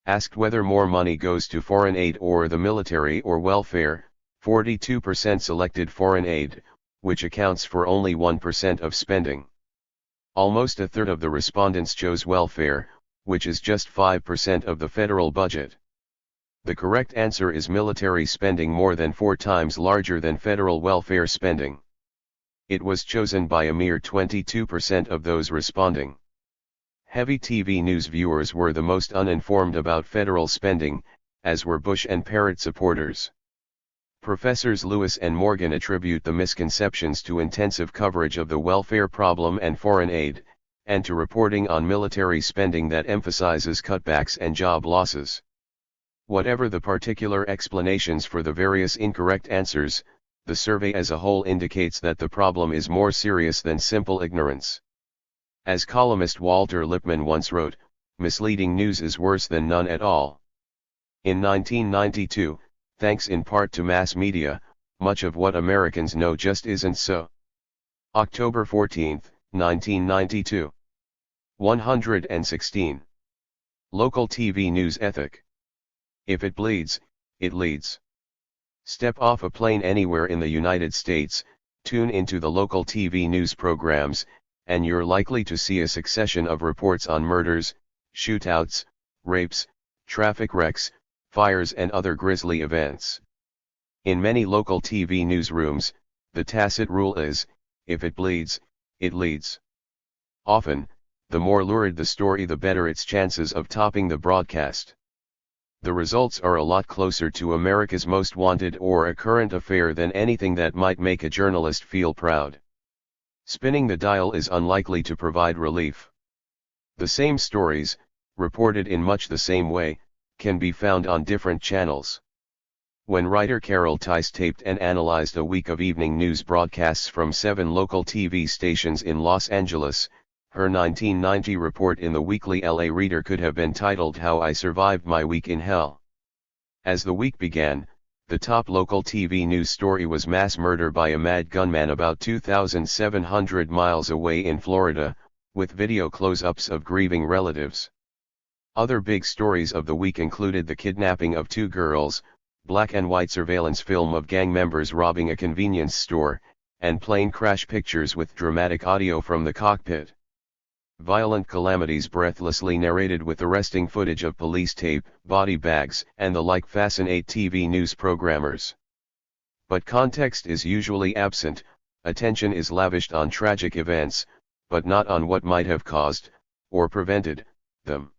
Asked whether more money goes to foreign aid or the military or welfare, 42% selected foreign aid, which accounts for only 1% of spending. Almost a third of the respondents chose welfare, which is just 5% of the federal budget. The correct answer is military spending, more than 4 times larger than federal welfare spending. It was chosen by a mere 22% of those responding. Heavy TV news viewers were the most uninformed about federal spending, as were Bush and Parrott supporters. Professors Lewis and Morgan attribute the misconceptions to intensive coverage of the welfare problem and foreign aid, and to reporting on military spending that emphasizes cutbacks and job losses. Whatever the particular explanations for the various incorrect answers, the survey as a whole indicates that the problem is more serious than simple ignorance. As columnist Walter Lippmann once wrote, misleading news is worse than none at all. In 1992, thanks in part to mass media, much of what Americans know just isn't so. October 14, 1992. 116. Local TV news ethic. If it bleeds, it leads. Step off a plane anywhere in the United States, tune into the local TV news programs, and you're likely to see a succession of reports on murders, shootouts, rapes, traffic wrecks, fires and other grisly events. In many local TV newsrooms, the tacit rule is, if it bleeds, it leads. Often, the more lurid the story, the better its chances of topping the broadcast. The results are a lot closer to America's Most Wanted or a current affair than anything that might make a journalist feel proud. Spinning the dial is unlikely to provide relief. The same stories, reported in much the same way, can be found on different channels. When writer Carol Tice taped and analyzed a week of evening news broadcasts from 7 local TV stations in Los Angeles, her 1990 report in the weekly LA Reader could have been titled "How I Survived My Week in Hell." As the week began, the top local TV news story was mass murder by a mad gunman about 2,700 miles away in Florida, with video close-ups of grieving relatives. Other big stories of the week included the kidnapping of 2 girls, black and white surveillance film of gang members robbing a convenience store, and plane crash pictures with dramatic audio from the cockpit. Violent calamities breathlessly narrated with arresting footage of police tape, body bags, and the like fascinate TV news programmers. But context is usually absent, attention is lavished on tragic events, but not on what might have caused, or prevented, them.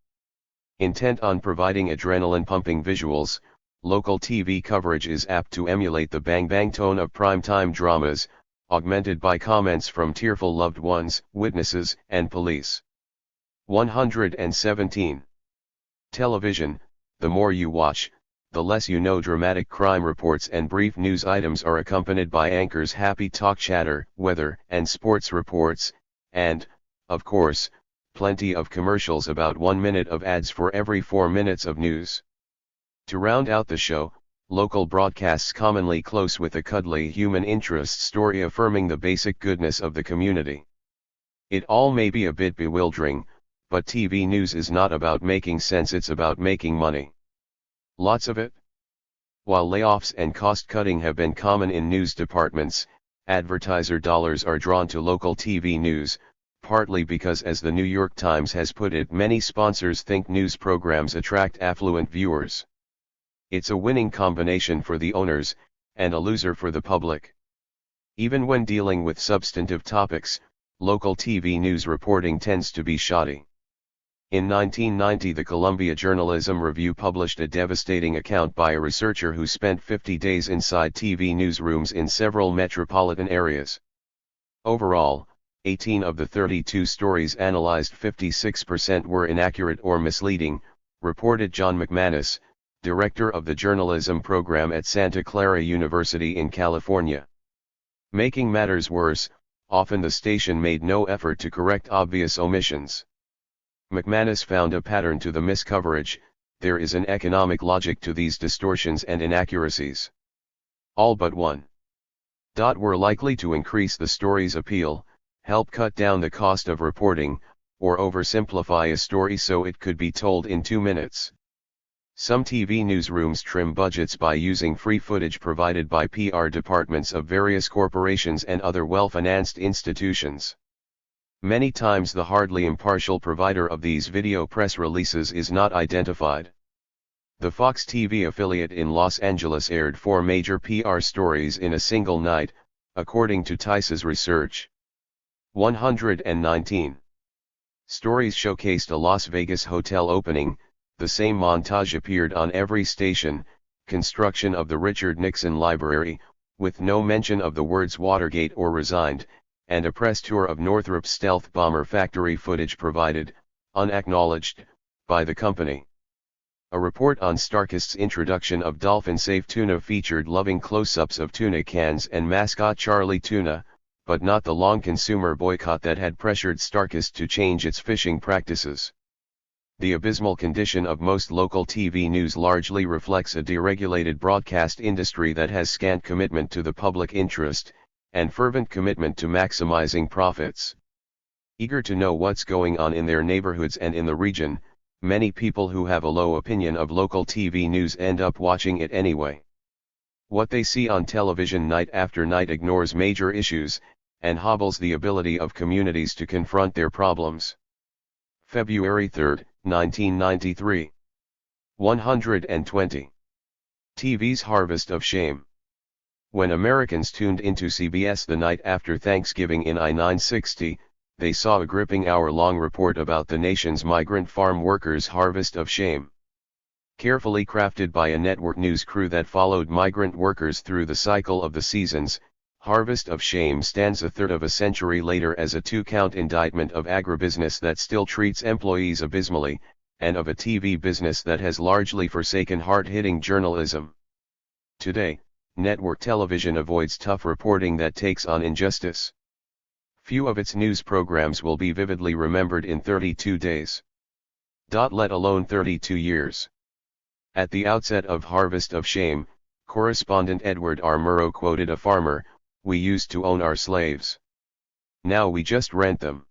Intent on providing adrenaline-pumping visuals, local TV coverage is apt to emulate the bang-bang tone of prime-time dramas, augmented by comments from tearful loved ones, witnesses, and police. 117. Television. The more you watch, the less you know. Dramatic crime reports and brief news items are accompanied by anchors' happy talk chatter, weather and sports reports, and, of course, plenty of commercials. About 1 minute of ads for every 4 minutes of news. To round out the show, local broadcasts commonly close with a cuddly human interest story affirming the basic goodness of the community. It all may be a bit bewildering, but TV news is not about making sense, it's about making money. Lots of it. While layoffs and cost-cutting have been common in news departments, advertiser dollars are drawn to local TV news, partly because, as the New York Times has put it, many sponsors think news programs attract affluent viewers. It's a winning combination for the owners, and a loser for the public. Even when dealing with substantive topics, local TV news reporting tends to be shoddy. In 1990, the Columbia Journalism Review published a devastating account by a researcher who spent 50 days inside TV newsrooms in several metropolitan areas. Overall, 18 of the 32 stories analyzed, 56%, were inaccurate or misleading, reported John McManus, director of the journalism program at Santa Clara University in California. Making matters worse, often the station made no effort to correct obvious omissions. McManus found a pattern to the miscoverage. There is an economic logic to these distortions and inaccuracies. All but one were likely to increase the story's appeal, help cut down the cost of reporting, or oversimplify a story so it could be told in 2 minutes. Some TV newsrooms trim budgets by using free footage provided by PR departments of various corporations and other well-financed institutions. Many times the hardly impartial provider of these video press releases is not identified. The Fox TV affiliate in Los Angeles aired 4 major PR stories in a single night, according to Tice's research. 119 stories showcased a Las Vegas hotel opening. The same montage appeared on every station: construction of the Richard Nixon Library, with no mention of the words Watergate or resigned, and a press tour of Northrop's stealth bomber factory footage provided, unacknowledged, by the company. A report on Starkist's introduction of dolphin-safe tuna featured loving close-ups of tuna cans and mascot Charlie Tuna, but not the long consumer boycott that had pressured Starkist to change its fishing practices. The abysmal condition of most local TV news largely reflects a deregulated broadcast industry that has scant commitment to the public interest, and fervent commitment to maximizing profits. Eager to know what's going on in their neighborhoods and in the region, many people who have a low opinion of local TV news end up watching it anyway. What they see on television night after night ignores major issues, and hobbles the ability of communities to confront their problems. February 3, 1993. 120. TV's Harvest of Shame. When Americans tuned into CBS the night after Thanksgiving in I-960, they saw a gripping hour-long report about the nation's migrant farm workers' harvest of shame. Carefully crafted by a network news crew that followed migrant workers through the cycle of the seasons, Harvest of Shame stands a third of a century later as a 2-count indictment of agribusiness that still treats employees abysmally, and of a TV business that has largely forsaken hard-hitting journalism. Today, network television avoids tough reporting that takes on injustice. Few of its news programs will be vividly remembered in 32 days. Let alone 32 years. At the outset of Harvest of Shame, correspondent Edward R. Murrow quoted a farmer, "We used to own our slaves. Now we just rent them."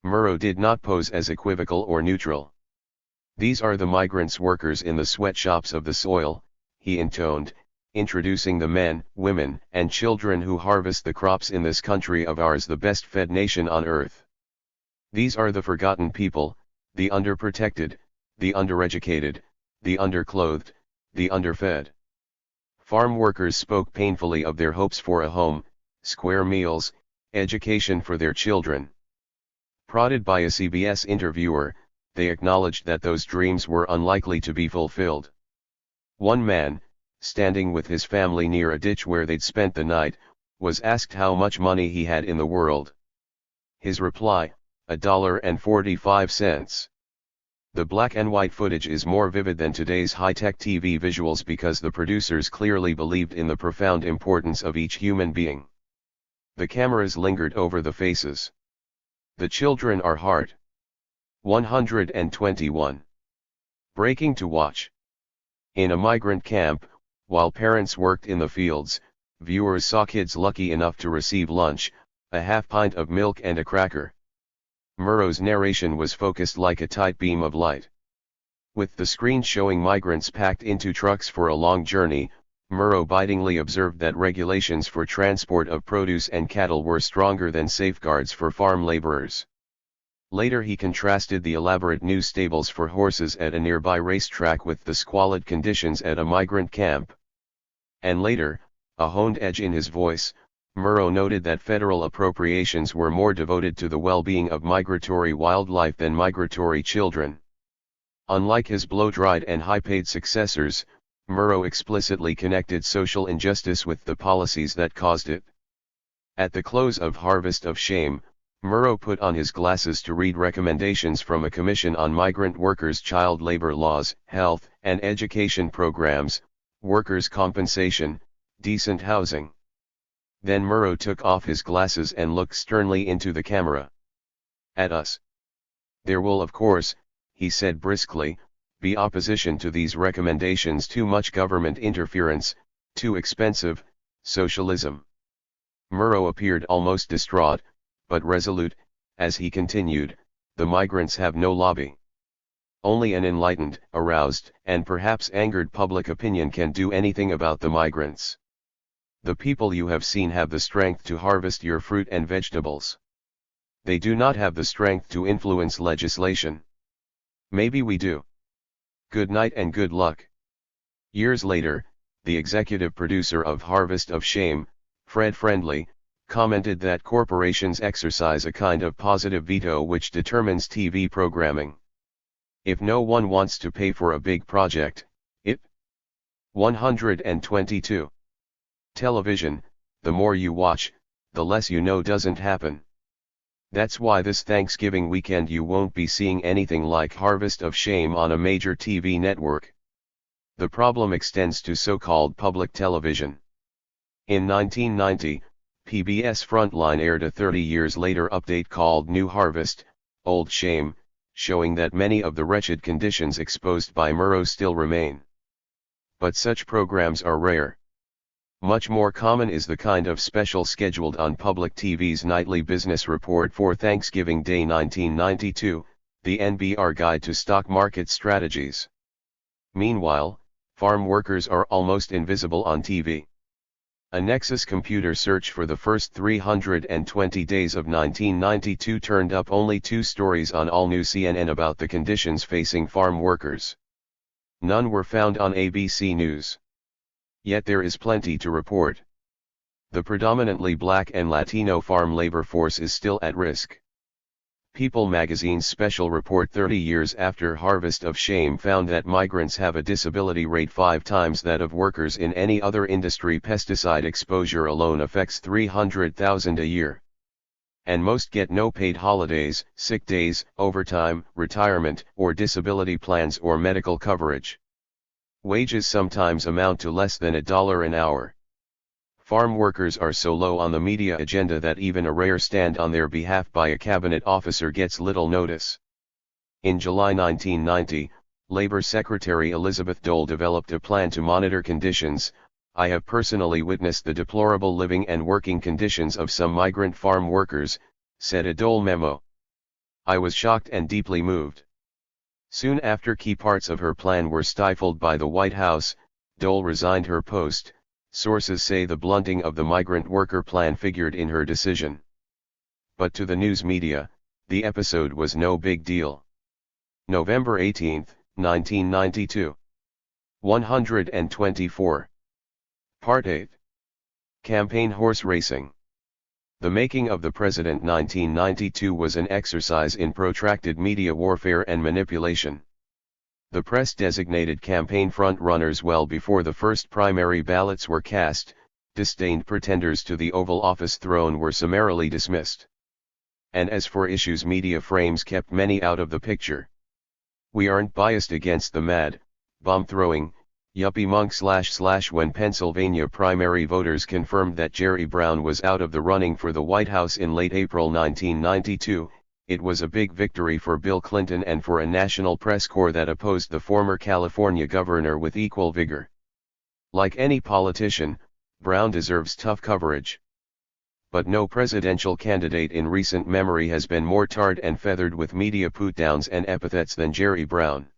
Murrow did not pose as equivocal or neutral. "These are the migrants workers in the sweatshops of the soil," he intoned, introducing the men, women, and children who harvest the crops in this country of ours, the best-fed nation on earth. "These are the forgotten people, the underprotected, the undereducated, the underclothed, the underfed." Farm workers spoke painfully of their hopes for a home, square meals, education for their children. Prodded by a CBS interviewer, they acknowledged that those dreams were unlikely to be fulfilled. One man, standing with his family near a ditch where they'd spent the night, was asked how much money he had in the world. His reply, $1.45. The black and white footage is more vivid than today's high-tech TV visuals because the producers clearly believed in the profound importance of each human being. The cameras lingered over the faces. The children are hard. 121. Breaking to watch. In a migrant camp, while parents worked in the fields, viewers saw kids lucky enough to receive lunch, a half pint of milk and a cracker. Murrow's narration was focused like a tight beam of light. With the screen showing migrants packed into trucks for a long journey, Murrow bitingly observed that regulations for transport of produce and cattle were stronger than safeguards for farm laborers. Later he contrasted the elaborate new stables for horses at a nearby racetrack with the squalid conditions at a migrant camp. And later, a honed edge in his voice, Murrow noted that federal appropriations were more devoted to the well-being of migratory wildlife than migratory children. Unlike his blow-dried and high-paid successors, Murrow explicitly connected social injustice with the policies that caused it. At the close of Harvest of Shame, Murrow put on his glasses to read recommendations from a commission on migrant workers' child labor laws, health and education programs, workers' compensation, decent housing. Then Murrow took off his glasses and looked sternly into the camera. At us. There will of course, he said briskly, be opposition to these recommendations. Too much government interference, too expensive, socialism. Murrow appeared almost distraught, but resolute, as he continued, the migrants have no lobby. Only an enlightened, aroused, and perhaps angered public opinion can do anything about the migrants. The people you have seen have the strength to harvest your fruit and vegetables. They do not have the strength to influence legislation. Maybe we do. Good night and good luck. Years later, the executive producer of Harvest of Shame, Fred Friendly, commented that corporations exercise a kind of positive veto which determines TV programming. If no one wants to pay for a big project, it 122. Television, the more you watch, the less you know doesn't happen. That's why this Thanksgiving weekend you won't be seeing anything like Harvest of Shame on a major TV network. The problem extends to so-called public television. In 1990, PBS Frontline aired a 30 years later update called New Harvest, Old Shame, showing that many of the wretched conditions exposed by Murrow still remain. But such programs are rare. Much more common is the kind of special scheduled on public TV's Nightly Business Report for Thanksgiving Day 1992, the NBR Guide to Stock Market Strategies. Meanwhile, farm workers are almost invisible on TV. A Nexus computer search for the first 320 days of 1992 turned up only 2 stories on all-new CNN about the conditions facing farm workers. None were found on ABC News. Yet there is plenty to report. The predominantly black and Latino farm labor force is still at risk. People magazine's special report 30 years after Harvest of Shame found that migrants have a disability rate 5 times that of workers in any other industry. Pesticide exposure alone affects 300,000 a year. And most get no paid holidays, sick days, overtime, retirement, or disability plans or medical coverage. Wages sometimes amount to less than $1 an hour. Farm workers are so low on the media agenda that even a rare stand on their behalf by a cabinet officer gets little notice. In July 1990, Labor Secretary Elizabeth Dole developed a plan to monitor conditions. I have personally witnessed the deplorable living and working conditions of some migrant farm workers, said a Dole memo. I was shocked and deeply moved. Soon after key parts of her plan were stifled by the White House, Dole resigned her post. Sources say the blunting of the migrant worker plan figured in her decision. But to the news media, the episode was no big deal. November 18, 1992. 124. Part 8. Campaign Horse Racing. The Making of the President 1992 was an exercise in protracted media warfare and manipulation. The press designated campaign front-runners well before the first primary ballots were cast. Disdained pretenders to the Oval Office throne were summarily dismissed. And as for issues, media frames kept many out of the picture. We aren't biased against the mad, bomb-throwing, yuppie monk / when Pennsylvania primary voters confirmed that Jerry Brown was out of the running for the White House in late April 1992, it was a big victory for Bill Clinton and for a national press corps that opposed the former California governor with equal vigor. Like any politician, Brown deserves tough coverage. But no presidential candidate in recent memory has been more tarred and feathered with media put-downs and epithets than Jerry Brown.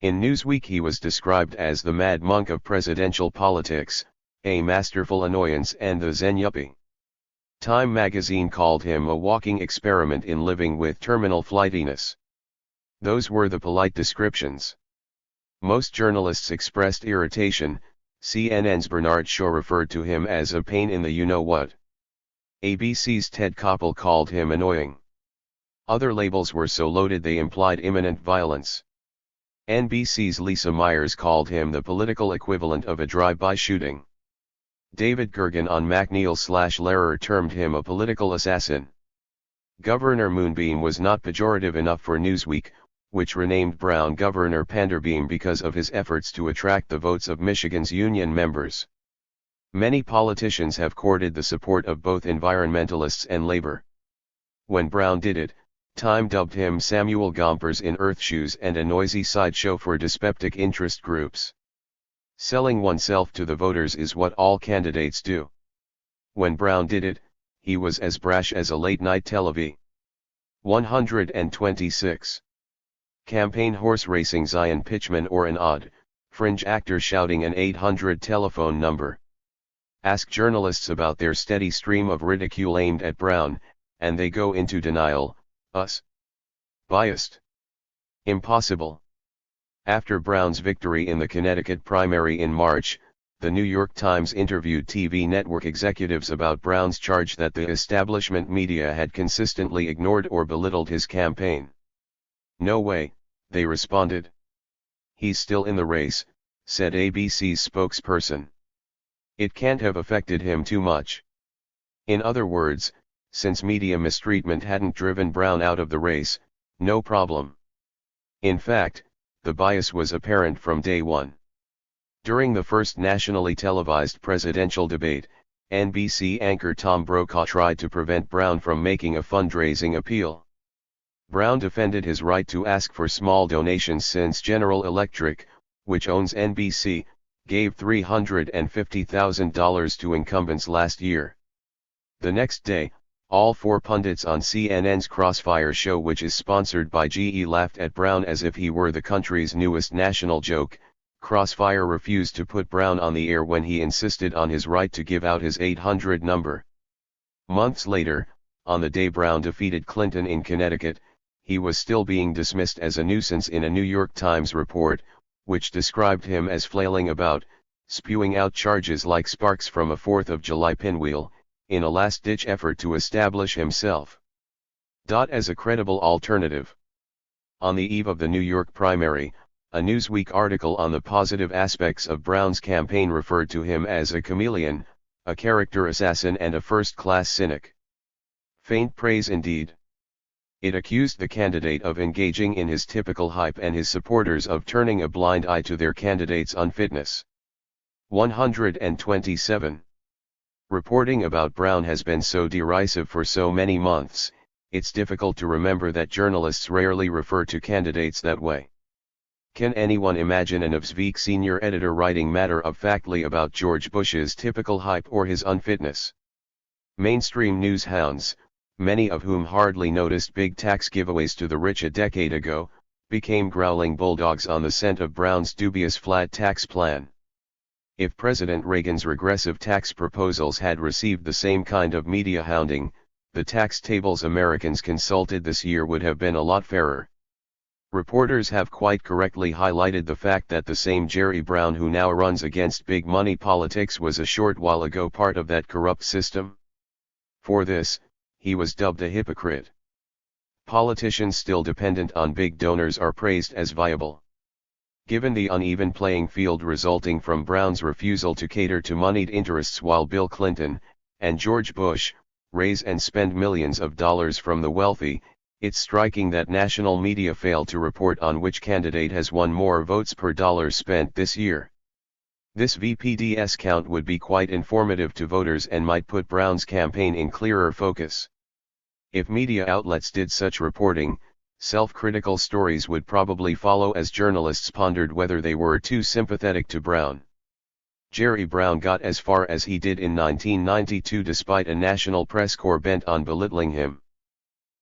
In Newsweek he was described as the mad monk of presidential politics, a masterful annoyance and the Zen yuppie. Time magazine called him a walking experiment in living with terminal flightiness. Those were the polite descriptions. Most journalists expressed irritation. CNN's Bernard Shaw referred to him as a pain in the you-know-what. ABC's Ted Koppel called him annoying. Other labels were so loaded they implied imminent violence. NBC's Lisa Myers called him the political equivalent of a drive-by shooting. David Gergen on MacNeil/Lehrer termed him a political assassin. Governor Moonbeam was not pejorative enough for Newsweek, which renamed Brown Governor Panderbeam because of his efforts to attract the votes of Michigan's union members. Many politicians have courted the support of both environmentalists and labor. When Brown did it, Time dubbed him Samuel Gompers in earth shoes and a noisy sideshow for dyspeptic interest groups. Selling oneself to the voters is what all candidates do. When Brown did it, he was as brash as a late-night television. 126. Campaign horse racing Zion pitchman or an odd, fringe actor shouting an 800 telephone number. Ask journalists about their steady stream of ridicule aimed at Brown, and they go into denial. Us. Biased. Impossible. After Brown's victory in the Connecticut primary in March, the New York Times interviewed TV network executives about Brown's charge that the establishment media had consistently ignored or belittled his campaign. No way, they responded. He's still in the race, said ABC's spokesperson. It can't have affected him too much. In other words, since media mistreatment hadn't driven Brown out of the race, no problem. In fact, the bias was apparent from day one. During the first nationally televised presidential debate, NBC anchor Tom Brokaw tried to prevent Brown from making a fundraising appeal. Brown defended his right to ask for small donations since General Electric, which owns NBC, gave $350,000 to incumbents last year. The next day, all four pundits on CNN's Crossfire show, which is sponsored by GE, laughed at Brown as if he were the country's newest national joke. Crossfire refused to put Brown on the air when he insisted on his right to give out his 800 number. Months later, on the day Brown defeated Clinton in Connecticut, he was still being dismissed as a nuisance in a New York Times report, which described him as flailing about, spewing out charges like sparks from a 4th of July pinwheel, in a last-ditch effort to establish himself as a credible alternative. On the eve of the New York primary, a Newsweek article on the positive aspects of Brown's campaign referred to him as a chameleon, a character assassin and a first-class cynic. Faint praise indeed. It accused the candidate of engaging in his typical hype and his supporters of turning a blind eye to their candidate's unfitness. 127. Reporting about Brown has been so derisive for so many months, it's difficult to remember that journalists rarely refer to candidates that way. Can anyone imagine a Newsweek senior editor writing matter-of-factly about George Bush's typical hype or his unfitness? Mainstream news hounds, many of whom hardly noticed big tax giveaways to the rich a decade ago, became growling bulldogs on the scent of Brown's dubious flat tax plan. If President Reagan's regressive tax proposals had received the same kind of media hounding, the tax tables Americans consulted this year would have been a lot fairer. Reporters have quite correctly highlighted the fact that the same Jerry Brown who now runs against big money politics was a short while ago part of that corrupt system. For this, he was dubbed a hypocrite. Politicians still dependent on big donors are praised as viable. Given the uneven playing field resulting from Brown's refusal to cater to moneyed interests while Bill Clinton, and George Bush, raise and spend millions of dollars from the wealthy, it's striking that national media failed to report on which candidate has won more votes per dollar spent this year. This VPDS count would be quite informative to voters and might put Brown's campaign in clearer focus. If media outlets did such reporting, self-critical stories would probably follow as journalists pondered whether they were too sympathetic to Brown. Jerry Brown got as far as he did in 1992 despite a national press corps bent on belittling him.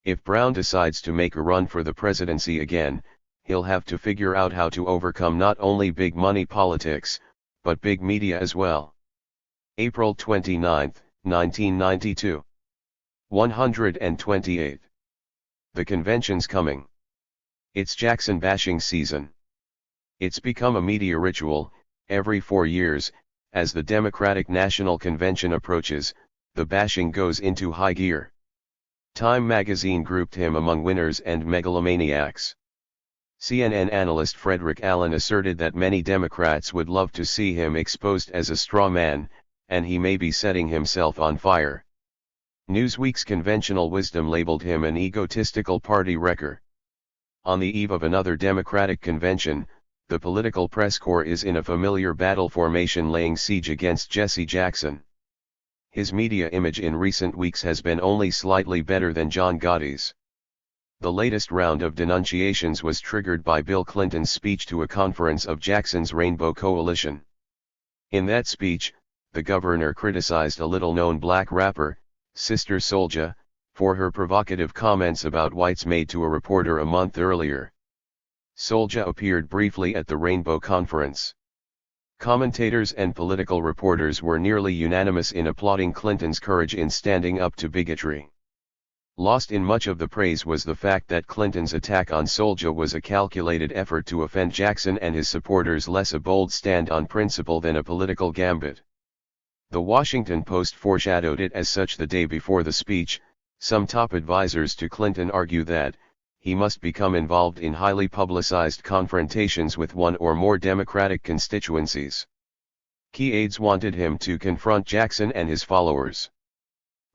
If Brown decides to make a run for the presidency again, he'll have to figure out how to overcome not only big money politics, but big media as well. April 29, 1992. 128. The convention's coming. It's Jackson bashing season. It's become a media ritual, every 4 years, as the Democratic National Convention approaches, the bashing goes into high gear. Time magazine grouped him among winners and megalomaniacs. CNN analyst Frederick Allen asserted that many Democrats would love to see him exposed as a straw man, and he may be setting himself on fire. Newsweek's conventional wisdom labeled him an egotistical party wrecker. On the eve of another Democratic convention, the political press corps is in a familiar battle formation laying siege against Jesse Jackson. His media image in recent weeks has been only slightly better than John Gotti's. The latest round of denunciations was triggered by Bill Clinton's speech to a conference of Jackson's Rainbow Coalition. In that speech, the governor criticized a little-known black rapper, Sister Souljah, for her provocative comments about whites made to a reporter a month earlier. Souljah appeared briefly at the Rainbow Conference. Commentators and political reporters were nearly unanimous in applauding Clinton's courage in standing up to bigotry. Lost in much of the praise was the fact that Clinton's attack on Souljah was a calculated effort to offend Jackson and his supporters, less a bold stand on principle than a political gambit. The Washington Post foreshadowed it as such the day before the speech. Some top advisors to Clinton argue that he must become involved in highly publicized confrontations with one or more Democratic constituencies. Key aides wanted him to confront Jackson and his followers.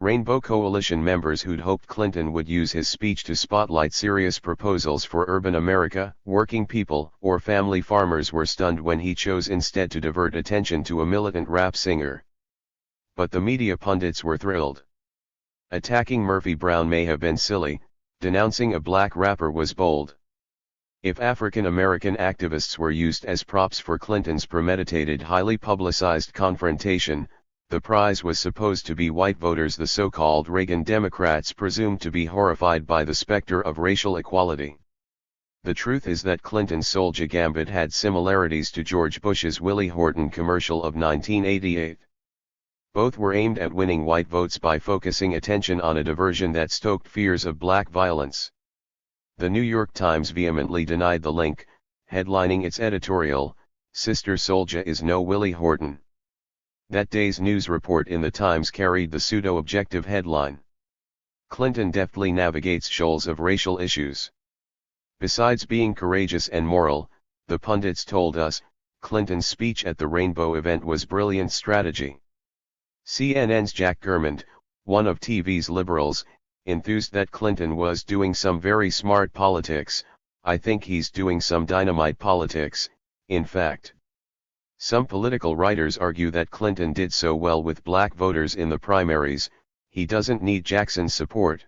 Rainbow Coalition members who'd hoped Clinton would use his speech to spotlight serious proposals for urban America, working people, or family farmers were stunned when he chose instead to divert attention to a militant rap singer. But the media pundits were thrilled. Attacking Murphy Brown may have been silly, denouncing a black rapper was bold. If African American activists were used as props for Clinton's premeditated, highly publicized confrontation, the prize was supposed to be white voters, the so-called Reagan Democrats presumed to be horrified by the specter of racial equality. The truth is that Clinton's Souljah gambit had similarities to George Bush's Willie Horton commercial of 1988. Both were aimed at winning white votes by focusing attention on a diversion that stoked fears of black violence. The New York Times vehemently denied the link, headlining its editorial, "Sister Souljah is no Willie Horton." That day's news report in the Times carried the pseudo-objective headline, "Clinton deftly navigates shoals of racial issues." Besides being courageous and moral, the pundits told us, Clinton's speech at the Rainbow event was brilliant strategy. CNN's Jack Gurmand, one of TV's liberals, enthused that Clinton was doing some very smart politics. "I think he's doing some dynamite politics, in fact." Some political writers argue that Clinton did so well with black voters in the primaries, he doesn't need Jackson's support.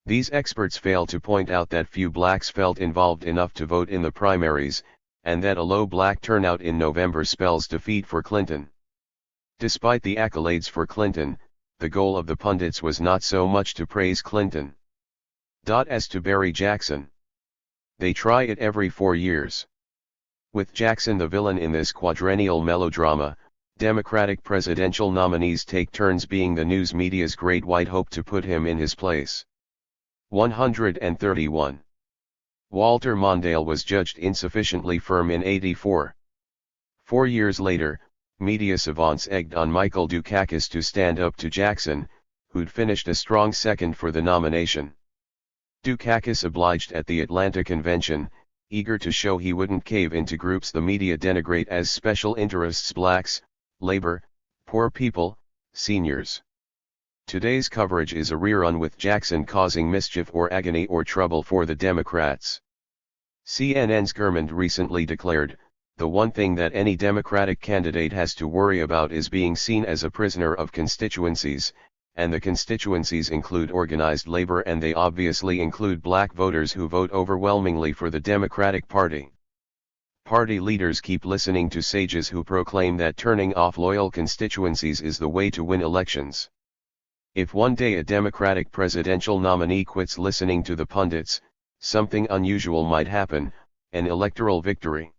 These experts fail to point out that few blacks felt involved enough to vote in the primaries, and that a low black turnout in November spells defeat for Clinton. Despite the accolades for Clinton, the goal of the pundits was not so much to praise Clinton as to bury Jackson. They try it every 4 years. With Jackson the villain in this quadrennial melodrama, Democratic presidential nominees take turns being the news media's great white hope to put him in his place. 131. Walter Mondale was judged insufficiently firm in '84. 4 years later, media savants egged on Michael Dukakis to stand up to Jackson, who'd finished a strong second for the nomination. Dukakis obliged at the Atlanta convention, eager to show he wouldn't cave into groups the media denigrate as special interests: blacks, labor, poor people, seniors. Today's coverage is a rerun with Jackson causing mischief or agony or trouble for the Democrats. CNN's Gurmand recently declared, "The one thing that any Democratic candidate has to worry about is being seen as a prisoner of constituencies, and the constituencies include organized labor, and they obviously include black voters who vote overwhelmingly for the Democratic Party." Party leaders keep listening to sages who proclaim that turning off loyal constituencies is the way to win elections. If one day a Democratic presidential nominee quits listening to the pundits, something unusual might happen, an electoral victory.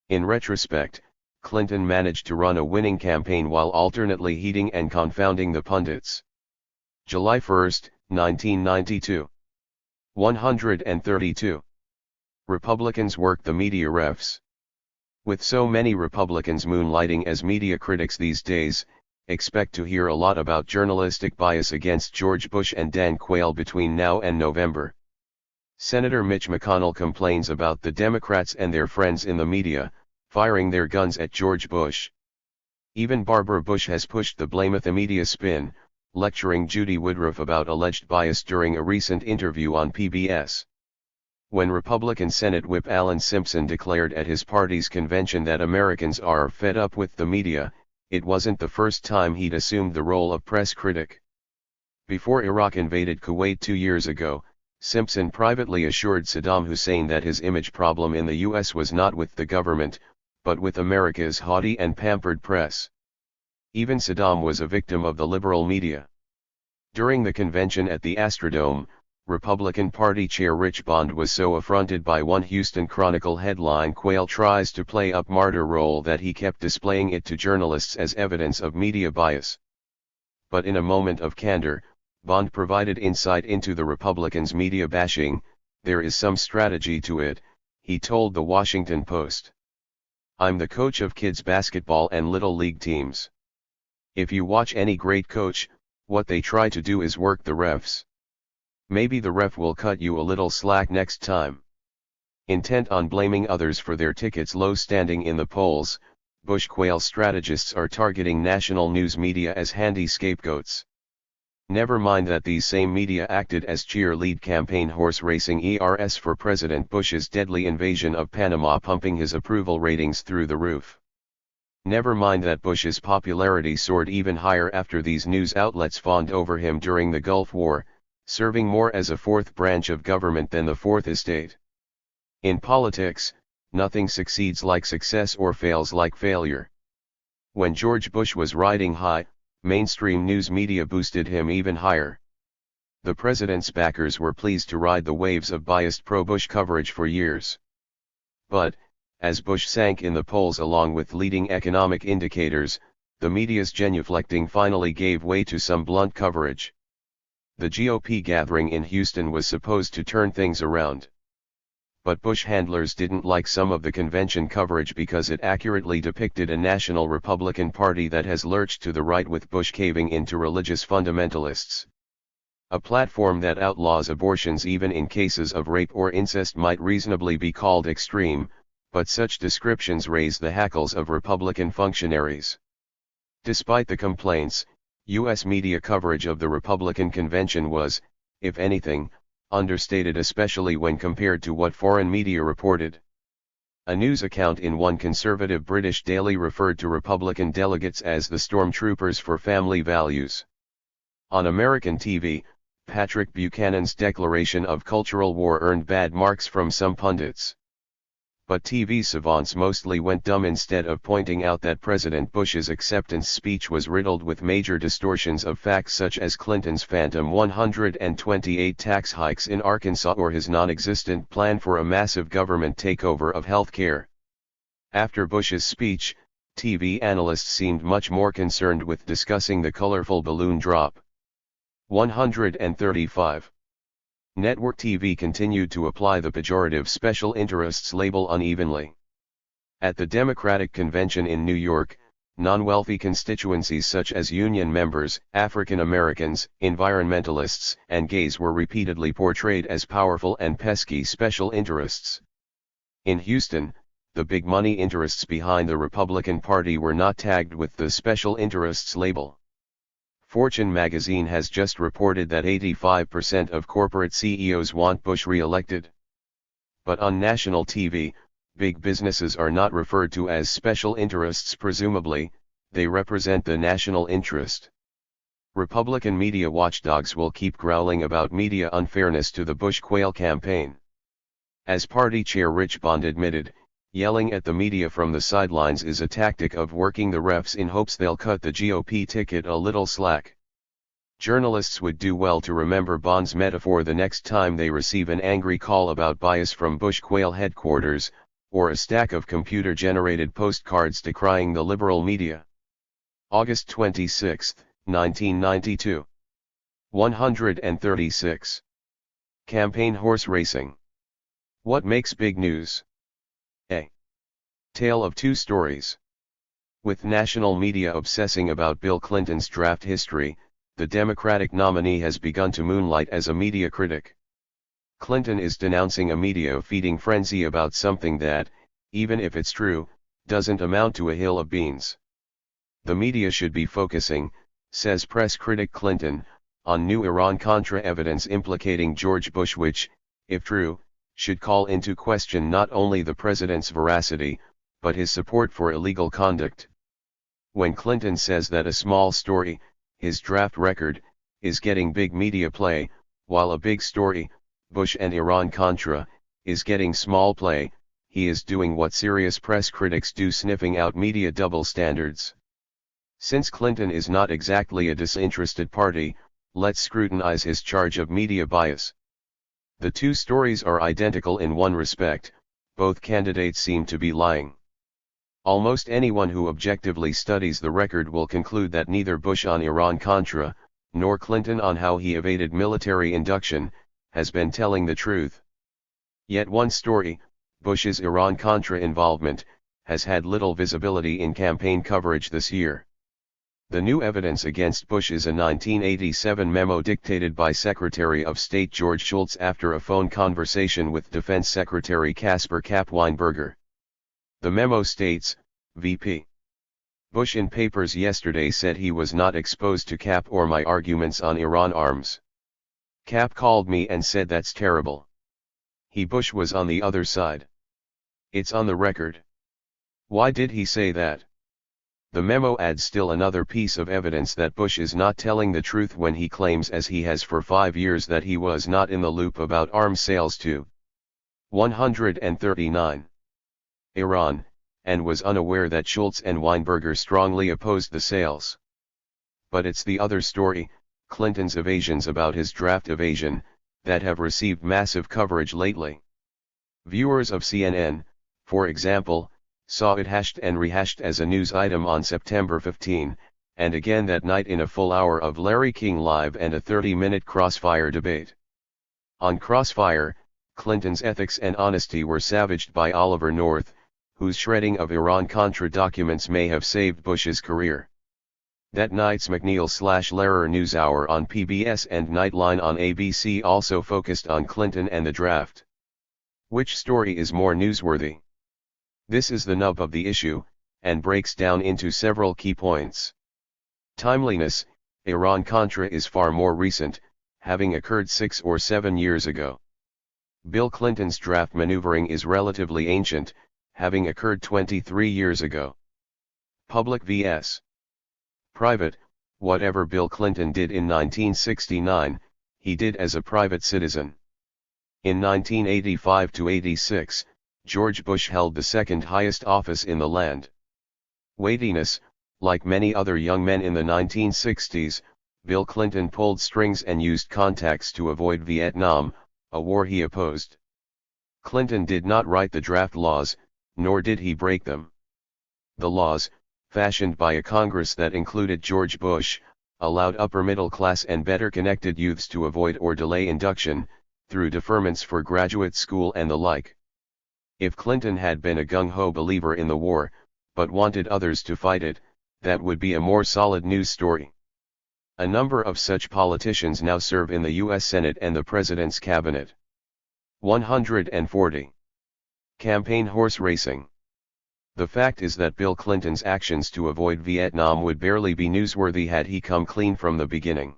In retrospect, Clinton managed to run a winning campaign while alternately heating and confounding the pundits. July 1, 1992. 132. Republicans work the media refs. With so many Republicans moonlighting as media critics these days, expect to hear a lot about journalistic bias against George Bush and Dan Quayle between now and November. Senator Mitch McConnell complains about the Democrats and their friends in the media firing their guns at George Bush. Even Barbara Bush has pushed the blame at the media spin, lecturing Judy Woodruff about alleged bias during a recent interview on PBS. When Republican Senate Whip Alan Simpson declared at his party's convention that Americans are fed up with the media, it wasn't the first time he'd assumed the role of press critic. Before Iraq invaded Kuwait 2 years ago, Simpson privately assured Saddam Hussein that his image problem in the U.S. was not with the government, but with America's haughty and pampered press. Even Saddam was a victim of the liberal media. During the convention at the Astrodome, Republican Party Chair Rich Bond was so affronted by one Houston Chronicle headline, "Quayle tries to play up martyr role," that he kept displaying it to journalists as evidence of media bias. But in a moment of candor, Bond provided insight into the Republicans' media bashing. "There is some strategy to it," he told the Washington Post. "I'm the coach of kids basketball and little league teams. If you watch any great coach, what they try to do is work the refs. Maybe the ref will cut you a little slack next time." Intent on blaming others for their tickets' low standing in the polls, Bush-Quayle strategists are targeting national news media as handy scapegoats. Never mind that these same media acted as cheerlead campaign horse racing ERS for President Bush's deadly invasion of Panama, pumping his approval ratings through the roof. Never mind that Bush's popularity soared even higher after these news outlets fawned over him during the Gulf War, serving more as a fourth branch of government than the Fourth Estate. In politics, nothing succeeds like success or fails like failure. When George Bush was riding high, mainstream news media boosted him even higher. The president's backers were pleased to ride the waves of biased pro-Bush coverage for years. But, as Bush sank in the polls along with leading economic indicators, the media's genuflecting finally gave way to some blunt coverage. The GOP gathering in Houston was supposed to turn things around. But Bush handlers didn't like some of the convention coverage because it accurately depicted a national Republican Party that has lurched to the right, with Bush caving into religious fundamentalists. A platform that outlaws abortions even in cases of rape or incest might reasonably be called extreme, but such descriptions raise the hackles of Republican functionaries. Despite the complaints, U.S. media coverage of the Republican convention was, if anything, understated, especially when compared to what foreign media reported. A news account in one conservative British daily referred to Republican delegates as the stormtroopers for family values. On American TV, Patrick Buchanan's declaration of cultural war earned bad marks from some pundits. But TV savants mostly went dumb instead of pointing out that President Bush's acceptance speech was riddled with major distortions of facts, such as Clinton's phantom 128 tax hikes in Arkansas or his non-existent plan for a massive government takeover of health care. After Bush's speech, TV analysts seemed much more concerned with discussing the colorful balloon drop. 135. Network TV continued to apply the pejorative special interests label unevenly. At the Democratic Convention in New York, non-wealthy constituencies such as union members, African Americans, environmentalists, and gays were repeatedly portrayed as powerful and pesky special interests. In Houston, the big money interests behind the Republican Party were not tagged with the special interests label. Fortune magazine has just reported that 85% of corporate CEOs want Bush re-elected. But on national TV, big businesses are not referred to as special interests. Presumably, they represent the national interest. Republican media watchdogs will keep growling about media unfairness to the Bush-Quayle campaign. As party chair Rich Bond admitted, yelling at the media from the sidelines is a tactic of working the refs in hopes they'll cut the GOP ticket a little slack. Journalists would do well to remember Bond's metaphor the next time they receive an angry call about bias from Bush-Quayle headquarters, or a stack of computer-generated postcards decrying the liberal media. August 26, 1992. 136. Campaign horse racing. What makes big news? A tale of two stories. With national media obsessing about Bill Clinton's draft history, the Democratic nominee has begun to moonlight as a media critic. Clinton is denouncing a media-feeding frenzy about something that, even if it's true, doesn't amount to a hill of beans. The media should be focusing, says press critic Clinton, on new Iran-Contra evidence implicating George Bush which, if true, should call into question not only the president's veracity, but his support for illegal conduct. When Clinton says that a small story, his draft record, is getting big media play, while a big story, Bush and Iran-Contra, is getting small play, he is doing what serious press critics do, sniffing out media double standards. Since Clinton is not exactly a disinterested party, let's scrutinize his charge of media bias. The two stories are identical in one respect: both candidates seem to be lying. Almost anyone who objectively studies the record will conclude that neither Bush on Iran-Contra, nor Clinton on how he evaded military induction, has been telling the truth. Yet one story, Bush's Iran-Contra involvement, has had little visibility in campaign coverage this year. The new evidence against Bush is a 1987 memo dictated by Secretary of State George Shultz after a phone conversation with Defense Secretary Caspar Kapp Weinberger. The memo states, VP Bush in papers yesterday said he was not exposed to Kapp or my arguments on Iran arms. Kapp called me and said that's terrible. Bush was on the other side. It's on the record. Why did he say that? The memo adds still another piece of evidence that Bush is not telling the truth when he claims, as he has for 5 years, that he was not in the loop about arms sales to 139 Iran, and was unaware that Shultz and Weinberger strongly opposed the sales. But it's the other story, Clinton's evasions about his draft evasion, that have received massive coverage lately. Viewers of CNN, for example, saw it hashed and rehashed as a news item on September 15, and again that night in a full hour of Larry King Live and a 30-minute Crossfire debate. On Crossfire, Clinton's ethics and honesty were savaged by Oliver North, whose shredding of Iran-Contra documents may have saved Bush's career. That night's McNeil/Lehrer NewsHour on PBS and Nightline on ABC also focused on Clinton and the draft. Which story is more newsworthy? This is the nub of the issue, and breaks down into several key points. Timeliness: Iran-Contra is far more recent, having occurred 6 or 7 years ago. Bill Clinton's draft maneuvering is relatively ancient, having occurred 23 years ago. Public vs. private: whatever Bill Clinton did in 1969, he did as a private citizen. In 1985 to 86, George Bush held the second highest office in the land. Weightiness: like many other young men in the 1960s, Bill Clinton pulled strings and used contacts to avoid Vietnam, a war he opposed. Clinton did not write the draft laws, nor did he break them. The laws, fashioned by a Congress that included George Bush, allowed upper-middle-class and better-connected youths to avoid or delay induction, through deferments for graduate school and the like. If Clinton had been a gung-ho believer in the war, but wanted others to fight it, that would be a more solid news story. A number of such politicians now serve in the U.S. Senate and the President's cabinet. 140. Campaign horse racing. The fact is that Bill Clinton's actions to avoid Vietnam would barely be newsworthy had he come clean from the beginning.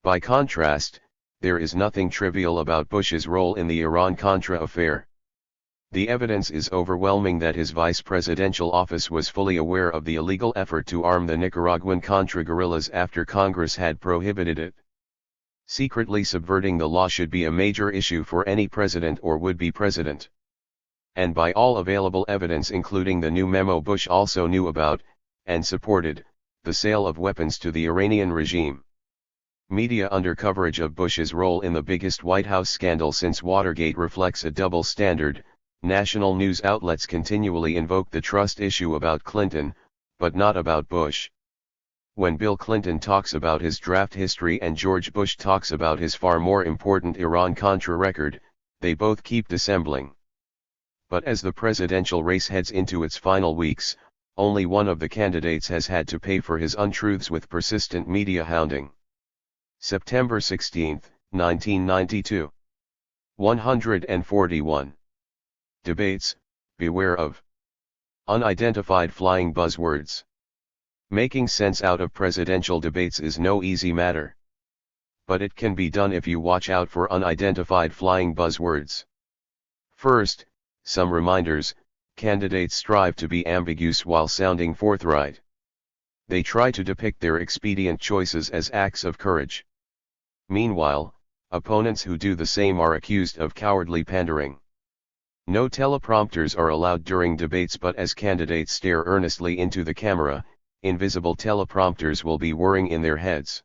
By contrast, there is nothing trivial about Bush's role in the Iran-Contra affair. The evidence is overwhelming that his vice presidential office was fully aware of the illegal effort to arm the Nicaraguan Contra guerrillas after Congress had prohibited it. Secretly subverting the law should be a major issue for any president or would-be president. And by all available evidence, including the new memo Bush also knew about, and supported, the sale of weapons to the Iranian regime. Media undercoverage of Bush's role in the biggest White House scandal since Watergate reflects a double standard. National news outlets continually invoke the trust issue about Clinton, but not about Bush. When Bill Clinton talks about his draft history and George Bush talks about his far more important Iran-Contra record, they both keep dissembling. But as the presidential race heads into its final weeks, only one of the candidates has had to pay for his untruths with persistent media hounding. September 16, 1992. 141. Debates: beware of unidentified flying buzzwords. Making sense out of presidential debates is no easy matter. But it can be done if you watch out for unidentified flying buzzwords. First, some reminders: candidates strive to be ambiguous while sounding forthright. They try to depict their expedient choices as acts of courage. Meanwhile, opponents who do the same are accused of cowardly pandering. No teleprompters are allowed during debates, but as candidates stare earnestly into the camera, invisible teleprompters will be whirring in their heads.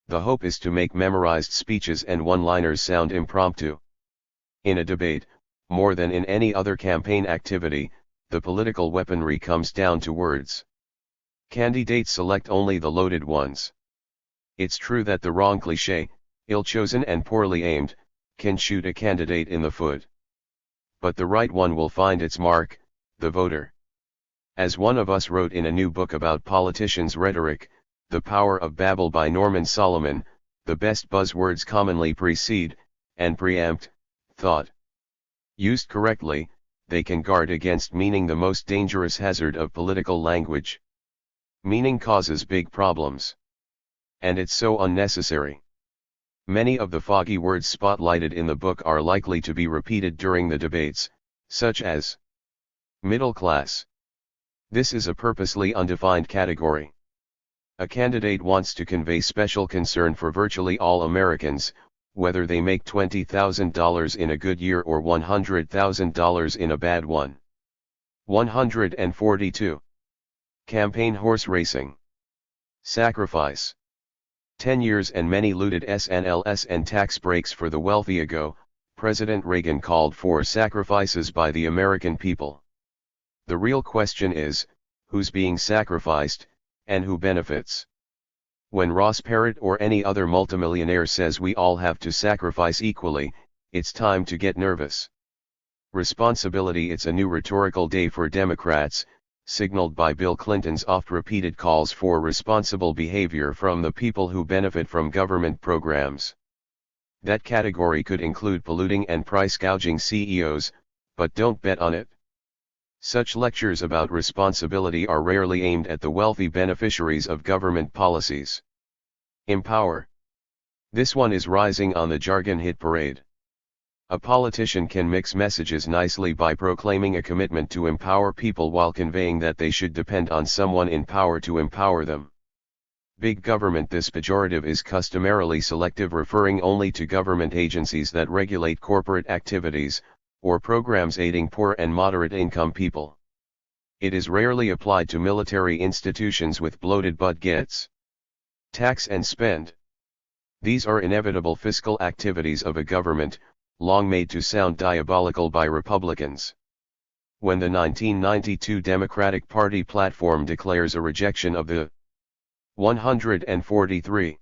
The hope is to make memorized speeches and one-liners sound impromptu. In a debate, more than in any other campaign activity, the political weaponry comes down to words. Candidates select only the loaded ones. It's true that the wrong cliché, ill-chosen and poorly aimed, can shoot a candidate in the foot. But the right one will find its mark, the voter. As one of us wrote in a new book about politicians' rhetoric, The Power of Babble by Norman Solomon, the best buzzwords commonly precede, and preempt, thought. Used correctly, they can guard against meaning, the most dangerous hazard of political language. Meaning causes big problems. And it's so unnecessary. Many of the foggy words spotlighted in the book are likely to be repeated during the debates, such as middle class. This is a purposely undefined category. A candidate wants to convey special concern for virtually all Americans, whether they make $20,000 in a good year or $100,000 in a bad one. 142. Campaign horse racing. Sacrifice. 10 years and many looted SNLs and tax breaks for the wealthy ago, President Reagan called for sacrifices by the American people. The real question is, who's being sacrificed, and who benefits? When Ross Perot or any other multimillionaire says we all have to sacrifice equally, it's time to get nervous. Responsibility. It's a new rhetorical day for Democrats, signaled by Bill Clinton's oft-repeated calls for responsible behavior from the people who benefit from government programs. That category could include polluting and price gouging CEOs, but don't bet on it. Such lectures about responsibility are rarely aimed at the wealthy beneficiaries of government policies. Empower. This one is rising on the jargon hit parade. A politician can mix messages nicely by proclaiming a commitment to empower people while conveying that they should depend on someone in power to empower them. Big government. This pejorative is customarily selective, referring only to government agencies that regulate corporate activities, or programs aiding poor and moderate income people. It is rarely applied to military institutions with bloated budgets. Tax and spend. These are inevitable fiscal activities of a government, long made to sound diabolical by Republicans. When the 1992 Democratic Party platform declares a rejection of the 143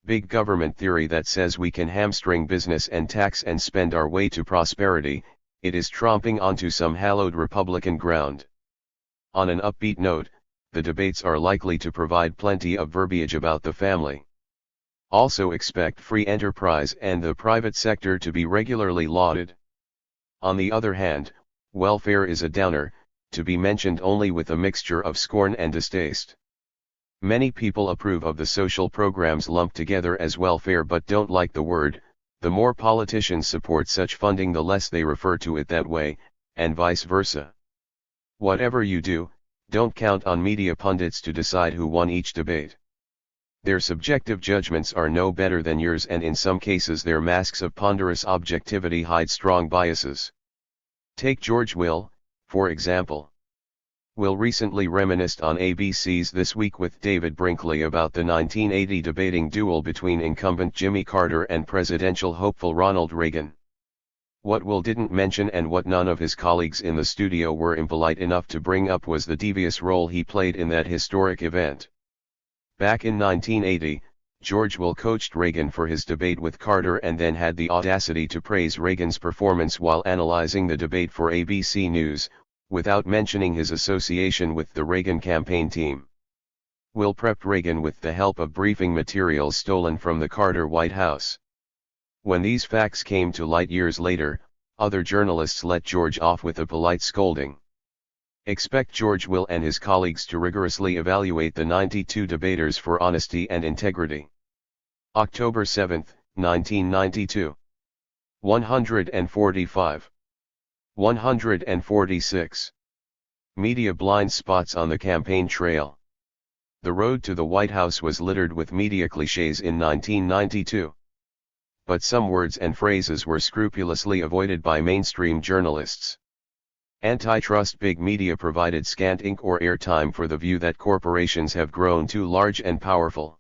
big government theory that says we can hamstring business and tax and spend our way to prosperity, it is tromping onto some hallowed Republican ground. On an upbeat note, the debates are likely to provide plenty of verbiage about the family. Also expect free enterprise and the private sector to be regularly lauded. On the other hand, welfare is a downer, to be mentioned only with a mixture of scorn and distaste. Many people approve of the social programs lumped together as welfare but don't like the word. The more politicians support such funding, the less they refer to it that way, and vice versa. Whatever you do, don't count on media pundits to decide who won each debate. Their subjective judgments are no better than yours, and in some cases their masks of ponderous objectivity hide strong biases. Take George Will, for example. Will recently reminisced on ABC's This Week with David Brinkley about the 1980 debating duel between incumbent Jimmy Carter and presidential hopeful Ronald Reagan. What Will didn't mention, and what none of his colleagues in the studio were impolite enough to bring up, was the devious role he played in that historic event. Back in 1980, George Will coached Reagan for his debate with Carter and then had the audacity to praise Reagan's performance while analyzing the debate for ABC News, without mentioning his association with the Reagan campaign team. Will prepped Reagan with the help of briefing materials stolen from the Carter White House. When these facts came to light years later, other journalists let George off with a polite scolding. Expect George Will and his colleagues to rigorously evaluate the 92 debaters for honesty and integrity. October 7, 1992. 145. 146. Media blind spots on the campaign trail. The road to the White House was littered with media cliches in 1992. But some words and phrases were scrupulously avoided by mainstream journalists. Antitrust big media provided scant ink or airtime for the view that corporations have grown too large and powerful.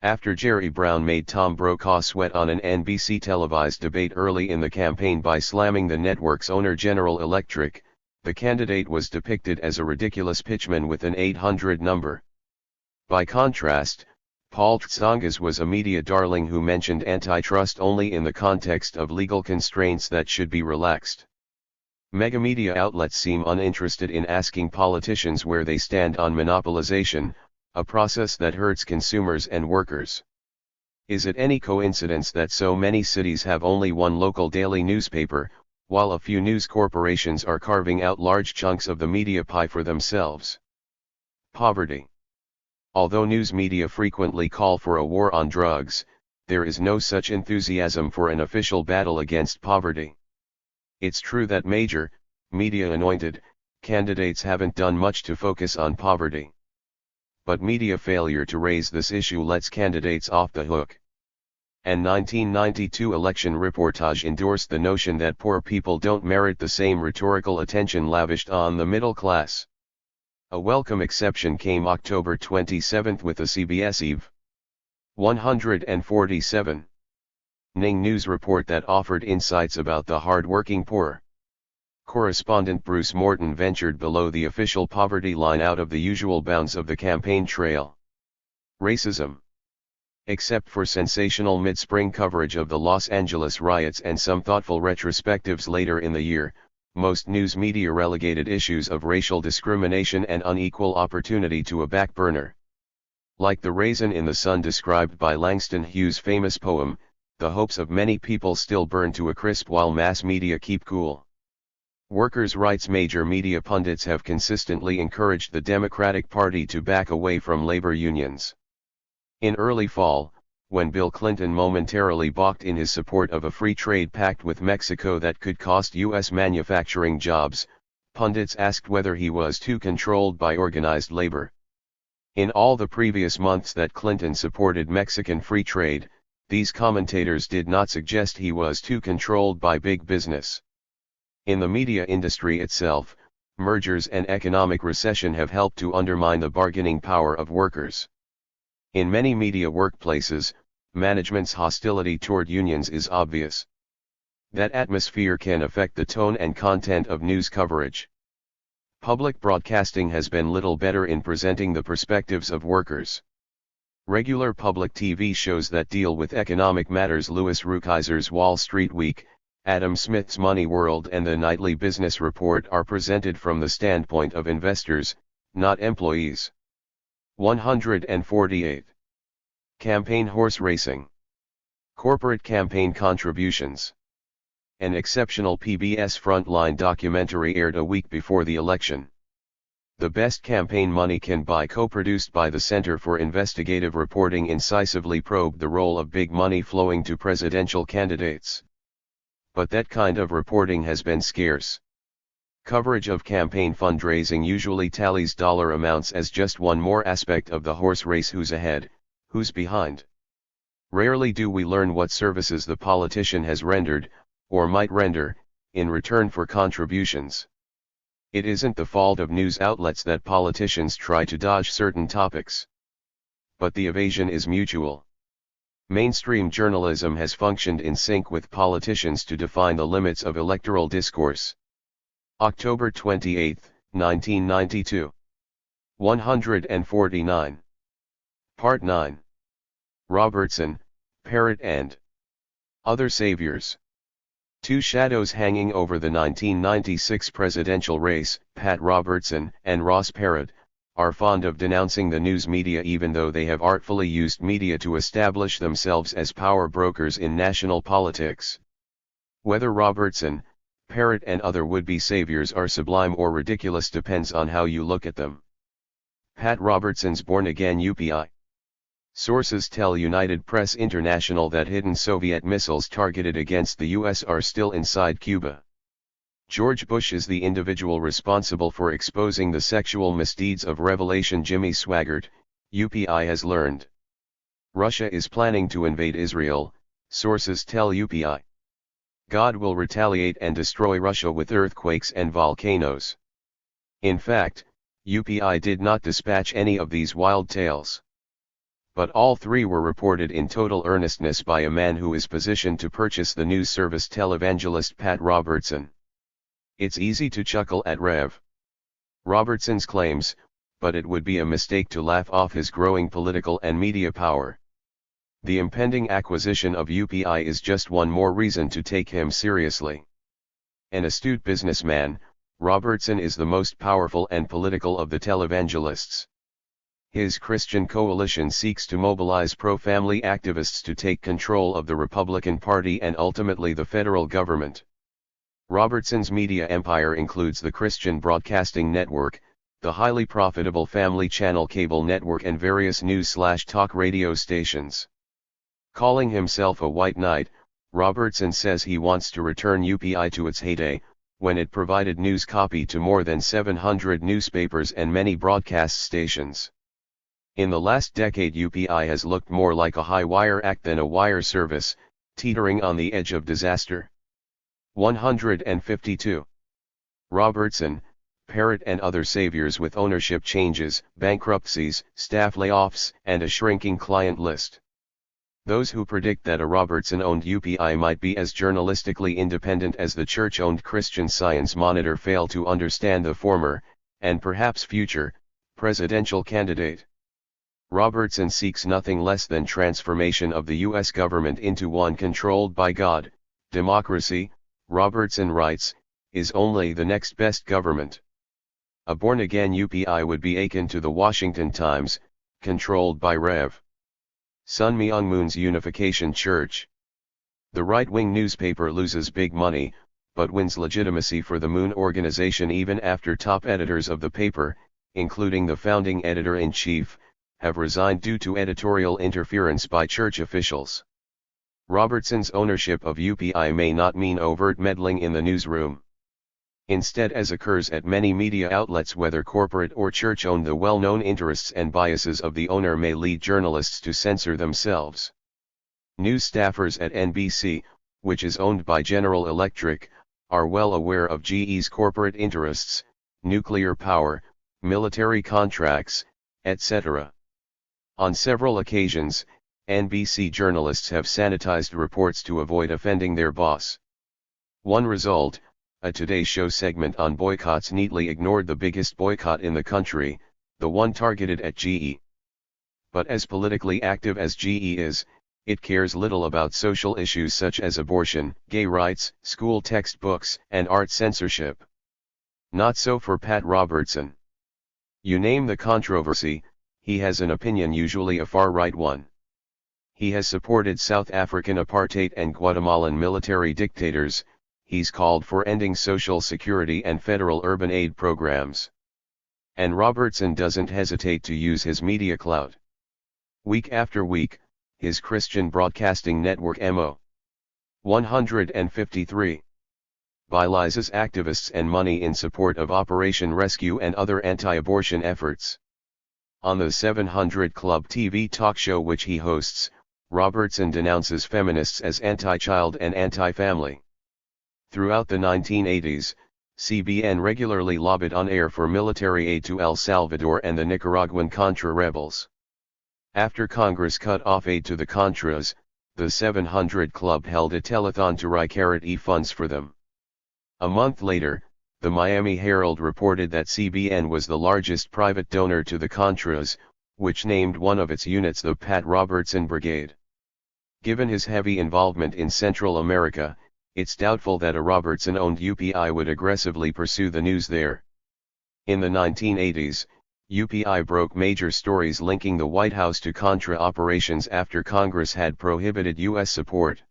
After Jerry Brown made Tom Brokaw sweat on an NBC televised debate early in the campaign by slamming the network's owner General Electric, the candidate was depicted as a ridiculous pitchman with an 800 number. By contrast, Paul Tsongas was a media darling who mentioned antitrust only in the context of legal constraints that should be relaxed. Megamedia outlets seem uninterested in asking politicians where they stand on monopolization, a process that hurts consumers and workers. Is it any coincidence that so many cities have only one local daily newspaper, while a few news corporations are carving out large chunks of the media pie for themselves? Poverty. Although news media frequently call for a war on drugs, there is no such enthusiasm for an official battle against poverty. It's true that major, media-anointed, candidates haven't done much to focus on poverty. But media failure to raise this issue lets candidates off the hook. An 1992 election reportage endorsed the notion that poor people don't merit the same rhetorical attention lavished on the middle class. A welcome exception came October 27 with a CBS Eve. 147. Ning News report that offered insights about the hard-working poor. Correspondent Bruce Morton ventured below the official poverty line out of the usual bounds of the campaign trail. Racism. Except for sensational mid-spring coverage of the Los Angeles riots and some thoughtful retrospectives later in the year, most news media relegated issues of racial discrimination and unequal opportunity to a back burner. Like the raisin in the sun described by Langston Hughes' famous poem, the hopes of many people still burn to a crisp while mass media keep cool. Workers' rights major media pundits have consistently encouraged the Democratic Party to back away from labor unions. In early fall, when Bill Clinton momentarily balked in his support of a free trade pact with Mexico that could cost U.S. manufacturing jobs, pundits asked whether he was too controlled by organized labor. In all the previous months that Clinton supported Mexican free trade, these commentators did not suggest he was too controlled by big business. In the media industry itself, mergers and economic recession have helped to undermine the bargaining power of workers. In many media workplaces, management's hostility toward unions is obvious. That atmosphere can affect the tone and content of news coverage. Public broadcasting has been little better in presenting the perspectives of workers. Regular public TV shows that deal with economic matters, Louis Rukeyser's Wall Street Week, Adam Smith's Money World and the Nightly Business Report, are presented from the standpoint of investors, not employees. 148. Campaign horse racing. Corporate campaign contributions. An exceptional PBS Frontline documentary aired a week before the election. The Best Campaign Money Can Buy, co-produced by the Center for Investigative Reporting, incisively probed the role of big money flowing to presidential candidates. But that kind of reporting has been scarce. Coverage of campaign fundraising usually tallies dollar amounts as just one more aspect of the horse race: who's ahead, who's behind. Rarely do we learn what services the politician has rendered, or might render, in return for contributions. It isn't the fault of news outlets that politicians try to dodge certain topics. But the evasion is mutual. Mainstream journalism has functioned in sync with politicians to define the limits of electoral discourse. October 28, 1992. 149. Part 9. Robertson, Parrott and Other Saviors. Two shadows hanging over the 1996 presidential race, Pat Robertson and Ross Perot, are fond of denouncing the news media, even though they have artfully used media to establish themselves as power brokers in national politics. Whether Robertson, Perot and other would-be saviors are sublime or ridiculous depends on how you look at them. Pat Robertson's born-again UPI. Sources tell United Press International that hidden Soviet missiles targeted against the U.S. are still inside Cuba. George Bush is the individual responsible for exposing the sexual misdeeds of Revelation Jimmy Swaggart, UPI has learned. Russia is planning to invade Israel, sources tell UPI. God will retaliate and destroy Russia with earthquakes and volcanoes. In fact, UPI did not dispatch any of these wild tales. But all three were reported in total earnestness by a man who is positioned to purchase the news service televangelist Pat Robertson. It's easy to chuckle at Rev. Robertson's claims, but it would be a mistake to laugh off his growing political and media power. The impending acquisition of UPI is just one more reason to take him seriously. An astute businessman, Robertson is the most powerful and political of the televangelists. His Christian coalition seeks to mobilize pro-family activists to take control of the Republican Party and ultimately the federal government. Robertson's media empire includes the Christian Broadcasting Network, the highly profitable Family Channel cable network and various news/talk radio stations. Calling himself a white knight, Robertson says he wants to return UPI to its heyday, when it provided news copy to more than 700 newspapers and many broadcast stations. In the last decade UPI has looked more like a high-wire act than a wire service, teetering on the edge of disaster. 152. Robertson, Parrott and other saviors with ownership changes, bankruptcies, staff layoffs, and a shrinking client list. Those who predict that a Robertson-owned UPI might be as journalistically independent as the church-owned Christian Science Monitor fail to understand the former, and perhaps future, presidential candidate. Robertson seeks nothing less than transformation of the U.S. government into one controlled by God. Democracy, Robertson writes, is only the next best government. A born-again UPI would be akin to the Washington Times, controlled by Rev. Sun Myung Moon's Unification Church. The right-wing newspaper loses big money, but wins legitimacy for the Moon organization even after top editors of the paper, including the founding editor-in-chief, have resigned due to editorial interference by church officials. Robertson's ownership of UPI may not mean overt meddling in the newsroom. Instead, as occurs at many media outlets whether corporate or church-owned, the well-known interests and biases of the owner may lead journalists to censor themselves. News staffers at NBC, which is owned by General Electric, are well aware of GE's corporate interests, nuclear power, military contracts, etc. On several occasions, NBC journalists have sanitized reports to avoid offending their boss. One result, a Today Show segment on boycotts neatly ignored the biggest boycott in the country, the one targeted at GE. But as politically active as GE is, it cares little about social issues such as abortion, gay rights, school textbooks, and art censorship. Not so for Pat Robertson. You name the controversy, he has an opinion, usually a far-right one. He has supported South African apartheid and Guatemalan military dictators. He's called for ending Social Security and federal urban aid programs. And Robertson doesn't hesitate to use his media clout. Week after week, his Christian Broadcasting Network MO. 153. Mobilizes activists and money in support of Operation Rescue and other anti-abortion efforts. On the 700 Club TV talk show which he hosts, Robertson denounces feminists as anti-child and anti-family. Throughout the 1980s, CBN regularly lobbied on air for military aid to El Salvador and the Nicaraguan Contra rebels. After Congress cut off aid to the Contras, the 700 Club held a telethon to raise funds for them. A month later, the Miami Herald reported that CBN was the largest private donor to the Contras, which named one of its units the Pat Robertson Brigade. Given his heavy involvement in Central America, it's doubtful that a Robertson-owned UPI would aggressively pursue the news there. In the 1980s, UPI broke major stories linking the White House to Contra operations after Congress had prohibited U.S. support.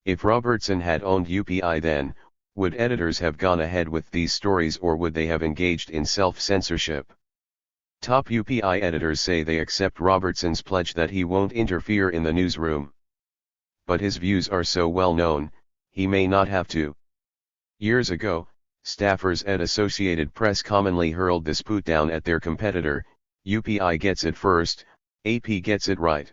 If Robertson had owned UPI then, would editors have gone ahead with these stories or would they have engaged in self-censorship? Top UPI editors say they accept Robertson's pledge that he won't interfere in the newsroom. But his views are so well known, he may not have to. Years ago, Staffers at Associated Press commonly hurled this put-down at their competitor, UPI gets it first, AP gets it right.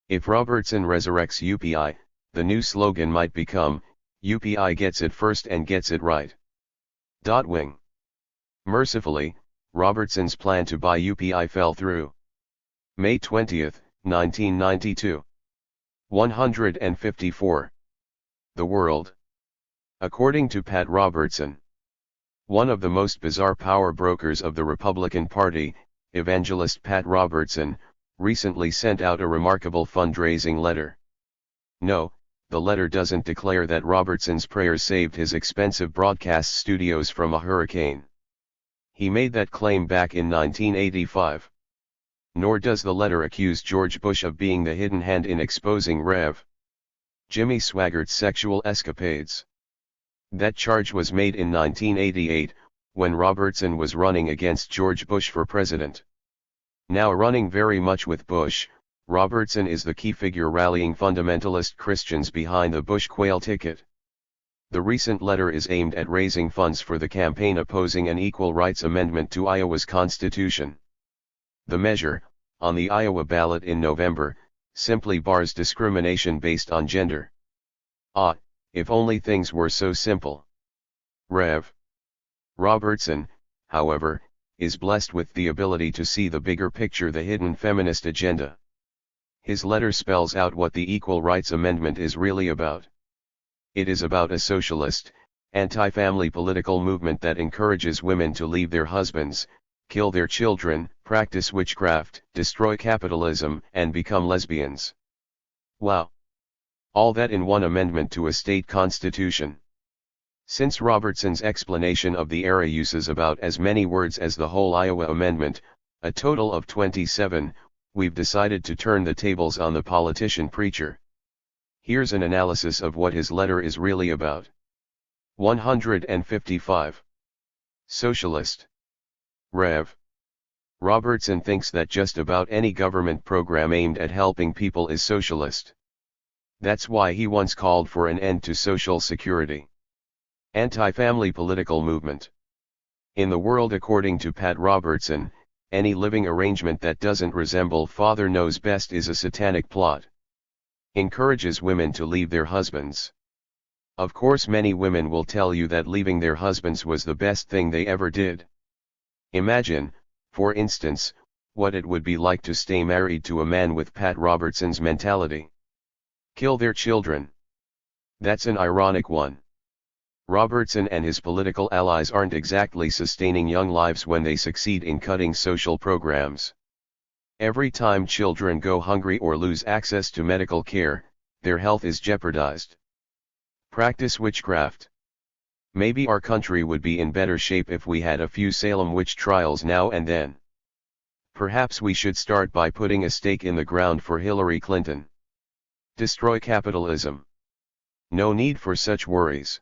If Robertson resurrects UPI, the new slogan might become, UPI gets it first and gets it right. Wing. Mercifully, Robertson's plan to buy UPI fell through. May 20, 1992. 154. The World. According to Pat Robertson, one of the most bizarre power brokers of the Republican Party, evangelist Pat Robertson, recently sent out a remarkable fundraising letter. No, the letter doesn't declare that Robertson's prayers saved his expensive broadcast studios from a hurricane. He made that claim back in 1985. Nor does the letter accuse George Bush of being the hidden hand in exposing Rev. Jimmy Swaggart's sexual escapades. That charge was made in 1988, when Robertson was running against George Bush for president. Now running very much with Bush, Robertson is the key figure rallying fundamentalist Christians behind the Bush quail ticket. The recent letter is aimed at raising funds for the campaign opposing an equal rights amendment to Iowa's constitution. The measure, on the Iowa ballot in November, simply bars discrimination based on gender. Ah, if only things were so simple. Rev. Robertson, however, is blessed with the ability to see the bigger picture, the hidden feminist agenda. His letter spells out what the Equal Rights Amendment is really about. It is about a socialist, anti-family political movement that encourages women to leave their husbands, kill their children, practice witchcraft, destroy capitalism, and become lesbians. Wow! All that in one amendment to a state constitution. Since Robertson's explanation of the era uses about as many words as the whole Iowa amendment, a total of 27, we've decided to turn the tables on the politician preacher. Here's an analysis of what his letter is really about. 155. Socialist. Rev. Robertson thinks that just about any government program aimed at helping people is socialist. That's why he once called for an end to Social Security. Anti-family political movement. In the world, according to Pat Robertson, any living arrangement that doesn't resemble Father Knows Best is a satanic plot. Encourages women to leave their husbands. Of course, many women will tell you that leaving their husbands was the best thing they ever did. Imagine, for instance, what it would be like to stay married to a man with Pat Robertson's mentality. Kill their children. That's an ironic one. Robertson and his political allies aren't exactly sustaining young lives when they succeed in cutting social programs. Every time children go hungry or lose access to medical care, their health is jeopardized. Practice witchcraft. Maybe our country would be in better shape if we had a few Salem witch trials now and then. Perhaps we should start by putting a stake in the ground for Hillary Clinton. Destroy capitalism. No need for such worries.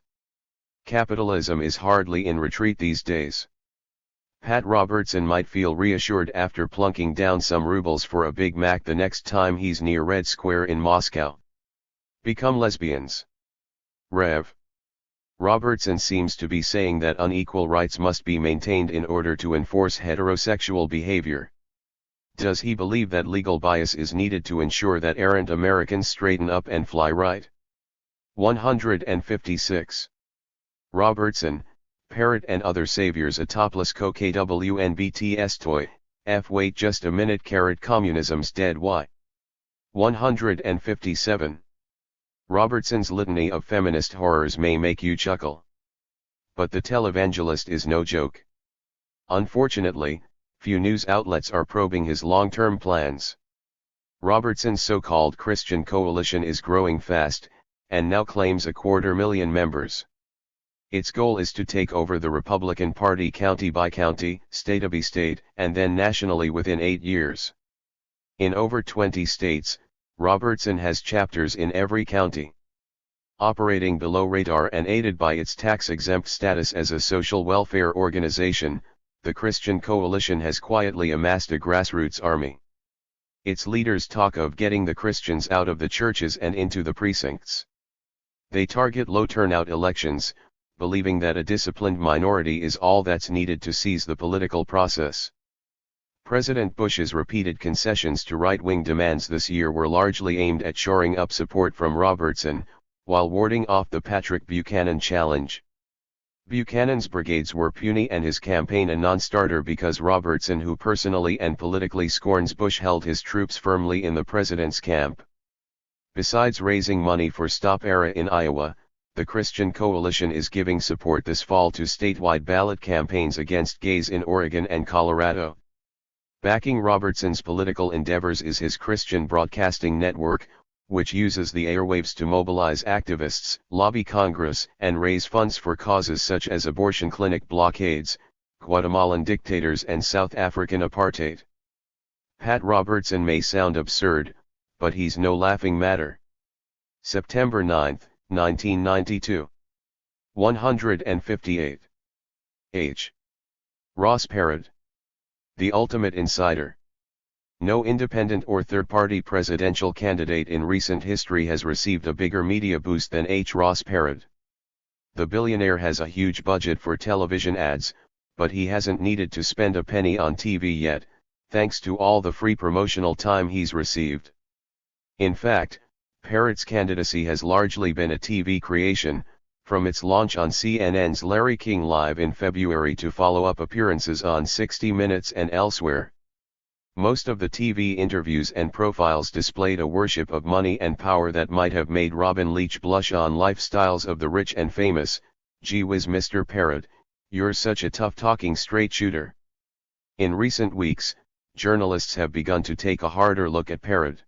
Capitalism is hardly in retreat these days. Pat Robertson might feel reassured after plunking down some rubles for a Big Mac the next time he's near Red Square in Moscow. Become lesbians. Rev. Robertson seems to be saying that unequal rights must be maintained in order to enforce heterosexual behavior. Does he believe that legal bias is needed to ensure that errant Americans straighten up and fly right? 156. Robertson, Parrot and Other Saviors, a topless KWNBTS toy, F wait just a minute, communism's dead, why? 157. Robertson's litany of feminist horrors may make you chuckle. But the televangelist is no joke. Unfortunately, few news outlets are probing his long-term plans. Robertson's so-called Christian coalition is growing fast, and now claims 250,000 members. Its goal is to take over the Republican Party county by county, state by state, and then nationally within 8 years. In over 20 states, Robertson has chapters in every county. Operating below radar and aided by its tax-exempt status as a social welfare organization, the Christian Coalition has quietly amassed a grassroots army. Its leaders talk of getting the Christians out of the churches and into the precincts. They target low-turnout elections, believing that a disciplined minority is all that's needed to seize the political process. President Bush's repeated concessions to right-wing demands this year were largely aimed at shoring up support from Robertson, while warding off the Patrick Buchanan challenge. Buchanan's brigades were puny and his campaign a non-starter because Robertson, who personally and politically scorns Bush, held his troops firmly in the president's camp. Besides raising money for Stop Era in Iowa, the Christian Coalition is giving support this fall to statewide ballot campaigns against gays in Oregon and Colorado. Backing Robertson's political endeavors is his Christian Broadcasting Network, which uses the airwaves to mobilize activists, lobby Congress, and raise funds for causes such as abortion clinic blockades, Guatemalan dictators, and South African apartheid. Pat Robertson may sound absurd, but he's no laughing matter. September 9, 1992. 158. H. Ross Perot. The ultimate insider. No independent or third-party presidential candidate in recent history has received a bigger media boost than H. Ross Perot. The billionaire has a huge budget for television ads, but he hasn't needed to spend a penny on TV yet, thanks to all the free promotional time he's received. In fact, Perot's candidacy has largely been a TV creation, from its launch on CNN's Larry King Live in February to follow-up appearances on 60 Minutes and elsewhere. Most of the TV interviews and profiles displayed a worship of money and power that might have made Robin Leach blush on lifestyles of the rich and famous. Gee whiz, Mr. Perot, you're such a tough-talking straight shooter. In recent weeks, journalists have begun to take a harder look at Perot.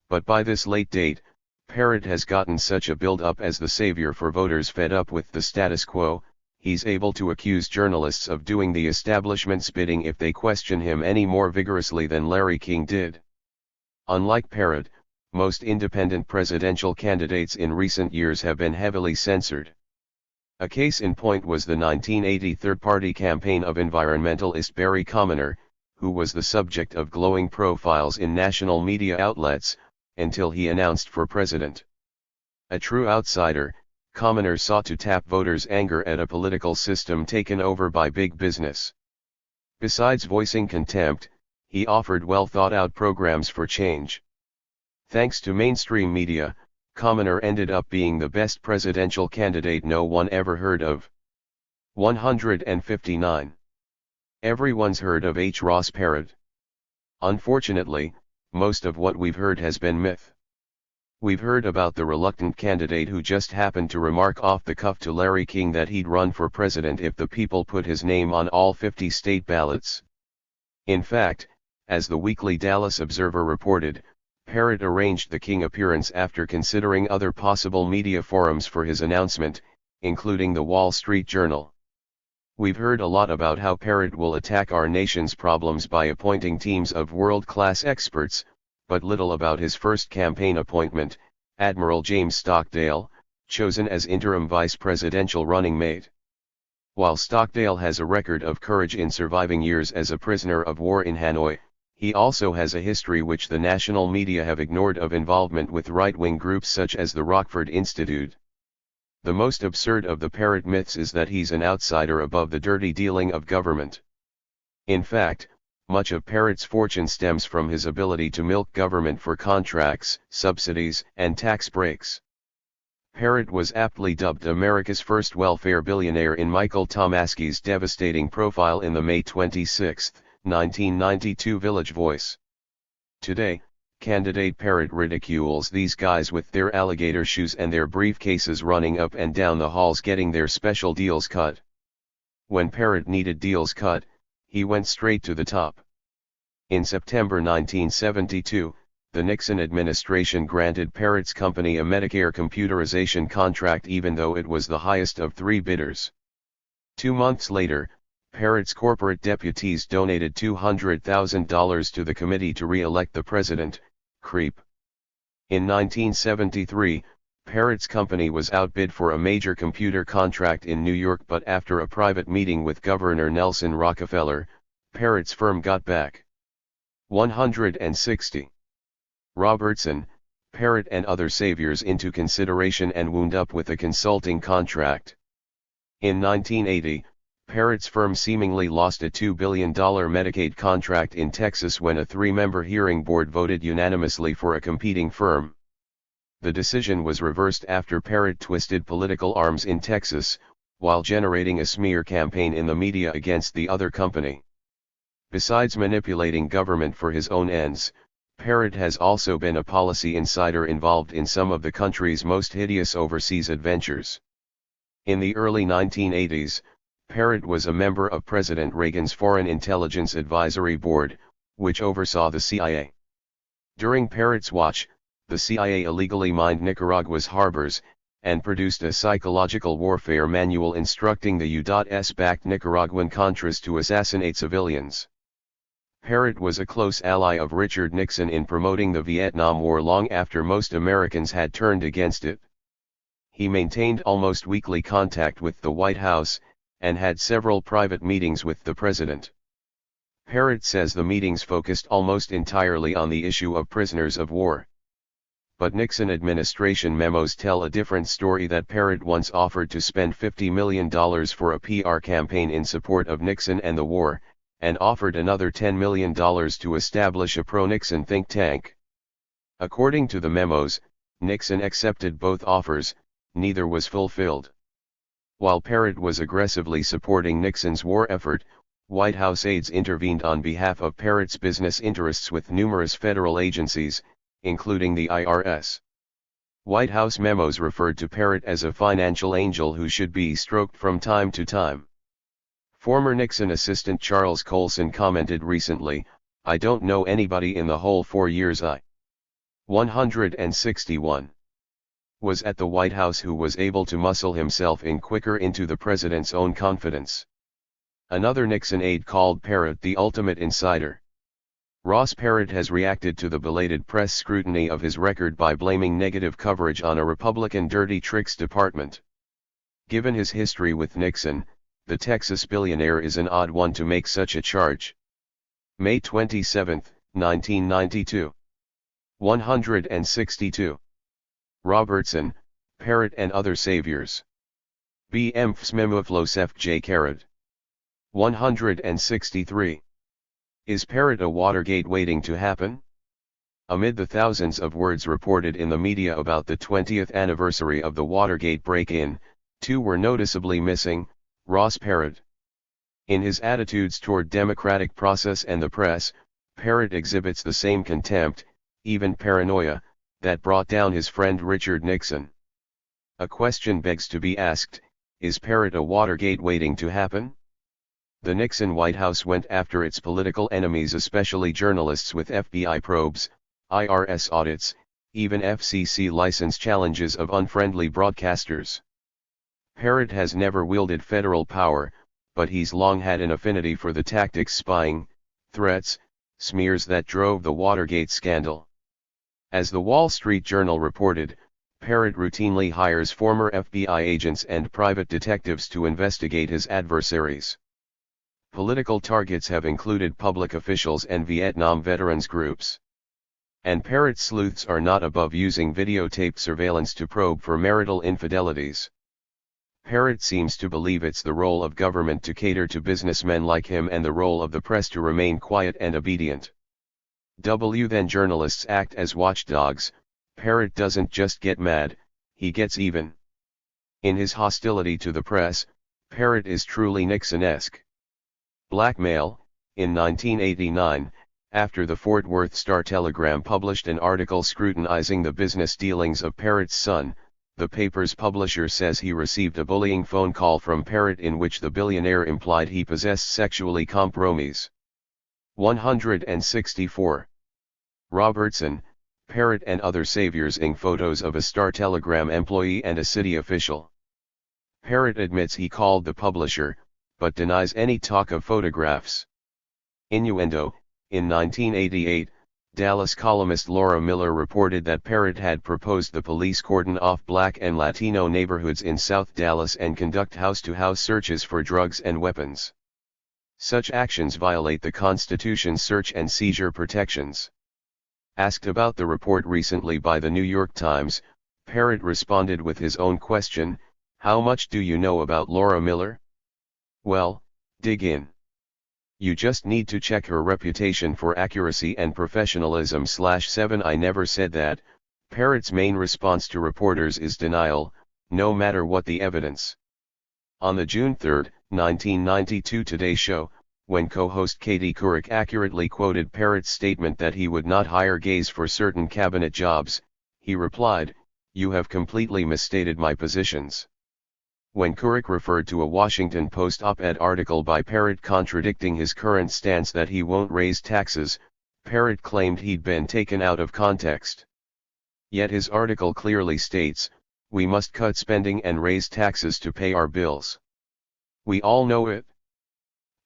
But by this late date, Perot has gotten such a build-up as the savior for voters fed up with the status quo. He's able to accuse journalists of doing the establishment's bidding if they question him any more vigorously than Larry King did. Unlike Perot, most independent presidential candidates in recent years have been heavily censored. A case in point was the 1980 third-party campaign of environmentalist Barry Commoner, who was the subject of glowing profiles in national media outlets, until he announced for president. A true outsider, Commoner sought to tap voters' anger at a political system taken over by big business. Besides voicing contempt, he offered well-thought-out programs for change. Thanks to mainstream media, Commoner ended up being the best presidential candidate no one ever heard of. 159. Everyone's heard of H. Ross Perot. Unfortunately, most of what we've heard has been myth. We've heard about the reluctant candidate who just happened to remark off the cuff to Larry King that he'd run for president if the people put his name on all 50 state ballots. In fact, as the weekly Dallas Observer reported, Perot arranged the King appearance after considering other possible media forums for his announcement, including the Wall Street Journal. We've heard a lot about how Perot will attack our nation's problems by appointing teams of world-class experts, but little about his first campaign appointment, Admiral James Stockdale, chosen as interim vice presidential running mate. While Stockdale has a record of courage in surviving years as a prisoner of war in Hanoi, he also has a history which the national media have ignored of involvement with right-wing groups such as the Rockford Institute. The most absurd of the Perot myths is that he's an outsider above the dirty dealing of government. In fact, much of Perot's fortune stems from his ability to milk government for contracts, subsidies, and tax breaks. Perot was aptly dubbed America's first welfare billionaire in Michael Tomasky's devastating profile in the May 26, 1992 Village Voice. Today, candidate Perot ridicules these guys with their alligator shoes and their briefcases running up and down the halls getting their special deals cut. When Perot needed deals cut, he went straight to the top. In September 1972, the Nixon administration granted Perot's company a Medicare computerization contract even though it was the highest of 3 bidders. 2 months later, Perot's corporate deputies donated $200,000 to the committee to re-elect the president. Creep. In 1973, Perot's company was outbid for a major computer contract in New York, but after a private meeting with Governor Nelson Rockefeller, Perot's firm got back 160. Robertson, Perot and other saviors into consideration and wound up with a consulting contract. In 1980, Parrot's firm seemingly lost a $2 billion Medicaid contract in Texas when a three-member hearing board voted unanimously for a competing firm. The decision was reversed after Parrot twisted political arms in Texas, while generating a smear campaign in the media against the other company. Besides manipulating government for his own ends, Parrot has also been a policy insider involved in some of the country's most hideous overseas adventures. In the early 1980s, Parrot was a member of President Reagan's Foreign Intelligence Advisory Board, which oversaw the CIA. During Parrot's watch, the CIA illegally mined Nicaragua's harbors, and produced a psychological warfare manual instructing the U.S.-backed Nicaraguan Contras to assassinate civilians. Parrot was a close ally of Richard Nixon in promoting the Vietnam War long after most Americans had turned against it. He maintained almost weekly contact with the White House, and had several private meetings with the president. Parrot says the meetings focused almost entirely on the issue of prisoners of war. But Nixon administration memos tell a different story, that Parrot once offered to spend $50 million for a PR campaign in support of Nixon and the war, and offered another $10 million to establish a pro-Nixon think tank. According to the memos, Nixon accepted both offers, neither was fulfilled. While Parrot was aggressively supporting Nixon's war effort, White House aides intervened on behalf of Parrot's business interests with numerous federal agencies, including the IRS. White House memos referred to Parrot as a financial angel who should be stroked from time to time. Former Nixon assistant Charles Colson commented recently, "I don't know anybody in the whole 4 years I 161 was at the White House who was able to muscle himself in quicker into the president's own confidence." Another Nixon aide called Parrot the ultimate insider. Ross Parrot has reacted to the belated press scrutiny of his record by blaming negative coverage on a Republican dirty tricks department. Given his history with Nixon, the Texas billionaire is an odd one to make such a charge. May 27, 1992. 162. Robertson, Parrot and Other Saviors. B. Mfsmemuflosef J. Carrot. 163. Is Parrot a Watergate waiting to happen? Amid the thousands of words reported in the media about the 20th anniversary of the Watergate break-in, two were noticeably missing: Ross Parrot. In his attitudes toward democratic process and the press, Parrot exhibits the same contempt, even paranoia, that brought down his friend Richard Nixon. A question begs to be asked: is Parrot a Watergate waiting to happen? The Nixon White House went after its political enemies, especially journalists, with FBI probes, IRS audits, even FCC license challenges of unfriendly broadcasters. Parrot has never wielded federal power, but he's long had an affinity for the tactics, spying, threats, smears that drove the Watergate scandal. As the Wall Street Journal reported, Parrot routinely hires former FBI agents and private detectives to investigate his adversaries. Political targets have included public officials and Vietnam veterans groups. And Parrot sleuths are not above using videotape surveillance to probe for marital infidelities. Parrot seems to believe it's the role of government to cater to businessmen like him and the role of the press to remain quiet and obedient. Then journalists act as watchdogs. Parrot doesn't just get mad, he gets even. In his hostility to the press, Parrot is truly Nixon-esque. Blackmail. In 1989, after the Fort Worth Star-Telegram published an article scrutinizing the business dealings of Parrot's son, the paper's publisher says he received a bullying phone call from Parrot in which the billionaire implied he possessed sexually compromised. 164. Robertson, Parrot and Other Saviors, ing photos of a Star-Telegram employee and a city official. Parrot admits he called the publisher, but denies any talk of photographs. Innuendo. In 1988, Dallas columnist Laura Miller reported that Parrot had proposed the police cordon off Black and Latino neighborhoods in South Dallas and conduct house-to-house searches for drugs and weapons. Such actions violate the Constitution's search and seizure protections. Asked about the report recently by the New York Times, Parrot responded with his own question: How much do you know about Laura Miller? Well, dig in. You just need to check her reputation for accuracy and professionalism. 7 I never said that. Parrot's main response to reporters is denial, no matter what the evidence. On the June 3, 1992 Today Show, when co-host Katie Couric accurately quoted Parrot's statement that he would not hire gays for certain cabinet jobs, he replied, "You have completely misstated my positions." When Couric referred to a Washington Post op-ed article by Parrot contradicting his current stance that he won't raise taxes, Parrot claimed he'd been taken out of context. Yet his article clearly states, "We must cut spending and raise taxes to pay our bills." We all know it.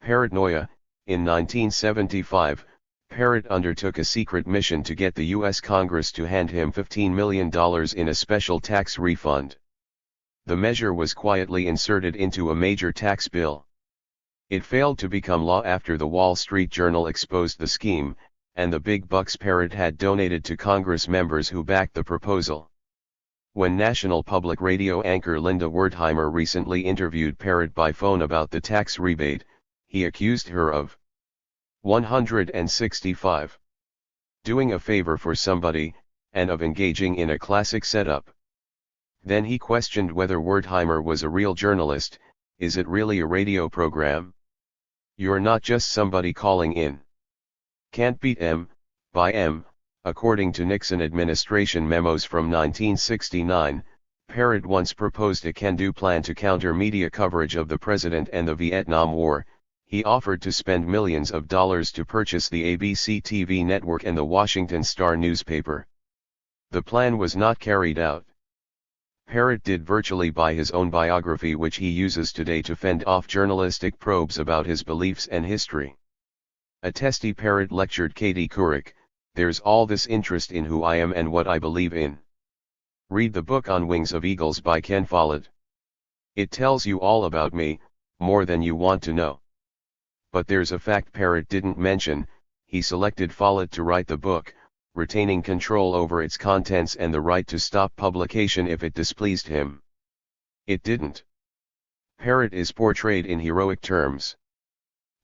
Parrotnoia. In 1975, Parrot undertook a secret mission to get the U.S. Congress to hand him $15 million in a special tax refund. The measure was quietly inserted into a major tax bill. It failed to become law after the Wall Street Journal exposed the scheme, and the big bucks Parrot had donated to Congress members who backed the proposal. When National Public Radio anchor Linda Wertheimer recently interviewed Parrot by phone about the tax rebate, he accused her of 165. Doing a favor for somebody, and of engaging in a classic setup. Then he questioned whether Wertheimer was a real journalist. Is it really a radio program? You're not just somebody calling in. Can't beat M, by M. According to Nixon administration memos from 1969, Parrot once proposed a can-do plan to counter media coverage of the president and the Vietnam War. He offered to spend millions of dollars to purchase the ABC TV network and the Washington Star newspaper. The plan was not carried out. Parrot did virtually by his own biography, which he uses today to fend off journalistic probes about his beliefs and history. A testy Parrot lectured Katie Couric, "There's all this interest in who I am and what I believe in. Read the book On Wings of Eagles by Ken Follett. It tells you all about me, more than you want to know." But there's a fact Parrot didn't mention: he selected Follett to write the book, retaining control over its contents and the right to stop publication if it displeased him. It didn't. Parrot is portrayed in heroic terms.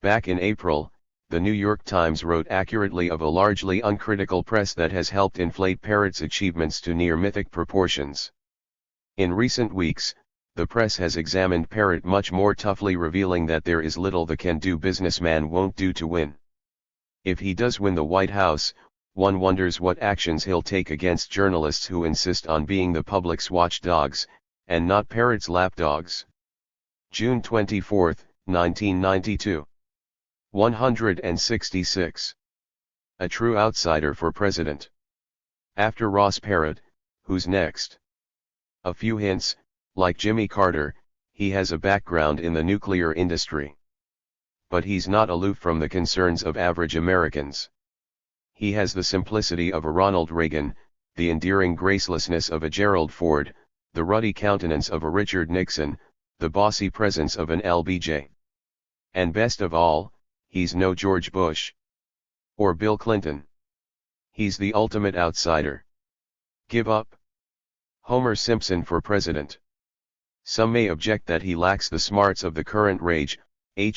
Back in April, the New York Times wrote accurately of a largely uncritical press that has helped inflate Parrot's achievements to near mythic proportions. In recent weeks, the press has examined Parrot much more toughly, revealing that there is little the can-do businessman won't do to win. If he does win the White House, one wonders what actions he'll take against journalists who insist on being the public's watchdogs, and not Parrot's lapdogs. June 24, 1992. 166. A true outsider for president. After Ross Perot, who's next? A few hints: like Jimmy Carter, he has a background in the nuclear industry. But he's not aloof from the concerns of average Americans. He has the simplicity of a Ronald Reagan, the endearing gracelessness of a Gerald Ford, the ruddy countenance of a Richard Nixon, the bossy presence of an LBJ. And best of all, he's no George Bush. Or Bill Clinton. He's the ultimate outsider. Give up. Homer Simpson for president. Some may object that he lacks the smarts of the current rage,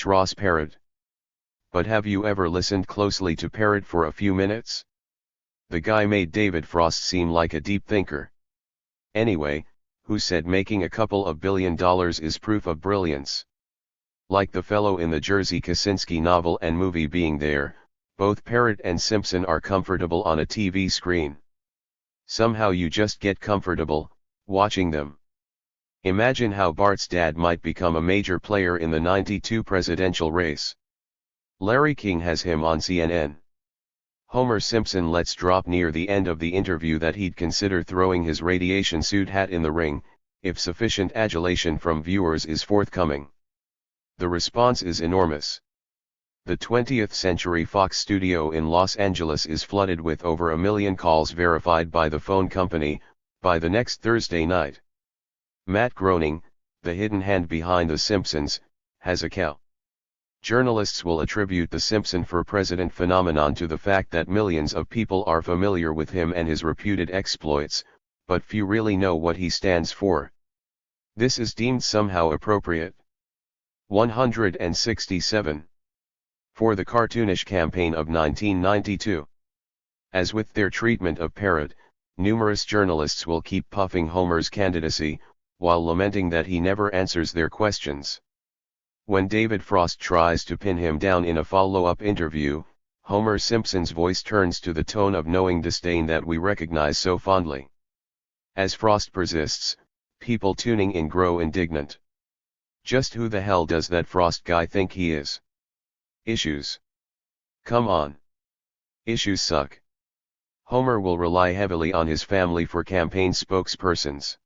Ross Perot. But have you ever listened closely to Perot for a few minutes? The guy made David Frost seem like a deep thinker. Anyway, who said making a couple of $1 billion is proof of brilliance? Like the fellow in the Jerzy Kosinski novel and movie being there, both Perot and Simpson are comfortable on a TV screen. Somehow you just get comfortable, watching them. Imagine how Bart's dad might become a major player in the '92 presidential race. Larry King has him on CNN. Homer Simpson lets drop near the end of the interview that he'd consider throwing his radiation suit hat in the ring, if sufficient adulation from viewers is forthcoming. The response is enormous. The 20th Century Fox studio in Los Angeles is flooded with over 1 million calls verified by the phone company, by the next Thursday night. Matt Groening, the hidden hand behind The Simpsons, has a cow. Journalists will attribute the Simpson for president phenomenon to the fact that millions of people are familiar with him and his reputed exploits, but few really know what he stands for. This is deemed somehow appropriate. 167. For the cartoonish campaign of 1992. As with their treatment of Parrot, numerous journalists will keep puffing Homer's candidacy, while lamenting that he never answers their questions. When David Frost tries to pin him down in a follow-up interview, Homer Simpson's voice turns to the tone of knowing disdain that we recognize so fondly. As Frost persists, people tuning in grow indignant. Just who the hell does that Frost guy think he is? Issues. Come on. Issues suck. Homer will rely heavily on his family for campaign spokespersons.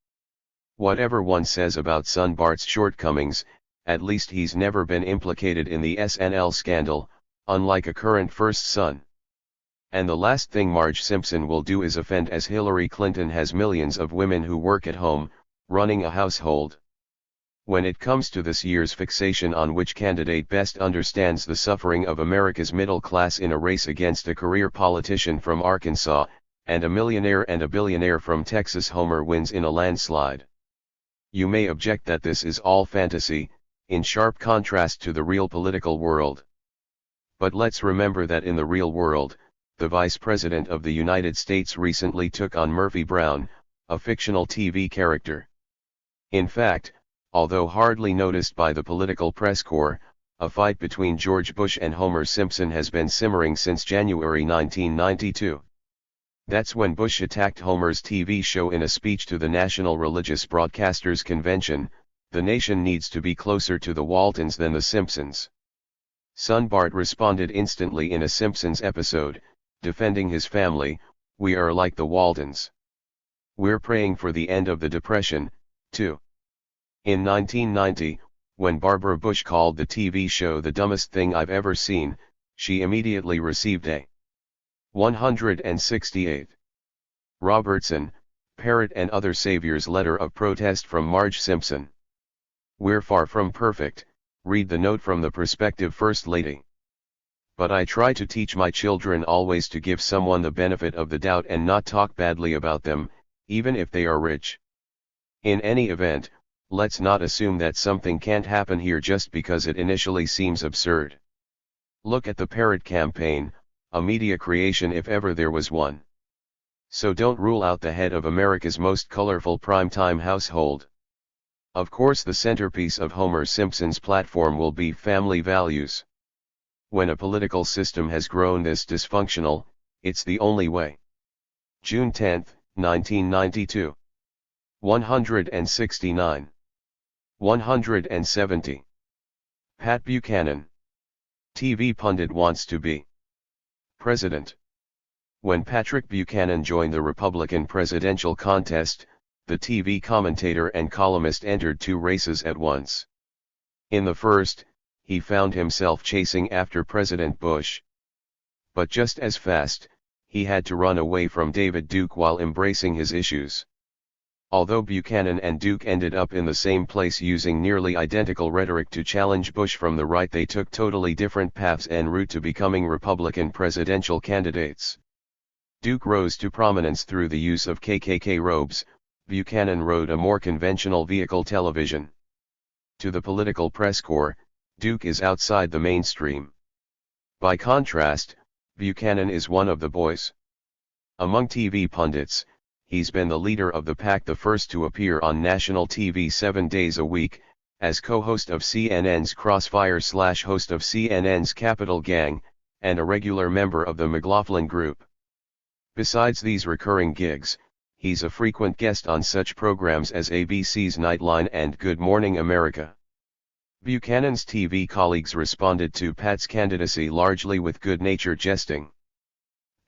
Whatever one says about son Bart's shortcomings, at least he's never been implicated in the SNL scandal, unlike a current first son. And the last thing Marge Simpson will do is offend, as Hillary Clinton has millions of women who work at home, running a household. When it comes to this year's fixation on which candidate best understands the suffering of America's middle class in a race against a career politician from Arkansas, and a millionaire and a billionaire from Texas, Homer wins in a landslide. You may object that this is all fantasy, in sharp contrast to the real political world. But let's remember that in the real world, the Vice President of the United States recently took on Murphy Brown, a fictional TV character. In fact, although hardly noticed by the political press corps, a fight between George Bush and Homer Simpson has been simmering since January 1992. That's when Bush attacked Homer's TV show in a speech to the National Religious Broadcasters Convention. The nation needs to be closer to the Waltons than the Simpsons. Son Bart responded instantly in a Simpsons episode, defending his family. We are like the Waltons. We're praying for the end of the Depression, too. In 1990, when Barbara Bush called the TV show the dumbest thing I've ever seen, she immediately received a 168. Robertson, Parrot and Other Saviors letter of protest from Marge Simpson. We're far from perfect, read the note from the prospective First Lady. But I try to teach my children always to give someone the benefit of the doubt and not talk badly about them, even if they are rich. In any event, let's not assume that something can't happen here just because it initially seems absurd. Look at the Parrot campaign, a media creation if ever there was one. So don't rule out the head of America's most colorful primetime household. Of course, the centerpiece of Homer Simpson's platform will be family values. When a political system has grown this dysfunctional, it's the only way. June 10, 1992. 169. 170. Pat Buchanan. TV pundit wants to be president. When Patrick Buchanan joined the Republican presidential contest, the TV commentator and columnist entered two races at once. In the first, he found himself chasing after President Bush. But just as fast, he had to run away from David Duke while embracing his issues. Although Buchanan and Duke ended up in the same place using nearly identical rhetoric to challenge Bush from the right, they took totally different paths en route to becoming Republican presidential candidates. Duke rose to prominence through the use of KKK robes. Buchanan rode a more conventional vehicle, television. To the political press corps, Duke is outside the mainstream. By contrast, Buchanan is one of the boys. Among TV pundits, he's been the leader of the pack, the first to appear on national TV 7 days a week, as co-host of CNN's Crossfire / host of CNN's Capital Gang, and a regular member of the McLaughlin Group. Besides these recurring gigs, he's a frequent guest on such programs as ABC's Nightline and Good Morning America. Buchanan's TV colleagues responded to Pat's candidacy largely with good-natured jesting.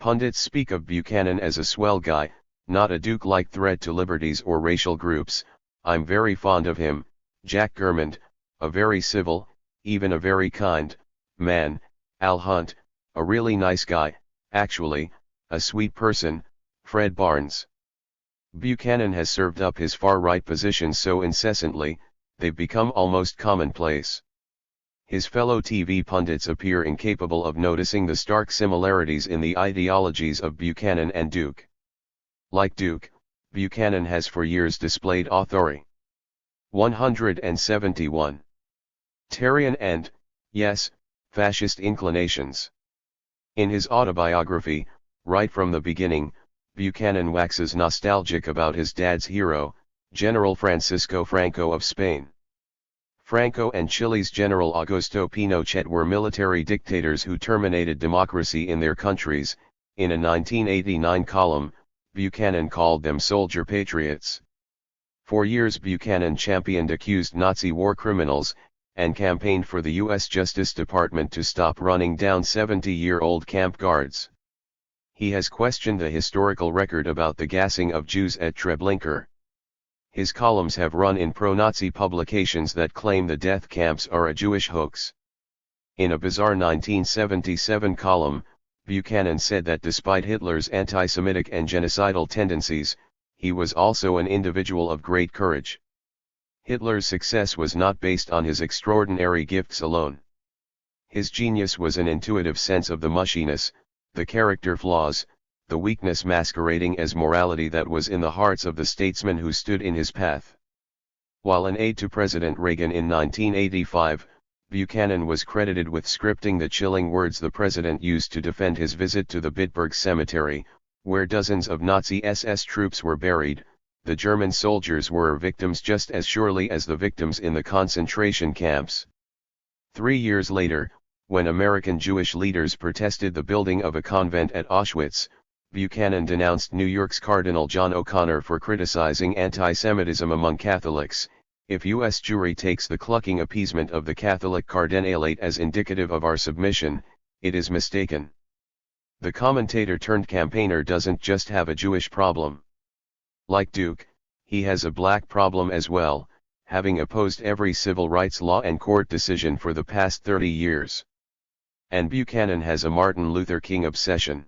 Pundits speak of Buchanan as a swell guy, not a Duke-like threat to liberties or racial groups. I'm very fond of him, Jack Gurmand, a very civil, even a very kind, man. Al Hunt, a really nice guy, actually, a sweet person. Fred Barnes. Buchanan has served up his far-right positions so incessantly, they've become almost commonplace. His fellow TV pundits appear incapable of noticing the stark similarities in the ideologies of Buchanan and Duke. Like Duke, Buchanan has for years displayed authority. 171. Tarian and, yes, fascist inclinations. In his autobiography, right from the beginning, Buchanan waxes nostalgic about his dad's hero, General Francisco Franco of Spain. Franco and Chile's General Augusto Pinochet were military dictators who terminated democracy in their countries. In a 1989 column, Buchanan called them soldier patriots. For years Buchanan championed accused Nazi war criminals, and campaigned for the U.S. Justice Department to stop running down 70-year-old camp guards. He has questioned the historical record about the gassing of Jews at Treblinka. His columns have run in pro-Nazi publications that claim the death camps are a Jewish hoax. In a bizarre 1977 column, Buchanan said that despite Hitler's anti-Semitic and genocidal tendencies, he was also an individual of great courage. Hitler's success was not based on his extraordinary gifts alone. His genius was an intuitive sense of the mushiness, the character flaws, the weakness masquerading as morality that was in the hearts of the statesmen who stood in his path. While an aide to President Reagan in 1985, Buchanan was credited with scripting the chilling words the president used to defend his visit to the Bitburg Cemetery, where dozens of Nazi SS troops were buried. The German soldiers were victims just as surely as the victims in the concentration camps. 3 years later, when American Jewish leaders protested the building of a convent at Auschwitz, Buchanan denounced New York's Cardinal John O'Connor for criticizing anti-Semitism among Catholics. If U.S. Jewry takes the clucking appeasement of the Catholic cardinalate as indicative of our submission, it is mistaken. The commentator-turned-campaigner doesn't just have a Jewish problem. Like Duke, he has a black problem as well, having opposed every civil rights law and court decision for the past 30 years. And Buchanan has a Martin Luther King obsession.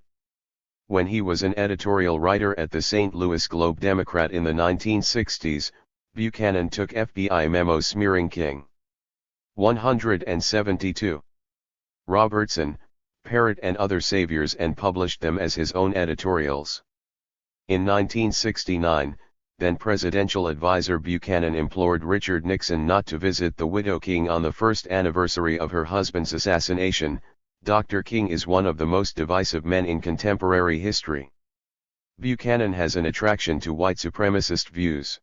When he was an editorial writer at the St. Louis Globe-Democrat in the 1960s, Buchanan took FBI memos smearing King. 172. Robertson, Parrott and other saviors and published them as his own editorials. In 1969, then presidential advisor Buchanan implored Richard Nixon not to visit the widow King on the first anniversary of her husband's assassination. Dr. King is one of the most divisive men in contemporary history. Buchanan has an attraction to white supremacist views.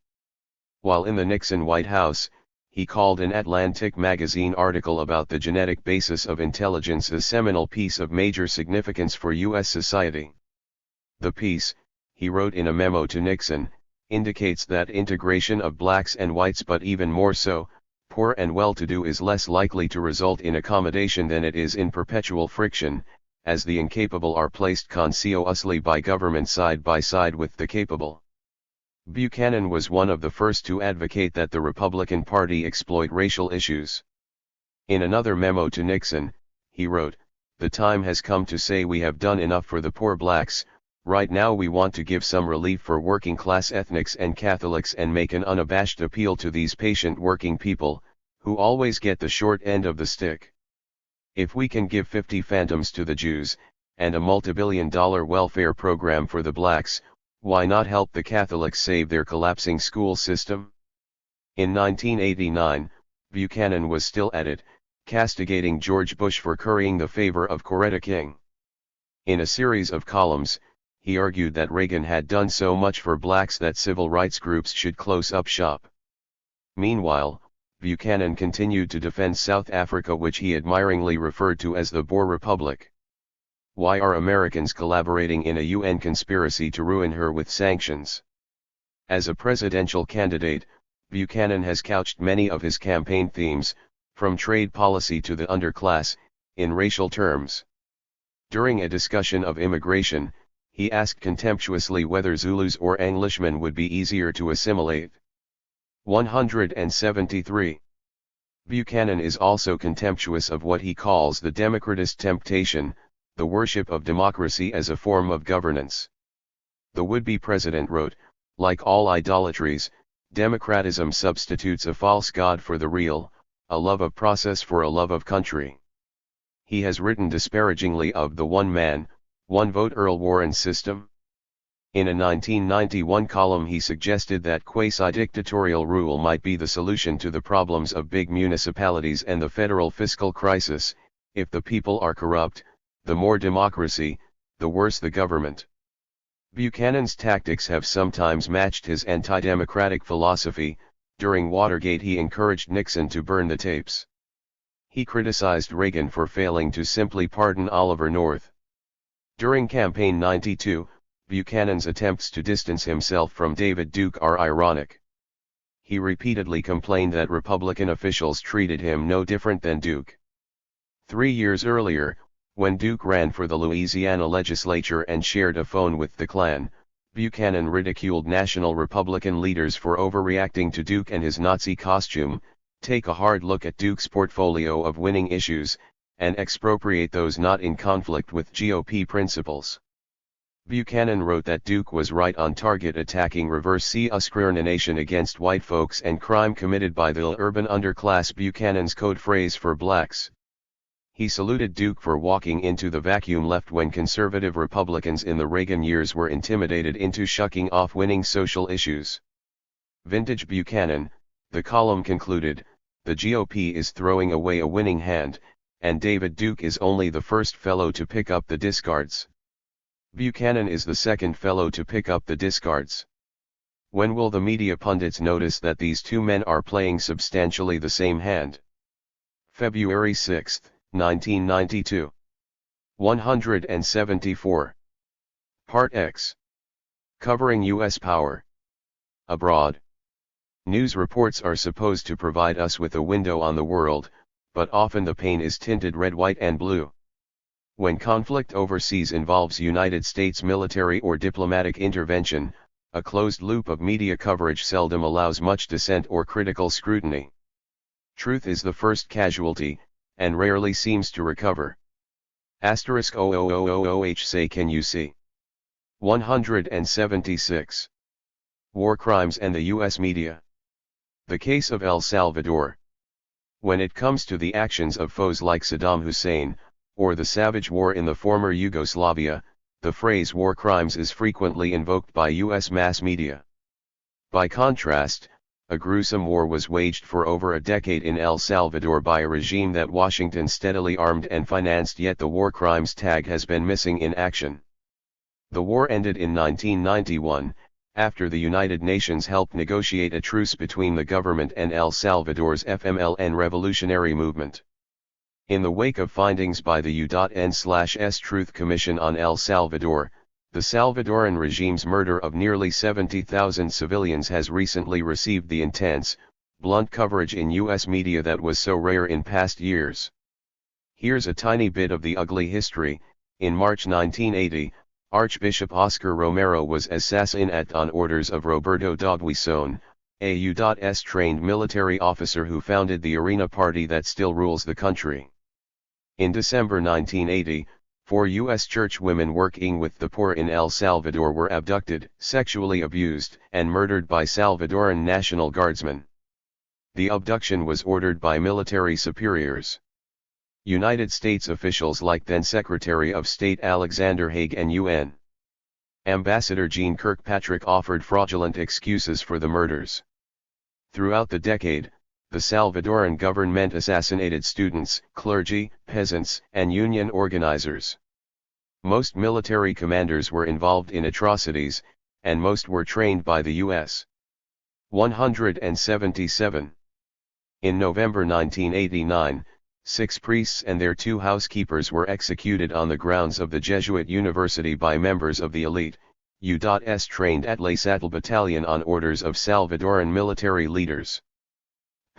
While in the Nixon White House, he called an Atlantic magazine article about the genetic basis of intelligence a seminal piece of major significance for U.S. society. The piece, he wrote in a memo to Nixon, indicates that integration of blacks and whites, but even more so, poor and well-to-do, is less likely to result in accommodation than it is in perpetual friction, as the incapable are placed consciously by government side by side with the capable. Buchanan was one of the first to advocate that the Republican Party exploit racial issues. In another memo to Nixon, he wrote, "The time has come to say we have done enough for the poor blacks. Right now we want to give some relief for working-class ethnics and Catholics and make an unabashed appeal to these patient working people, who always get the short end of the stick. If we can give 50 phantoms to the Jews, and a multi-billion-dollar welfare program for the blacks, why not help the Catholics save their collapsing school system?" In 1989, Buchanan was still at it, castigating George Bush for currying the favor of Coretta King. In a series of columns, he argued that Reagan had done so much for blacks that civil rights groups should close up shop. Meanwhile, Buchanan continued to defend South Africa, which he admiringly referred to as the Boer Republic. Why are Americans collaborating in a UN conspiracy to ruin her with sanctions? As a presidential candidate, Buchanan has couched many of his campaign themes, from trade policy to the underclass, in racial terms. During a discussion of immigration, he asked contemptuously whether Zulus or Englishmen would be easier to assimilate. 173. Buchanan is also contemptuous of what he calls the democratist temptation, the worship of democracy as a form of governance. The would-be president wrote, "Like all idolatries, democratism substitutes a false god for the real, a love of process for a love of country." He has written disparagingly of the one-man, one-vote Earl Warren system. In a 1991 column he suggested that quasi-dictatorial rule might be the solution to the problems of big municipalities and the federal fiscal crisis. If the people are corrupt, the more democracy, the worse the government. Buchanan's tactics have sometimes matched his anti-democratic philosophy. During Watergate he encouraged Nixon to burn the tapes. He criticized Reagan for failing to simply pardon Oliver North. During Campaign 92, Buchanan's attempts to distance himself from David Duke are ironic. He repeatedly complained that Republican officials treated him no different than Duke. 3 years earlier, when Duke ran for the Louisiana legislature and shared a phone with the Klan, Buchanan ridiculed national Republican leaders for overreacting to Duke and his Nazi costume. Take a hard look at Duke's portfolio of winning issues, and expropriate those not in conflict with GOP principles. Buchanan wrote that Duke was right on target attacking reverse discrimination against white folks and crime committed by the urban underclass, Buchanan's code phrase for blacks. He saluted Duke for walking into the vacuum left when conservative Republicans in the Reagan years were intimidated into shucking off winning social issues. Vintage Buchanan, the column concluded, the GOP is throwing away a winning hand, and David Duke is only the first fellow to pick up the discards. Buchanan is the second fellow to pick up the discards. When will the media pundits notice that these two men are playing substantially the same hand? February 6, 1992. 174. Part X. Covering U.S. power abroad. News reports are supposed to provide us with a window on the world, but often the pane is tinted red, white and blue. When conflict overseas involves United States military or diplomatic intervention, a closed loop of media coverage seldom allows much dissent or critical scrutiny. Truth is the first casualty, and rarely seems to recover. Asterisk 00000H say can you see? 176. War crimes and the U.S. media. The case of El Salvador. When it comes to the actions of foes like Saddam Hussein, or the savage war in the former Yugoslavia, the phrase war crimes is frequently invoked by U.S. mass media. By contrast, a gruesome war was waged for over a decade in El Salvador by a regime that Washington steadily armed and financed, yet the war crimes tag has been missing in action. The war ended in 1991, after the United Nations helped negotiate a truce between the government and El Salvador's FMLN revolutionary movement. In the wake of findings by the U.N.S. Truth Commission on El Salvador, the Salvadoran regime's murder of nearly 70,000 civilians has recently received the intense, blunt coverage in U.S. media that was so rare in past years. Here's a tiny bit of the ugly history. In March 1980, Archbishop Oscar Romero was assassinated on orders of Roberto Dogwison, a U.S. trained military officer who founded the Arena Party that still rules the country. In December 1980, 4 U.S. church women working with the poor in El Salvador were abducted, sexually abused, and murdered by Salvadoran National Guardsmen. The abduction was ordered by military superiors. United States officials like then Secretary of State Alexander Haig and UN Ambassador Jeane Kirkpatrick offered fraudulent excuses for the murders. Throughout the decade, the Salvadoran government assassinated students, clergy, peasants, and union organizers. Most military commanders were involved in atrocities, and most were trained by the U.S. 177. In November 1989, 6 priests and their 2 housekeepers were executed on the grounds of the Jesuit University by members of the elite, U.S. trained at La Salle Battalion on orders of Salvadoran military leaders.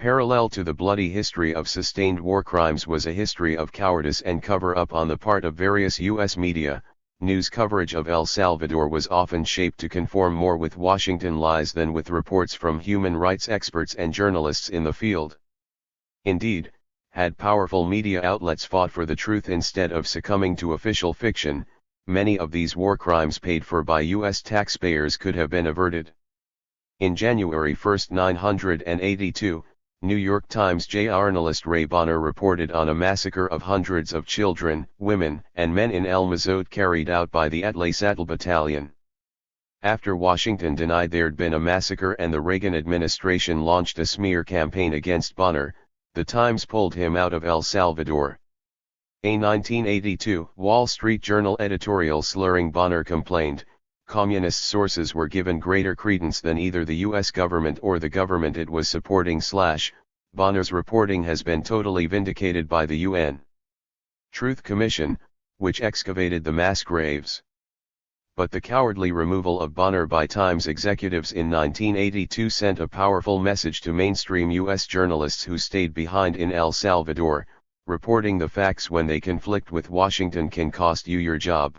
Parallel to the bloody history of sustained war crimes was a history of cowardice and cover-up on the part of various U.S. media. News coverage of El Salvador was often shaped to conform more with Washington lies than with reports from human rights experts and journalists in the field. Indeed, had powerful media outlets fought for the truth instead of succumbing to official fiction, many of these war crimes paid for by U.S. taxpayers could have been averted. In January 1, 1982, New York Times journalist Ray Bonner reported on a massacre of hundreds of children, women, and men in El Mozote carried out by the La Salle Battalion. After Washington denied there'd been a massacre and the Reagan administration launched a smear campaign against Bonner, the Times pulled him out of El Salvador. A 1982 Wall Street Journal editorial slurring Bonner complained, "Communist sources were given greater credence than either the US government or the government it was supporting / Bonner's reporting has been totally vindicated by the UN Truth Commission, which excavated the mass graves." But the cowardly removal of Bonner by Times executives in 1982 sent a powerful message to mainstream US journalists who stayed behind in El Salvador: reporting the facts when they conflict with Washington can cost you your job.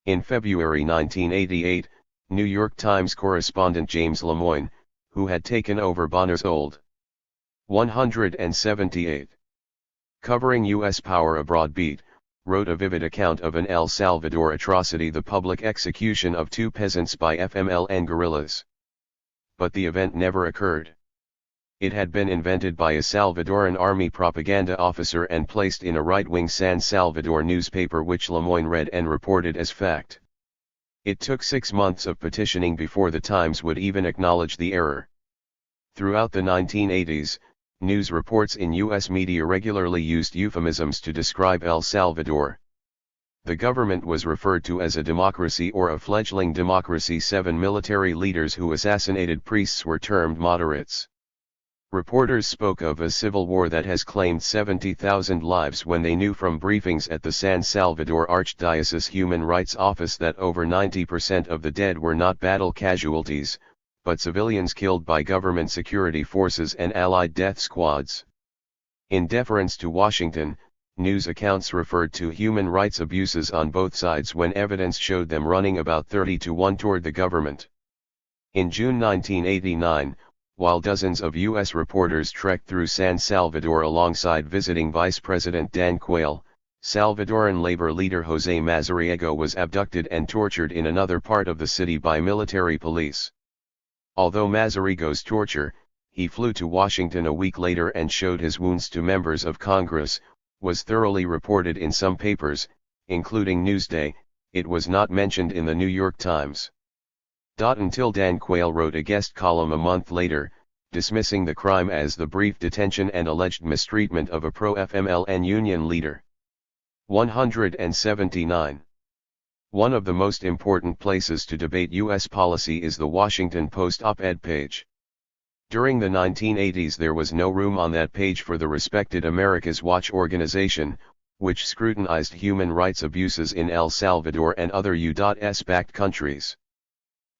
In February 1988, New York Times correspondent James Lemoyne, who had taken over Bonner's old 178 covering U.S. Power Abroad beat, wrote a vivid account of an El Salvador atrocity: the public execution of 2 peasants by FMLN guerrillas. But the event never occurred. It had been invented by a Salvadoran army propaganda officer and placed in a right-wing San Salvador newspaper which Lemoyne read and reported as fact. It took 6 months of petitioning before the Times would even acknowledge the error. Throughout the 1980s, news reports in U.S. media regularly used euphemisms to describe El Salvador. The government was referred to as a democracy or a fledgling democracy. 7 military leaders who assassinated priests were termed moderates. Reporters spoke of a civil war that has claimed 70,000 lives when they knew from briefings at the San Salvador Archdiocese Human Rights Office that over 90% of the dead were not battle casualties, but civilians killed by government security forces and allied death squads. In deference to Washington, news accounts referred to human rights abuses on both sides when evidence showed them running about 30-1 toward the government. In June 1989, while dozens of U.S. reporters trekked through San Salvador alongside visiting Vice President Dan Quayle, Salvadoran labor leader José Mazariego was abducted and tortured in another part of the city by military police. Although Mazariego's torture, he flew to Washington a week later and showed his wounds to members of Congress, was thoroughly reported in some papers, including Newsday. It was not mentioned in the New York Times. Until Dan Quayle wrote a guest column a month later, dismissing the crime as the brief detention and alleged mistreatment of a pro-FMLN union leader. 179. One of the most important places to debate U.S. policy is the Washington Post op-ed page. During the 1980s there was no room on that page for the respected America's Watch organization, which scrutinized human rights abuses in El Salvador and other U.S.-backed countries.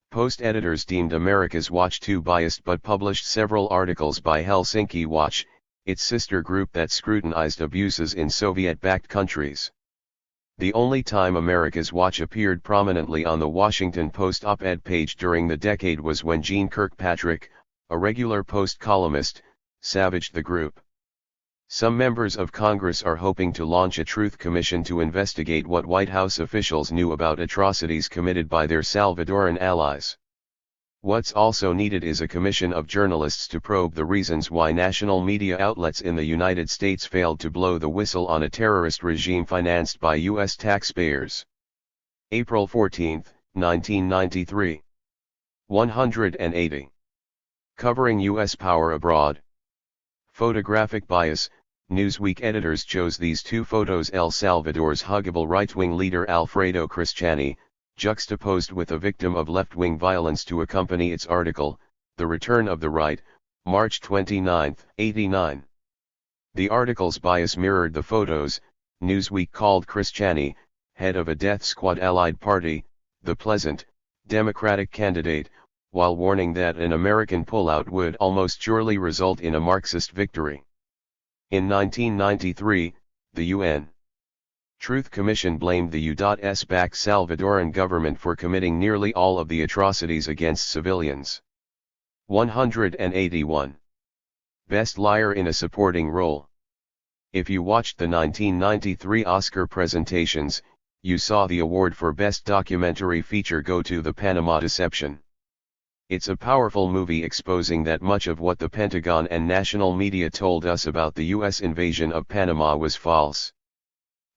Post editors deemed America's Watch too biased but published several articles by Helsinki Watch, its sister group that scrutinized abuses in Soviet-backed countries. The only time America's Watch appeared prominently on the Washington Post op-ed page during the decade was when Gene Kirkpatrick, a regular Post columnist, savaged the group. Some members of Congress are hoping to launch a truth commission to investigate what White House officials knew about atrocities committed by their Salvadoran allies. What's also needed is a commission of journalists to probe the reasons why national media outlets in the United States failed to blow the whistle on a terrorist regime financed by U.S. taxpayers. April 14, 1993. 180. Covering U.S. power abroad. Photographic bias. Newsweek editors chose these 2 photos: El Salvador's huggable right-wing leader Alfredo Cristiani, juxtaposed with a victim of left-wing violence to accompany its article, The Return of the Right, March 29, 89. The article's bias mirrored the photos. Newsweek called Cristiani, head of a death squad allied party, the pleasant, Democratic candidate, while warning that an American pullout would almost surely result in a Marxist victory. In 1993, the UN Truth Commission blamed the U.S.-backed Salvadoran government for committing nearly all of the atrocities against civilians. 181. Best liar in a supporting role. If you watched the 1993 Oscar presentations, you saw the award for Best Documentary Feature go to The Panama Deception. It's a powerful movie exposing that much of what the Pentagon and national media told us about the U.S. invasion of Panama was false.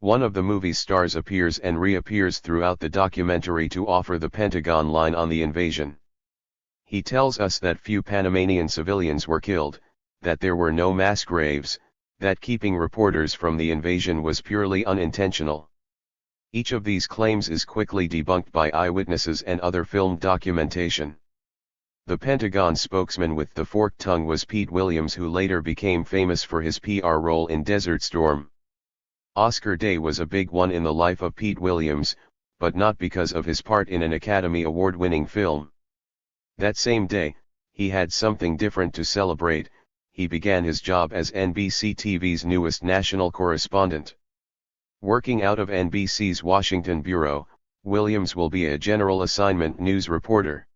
One of the movie's stars appears and reappears throughout the documentary to offer the Pentagon line on the invasion. He tells us that few Panamanian civilians were killed, that there were no mass graves, that keeping reporters from the invasion was purely unintentional. Each of these claims is quickly debunked by eyewitnesses and other film documentation. The Pentagon spokesman with the forked tongue was Pete Williams, who later became famous for his PR role in Desert Storm. Oscar Day was a big one in the life of Pete Williams, but not because of his part in an Academy Award-winning film. That same day, he had something different to celebrate. He began his job as NBC TV's newest national correspondent. Working out of NBC's Washington bureau, Williams will be a general assignment news reporter.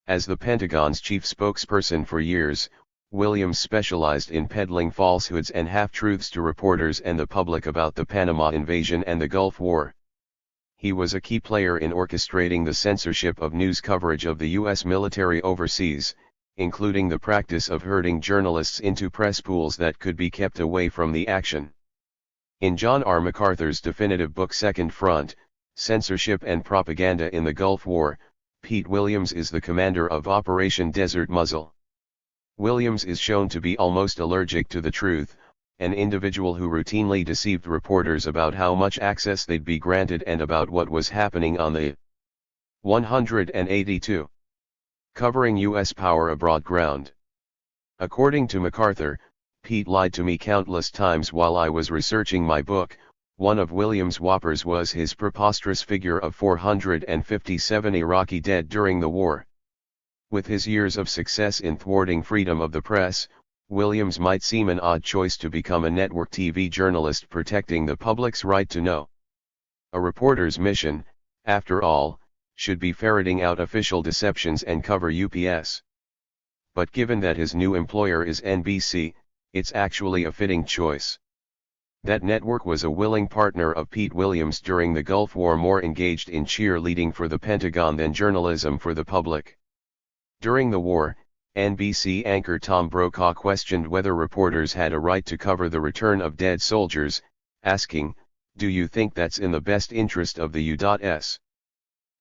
As the Pentagon's chief spokesperson for years, Williams specialized in peddling falsehoods and half-truths to reporters and the public about the Panama invasion and the Gulf War. He was a key player in orchestrating the censorship of news coverage of the U.S. military overseas, including the practice of herding journalists into press pools that could be kept away from the action. In John R. MacArthur's definitive book Second Front, Censorship and Propaganda in the Gulf War, Pete Williams is the commander of Operation Desert Muzzle. Williams is shown to be almost allergic to the truth, an individual who routinely deceived reporters about how much access they'd be granted and about what was happening on the 182 covering U.S. power abroad ground. According to MacArthur, Pete lied to me countless times while I was researching my book. One of Williams' whoppers was his preposterous figure of 457 Iraqi dead during the war. With his years of success in thwarting freedom of the press, Williams might seem an odd choice to become a network TV journalist protecting the public's right to know. A reporter's mission, after all, should be ferreting out official deceptions and cover UPS. But given that his new employer is NBC, it's actually a fitting choice. That network was a willing partner of Pete Williams during the Gulf War, more engaged in cheerleading for the Pentagon than journalism for the public. During the war, NBC anchor Tom Brokaw questioned whether reporters had a right to cover the return of dead soldiers, asking, "Do you think that's in the best interest of the U.S.?"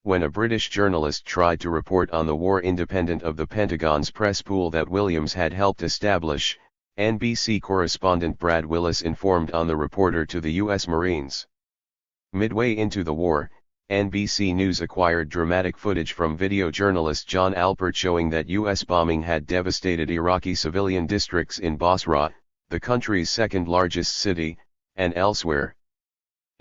When a British journalist tried to report on the war independent of the Pentagon's press pool that Williams had helped establish, NBC correspondent Brad Willis informed on the reporter to the U.S. Marines. Midway into the war, NBC News acquired dramatic footage from video journalist John Alpert showing that U.S. bombing had devastated Iraqi civilian districts in Basra, the country's second-largest city, and elsewhere.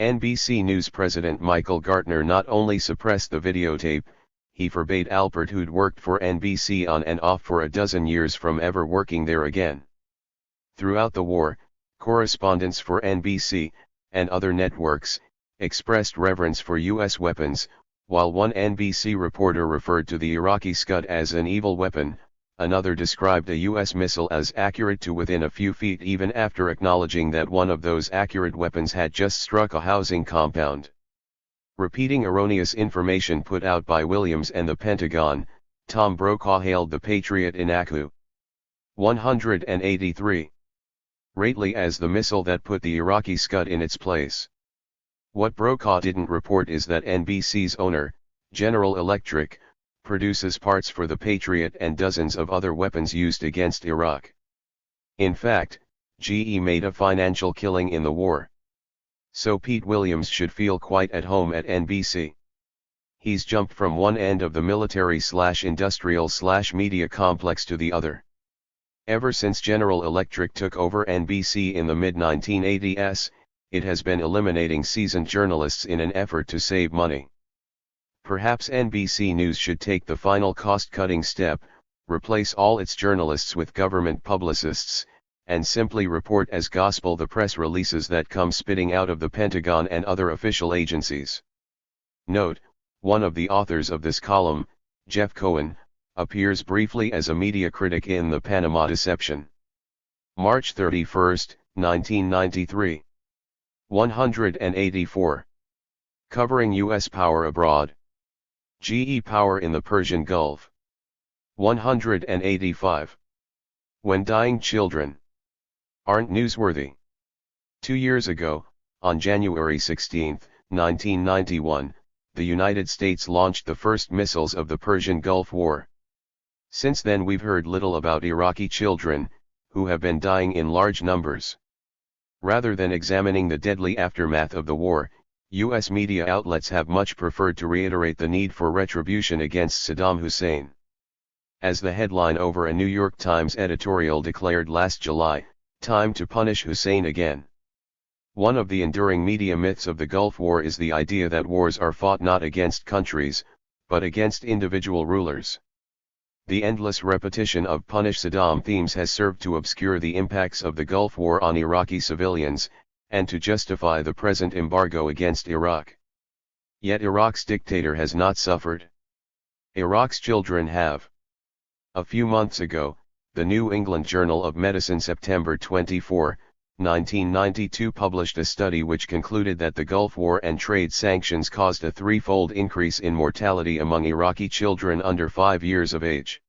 NBC News president Michael Gartner not only suppressed the videotape, he forbade Alpert, who'd worked for NBC on and off for a dozen years, from ever working there again. Throughout the war, correspondents for NBC, and other networks, expressed reverence for U.S. weapons. While one NBC reporter referred to the Iraqi Scud as an evil weapon, another described a U.S. missile as accurate to within a few feet, even after acknowledging that one of those accurate weapons had just struck a housing compound. Repeating erroneous information put out by Williams and the Pentagon, Tom Brokaw hailed the Patriot in ACU 183 rightly as the missile that put the Iraqi Scud in its place. What Brokaw didn't report is that NBC's owner, General Electric, produces parts for the Patriot and dozens of other weapons used against Iraq. In fact, GE made a financial killing in the war. So Pete Williams should feel quite at home at NBC. He's jumped from one end of the military/industrial/media complex to the other. Ever since General Electric took over NBC in the mid-1980s, it has been eliminating seasoned journalists in an effort to save money. Perhaps NBC News should take the final cost-cutting step, replace all its journalists with government publicists, and simply report as gospel the press releases that come spitting out of the Pentagon and other official agencies. Note, one of the authors of this column, Jeff Cohen, appears briefly as a media critic in The Panama Deception. March 31, 1993. 184. Covering U.S. power abroad. GE power in the Persian Gulf. 185. When dying children aren't newsworthy. 2 years ago, On January 16, 1991, the United States launched the first missiles of the Persian Gulf War. Since then we've heard little about Iraqi children, who have been dying in large numbers. Rather than examining the deadly aftermath of the war, U.S. media outlets have much preferred to reiterate the need for retribution against Saddam Hussein. As the headline over a New York Times editorial declared last July, "Time to punish Hussein again." One of the enduring media myths of the Gulf War is the idea that wars are fought not against countries, but against individual rulers. The endless repetition of punish Saddam themes has served to obscure the impacts of the Gulf War on Iraqi civilians, and to justify the present embargo against Iraq. Yet Iraq's dictator has not suffered. Iraq's children have. A few months ago, the New England Journal of Medicine September 24, 1992 published a study which concluded that the Gulf War and trade sanctions caused a threefold increase in mortality among Iraqi children under 5 years of age.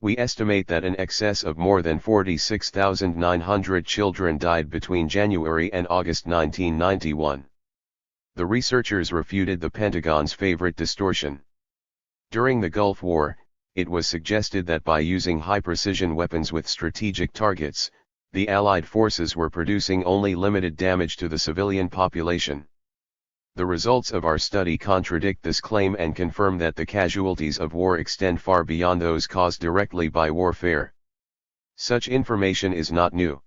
We estimate that in excess of more than 46,900 children died between January and August 1991. The researchers refuted the Pentagon's favorite distortion. During the Gulf War, it was suggested that by using high-precision weapons with strategic targets, the Allied forces were producing only limited damage to the civilian population. The results of our study contradict this claim and confirm that the casualties of war extend far beyond those caused directly by warfare. Such information is not new.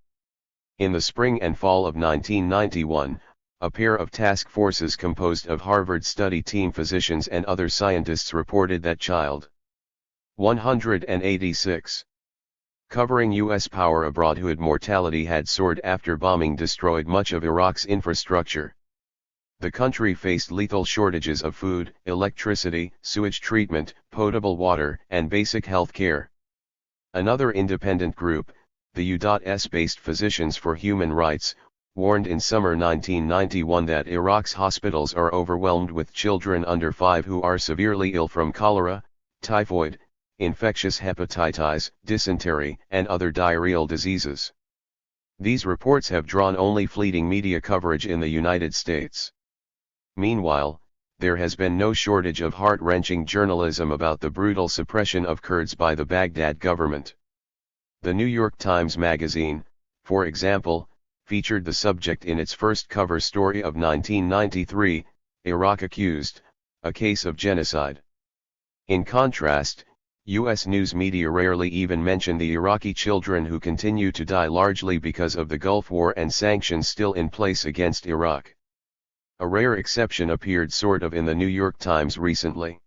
In the spring and fall of 1991, a pair of task forces composed of Harvard study team physicians and other scientists reported that Child 186 covering U.S. power abroadhood mortality had soared after bombing destroyed much of Iraq's infrastructure. The country faced lethal shortages of food, electricity, sewage treatment, potable water, and basic health care. Another independent group, the U.S.-based Physicians for Human Rights, warned in summer 1991 that Iraq's hospitals are overwhelmed with children under 5 who are severely ill from cholera, typhoid, infectious hepatitis, dysentery, and other diarrheal diseases. These reports have drawn only fleeting media coverage in the United States. Meanwhile, there has been no shortage of heart-wrenching journalism about the brutal suppression of Kurds by the Baghdad government. The New York Times Magazine, for example, featured the subject in its first cover story of 1993, "Iraq Accused, a Case of Genocide." In contrast, U.S. news media rarely even mention the Iraqi children who continue to die largely because of the Gulf War and sanctions still in place against Iraq. A rare exception appeared sort of in the New York Times recently.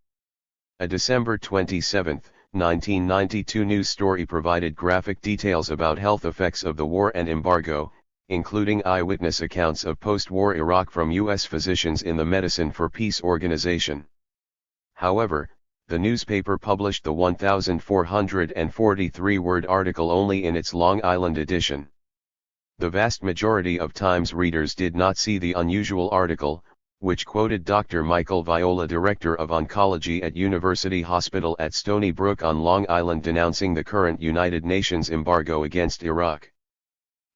A December 27, 1992 news story provided graphic details about health effects of the war and embargo, including eyewitness accounts of post-war Iraq from U.S. physicians in the Medicine for Peace organization. However, the newspaper published the 1,443-word article only in its Long Island edition. The vast majority of Times readers did not see the unusual article, which quoted Dr. Michael Viola, director of oncology at University Hospital at Stony Brook on Long Island, denouncing the current United Nations embargo against Iraq.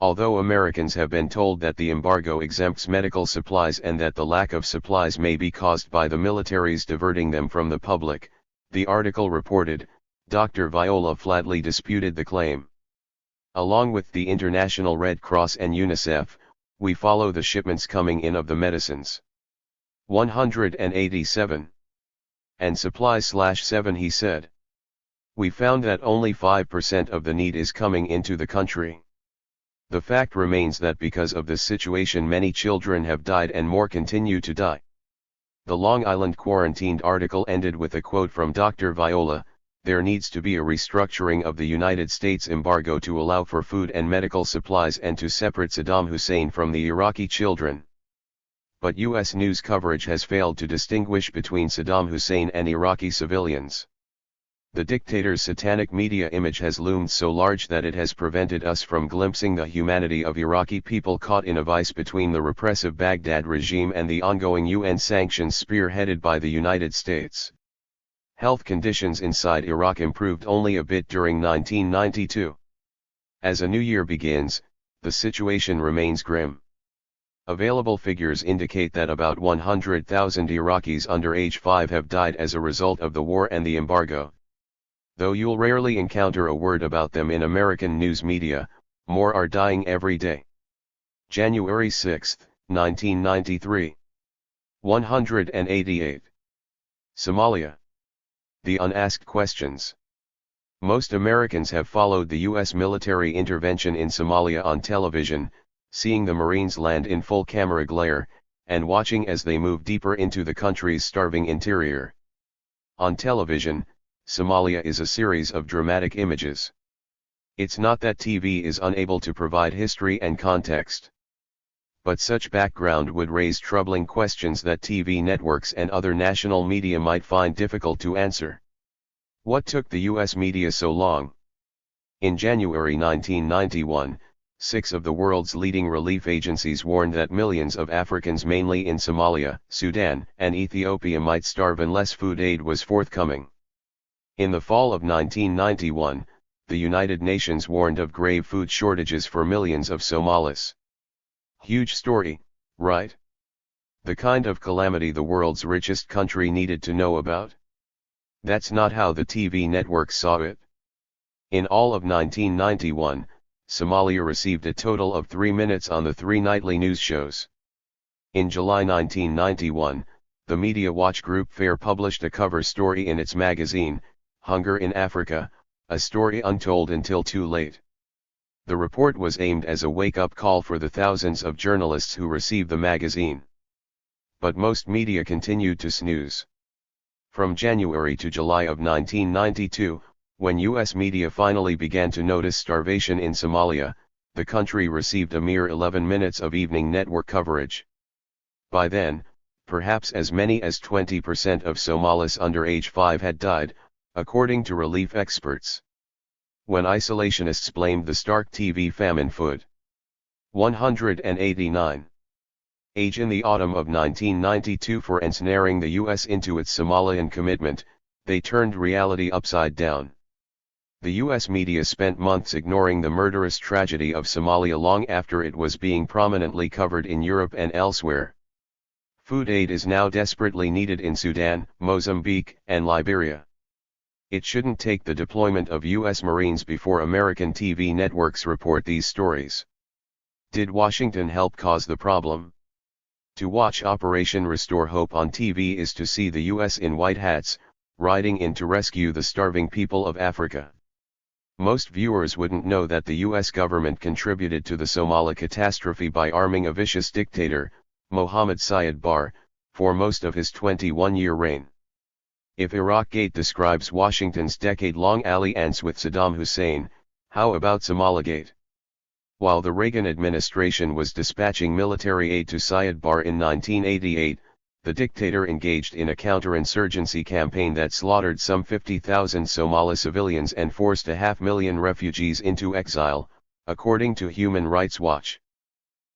Although Americans have been told that the embargo exempts medical supplies and that the lack of supplies may be caused by the militaries diverting them from the public, the article reported, Dr. Viola flatly disputed the claim. Along with the International Red Cross and UNICEF, we follow the shipments coming in of the medicines. 187. And supplies/7, he said. We found that only 5% of the need is coming into the country. The fact remains that because of this situation many children have died and more continue to die. The Long Island Quarantined article ended with a quote from Dr. Viola, "There needs to be a restructuring of the United States embargo to allow for food and medical supplies and to separate Saddam Hussein from the Iraqi children." But U.S. news coverage has failed to distinguish between Saddam Hussein and Iraqi civilians. The dictator's satanic media image has loomed so large that it has prevented us from glimpsing the humanity of Iraqi people caught in a vice between the repressive Baghdad regime and the ongoing UN sanctions spearheaded by the United States. Health conditions inside Iraq improved only a bit during 1992. As a new year begins, the situation remains grim. Available figures indicate that about 100,000 Iraqis under age 5 have died as a result of the war and the embargo. Though you'll rarely encounter a word about them in American news media, more are dying every day. January 6, 1993. 188. Somalia. The unasked questions. Most Americans have followed the U.S. military intervention in Somalia on television, seeing the Marines land in full camera glare, and watching as they move deeper into the country's starving interior. On television, Somalia is a series of dramatic images. It's not that TV is unable to provide history and context. But such background would raise troubling questions that TV networks and other national media might find difficult to answer. What took the U.S. media so long? In January 1991, 6 of the world's leading relief agencies warned that millions of Africans mainly in Somalia, Sudan, and Ethiopia might starve unless food aid was forthcoming. In the fall of 1991, the United Nations warned of grave food shortages for millions of Somalis. Huge story, right? The kind of calamity the world's richest country needed to know about? That's not how the TV networks saw it. In all of 1991, Somalia received a total of 3 minutes on the 3 nightly news shows. In July 1991, the media watch group FAIR published a cover story in its magazine, Hunger in Africa, a story untold until too late. The report was aimed as a wake-up call for the thousands of journalists who received the magazine. But most media continued to snooze. From January to July of 1992, when U.S. media finally began to notice starvation in Somalia, the country received a mere 11 minutes of evening network coverage. By then, perhaps as many as 20% of Somalis under age 5 had died, according to relief experts. When isolationists blamed the stark TV famine food. 189. Age in the autumn of 1992 for ensnaring the U.S. into its Somalian commitment, they turned reality upside down. The U.S. media spent months ignoring the murderous tragedy of Somalia long after it was being prominently covered in Europe and elsewhere. Food aid is now desperately needed in Sudan, Mozambique, and Liberia. It shouldn't take the deployment of U.S. Marines before American TV networks report these stories. Did Washington help cause the problem? To watch Operation Restore Hope on TV is to see the U.S. in white hats, riding in to rescue the starving people of Africa. Most viewers wouldn't know that the U.S. government contributed to the Somali catastrophe by arming a vicious dictator, Mohammed Siad Barre, for most of his 21-year reign. If Iraqgate describes Washington's decade-long alliance with Saddam Hussein, how about Somaligate? While the Reagan administration was dispatching military aid to Siad Barre in 1988, the dictator engaged in a counterinsurgency campaign that slaughtered some 50,000 Somali civilians and forced 500,000 refugees into exile, according to Human Rights Watch.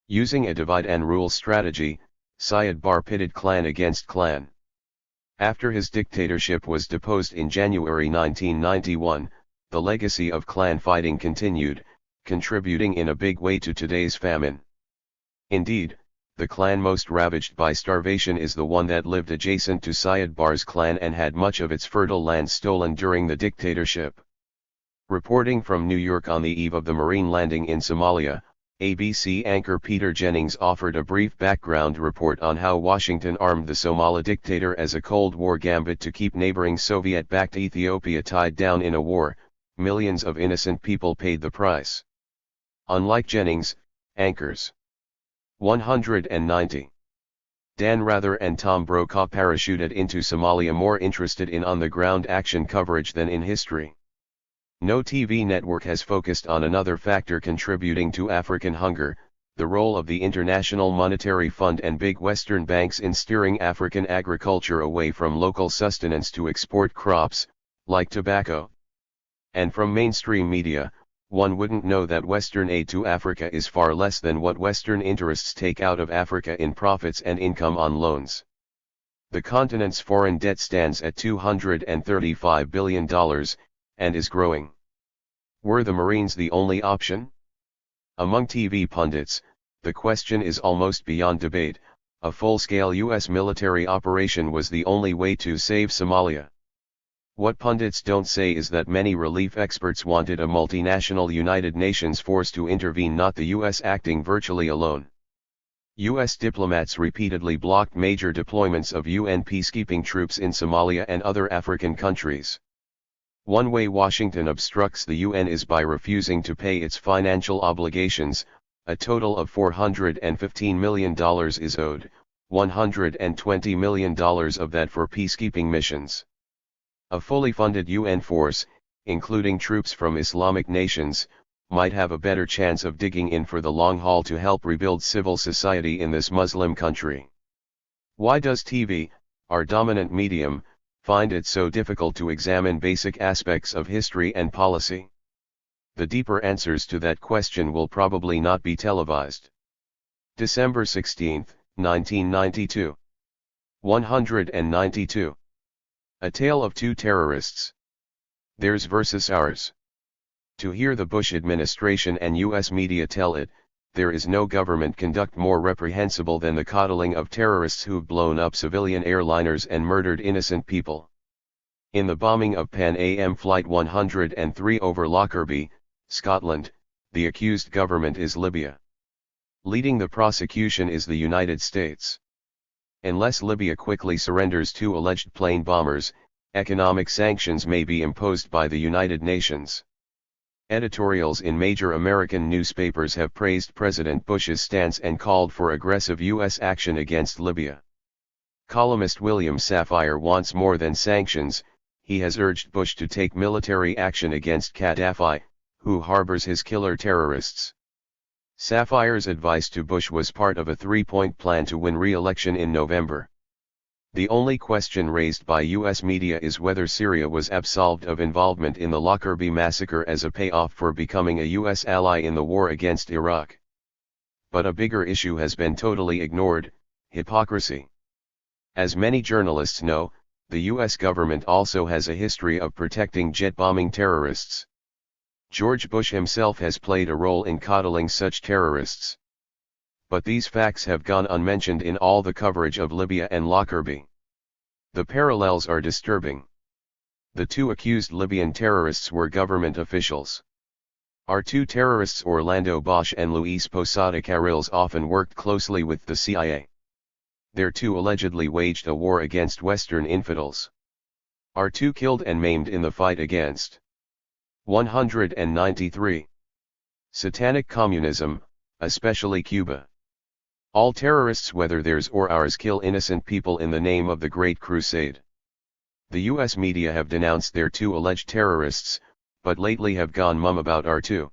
Using a divide-and-rule strategy, Siad Barre pitted clan against clan. After his dictatorship was deposed in January 1991, the legacy of clan fighting continued, contributing in a big way to today's famine. Indeed, the clan most ravaged by starvation is the one that lived adjacent to Siad Barre's clan and had much of its fertile land stolen during the dictatorship. Reporting from New York on the eve of the Marine landing in Somalia, ABC anchor Peter Jennings offered a brief background report on how Washington armed the Somali dictator as a Cold War gambit to keep neighboring Soviet-backed Ethiopia tied down in a war. Millions of innocent people paid the price. Unlike Jennings, anchors 190. Dan Rather and Tom Brokaw parachuted into Somalia more interested in on-the-ground action coverage than in history. No TV network has focused on another factor contributing to African hunger, the role of the International Monetary Fund and big Western banks in steering African agriculture away from local sustenance to export crops, like tobacco. And from mainstream media, one wouldn't know that Western aid to Africa is far less than what Western interests take out of Africa in profits and income on loans. The continent's foreign debt stands at $235 billion, and is growing. Were the Marines the only option? Among TV pundits, The question is almost beyond debate: a full-scale US military operation was the only way to save Somalia. What pundits don't say is that many relief experts wanted a multinational United Nations force to intervene, not the US acting virtually alone. US diplomats repeatedly blocked major deployments of UN peacekeeping troops in Somalia and other African countries. One way Washington obstructs the UN is by refusing to pay its financial obligations. A total of $415 million is owed, $120 million of that for peacekeeping missions. A fully funded UN force, including troops from Islamic nations, might have a better chance of digging in for the long haul to help rebuild civil society in this Muslim country. Why does TV, our dominant medium, find it so difficult to examine basic aspects of history and policy? The deeper answers to that question will probably not be televised. December 16, 1992. 192. A Tale of Two Terrorists. Theirs versus ours. To hear the Bush administration and US media tell it, there is no government conduct more reprehensible than the coddling of terrorists who've blown up civilian airliners and murdered innocent people. In the bombing of Pan Am Flight 103 over Lockerbie, Scotland, the accused government is Libya. Leading the prosecution is the United States. Unless Libya quickly surrenders two alleged plane bombers, economic sanctions may be imposed by the United Nations. Editorials in major American newspapers have praised President Bush's stance and called for aggressive U.S. action against Libya. Columnist William Safire wants more than sanctions. He has urged Bush to take military action against Gaddafi, who harbors his killer terrorists. Safire's advice to Bush was part of a three-point plan to win re-election in November. The only question raised by U.S. media is whether Syria was absolved of involvement in the Lockerbie massacre as a payoff for becoming a U.S. ally in the war against Iraq. But a bigger issue has been totally ignored: hypocrisy. As many journalists know, the U.S. government also has a history of protecting jet-bombing terrorists. George Bush himself has played a role in coddling such terrorists. But these facts have gone unmentioned in all the coverage of Libya and Lockerbie. The parallels are disturbing. The two accused Libyan terrorists were government officials. Our two terrorists, Orlando Bosch and Luis Posada Carriles, often worked closely with the CIA. Their two allegedly waged a war against Western infidels. Our two killed and maimed in the fight against 193. Satanic communism, especially Cuba. All terrorists, whether theirs or ours, kill innocent people in the name of the Great Crusade. The US media have denounced their two alleged terrorists, but lately have gone mum about our two.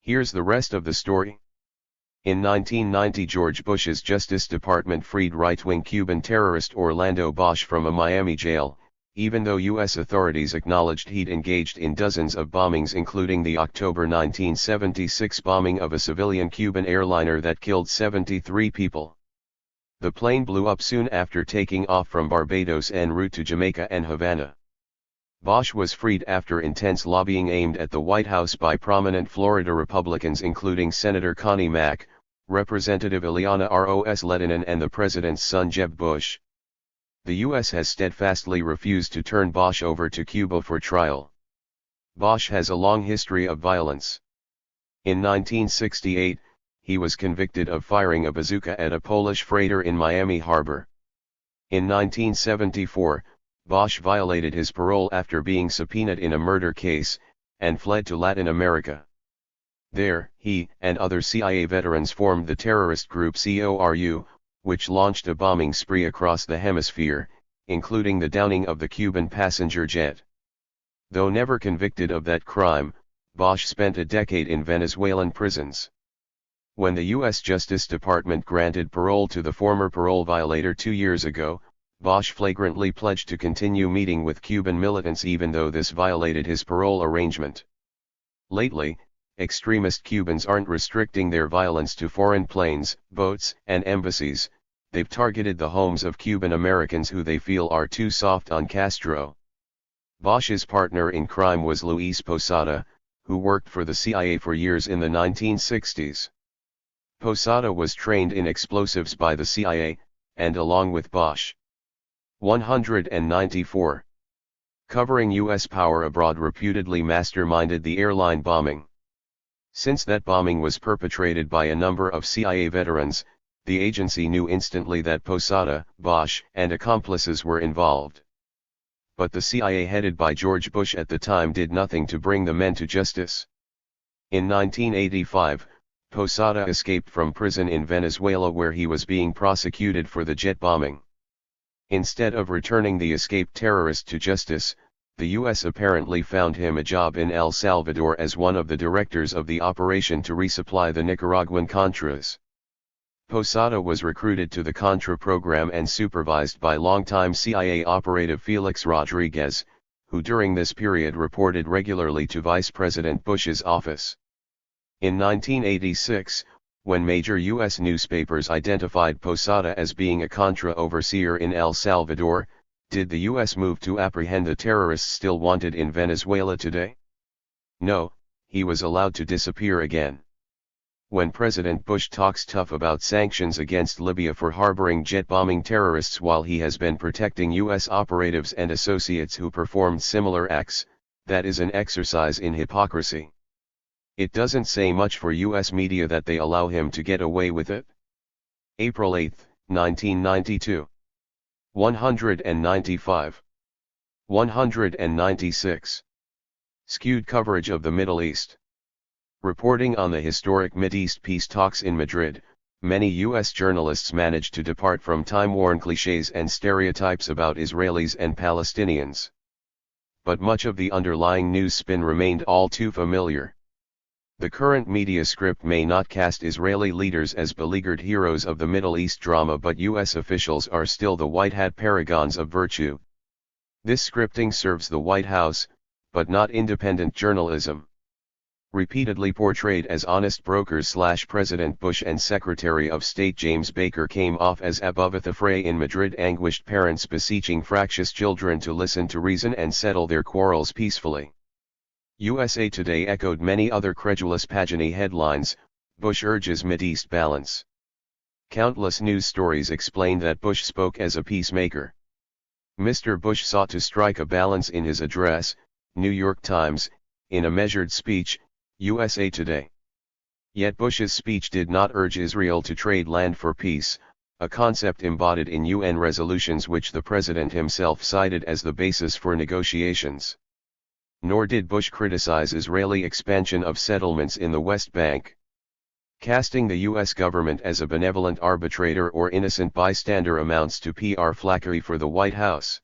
Here's the rest of the story. In 1990, George Bush's Justice Department freed right-wing Cuban terrorist Orlando Bosch from a Miami jail, even though US authorities acknowledged he'd engaged in dozens of bombings, including the October 1976 bombing of a civilian Cuban airliner that killed 73 people. The plane blew up soon after taking off from Barbados en route to Jamaica and Havana. Bosch was freed after intense lobbying aimed at the White House by prominent Florida Republicans, including Senator Connie Mack, Representative Ileana Ros Lehtinen, and the president's son Jeb Bush. The U.S. has steadfastly refused to turn Bosch over to Cuba for trial. Bosch has a long history of violence. In 1968, he was convicted of firing a bazooka at a Polish freighter in Miami Harbor. In 1974, Bosch violated his parole after being subpoenaed in a murder case, and fled to Latin America. There, he and other CIA veterans formed the terrorist group CORU, which launched a bombing spree across the hemisphere, including the downing of the Cuban passenger jet. Though never convicted of that crime, Bosch spent a decade in Venezuelan prisons. When the U.S. Justice Department granted parole to the former parole violator 2 years ago, Bosch flagrantly pledged to continue meeting with Cuban militants even though this violated his parole arrangement. Lately, extremist Cubans aren't restricting their violence to foreign planes, boats, and embassies. They've targeted the homes of Cuban Americans who they feel are too soft on Castro. Bosch's partner in crime was Luis Posada, who worked for the CIA for years in the 1960s. Posada was trained in explosives by the CIA, and along with Bosch. 194. Covering U.S. power abroad reputedly masterminded the airline bombing. Since that bombing was perpetrated by a number of CIA veterans, the agency knew instantly that Posada, Bosch, and accomplices were involved. But the CIA headed by George Bush at the time did nothing to bring the men to justice. In 1985, Posada escaped from prison in Venezuela where he was being prosecuted for the jet bombing. Instead of returning the escaped terrorist to justice, the U.S. apparently found him a job in El Salvador as one of the directors of the operation to resupply the Nicaraguan Contras. Posada was recruited to the Contra program and supervised by longtime CIA operative Felix Rodriguez, who during this period reported regularly to Vice President Bush's office. In 1986, when major U.S. newspapers identified Posada as being a Contra overseer in El Salvador, did the U.S. move to apprehend the terrorists still wanted in Venezuela today? No, he was allowed to disappear again. When President Bush talks tough about sanctions against Libya for harboring jet-bombing terrorists while he has been protecting U.S. operatives and associates who performed similar acts, that is an exercise in hypocrisy. It doesn't say much for U.S. media that they allow him to get away with it. April 8, 1992. 195. 196. Skewed coverage of the Middle East. Reporting on the historic Mideast peace talks in Madrid, many U.S. journalists managed to depart from time-worn clichés and stereotypes about Israelis and Palestinians. But much of the underlying news spin remained all too familiar. The current media script may not cast Israeli leaders as beleaguered heroes of the Middle East drama, but U.S. officials are still the white-hat paragons of virtue. This scripting serves the White House, but not independent journalism. Repeatedly portrayed as honest brokers, President Bush and Secretary of State James Baker came off as above the fray in Madrid, anguished parents beseeching fractious children to listen to reason and settle their quarrels peacefully. USA Today echoed many other credulous pagany headlines. Bush urges Mideast balance. Countless news stories explain that Bush spoke as a peacemaker. Mr. Bush sought to strike a balance in his address, New York Times, in a measured speech, USA Today. Yet Bush's speech did not urge Israel to trade land for peace, a concept embodied in UN resolutions which the president himself cited as the basis for negotiations. Nor did Bush criticize Israeli expansion of settlements in the West Bank. Casting the U.S. government as a benevolent arbitrator or innocent bystander amounts to PR flackery for the White House.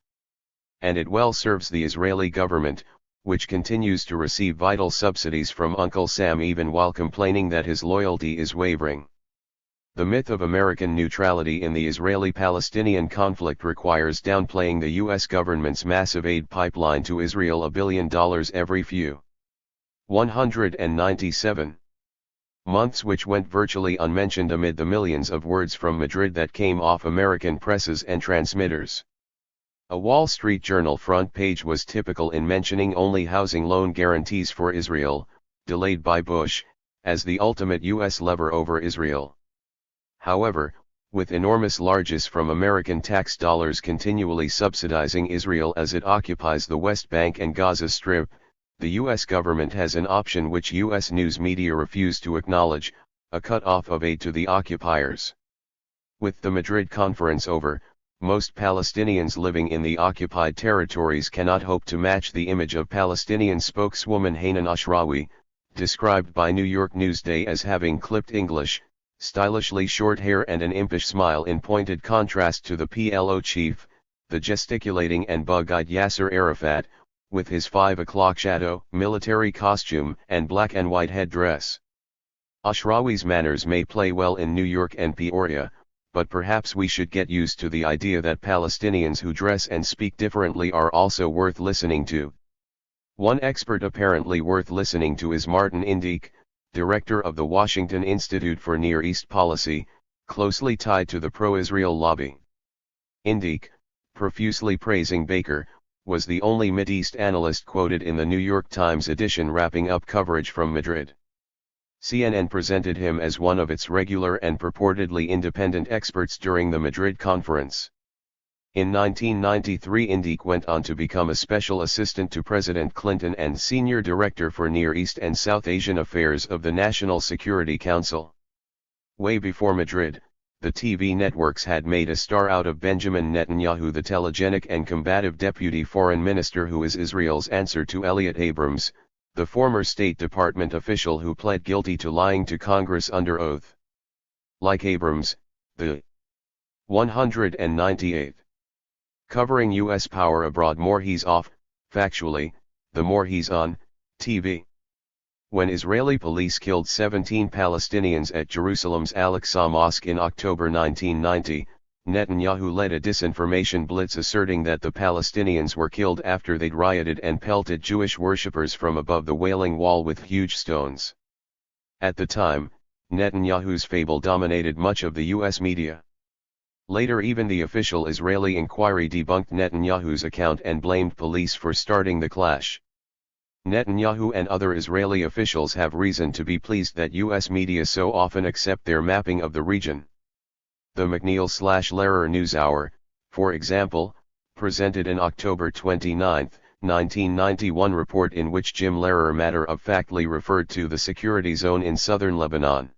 And it well serves the Israeli government, which continues to receive vital subsidies from Uncle Sam even while complaining that his loyalty is wavering. The myth of American neutrality in the Israeli-Palestinian conflict requires downplaying the U.S. government's massive aid pipeline to Israel, $1 billion every few 197 months, which went virtually unmentioned amid the millions of words from Madrid that came off American presses and transmitters. A Wall Street Journal front page was typical in mentioning only housing loan guarantees for Israel, delayed by Bush, as the ultimate U.S. lever over Israel. However, with enormous largesse from American tax dollars continually subsidizing Israel as it occupies the West Bank and Gaza Strip, the U.S. government has an option which U.S. news media refuse to acknowledge: a cut-off of aid to the occupiers. With the Madrid conference over, most Palestinians living in the occupied territories cannot hope to match the image of Palestinian spokeswoman Hanan Ashrawi, described by New York Newsday as having clipped English, stylishly short hair and an impish smile, in pointed contrast to the PLO chief, the gesticulating and bug-eyed Yasser Arafat, with his 5 o'clock shadow, military costume and black and white headdress. Ashrawi's manners may play well in New York and Peoria, but perhaps we should get used to the idea that Palestinians who dress and speak differently are also worth listening to. One expert apparently worth listening to is Martin Indyk, director of the Washington Institute for Near East Policy, closely tied to the pro-Israel lobby. Indyk, profusely praising Baker, was the only Mideast analyst quoted in the New York Times edition wrapping up coverage from Madrid. CNN presented him as one of its regular and purportedly independent experts during the Madrid conference. In 1993, Indyk went on to become a special assistant to President Clinton and senior director for Near East and South Asian affairs of the National Security Council. Way before Madrid, the TV networks had made a star out of Benjamin Netanyahu, the telegenic and combative deputy foreign minister who is Israel's answer to Elliott Abrams, the former State Department official who pled guilty to lying to Congress under oath. Like Abrams, the 198th. Covering U.S. power abroad. More he's off, factually, the more he's on TV. When Israeli police killed 17 Palestinians at Jerusalem's Al-Aqsa Mosque in October 1990, Netanyahu led a disinformation blitz asserting that the Palestinians were killed after they'd rioted and pelted Jewish worshippers from above the Wailing Wall with huge stones. At the time, Netanyahu's fable dominated much of the U.S. media. Later, even the official Israeli inquiry debunked Netanyahu's account and blamed police for starting the clash. Netanyahu and other Israeli officials have reason to be pleased that U.S. media so often accept their mapping of the region. The McNeil/Lehrer NewsHour, for example, presented an October 29, 1991 report in which Jim Lehrer matter-of-factly referred to the security zone in southern Lebanon.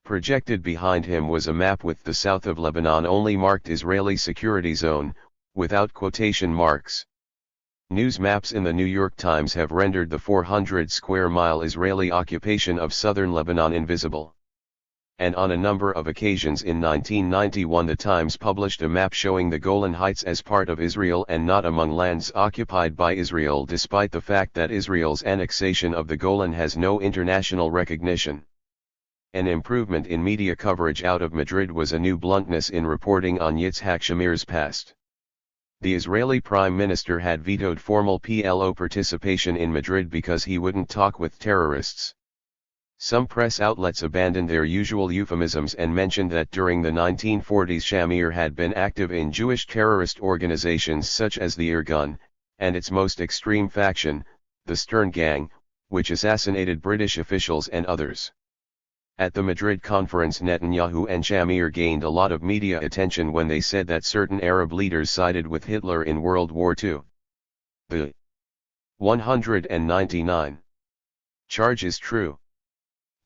Projected behind him was a map with the south of Lebanon only marked Israeli security zone, without quotation marks. News maps in the New York Times have rendered the 400-square-mile Israeli occupation of southern Lebanon invisible. And on a number of occasions in 1991 the Times published a map showing the Golan Heights as part of Israel and not among lands occupied by Israel, despite the fact that Israel's annexation of the Golan has no international recognition. An improvement in media coverage out of Madrid was a new bluntness in reporting on Yitzhak Shamir's past. The Israeli Prime Minister had vetoed formal PLO participation in Madrid because he wouldn't talk with terrorists. Some press outlets abandoned their usual euphemisms and mentioned that during the 1940s Shamir had been active in Jewish terrorist organizations such as the Irgun, and its most extreme faction, the Stern Gang, which assassinated British officials and others. At the Madrid conference, Netanyahu and Shamir gained a lot of media attention when they said that certain Arab leaders sided with Hitler in World War II. The 199 charge is true.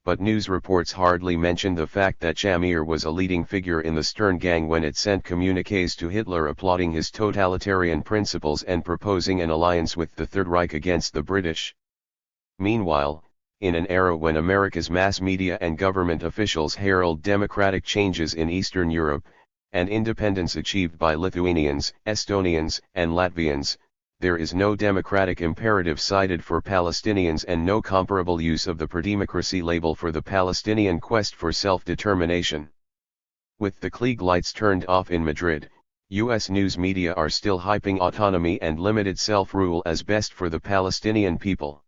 But news reports hardly mention the fact that Shamir was a leading figure in the Stern Gang when it sent communiques to Hitler applauding his totalitarian principles and proposing an alliance with the Third Reich against the British. Meanwhile, in an era when America's mass media and government officials herald democratic changes in Eastern Europe, and independence achieved by Lithuanians, Estonians, and Latvians, there is no democratic imperative cited for Palestinians and no comparable use of the pro-democracy label for the Palestinian quest for self-determination. With the Klieg lights turned off in Madrid, U.S. news media are still hyping autonomy and limited self-rule as best for the Palestinian people.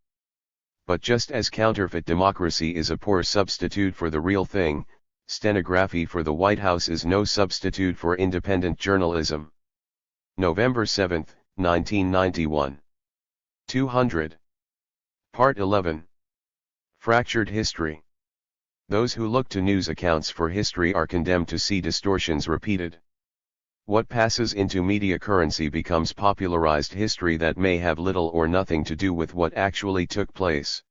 But just as counterfeit democracy is a poor substitute for the real thing, stenography for the White House is no substitute for independent journalism. November 7, 1991. 200. Part 11. Fractured History. Those who look to news accounts for history are condemned to see distortions repeated. What passes into media currency becomes popularized history that may have little or nothing to do with what actually took place.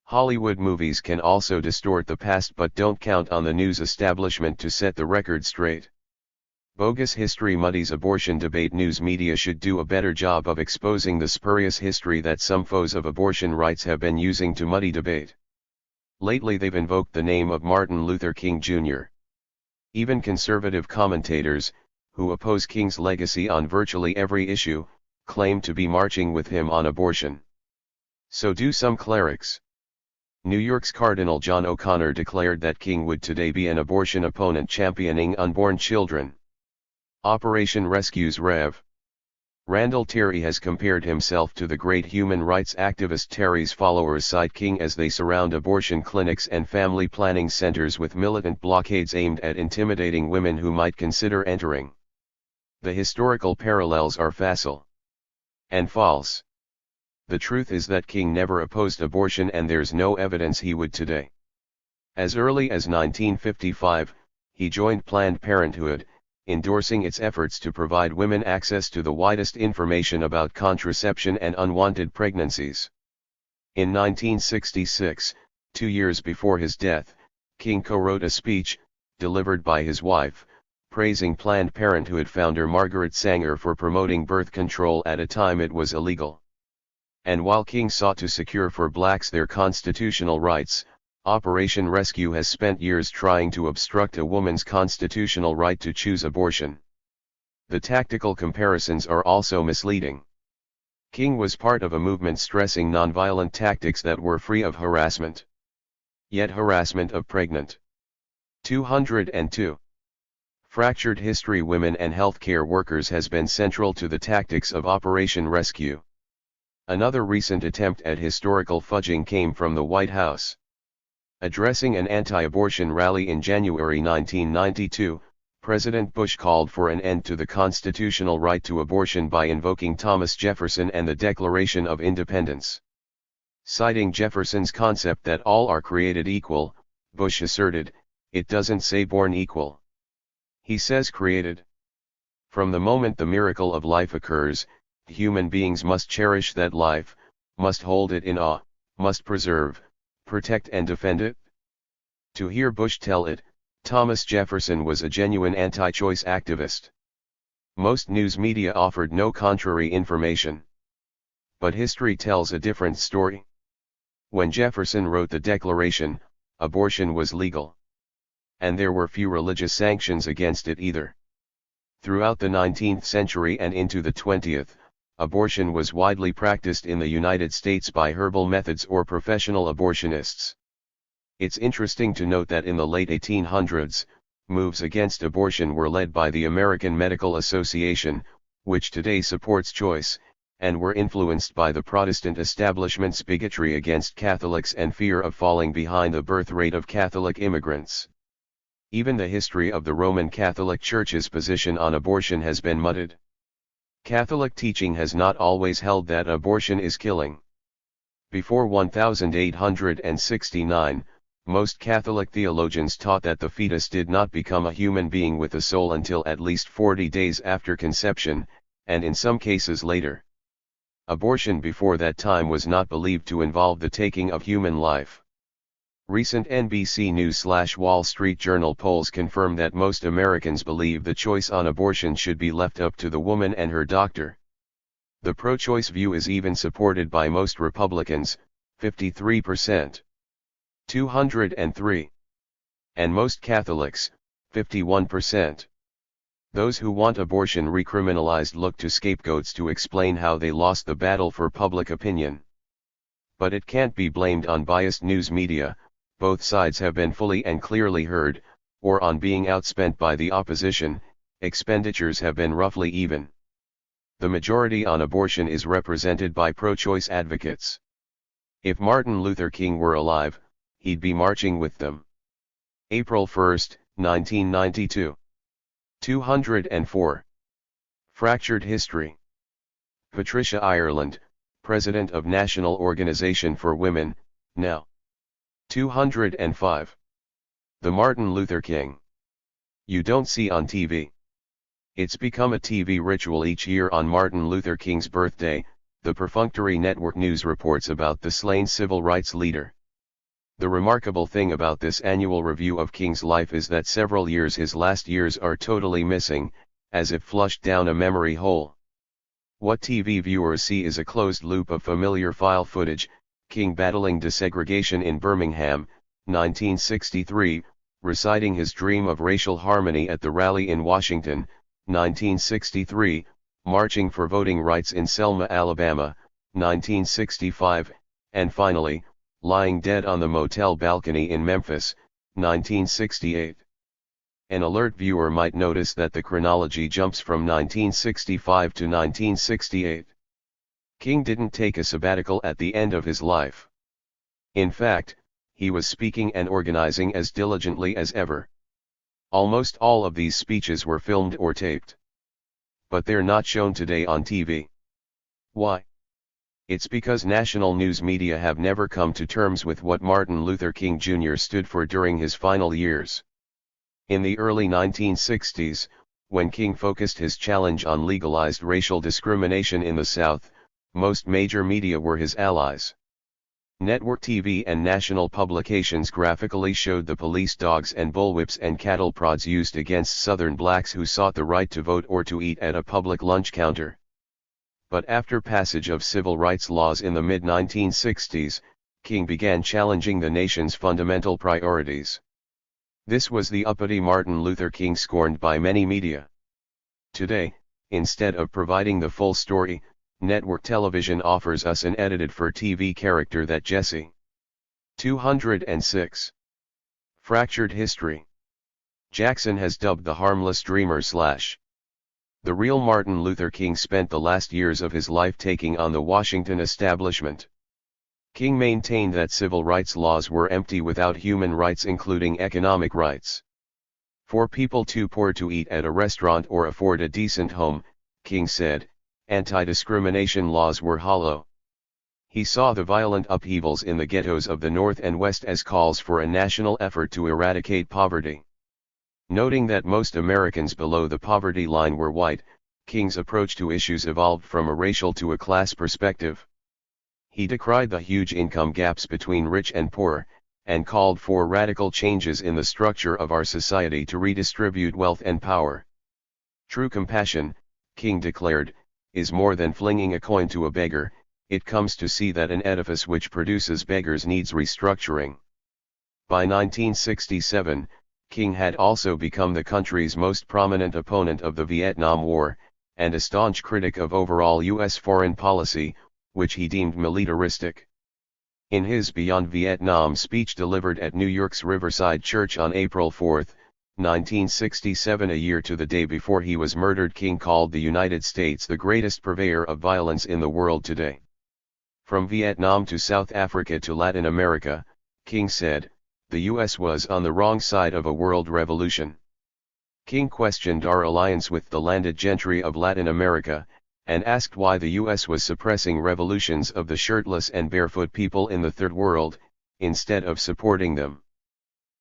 Hollywood movies can also distort the past but don't count on the news establishment to set the record straight. Bogus history muddies abortion debate. News media should do a better job of exposing the spurious history that some foes of abortion rights have been using to muddy debate. Lately they've invoked the name of Martin Luther King Jr. Even conservative commentators, who oppose King's legacy on virtually every issue, claim to be marching with him on abortion. So do some clerics. New York's Cardinal John O'Connor declared that King would today be an abortion opponent championing unborn children. Operation Rescue's Rev. Randall Terry has compared himself to the great human rights activist. Terry's followers cite King as they surround abortion clinics and family planning centers with militant blockades aimed at intimidating women who might consider entering. The historical parallels are facile and false. The truth is that King never opposed abortion, and there's no evidence he would today. As early as 1955, he joined Planned Parenthood, endorsing its efforts to provide women access to the widest information about contraception and unwanted pregnancies. In 1966, 2 years before his death, King co-wrote a speech, delivered by his wife, praising Planned Parenthood founder Margaret Sanger for promoting birth control at a time it was illegal. And while King sought to secure for blacks their constitutional rights, Operation Rescue has spent years trying to obstruct a woman's constitutional right to choose abortion. The tactical comparisons are also misleading. King was part of a movement stressing nonviolent tactics that were free of harassment. Yet harassment of pregnant. 202. Fractured history. Women and healthcare workers has been central to the tactics of Operation Rescue. Another recent attempt at historical fudging came from the White House. Addressing an anti-abortion rally in January 1992, President Bush called for an end to the constitutional right to abortion by invoking Thomas Jefferson and the Declaration of Independence. Citing Jefferson's concept that all are created equal, Bush asserted, "It doesn't say born equal. He says created. From the moment the miracle of life occurs, human beings must cherish that life, must hold it in awe, must preserve, protect and defend it." To hear Bush tell it, Thomas Jefferson was a genuine anti-choice activist. Most news media offered no contrary information. But history tells a different story. When Jefferson wrote the Declaration, abortion was legal. And there were few religious sanctions against it either. Throughout the 19th century and into the 20th, abortion was widely practiced in the United States by herbal methods or professional abortionists. It's interesting to note that in the late 1800s, moves against abortion were led by the American Medical Association, which today supports choice, and were influenced by the Protestant establishment's bigotry against Catholics and fear of falling behind the birth rate of Catholic immigrants. Even the history of the Roman Catholic Church's position on abortion has been muddied. Catholic teaching has not always held that abortion is killing. Before 1869, most Catholic theologians taught that the fetus did not become a human being with a soul until at least 40 days after conception, and in some cases later. Abortion before that time was not believed to involve the taking of human life. Recent NBC News/Wall Street Journal polls confirm that most Americans believe the choice on abortion should be left up to the woman and her doctor. The pro-choice view is even supported by most Republicans, 53%. 203. And most Catholics, 51%. Those who want abortion recriminalized look to scapegoats to explain how they lost the battle for public opinion. But it can't be blamed on biased news media. Both sides have been fully and clearly heard, or on being outspent by the opposition. Expenditures have been roughly even. The majority on abortion is represented by pro-choice advocates. If Martin Luther King were alive, he'd be marching with them. April 1, 1992. 204. Fractured history. Patricia Ireland, President of National Organization for Women, now. 205. The Martin Luther King you don't see on TV. It's become a TV ritual each year on Martin Luther King's birthday. The perfunctory network news reports about the slain civil rights leader. The remarkable thing about this annual review of King's life is that several years, his last years, are totally missing, as if flushed down a memory hole. What TV viewers see is a closed loop of familiar file footage: King battling desegregation in Birmingham, 1963, reciting his dream of racial harmony at the rally in Washington, 1963, marching for voting rights in Selma, Alabama, 1965, and finally, lying dead on the motel balcony in Memphis, 1968. An alert viewer might notice that the chronology jumps from 1965 to 1968. King didn't take a sabbatical at the end of his life. In fact, he was speaking and organizing as diligently as ever. Almost all of these speeches were filmed or taped. But they're not shown today on TV. Why? It's because national news media have never come to terms with what Martin Luther King Jr. stood for during his final years. In the early 1960s, when King focused his challenge on legalized racial discrimination in the South, most major media were his allies. Network TV and national publications graphically showed the police dogs and bullwhips and cattle prods used against Southern blacks who sought the right to vote or to eat at a public lunch counter. But after passage of civil rights laws in the mid-1960s, King began challenging the nation's fundamental priorities. This was the uppity Martin Luther King scorned by many media. Today, instead of providing the full story, network television offers us an edited for TV character that Jesse. 206. Fractured history. Jackson has dubbed the harmless dreamer / the real Martin Luther King spent the last years of his life taking on the Washington establishment. King maintained that civil rights laws were empty without human rights, including economic rights. For people too poor to eat at a restaurant or afford a decent home, King said, anti-discrimination laws were hollow. He saw the violent upheavals in the ghettos of the North and West as calls for a national effort to eradicate poverty. Noting that most Americans below the poverty line were white, King's approach to issues evolved from a racial to a class perspective. He decried the huge income gaps between rich and poor, and called for radical changes in the structure of our society to redistribute wealth and power. True compassion, King declared, is more than flinging a coin to a beggar. It comes to see that an edifice which produces beggars needs restructuring. By 1967, King had also become the country's most prominent opponent of the Vietnam War, and a staunch critic of overall U.S. foreign policy, which he deemed militaristic. In his Beyond Vietnam speech delivered at New York's Riverside Church on April 4, 1967, a year to the day before he was murdered, King called the United States the greatest purveyor of violence in the world today. From Vietnam to South Africa to Latin America, King said, the U.S. was on the wrong side of a world revolution. King questioned our alliance with the landed gentry of Latin America, and asked why the U.S. was suppressing revolutions of the shirtless and barefoot people in the Third World, instead of supporting them.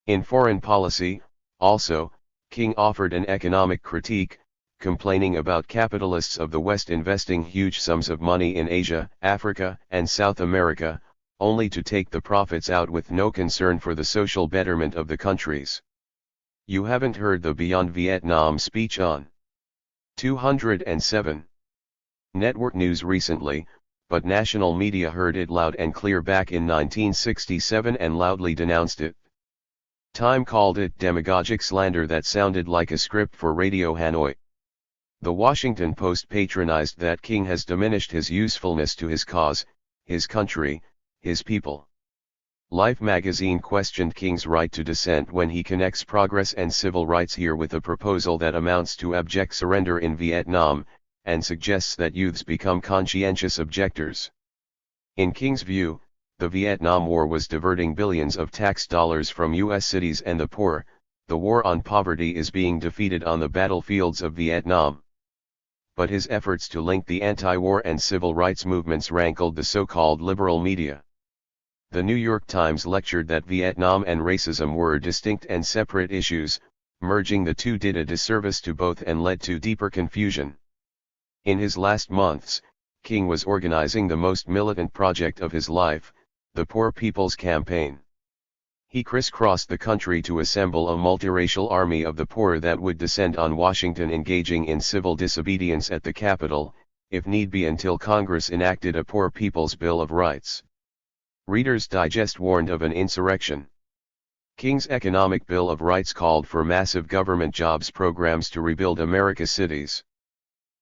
In foreign policy, also, King offered an economic critique, complaining about capitalists of the West investing huge sums of money in Asia, Africa, and South America, only to take the profits out with no concern for the social betterment of the countries. You haven't heard the Beyond Vietnam speech on 207. Network news recently, but national media heard it loud and clear back in 1967 and loudly denounced it. Time called it demagogic slander that sounded like a script for Radio Hanoi. The Washington Post patronized that King has diminished his usefulness to his cause, his country, his people. Life magazine questioned King's right to dissent when he connects progress and civil rights here with a proposal that amounts to abject surrender in Vietnam, and suggests that youths become conscientious objectors. In King's view, the Vietnam War was diverting billions of tax dollars from U.S. cities and the poor. The war on poverty is being defeated on the battlefields of Vietnam. But his efforts to link the anti-war and civil rights movements rankled the so-called liberal media. The New York Times lectured that Vietnam and racism were distinct and separate issues. Merging the two did a disservice to both and led to deeper confusion. In his last months, King was organizing the most militant project of his life, the Poor People's Campaign. He crisscrossed the country to assemble a multiracial army of the poor that would descend on Washington, engaging in civil disobedience at the Capitol, if need be, until Congress enacted a Poor People's Bill of Rights. Reader's Digest warned of an insurrection. King's Economic Bill of Rights called for massive government jobs programs to rebuild America's cities.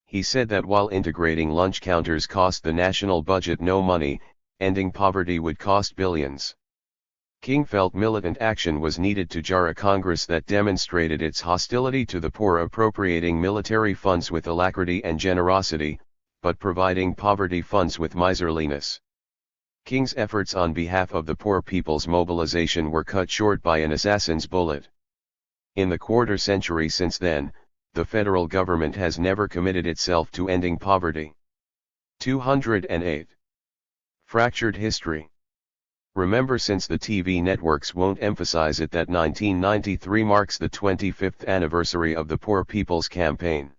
He said that while integrating lunch counters cost the national budget no money, ending poverty would cost billions. King felt militant action was needed to jar a Congress that demonstrated its hostility to the poor, appropriating military funds with alacrity and generosity, but providing poverty funds with miserliness. King's efforts on behalf of the poor people's mobilization were cut short by an assassin's bullet. In the quarter century since then, the federal government has never committed itself to ending poverty. 208. Fractured history. Remember, since the TV networks won't emphasize it, that 1993 marks the 25th anniversary of the Poor People's Campaign.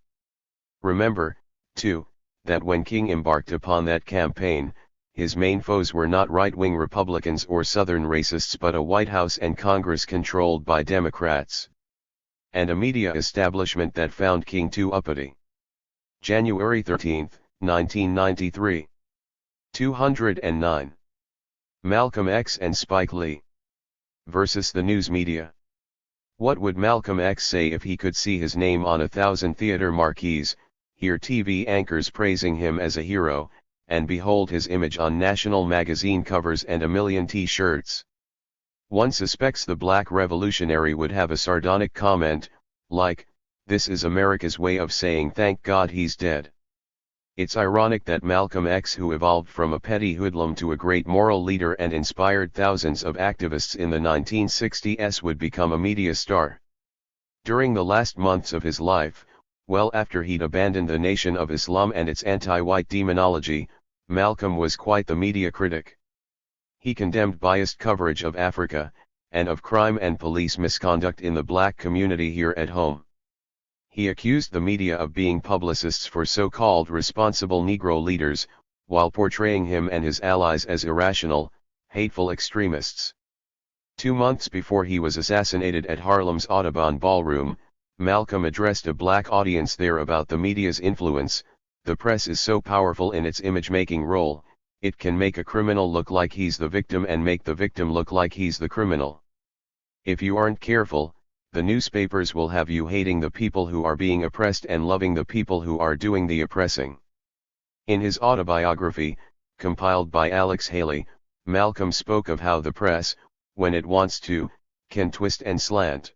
Remember, too, that when King embarked upon that campaign, his main foes were not right-wing Republicans or Southern racists but a White House and Congress controlled by Democrats. And a media establishment that found King too uppity. January 13, 1993. 209. Malcolm X and Spike Lee versus the news media. What would Malcolm X say if he could see his name on 1,000 theater marquees, hear TV anchors praising him as a hero, and behold his image on national magazine covers and a million t-shirts? One suspects the black revolutionary would have a sardonic comment, like, "This is America's way of saying thank God he's dead." It's ironic that Malcolm X, who evolved from a petty hoodlum to a great moral leader and inspired thousands of activists in the 1960s, would become a media star. During the last months of his life, well after he'd abandoned the Nation of Islam and its anti-white demonology, Malcolm was quite the media critic. He condemned biased coverage of Africa, and of crime and police misconduct in the black community here at home. He accused the media of being publicists for so-called responsible Negro leaders, while portraying him and his allies as irrational, hateful extremists. 2 months before he was assassinated at Harlem's Audubon Ballroom, Malcolm addressed a black audience there about the media's influence. "The press is so powerful in its image-making role, it can make a criminal look like he's the victim and make the victim look like he's the criminal. If you aren't careful, the newspapers will have you hating the people who are being oppressed and loving the people who are doing the oppressing." In his autobiography, compiled by Alex Haley, Malcolm spoke of how the press, when it wants to, can twist and slant.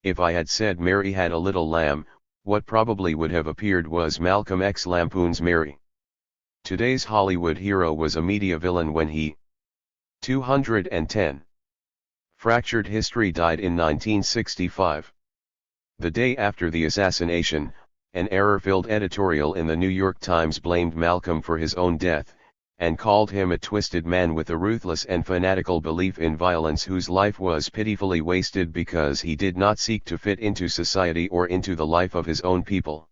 "If I had said Mary had a little lamb, what probably would have appeared was Malcolm X lampoons Mary. Today's Hollywood hero was a media villain when he." 210. Fractured history died in 1965. The day after the assassination, an error-filled editorial in the New York Times blamed Malcolm for his own death, and called him a twisted man with a ruthless and fanatical belief in violence whose life was pitifully wasted because he did not seek to fit into society or into the life of his own people.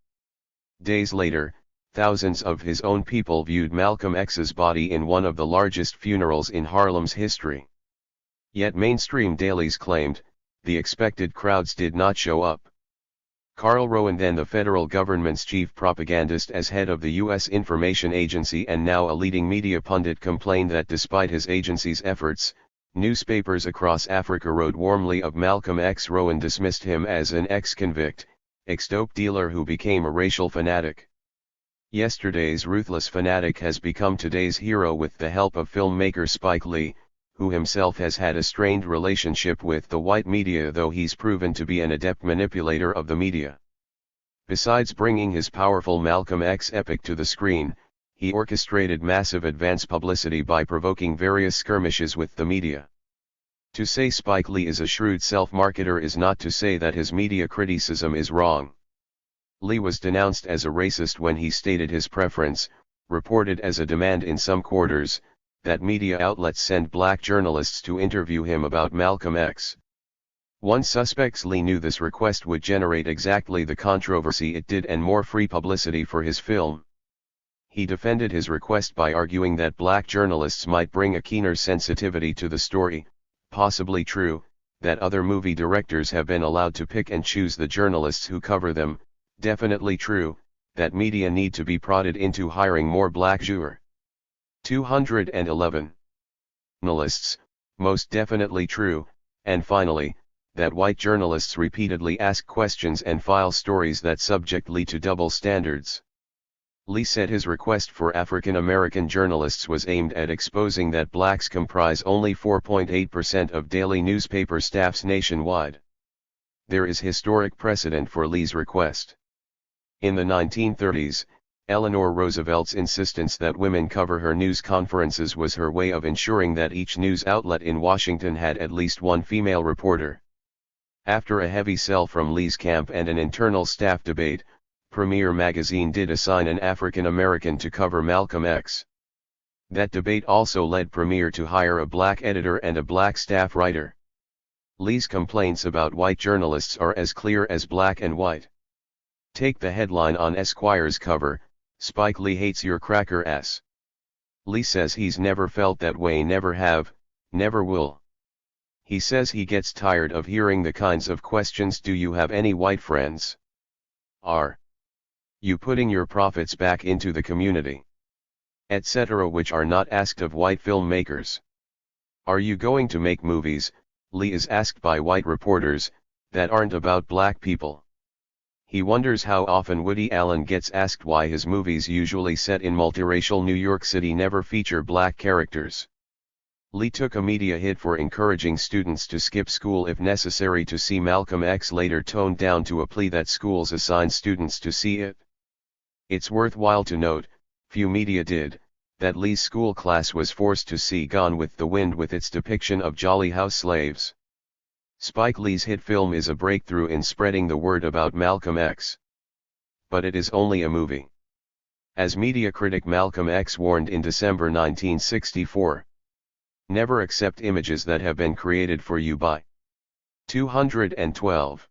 Days later, thousands of his own people viewed Malcolm X's body in one of the largest funerals in Harlem's history. Yet mainstream dailies claimed, the expected crowds did not show up. Carl Rowan, then the federal government's chief propagandist as head of the U.S. Information Agency and now a leading media pundit, complained that despite his agency's efforts, newspapers across Africa wrote warmly of Malcolm X. Rowan dismissed him as an ex-convict, ex-dope dealer who became a racial fanatic. Yesterday's ruthless fanatic has become today's hero with the help of filmmaker Spike Lee, who himself has had a strained relationship with the white media, though he's proven to be an adept manipulator of the media. Besides bringing his powerful Malcolm X epic to the screen, he orchestrated massive advance publicity by provoking various skirmishes with the media. To say Spike Lee is a shrewd self-marketer is not to say that his media criticism is wrong. Lee was denounced as a racist when he stated his preference, reported as a demand in some quarters, that media outlets send black journalists to interview him about Malcolm X. One suspects Lee knew this request would generate exactly the controversy it did and more free publicity for his film. He defended his request by arguing that black journalists might bring a keener sensitivity to the story, possibly true, that other movie directors have been allowed to pick and choose the journalists who cover them, definitely true, that media need to be prodded into hiring more black joueurs. 211. Journalists, most definitely true, and finally, that white journalists repeatedly ask questions and file stories that subject Lee to double standards. Lee said his request for African American journalists was aimed at exposing that blacks comprise only 4.8% of daily newspaper staffs nationwide. There is historic precedent for Lee's request. In the 1930s, Eleanor Roosevelt's insistence that women cover her news conferences was her way of ensuring that each news outlet in Washington had at least one female reporter. After a heavy sell from Lee's camp and an internal staff debate, Premiere magazine did assign an African American to cover Malcolm X. That debate also led Premiere to hire a black editor and a black staff writer. Lee's complaints about white journalists are as clear as black and white. Take the headline on Esquire's cover, "Spike Lee hates your cracker ass." Lee says he's never felt that way, never have, never will. He says he gets tired of hearing the kinds of questions, "Do you have any white friends? Are you putting your profits back into the community?" etc., which are not asked of white filmmakers. Are you going to make movies, Lee is asked by white reporters, that aren't about black people? He wonders how often Woody Allen gets asked why his movies, usually set in multiracial New York City, never feature black characters. Lee took a media hit for encouraging students to skip school if necessary to see Malcolm X, later toned down to a plea that schools assign students to see it. It's worthwhile to note, few media did, that Lee's school class was forced to see Gone with the Wind with its depiction of jolly house slaves. Spike Lee's hit film is a breakthrough in spreading the word about Malcolm X. But it is only a movie. As media critic Malcolm X warned in December 1964, never accept images that have been created for you by 212.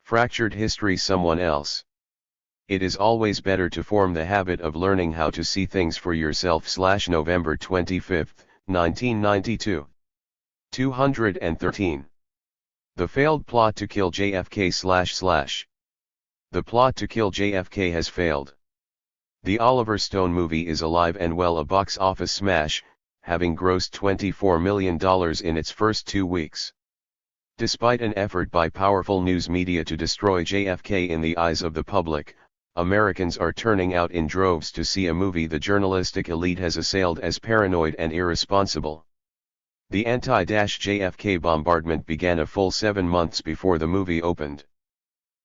Fractured history, someone else. It is always better to form the habit of learning how to see things for yourself. November 25, 1992. 213. The failed plot to kill JFK. The plot to kill JFK has failed. The Oliver Stone movie is alive and well, a box office smash, having grossed $24 million in its first 2 weeks. Despite an effort by powerful news media to destroy JFK in the eyes of the public, Americans are turning out in droves to see a movie the journalistic elite has assailed as paranoid and irresponsible. The anti-JFK bombardment began a full 7 months before the movie opened.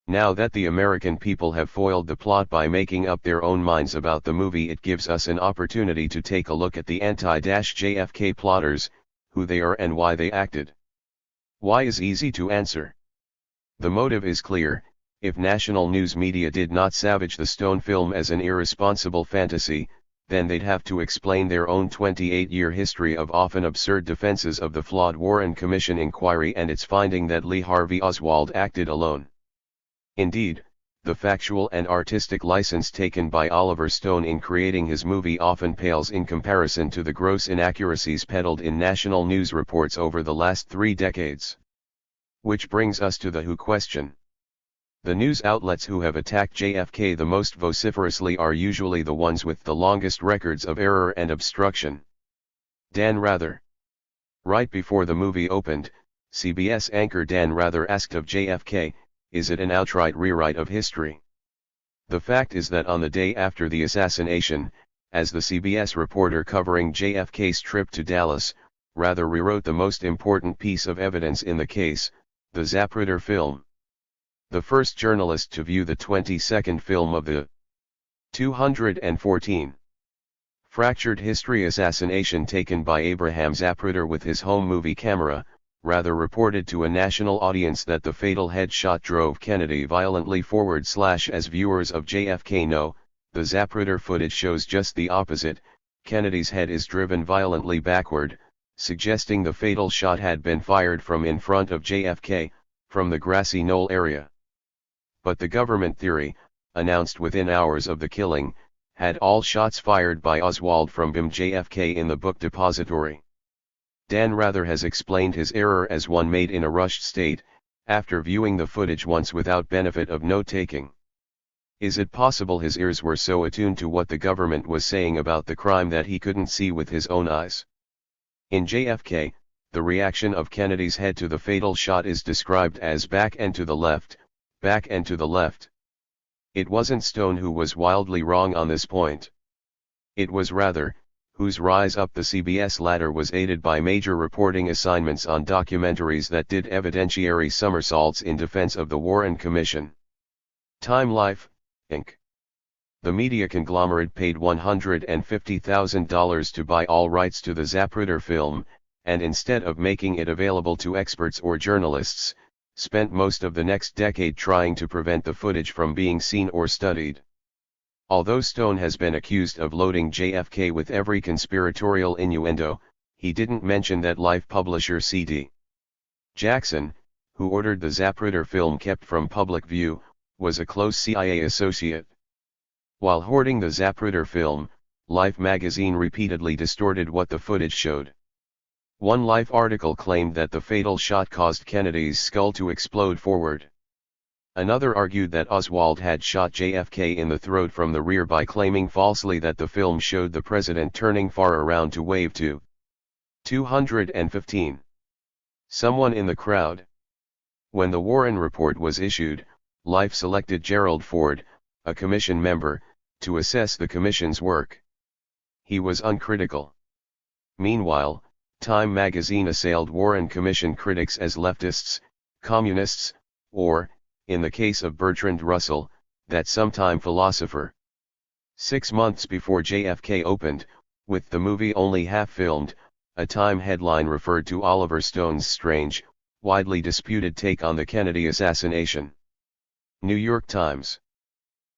Now that the American people have foiled the plot by making up their own minds about the movie, it gives us an opportunity to take a look at the anti-JFK plotters, who they are and why they acted. Why is easy to answer. The motive is clear. If national news media did not savage the Stone film as an irresponsible fantasy, then they'd have to explain their own 28-year history of often absurd defenses of the flawed Warren Commission inquiry and its finding that Lee Harvey Oswald acted alone. Indeed, the factual and artistic license taken by Oliver Stone in creating his movie often pales in comparison to the gross inaccuracies peddled in national news reports over the last 3 decades. Which brings us to the who question. The news outlets who have attacked JFK the most vociferously are usually the ones with the longest records of error and obstruction. Dan Rather. Right before the movie opened, CBS anchor Dan Rather asked of JFK, "Is it an outright rewrite of history?" The fact is that on the day after the assassination, as the CBS reporter covering JFK's trip to Dallas, Rather rewrote the most important piece of evidence in the case, the Zapruder film. The first journalist to view the 22nd film of the 214 fractured history assassination taken by Abraham Zapruder with his home movie camera, Rather reported to a national audience that the fatal headshot drove Kennedy violently forward. As viewers of JFK know, the Zapruder footage shows just the opposite. Kennedy's head is driven violently backward, suggesting the fatal shot had been fired from in front of JFK, from the grassy knoll area. But the government theory, announced within hours of the killing, had all shots fired by Oswald from JFK in the book depository. Dan Rather has explained his error as one made in a rushed state, after viewing the footage once without benefit of note-taking. Is it possible his ears were so attuned to what the government was saying about the crime that he couldn't see with his own eyes? In JFK, the reaction of Kennedy's head to the fatal shot is described as back and to the left, back and to the left. It wasn't Stone who was wildly wrong on this point. It was Rather, whose rise up the CBS ladder was aided by major reporting assignments on documentaries that did evidentiary somersaults in defense of the Warren Commission. Time Life, Inc. The media conglomerate paid $150,000 to buy all rights to the Zapruder film, and instead of making it available to experts or journalists, spent most of the next decade trying to prevent the footage from being seen or studied. Although Stone has been accused of loading JFK with every conspiratorial innuendo, he didn't mention that Life publisher C.D. Jackson, who ordered the Zapruder film kept from public view, was a close CIA associate. While hoarding the Zapruder film, Life magazine repeatedly distorted what the footage showed. One Life article claimed that the fatal shot caused Kennedy's skull to explode forward. Another argued that Oswald had shot JFK in the throat from the rear by claiming falsely that the film showed the president turning far around to wave to 215. Someone in the crowd. When the Warren Report was issued, Life selected Gerald Ford, a commission member, to assess the commission's work. He was uncritical. Meanwhile, Time magazine assailed Warren Commission critics as leftists, communists, or, in the case of Bertrand Russell, that sometime philosopher. 6 months before JFK opened, with the movie only half filmed, a Time headline referred to Oliver Stone's strange, widely disputed take on the Kennedy assassination. New York Times.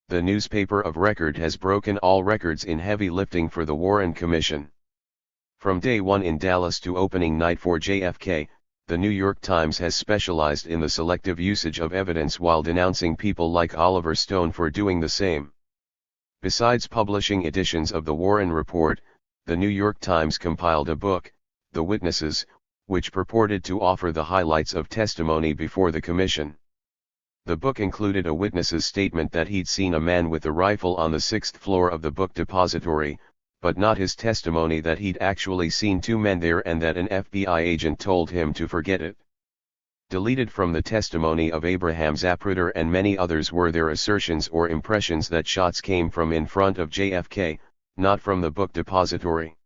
The newspaper of record has broken all records in heavy lifting for the Warren Commission. From day one in Dallas to opening night for JFK, the New York Times has specialized in the selective usage of evidence while denouncing people like Oliver Stone for doing the same. Besides publishing editions of the Warren Report, the New York Times compiled a book, The Witnesses, which purported to offer the highlights of testimony before the commission. The book included a witness's statement that he'd seen a man with a rifle on the 6th floor of the book depository, but not his testimony that he'd actually seen 2 men there and that an FBI agent told him to forget it. Deleted from the testimony of Abraham Zapruder and many others were their assertions or impressions that shots came from in front of JFK, not from the book depository.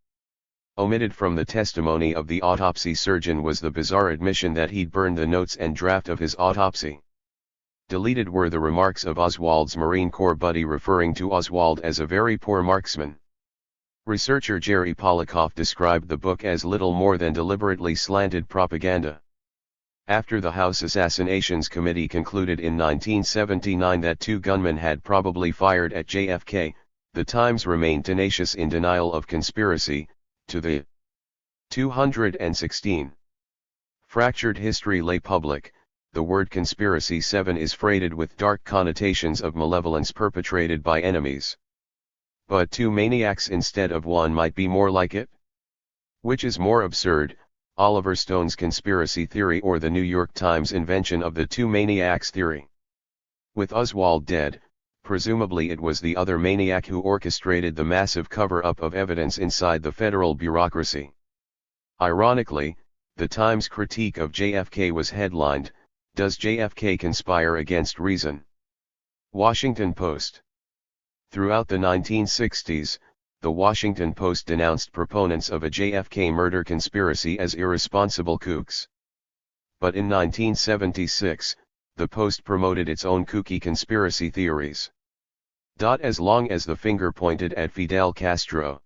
Omitted from the testimony of the autopsy surgeon was the bizarre admission that he'd burned the notes and draft of his autopsy. Deleted were the remarks of Oswald's Marine Corps buddy referring to Oswald as a very poor marksman. Researcher Jerry Polikoff described the book as little more than deliberately slanted propaganda. After the House Assassinations Committee concluded in 1979 that 2 gunmen had probably fired at JFK, the Times remained tenacious in denial of conspiracy, to the 216. Fractured history lay public. The word conspiracy 7 is freighted with dark connotations of malevolence perpetrated by enemies. But 2 maniacs instead of 1 might be more like it? Which is more absurd, Oliver Stone's conspiracy theory or the New York Times invention of the 2 maniacs theory? With Oswald dead, presumably it was the other maniac who orchestrated the massive cover-up of evidence inside the federal bureaucracy. Ironically, the Times critique of JFK was headlined, "Does JFK conspire against reason?" Washington Post. Throughout the 1960s, the Washington Post denounced proponents of a JFK murder conspiracy as irresponsible kooks. But in 1976, the Post promoted its own kooky conspiracy theories. As long as the finger pointed at Fidel Castro.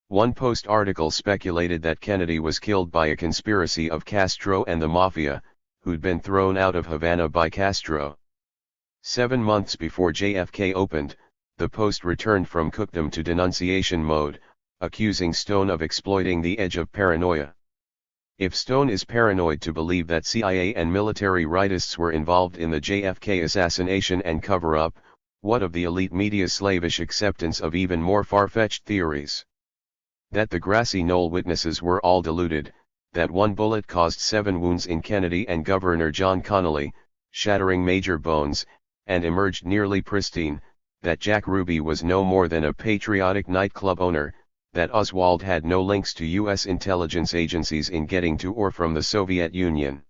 One Post article speculated that Kennedy was killed by a conspiracy of Castro and the Mafia, who'd been thrown out of Havana by Castro. 7 months before JFK opened, the Post returned from cookdom to denunciation mode, accusing Stone of exploiting the edge of paranoia. If Stone is paranoid to believe that CIA and military rightists were involved in the JFK assassination and cover-up, what of the elite media's slavish acceptance of even more far-fetched theories? That the grassy knoll witnesses were all deluded, that 1 bullet caused 7 wounds in Kennedy and Governor John Connally, shattering major bones, and emerged nearly pristine, that Jack Ruby was no more than a patriotic nightclub owner, that Oswald had no links to U.S. intelligence agencies in getting to or from the Soviet Union.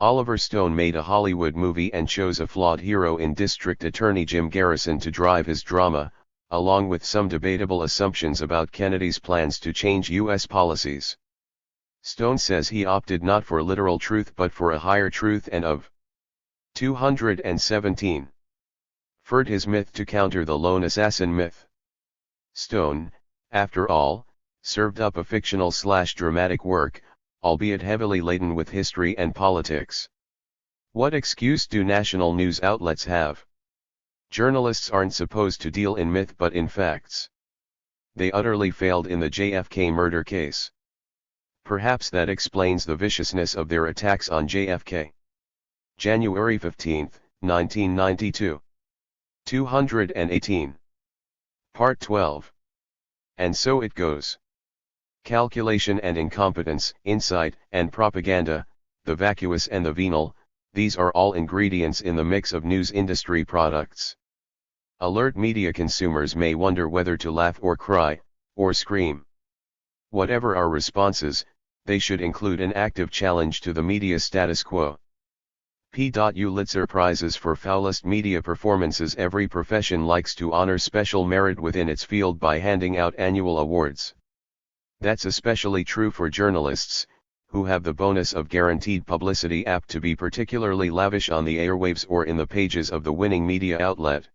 Oliver Stone made a Hollywood movie and chose a flawed hero in District Attorney Jim Garrison to drive his drama, along with some debatable assumptions about Kennedy's plans to change U.S. policies. Stone says he opted not for literal truth but for a higher truth and of 217. Furred his myth to counter the lone assassin myth. Stone, after all, served up a fictional/dramatic work, albeit heavily laden with history and politics. What excuse do national news outlets have? Journalists aren't supposed to deal in myth but in facts. They utterly failed in the JFK murder case. Perhaps that explains the viciousness of their attacks on JFK. January 15, 1992. 218. Part 12. And so it goes. Calculation and incompetence, insight and propaganda, the vacuous and the venal, these are all ingredients in the mix of news industry products. Alert media consumers may wonder whether to laugh or cry, or scream. Whatever our responses, they should include an active challenge to the media status quo. Pulitzer Prizes for foulest media performances. Every profession likes to honor special merit within its field by handing out annual awards. That's especially true for journalists, who have the bonus of guaranteed publicity, apt to be particularly lavish on the airwaves or in the pages of the winning media outlet.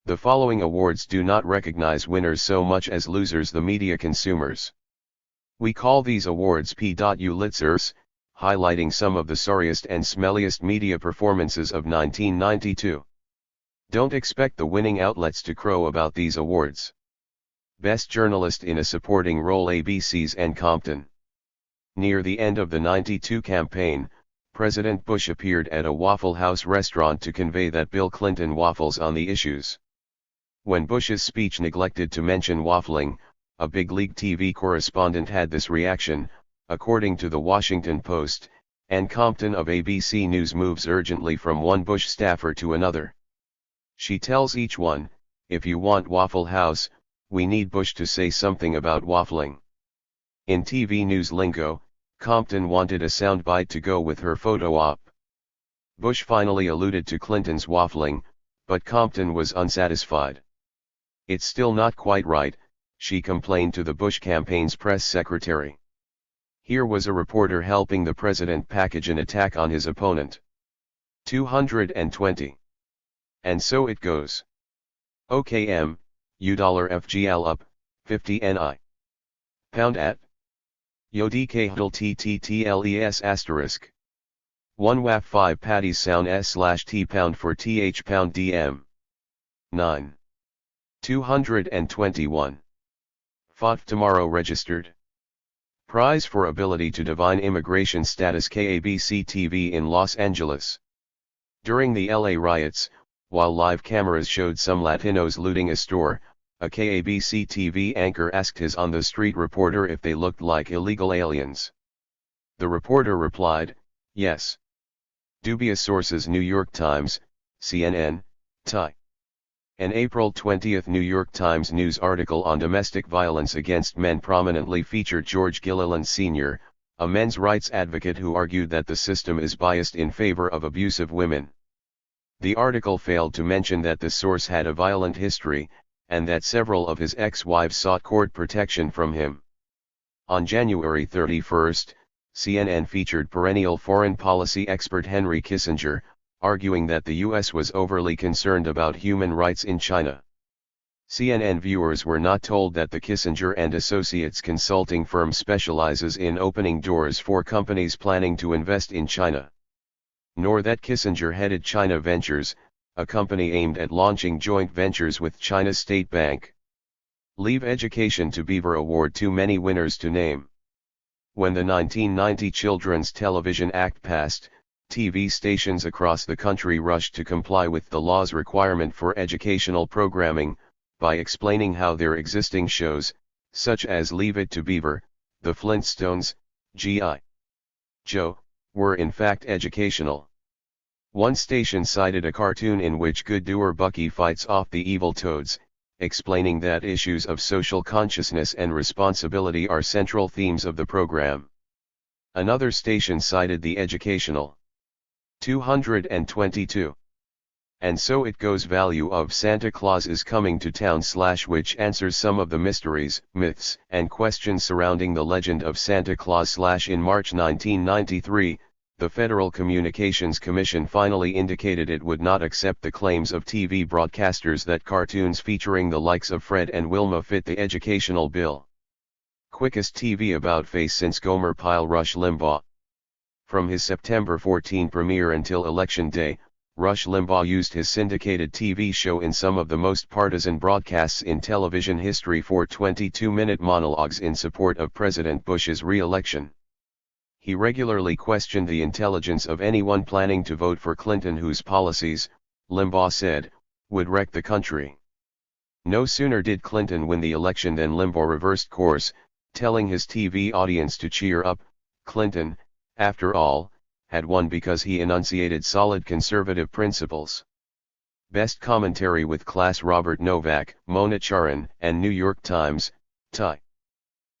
The following awards do not recognize winners so much as losers, the media consumers. We call these awards Pulitzers, highlighting some of the sorriest and smelliest media performances of 1992. Don't expect the winning outlets to crow about these awards. Best Journalist in a Supporting Role, ABC's and Compton. Near the end of the 92 campaign, President Bush appeared at a Waffle House restaurant to convey that Bill Clinton waffles on the issues. When Bush's speech neglected to mention waffling, a big league TV correspondent had this reaction, according to the Washington Post, and Compton of ABC News moves urgently from one Bush staffer to another. She tells each one, if you want Waffle House, we need Bush to say something about waffling. In TV news lingo, Compton wanted a soundbite to go with her photo op. Bush finally alluded to Clinton's waffling, but Compton was unsatisfied. It's still not quite right, she complained to the Bush campaign's press secretary. Here was a reporter helping the president package an attack on his opponent. 220. And so it goes. OKM, $FGL up, 50 NI. Pound at. YODK HDL TTTLES asterisk. 1 WAF 5 patties sound S/T pound for TH pound DM. 9. 221. FOT tomorrow registered. Prize for ability to divine immigration status, KABC TV in Los Angeles. During the LA riots, while live cameras showed some Latinos looting a store, a KABC TV anchor asked his on-the-street reporter if they looked like illegal aliens. The reporter replied, yes. Dubious sources: New York Times, CNN, TI. An April 20 New York Times news article on domestic violence against men prominently featured George Gilliland Sr., a men's rights advocate who argued that the system is biased in favor of abusive women. The article failed to mention that the source had a violent history, and that several of his ex-wives sought court protection from him. On January 31, CNN featured perennial foreign policy expert Henry Kissinger, arguing that the U.S. was overly concerned about human rights in China. CNN viewers were not told that the Kissinger and Associates consulting firm specializes in opening doors for companies planning to invest in China. Nor that Kissinger headed China Ventures, a company aimed at launching joint ventures with China's State Bank. Leave Education to Beaver Award, too many winners to name. When the 1990 Children's Television Act passed, TV stations across the country rushed to comply with the law's requirement for educational programming, by explaining how their existing shows, such as Leave It to Beaver, The Flintstones, G.I. Joe, were in fact educational. One station cited a cartoon in which good doer Bucky fights off the evil toads, explaining that issues of social consciousness and responsibility are central themes of the program. Another station cited the educational 222. And so it goes value of Santa Claus is Coming to Town / which answers some of the mysteries, myths, and questions surrounding the legend of Santa Claus / in March 1993, the Federal Communications Commission finally indicated it would not accept the claims of TV broadcasters that cartoons featuring the likes of Fred and Wilma fit the educational bill. Quickest TV about-face since Gomer Pyle Rush Limbaugh. From his September 14 premiere until Election Day, Rush Limbaugh used his syndicated TV show in some of the most partisan broadcasts in television history for 22-minute monologues in support of President Bush's re-election. He regularly questioned the intelligence of anyone planning to vote for Clinton whose policies, Limbaugh said, would wreck the country. No sooner did Clinton win the election than Limbaugh reversed course, telling his TV audience to cheer up. Clinton, after all, had won because he enunciated solid conservative principles. Best commentary with class. Robert Novak, Mona Charan, and New York Times, THI.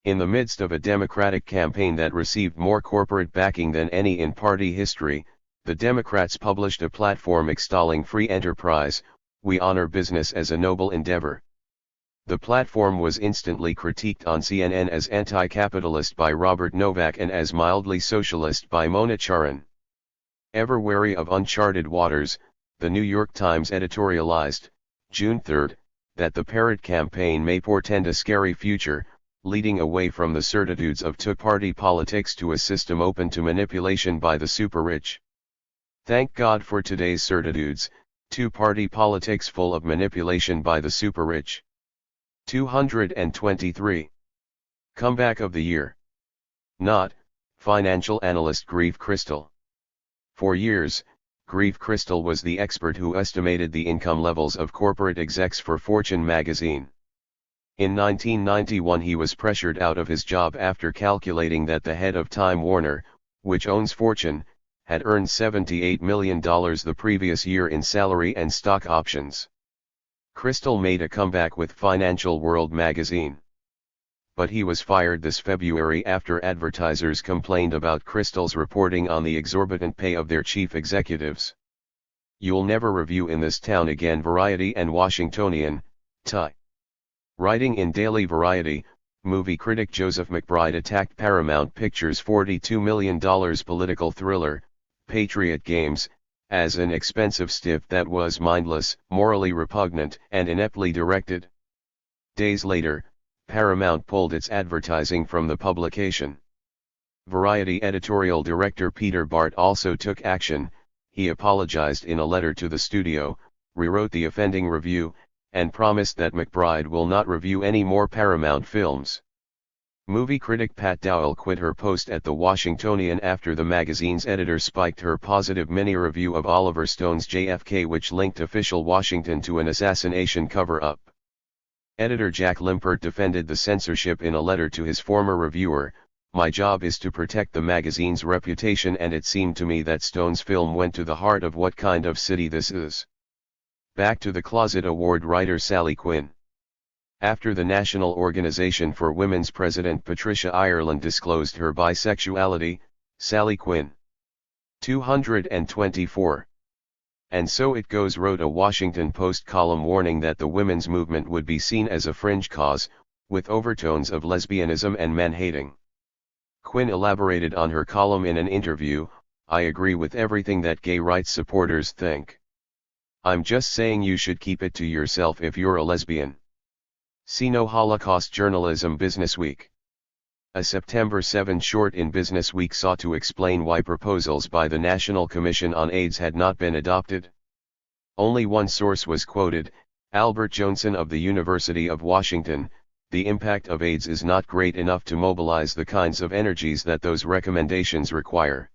In the midst of a Democratic campaign that received more corporate backing than any in party history, the Democrats published a platform extolling free enterprise. We honor business as a noble endeavor. The platform was instantly critiqued on CNN as anti-capitalist by Robert Novak and as mildly socialist by Mona Charan. Ever wary of uncharted waters, the New York Times editorialized, June 3, that the Parrot campaign may portend a scary future, leading away from the certitudes of two-party politics to a system open to manipulation by the super-rich. Thank God for today's certitudes, two-party politics full of manipulation by the super-rich. 223. Comeback of the year. Not, financial analyst Grieve Crystal. For years, Grieve Crystal was the expert who estimated the income levels of corporate execs for Fortune magazine. In 1991 he was pressured out of his job after calculating that the head of Time Warner, which owns Fortune, had earned $78 million the previous year in salary and stock options. Crystal made a comeback with Financial World magazine. But he was fired this February after advertisers complained about Crystal's reporting on the exorbitant pay of their chief executives. You'll never review in this town again. Variety and Washingtonian, THI. Writing in Daily Variety, movie critic Joseph McBride attacked Paramount Pictures' $42 million political thriller, Patriot Games, as an expensive stiff that was mindless, morally repugnant, and ineptly directed. Days later, Paramount pulled its advertising from the publication. Variety editorial director Peter Bart also took action. He apologized in a letter to the studio, rewrote the offending review, and promised that McBride will not review any more Paramount films. Movie critic Pat Dowell quit her post at the Washingtonian after the magazine's editor spiked her positive mini-review of Oliver Stone's JFK, which linked official Washington to an assassination cover-up. Editor Jack Limpert defended the censorship in a letter to his former reviewer. My job is to protect the magazine's reputation, and it seemed to me that Stone's film went to the heart of what kind of city this is. Back to the closet. Award writer Sally Quinn. After the National Organization for Women's president Patricia Ireland disclosed her bisexuality, Sally Quinn. 224. And so it goes, wrote a Washington Post column warning that the women's movement would be seen as a fringe cause, with overtones of lesbianism and man-hating. Quinn elaborated on her column in an interview, I agree with everything that gay rights supporters think. I'm just saying you should keep it to yourself if you're a lesbian. See No Holocaust Journalism. Businessweek. A September 7 short in Businessweek sought to explain why proposals by the National Commission on AIDS had not been adopted. Only one source was quoted, Albert Johnson of the University of Washington. The impact of AIDS is not great enough to mobilize the kinds of energies that those recommendations require.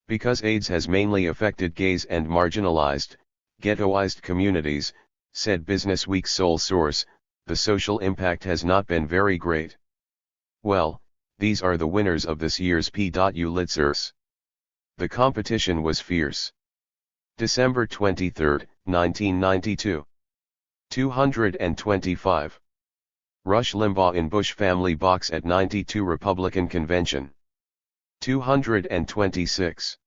Because AIDS has mainly affected gays and marginalized, ghettoized communities, said Businessweek's sole source, the social impact has not been very great. Well, these are the winners of this year's Pulitzers. The competition was fierce. December 23, 1992. 225. Rush Limbaugh in Bush family box at 92 Republican Convention. 226.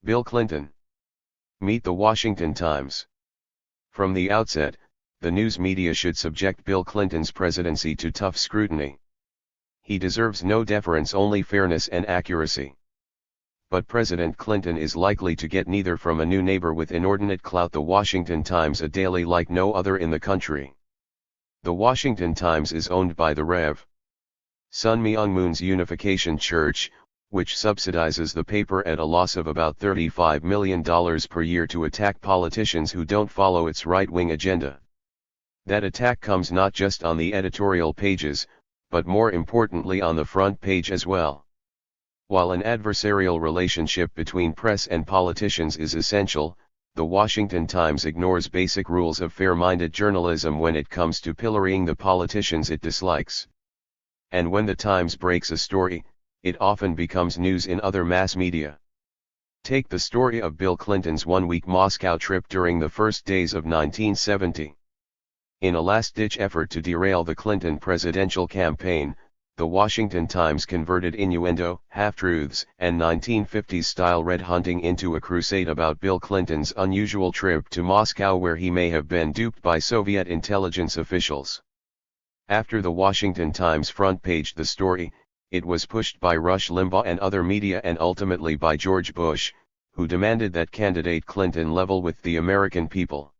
Bill Clinton. Meet the Washington Times. From the outset, the news media should subject Bill Clinton's presidency to tough scrutiny. He deserves no deference, only fairness and accuracy. But President Clinton is likely to get neither from a new neighbor with inordinate clout. The Washington Times, a daily like no other in the country. The Washington Times is owned by the Rev. Sun Myung Moon's Unification Church, which subsidizes the paper at a loss of about $35 million per year to attack politicians who don't follow its right-wing agenda. That attack comes not just on the editorial pages, but more importantly on the front page as well. While an adversarial relationship between press and politicians is essential, the Washington Times ignores basic rules of fair-minded journalism when it comes to pillorying the politicians it dislikes. And when the Times breaks a story, it often becomes news in other mass media. Take the story of Bill Clinton's one-week Moscow trip during the first days of 1970. In a last-ditch effort to derail the Clinton presidential campaign, the Washington Times converted innuendo, half-truths, and 1950s-style red hunting into a crusade about Bill Clinton's unusual trip to Moscow, where he may have been duped by Soviet intelligence officials. After the Washington Times front-paged the story, it was pushed by Rush Limbaugh and other media and ultimately by George Bush, who demanded that candidate Clinton level with the American people.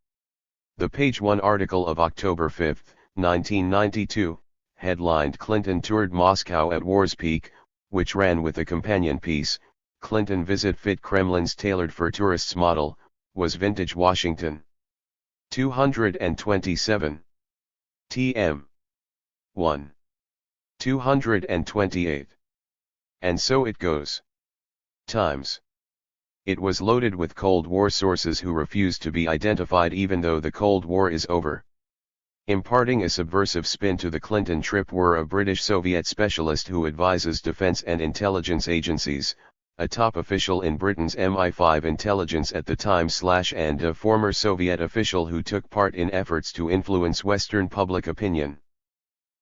The Page One article of October 5, 1992, headlined "Clinton toured Moscow at war's peak," which ran with a companion piece, "Clinton visit fit Kremlin's tailored for tourists model, was vintage Washington." 227. TM 1. 228. And so it goes. Times. It was loaded with Cold War sources who refused to be identified even though the Cold War is over. Imparting a subversive spin to the Clinton trip were a British Soviet specialist who advises defense and intelligence agencies, a top official in Britain's MI5 intelligence at the time and a former Soviet official who took part in efforts to influence Western public opinion.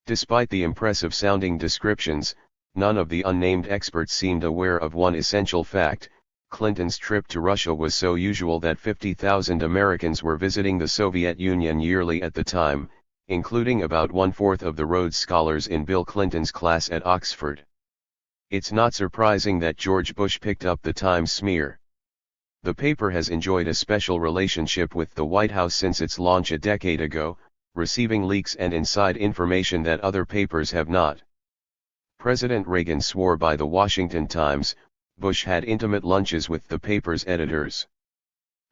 Despite the impressive-sounding descriptions, none of the unnamed experts seemed aware of one essential fact: Clinton's trip to Russia was so usual that 50,000 Americans were visiting the Soviet Union yearly at the time, including about one-fourth of the Rhodes Scholars in Bill Clinton's class at Oxford. It's not surprising that George Bush picked up the Times smear. The paper has enjoyed a special relationship with the White House since its launch a decade ago, receiving leaks and inside information that other papers have not. President Reagan swore by the Washington Times. Bush had intimate lunches with the paper's editors.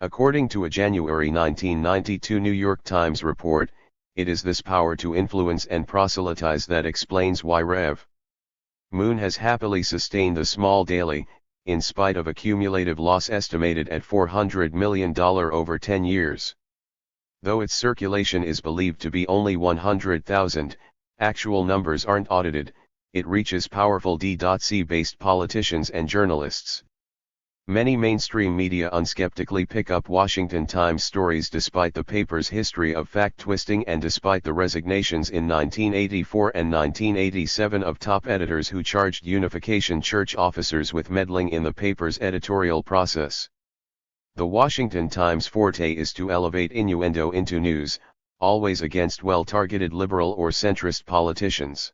According to a January 1992 New York Times report, it is this power to influence and proselytize that explains why Rev. Moon has happily sustained the small daily, in spite of a cumulative loss estimated at $400 million over 10 years. Though its circulation is believed to be only 100,000, actual numbers aren't audited. It reaches powerful D.C-based politicians and journalists. Many mainstream media unskeptically pick up Washington Times stories despite the paper's history of fact-twisting and despite the resignations in 1984 and 1987 of top editors who charged Unification Church officers with meddling in the paper's editorial process. The Washington Times' forte is to elevate innuendo into news, always against well-targeted liberal or centrist politicians.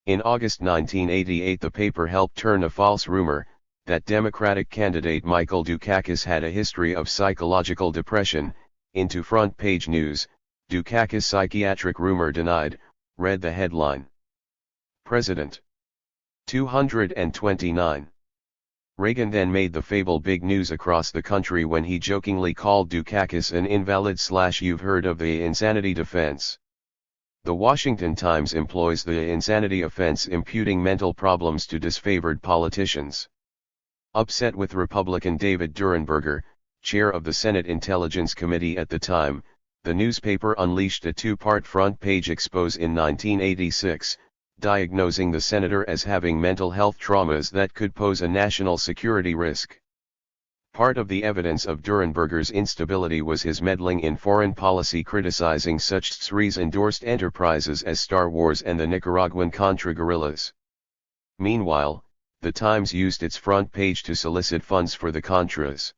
In August 1988 the paper helped turn a false rumor, that Democratic candidate Michael Dukakis had a history of psychological depression, into front-page news. "Dukakis psychiatric rumor denied," read the headline. President. 229. Reagan then made the fable big news across the country when he jokingly called Dukakis an invalid / "You've heard of the insanity defense." The Washington Times employs the insanity offense, imputing mental problems to disfavored politicians. Upset with Republican David Durenberger, chair of the Senate Intelligence Committee at the time, the newspaper unleashed a two-part front-page expose in 1986, diagnosing the senator as having mental health traumas that could pose a national security risk. Part of the evidence of Durenberger's instability was his meddling in foreign policy, criticizing such Sres-endorsed enterprises as Star Wars and the Nicaraguan Contra guerrillas. Meanwhile, the Times used its front page to solicit funds for the Contras.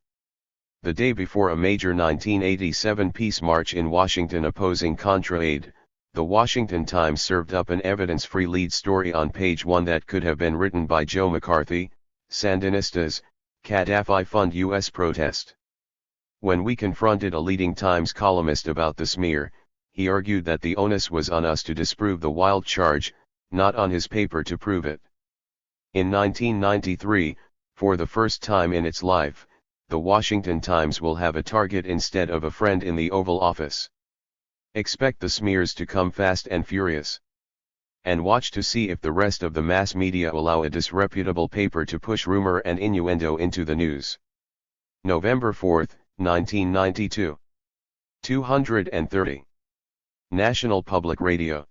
The day before a major 1987 peace march in Washington opposing Contra aid, the Washington Times served up an evidence-free lead story on page 1 that could have been written by Joe McCarthy. "Sandinistas, Gaddafi fund U.S. protest." When we confronted a leading Times columnist about the smear, he argued that the onus was on us to disprove the wild charge, not on his paper to prove it. In 1993, for the first time in its life, the Washington Times will have a target instead of a friend in the Oval Office. Expect the smears to come fast and furious. And watch to see if the rest of the mass media allow a disreputable paper to push rumor and innuendo into the news. November 4, 1992. 230. National Public Radio.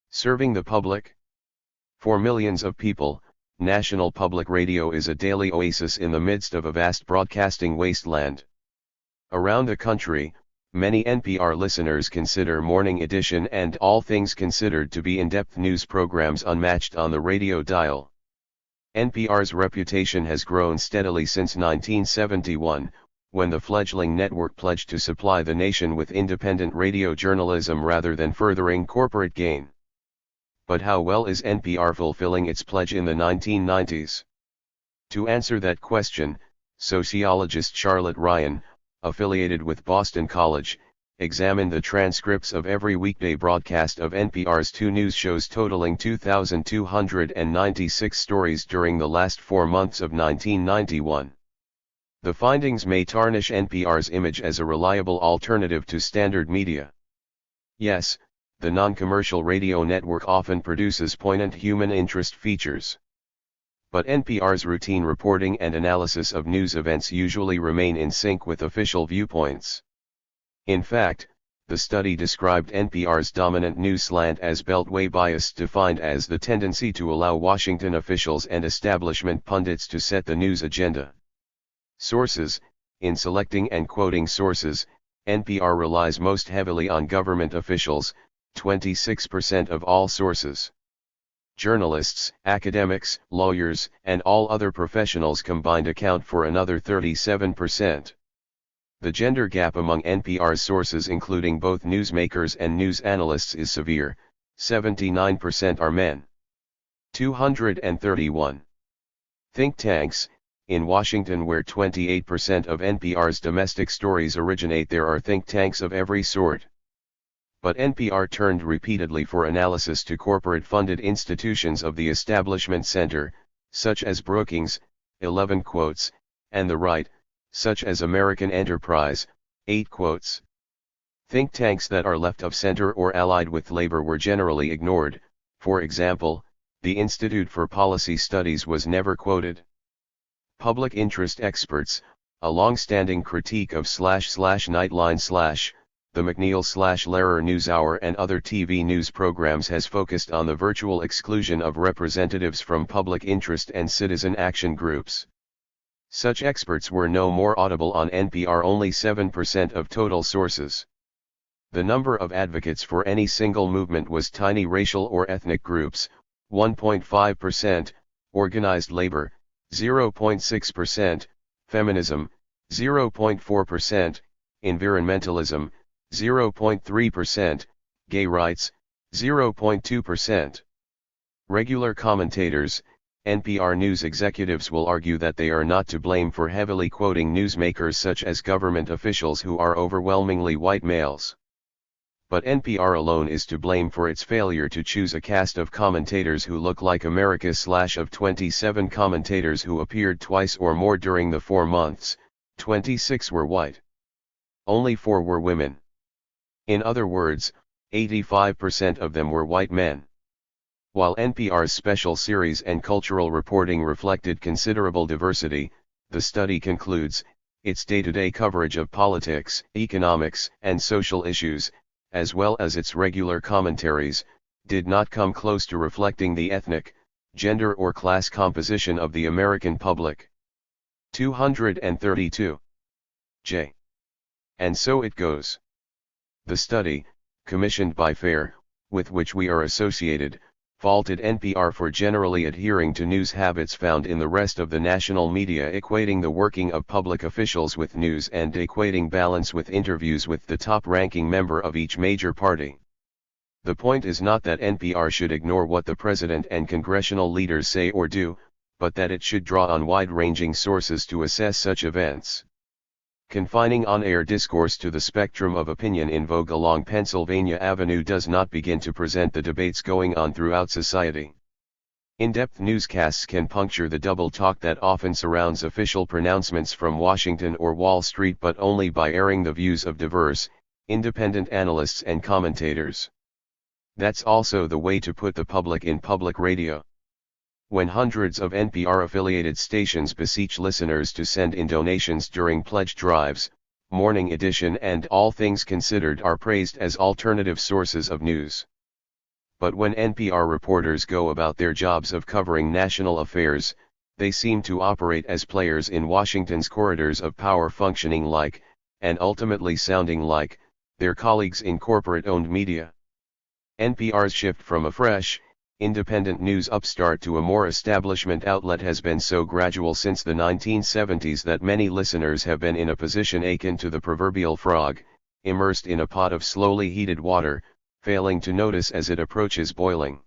Serving the public? For millions of people, National Public Radio is a daily oasis in the midst of a vast broadcasting wasteland. Around the country, many NPR listeners consider Morning Edition and All Things Considered to be in-depth news programs unmatched on the radio dial. NPR's reputation has grown steadily since 1971, when the fledgling network pledged to supply the nation with independent radio journalism rather than furthering corporate gain. But how well is NPR fulfilling its pledge in the 1990s? To answer that question, sociologist Charlotte Ryan, affiliated with Boston College, examined the transcripts of every weekday broadcast of NPR's two news shows totaling 2,296 stories during the last 4 months of 1991. The findings may tarnish NPR's image as a reliable alternative to standard media. Yes, the non-commercial radio network often produces poignant human interest features. But NPR's routine reporting and analysis of news events usually remain in sync with official viewpoints. In fact, the study described NPR's dominant news slant as beltway bias, defined as the tendency to allow Washington officials and establishment pundits to set the news agenda. Sources: in selecting and quoting sources, NPR relies most heavily on government officials, 26% of all sources. Journalists, academics, lawyers, and all other professionals combined account for another 37%. The gender gap among NPR's sources, including both newsmakers and news analysts, is severe. 79% are men. 231. Think tanks. In Washington, where 28% of NPR's domestic stories originate, there are think tanks of every sort. But NPR turned repeatedly for analysis to corporate-funded institutions of the establishment center, such as Brookings, 11 quotes, and the right, such as American Enterprise, 8 quotes. Think tanks that are left of center or allied with labor were generally ignored. For example, the Institute for Policy Studies was never quoted. Public interest experts, a long-standing critique of //Nightline/ the McNeil/Lehrer NewsHour and other TV news programs, has focused on the virtual exclusion of representatives from public interest and citizen action groups. Such experts were no more audible on NPR, only 7% of total sources. The number of advocates for any single movement was tiny: racial or ethnic groups, 1.5%, organized labor, 0.6%, feminism, 0.4%, environmentalism, 0.3%, gay rights, 0.2%. Regular commentators, NPR news executives will argue that they are not to blame for heavily quoting newsmakers such as government officials who are overwhelmingly white males. But NPR alone is to blame for its failure to choose a cast of commentators who look like America. Of 27 commentators who appeared twice or more during the 4 months, 26 were white. Only 4 were women. In other words, 85% of them were white men. While NPR's special series and cultural reporting reflected considerable diversity, the study concludes, its day-to-day coverage of politics, economics, and social issues, as well as its regular commentaries, did not come close to reflecting the ethnic, gender or class composition of the American public. 232. J. And so it goes. The study, commissioned by FAIR, with which we are associated, faulted NPR for generally adhering to news habits found in the rest of the national media, equating the working of public officials with news and equating balance with interviews with the top-ranking member of each major party. The point is not that NPR should ignore what the president and congressional leaders say or do, but that it should draw on wide-ranging sources to assess such events. Confining on-air discourse to the spectrum of opinion in vogue along Pennsylvania Avenue does not begin to present the debates going on throughout society. In-depth newscasts can puncture the double talk that often surrounds official pronouncements from Washington or Wall Street, but only by airing the views of diverse, independent analysts and commentators. That's also the way to put the public in public radio. When hundreds of NPR-affiliated stations beseech listeners to send in donations during pledge drives, Morning Edition and All Things Considered are praised as alternative sources of news. But when NPR reporters go about their jobs of covering national affairs, they seem to operate as players in Washington's corridors of power, functioning like, and ultimately sounding like, their colleagues in corporate-owned media. NPR's shift from a fresh, independent news upstart to a more establishment outlet has been so gradual since the 1970s that many listeners have been in a position akin to the proverbial frog, immersed in a pot of slowly heated water, failing to notice as it approaches boiling.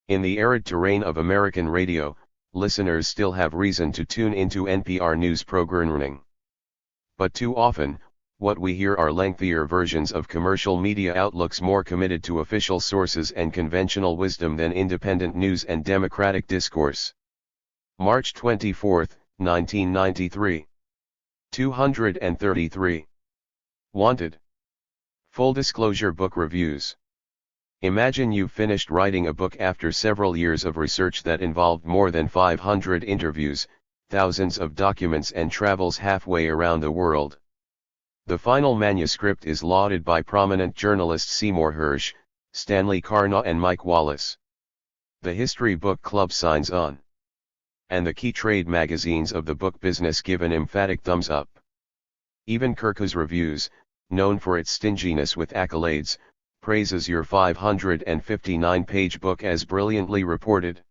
In the arid terrain of American radio, listeners still have reason to tune into NPR news programming. But too often, what we hear are lengthier versions of commercial media outlooks more committed to official sources and conventional wisdom than independent news and democratic discourse. March 24, 1993. 233. Wanted. Full disclosure book reviews. Imagine you've finished writing a book after several years of research that involved more than 500 interviews, thousands of documents and travels halfway around the world. The final manuscript is lauded by prominent journalists Seymour Hersh, Stanley Carnot and Mike Wallace. The History Book Club signs on. And the key trade magazines of the book business give an emphatic thumbs up. Even Kirkus Reviews, known for its stinginess with accolades, praises your 559-page book as brilliantly reported.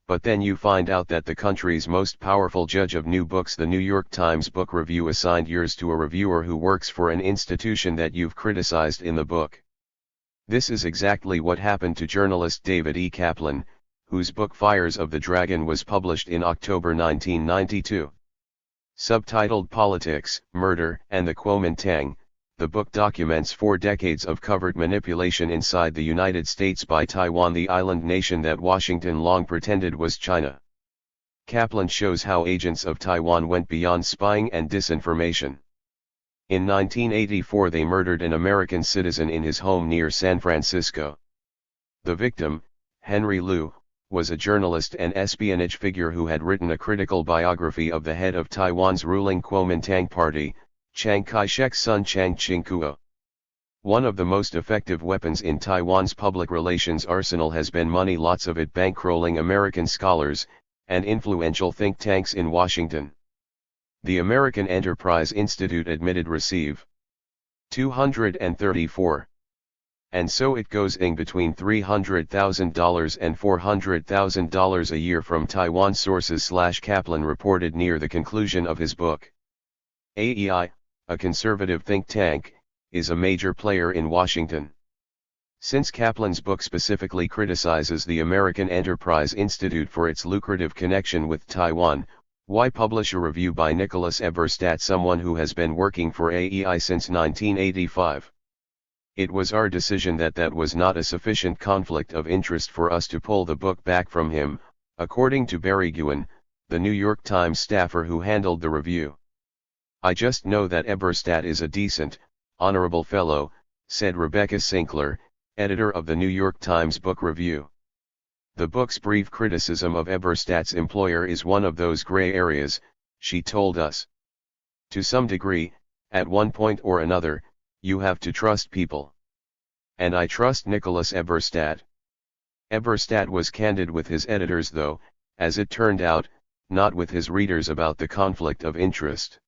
But then you find out that the country's most powerful judge of new books, the New York Times Book Review, assigned yours to a reviewer who works for an institution that you've criticized in the book. This is exactly what happened to journalist David E. Kaplan, whose book Fires of the Dragon was published in October 1992. Subtitled Politics, Murder, and the Kuomintang, the book documents 4 decades of covert manipulation inside the United States by Taiwan, the island nation that Washington long pretended was China. Kaplan shows how agents of Taiwan went beyond spying and disinformation. In 1984 they murdered an American citizen in his home near San Francisco. The victim, Henry Liu, was a journalist and espionage figure who had written a critical biography of the head of Taiwan's ruling Kuomintang party, Chiang Kai-shek's son Chiang Ching-kuo. One of the most effective weapons in Taiwan's public relations arsenal has been money, lots of it bankrolling American scholars, and influential think tanks in Washington. The American Enterprise Institute admitted receive 234. And so it goes between $300,000 and $400,000 a year from Taiwan sources. Kaplan reported near the conclusion of his book. AEI, a conservative think tank, is a major player in Washington. Since Kaplan's book specifically criticizes the American Enterprise Institute for its lucrative connection with Taiwan, why publish a review by Nicholas Eberstadt, someone who has been working for AEI since 1985? It was our decision that that was not a sufficient conflict of interest for us to pull the book back from him, according to Barry Guin, the New York Times staffer who handled the review. I just know that Eberstadt is a decent, honorable fellow, said Rebecca Sinkler, editor of the New York Times Book Review. The book's brief criticism of Eberstadt's employer is one of those gray areas, she told us. To some degree, at one point or another, you have to trust people. And I trust Nicholas Eberstadt. Eberstadt was candid with his editors, though, as it turned out, not with his readers about the conflict of interest.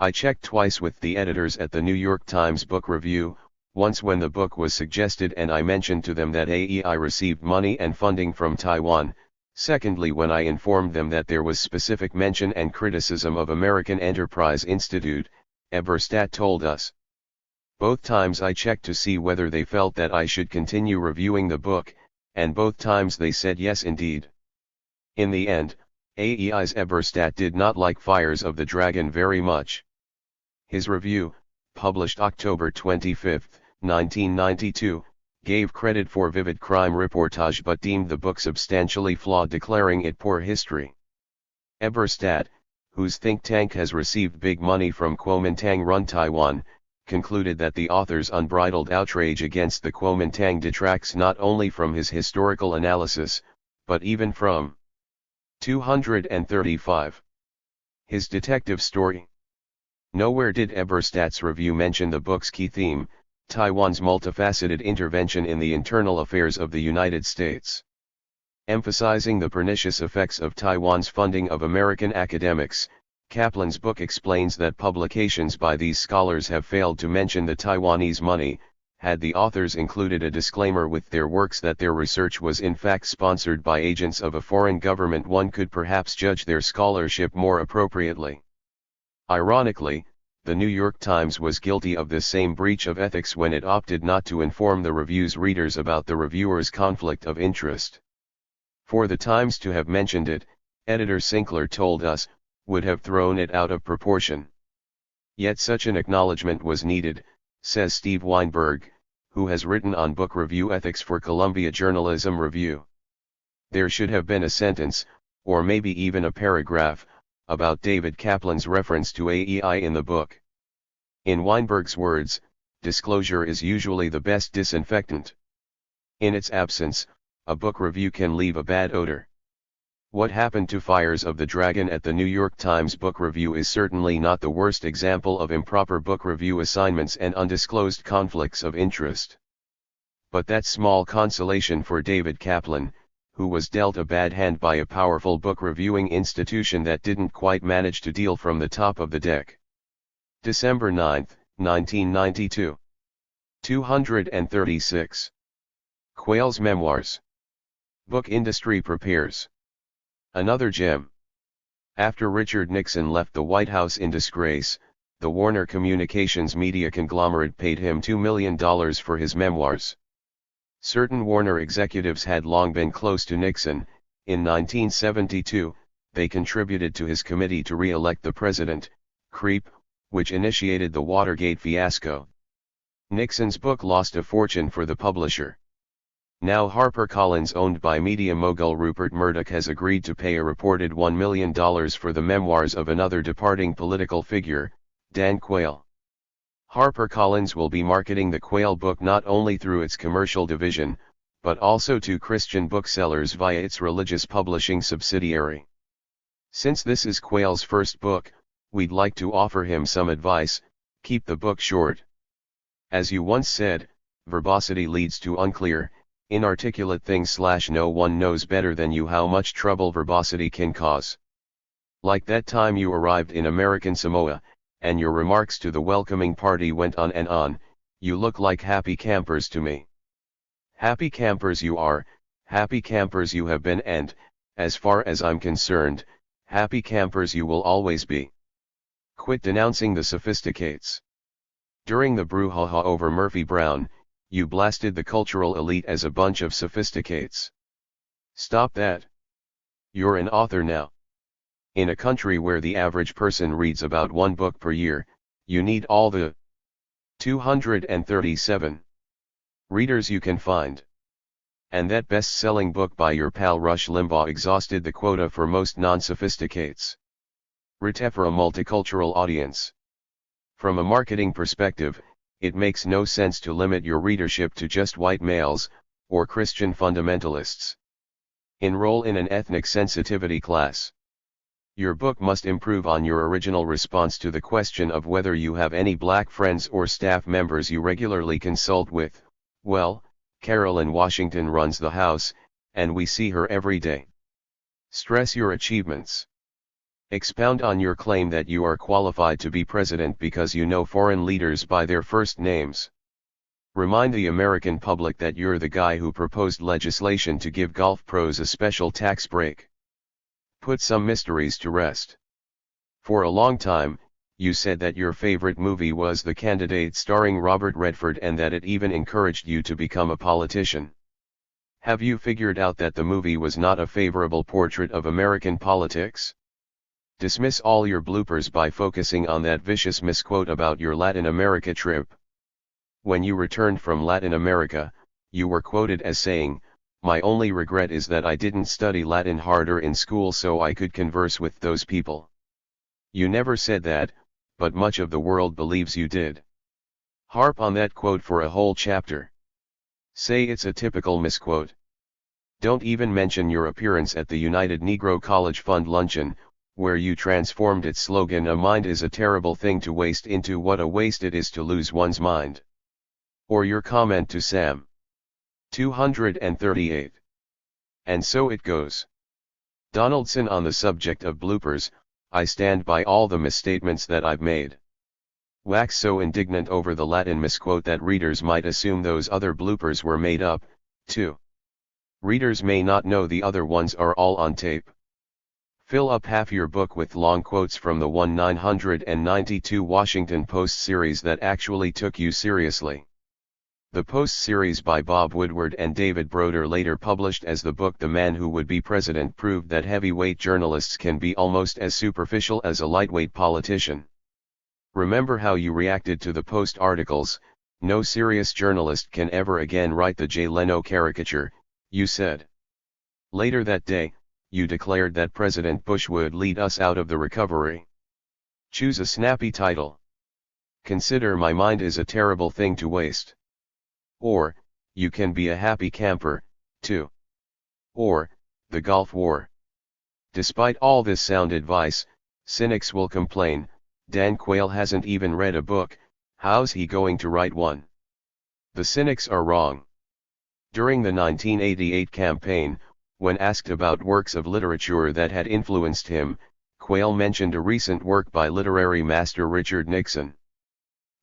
I checked twice with the editors at the New York Times Book Review, once when the book was suggested and I mentioned to them that AEI received money and funding from Taiwan, secondly when I informed them that there was specific mention and criticism of American Enterprise Institute, Eberstadt told us. Both times I checked to see whether they felt that I should continue reviewing the book, and both times they said yes indeed. In the end, AEI's Eberstadt did not like Fires of the Dragon very much. His review, published October 25, 1992, gave credit for vivid crime reportage but deemed the book substantially flawed, declaring it poor history. Eberstadt, whose think tank has received big money from Kuomintang-run Taiwan, concluded that the author's unbridled outrage against the Kuomintang detracts not only from his historical analysis, but even from 235. His detective story. Nowhere did Eberstadt's review mention the book's key theme, Taiwan's multifaceted intervention in the internal affairs of the United States. Emphasizing the pernicious effects of Taiwan's funding of American academics, Kaplan's book explains that publications by these scholars have failed to mention the Taiwanese money. Had the authors included a disclaimer with their works that their research was in fact sponsored by agents of a foreign government, one could perhaps judge their scholarship more appropriately. Ironically, the New York Times was guilty of this same breach of ethics when it opted not to inform the review's readers about the reviewer's conflict of interest. For the Times to have mentioned it, editor Sinclair told us, would have thrown it out of proportion. Yet such an acknowledgement was needed, says Steve Weinberg, who has written on book review ethics for Columbia Journalism Review. There should have been a sentence, or maybe even a paragraph, about David Kaplan's reference to AEI in the book. In Weinberg's words, disclosure is usually the best disinfectant. In its absence, a book review can leave a bad odor. What happened to Fires of the Dragon at the New York Times Book Review is certainly not the worst example of improper book review assignments and undisclosed conflicts of interest. But that's small consolation for David Kaplan, who was dealt a bad hand by a powerful book reviewing institution that didn't quite manage to deal from the top of the deck. December 9, 1992. 236. Quayle's Memoirs. Book industry prepares another gem. After Richard Nixon left the White House in disgrace, the Warner Communications media conglomerate paid him $2 million for his memoirs. Certain Warner executives had long been close to Nixon. In 1972, they contributed to his committee to re-elect the president, CREEP, which initiated the Watergate fiasco. Nixon's book lost a fortune for the publisher. Now HarperCollins, owned by media mogul Rupert Murdoch, has agreed to pay a reported $1 million for the memoirs of another departing political figure, Dan Quayle. HarperCollins will be marketing the Quayle book not only through its commercial division, but also to Christian booksellers via its religious publishing subsidiary. Since this is Quayle's first book, we'd like to offer him some advice: keep the book short. As you once said, verbosity leads to unclear, inarticulate things. No one knows better than you how much trouble verbosity can cause. Like that time you arrived in American Samoa, and your remarks to the welcoming party went on and on. You look like happy campers to me. Happy campers you are, happy campers you have been, and, as far as I'm concerned, happy campers you will always be. Quit denouncing the sophisticates. During the brouhaha over Murphy Brown, you blasted the cultural elite as a bunch of sophisticates. Stop that. You're an author now. In a country where the average person reads about one book per year, you need all the 237 readers you can find. And that best-selling book by your pal Rush Limbaugh exhausted the quota for most non-sophisticates. Written for a multicultural audience. From a marketing perspective, it makes no sense to limit your readership to just white males, or Christian fundamentalists. Enroll in an ethnic sensitivity class. Your book must improve on your original response to the question of whether you have any black friends or staff members you regularly consult with. Well, Carol in Washington runs the house, and we see her every day. Stress your achievements. Expound on your claim that you are qualified to be president because you know foreign leaders by their first names. Remind the American public that you're the guy who proposed legislation to give golf pros a special tax break. Put some mysteries to rest. For a long time, you said that your favorite movie was The Candidate starring Robert Redford and that it even encouraged you to become a politician. Have you figured out that the movie was not a favorable portrait of American politics? Dismiss all your bloopers by focusing on that vicious misquote about your Latin America trip. When you returned from Latin America, you were quoted as saying, "My only regret is that I didn't study Latin harder in school so I could converse with those people." You never said that, but much of the world believes you did. Harp on that quote for a whole chapter. Say it's a typical misquote. Don't even mention your appearance at the United Negro College Fund luncheon, where you transformed its slogan "A mind is a terrible thing to waste" into "What a waste it is to lose one's mind." Or your comment to Sam. 238. And so it goes. Donaldson on the subject of bloopers, I stand by all the misstatements that I've made. Wax so indignant over the Latin misquote that readers might assume those other bloopers were made up, too. Readers may not know the other ones are all on tape. Fill up half your book with long quotes from the 1992 Washington Post series that actually took you seriously. The Post series by Bob Woodward and David Broder, later published as the book The Man Who Would Be President, proved that heavyweight journalists can be almost as superficial as a lightweight politician. Remember how you reacted to the Post articles? "No serious journalist can ever again write the Jay Leno caricature," you said. Later that day, you declared that President Bush would lead us out of the recovery. Choose a snappy title. Consider "My mind is a terrible thing to waste." Or, "You can be a happy camper, too." Or, "The Gulf War." Despite all this sound advice, cynics will complain, "Dan Quayle hasn't even read a book, how's he going to write one?" The cynics are wrong. During the 1988 campaign, when asked about works of literature that had influenced him, Quayle mentioned a recent work by literary master Richard Nixon.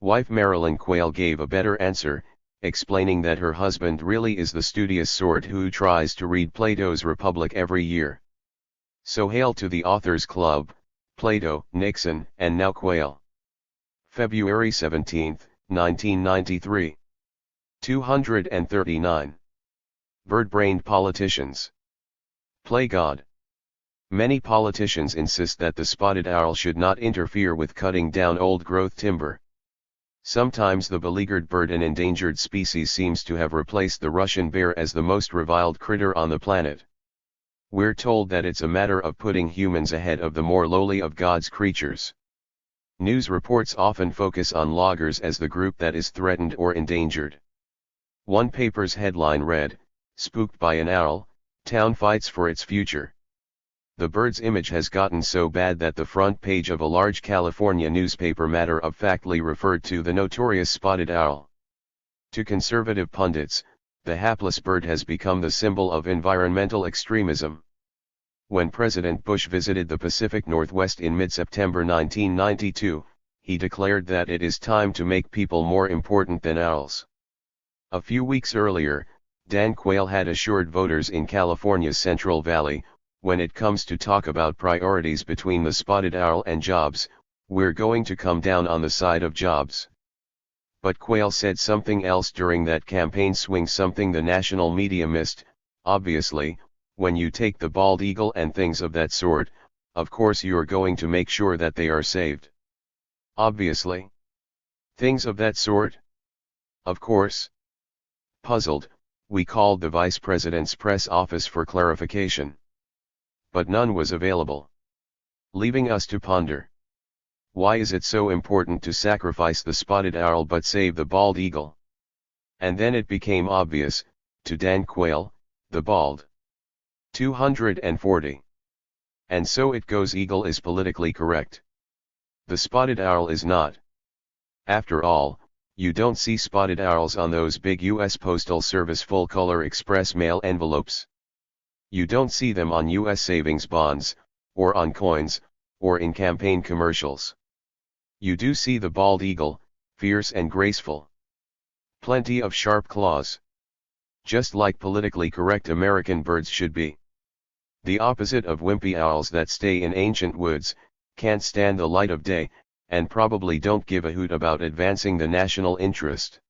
Wife Marilyn Quayle gave a better answer, explaining that her husband really is the studious sort who tries to read Plato's Republic every year. So hail to the Authors Club, Plato, Nixon, and now Quayle. February 17, 1993. 239. Bird-brained politicians. Play God. Many politicians insist that the spotted owl should not interfere with cutting down old-growth timber. Sometimes the beleaguered bird, an endangered species, seems to have replaced the Russian bear as the most reviled critter on the planet. We're told that it's a matter of putting humans ahead of the more lowly of God's creatures. News reports often focus on loggers as the group that is threatened or endangered. One paper's headline read, "Spooked by an owl, town fights for its future." The bird's image has gotten so bad that the front page of a large California newspaper matter-of-factly referred to the notorious spotted owl. To conservative pundits, the hapless bird has become the symbol of environmental extremism. When President Bush visited the Pacific Northwest in mid-September 1992, he declared that it is time to make people more important than owls. A few weeks earlier, Dan Quayle had assured voters in California's Central Valley, "When it comes to talk about priorities between the spotted owl and jobs, we're going to come down on the side of jobs." But Quayle said something else during that campaign swing, something the national media missed. Obviously, when you take the bald eagle and things of that sort, of course you're going to make sure that they are saved. Obviously. Things of that sort? Of course. Puzzled, we called the vice president's press office for clarification. But none was available. Leaving us to ponder. Why is it so important to sacrifice the spotted owl but save the bald eagle? And then it became obvious, to Dan Quayle, the bald. 240. And so it goes, eagle is politically correct. The spotted owl is not. After all, you don't see spotted owls on those big U.S. Postal Service full-color express mail envelopes. You don't see them on U.S. savings bonds, or on coins, or in campaign commercials. You do see the bald eagle, fierce and graceful. Plenty of sharp claws. Just like politically correct American birds should be. The opposite of wimpy owls that stay in ancient woods, can't stand the light of day, and probably don't give a hoot about advancing the national interest.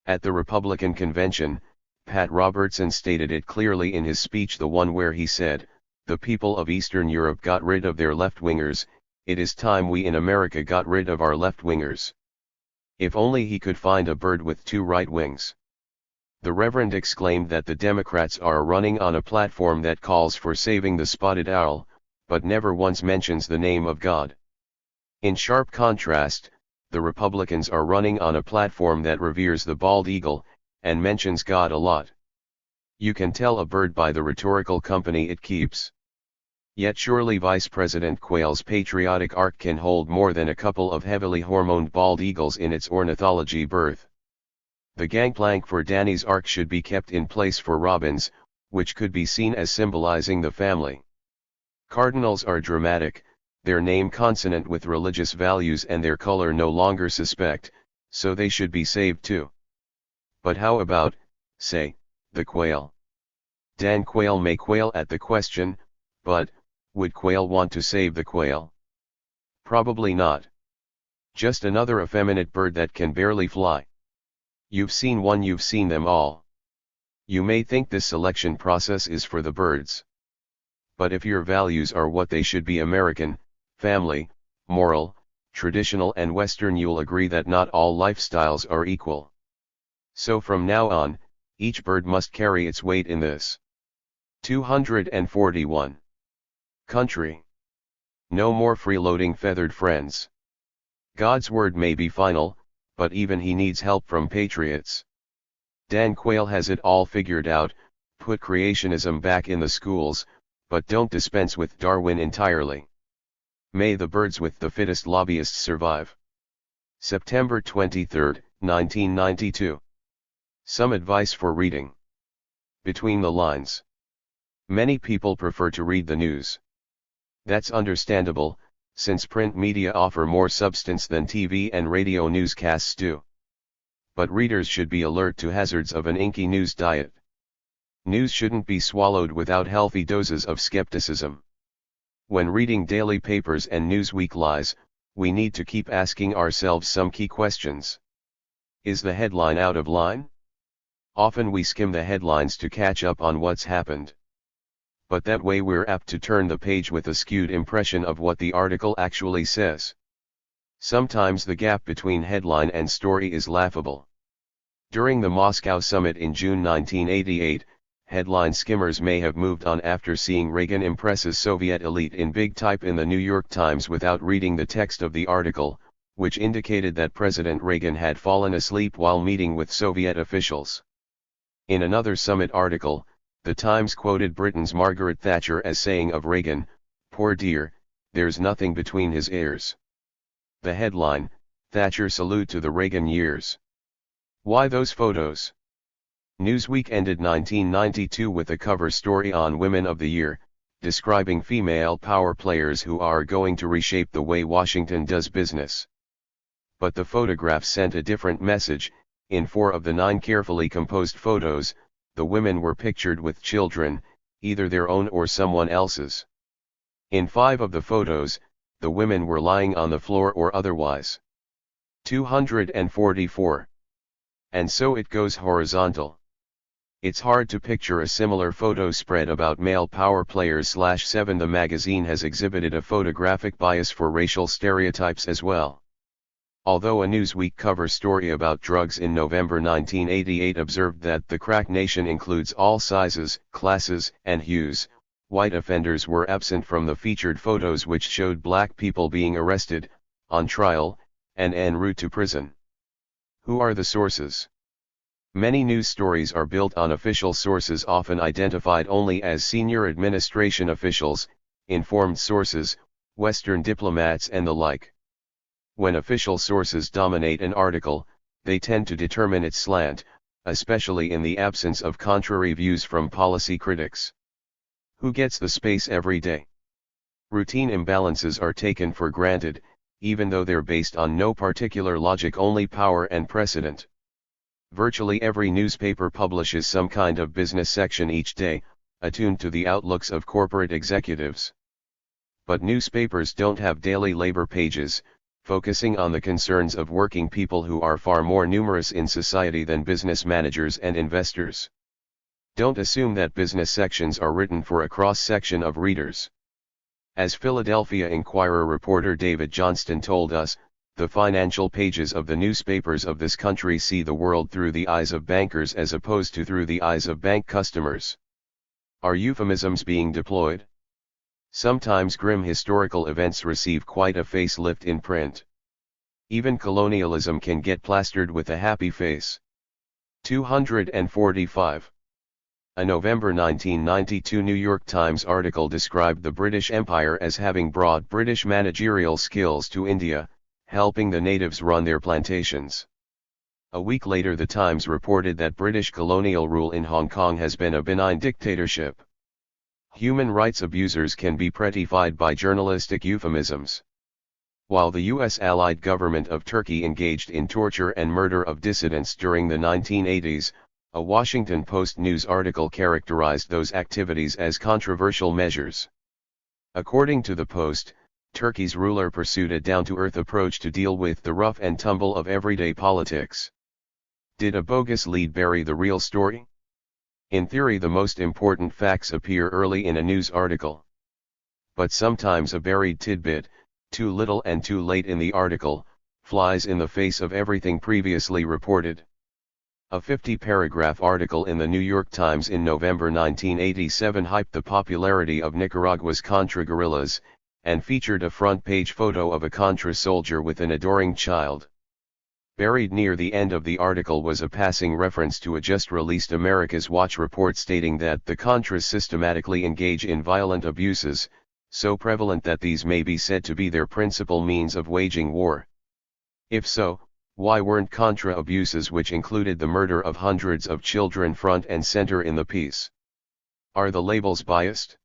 At the Republican convention, Pat Robertson stated it clearly in his speech, the one where he said, "The people of Eastern Europe got rid of their left-wingers, it is time we in America got rid of our left-wingers." If only he could find a bird with two right wings. The Reverend exclaimed that the Democrats are running on a platform that calls for saving the spotted owl, but never once mentions the name of God. In sharp contrast, the Republicans are running on a platform that reveres the bald eagle, and mentions God a lot. You can tell a bird by the rhetorical company it keeps. Yet surely Vice President Quayle's patriotic ark can hold more than a couple of heavily hormoned bald eagles in its ornithology berth. The gangplank for Danny's ark should be kept in place for robins, which could be seen as symbolizing the family. Cardinals are dramatic, their name consonant with religious values and their color no longer suspect, so they should be saved too. But how about, say, the quail? Dan Quayle may quail at the question, but, would Quayle want to save the quail? Probably not. Just another effeminate bird that can barely fly. You've seen one, you've seen them all. You may think this selection process is for the birds. But if your values are what they should be, American, family, moral, traditional and Western, you'll agree that not all lifestyles are equal. So from now on, each bird must carry its weight in this. 241. Country. No more freeloading feathered friends. God's word may be final, but even he needs help from patriots. Dan Quayle has it all figured out: put creationism back in the schools, but don't dispense with Darwin entirely. May the birds with the fittest lobbyists survive. September 23, 1992. Some advice for reading. Between the lines. Many people prefer to read the news. That's understandable, since print media offer more substance than TV and radio newscasts do. But readers should be alert to hazards of an inky news diet. News shouldn't be swallowed without healthy doses of skepticism. When reading daily papers and Newsweek lies, we need to keep asking ourselves some key questions. Is the headline out of line? Often we skim the headlines to catch up on what's happened. But that way we're apt to turn the page with a skewed impression of what the article actually says. Sometimes the gap between headline and story is laughable. During the Moscow summit in June 1988, headline skimmers may have moved on after seeing Reagan impresses Soviet elite in big type in the New York Times without reading the text of the article, which indicated that President Reagan had fallen asleep while meeting with Soviet officials. In another summit article, the Times quoted Britain's Margaret Thatcher as saying of Reagan, "Poor dear, there's nothing between his ears." The headline, Thatcher salute to the Reagan years. Why those photos? Newsweek ended 1992 with a cover story on Women of the Year, describing female power players who are going to reshape the way Washington does business. But the photographs sent a different message. In 4 of the 9 carefully composed photos, the women were pictured with children, either their own or someone else's. In 5 of the photos, the women were lying on the floor or otherwise. 244. And so it goes horizontal. It's hard to picture a similar photo spread about male power players. 7 The magazine has exhibited a photographic bias for racial stereotypes as well. Although a Newsweek cover story about drugs in November 1988 observed that the crack nation includes all sizes, classes, and hues, white offenders were absent from the featured photos, which showed black people being arrested, on trial, and en route to prison. Who are the sources? Many news stories are built on official sources, often identified only as senior administration officials, informed sources, Western diplomats and the like. When official sources dominate an article, they tend to determine its slant, especially in the absence of contrary views from policy critics. Who gets the space every day? Routine imbalances are taken for granted, even though they're based on no particular logic, only power and precedent. Virtually every newspaper publishes some kind of business section each day, attuned to the outlooks of corporate executives. But newspapers don't have daily labor pages, focusing on the concerns of working people who are far more numerous in society than business managers and investors. Don't assume that business sections are written for a cross-section of readers. As Philadelphia Inquirer reporter David Johnston told us, the financial pages of the newspapers of this country see the world through the eyes of bankers as opposed to through the eyes of bank customers. Are euphemisms being deployed? Sometimes grim historical events receive quite a facelift in print. Even colonialism can get plastered with a happy face. 245. A November 1992 New York Times article described the British Empire as having brought British managerial skills to India, helping the natives run their plantations. A week later the Times reported that British colonial rule in Hong Kong has been a benign dictatorship. Human rights abusers can be prettified by journalistic euphemisms. While the U.S. allied government of Turkey engaged in torture and murder of dissidents during the 1980s, a Washington Post news article characterized those activities as controversial measures. According to the Post, Turkey's ruler pursued a down-to-earth approach to deal with the rough and tumble of everyday politics. Did a bogus lead bury the real story? In theory, the most important facts appear early in a news article. But sometimes a buried tidbit, too little and too late in the article, flies in the face of everything previously reported. A 50-paragraph article in the New York Times in November 1987 hyped the popularity of Nicaragua's Contra guerrillas, and featured a front-page photo of a Contra soldier with an adoring child. Buried near the end of the article was a passing reference to a just-released America's Watch report stating that the Contras systematically engage in violent abuses, so prevalent that these may be said to be their principal means of waging war. If so, why weren't Contra abuses which included the murder of hundreds of children front and center in the piece? Are the labels biased?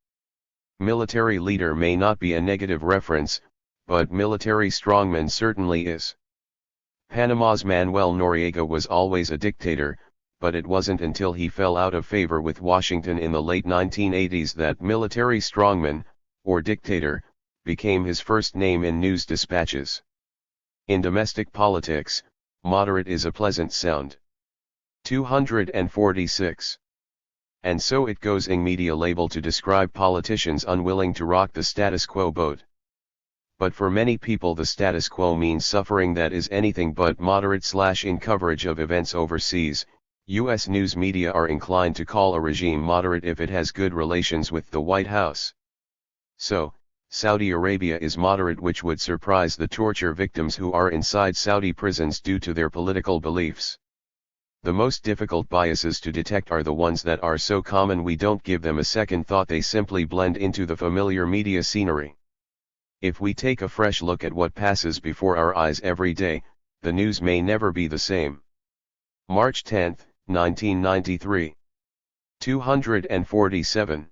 Military leader may not be a negative reference, but military strongman certainly is. Panama's Manuel Noriega was always a dictator, but it wasn't until he fell out of favor with Washington in the late 1980s that military strongman, or dictator, became his first name in news dispatches. In domestic politics, moderate is a pleasant sound. 246. And so it goes in media label to describe politicians unwilling to rock the status quo boat. But for many people the status quo means suffering that is anything but moderate. In coverage of events overseas, U.S. news media are inclined to call a regime moderate if it has good relations with the White House. So, Saudi Arabia is moderate, which would surprise the torture victims who are inside Saudi prisons due to their political beliefs. The most difficult biases to detect are the ones that are so common we don't give them a second thought, they simply blend into the familiar media scenery. If we take a fresh look at what passes before our eyes every day, the news may never be the same. March 10, 1993. 247.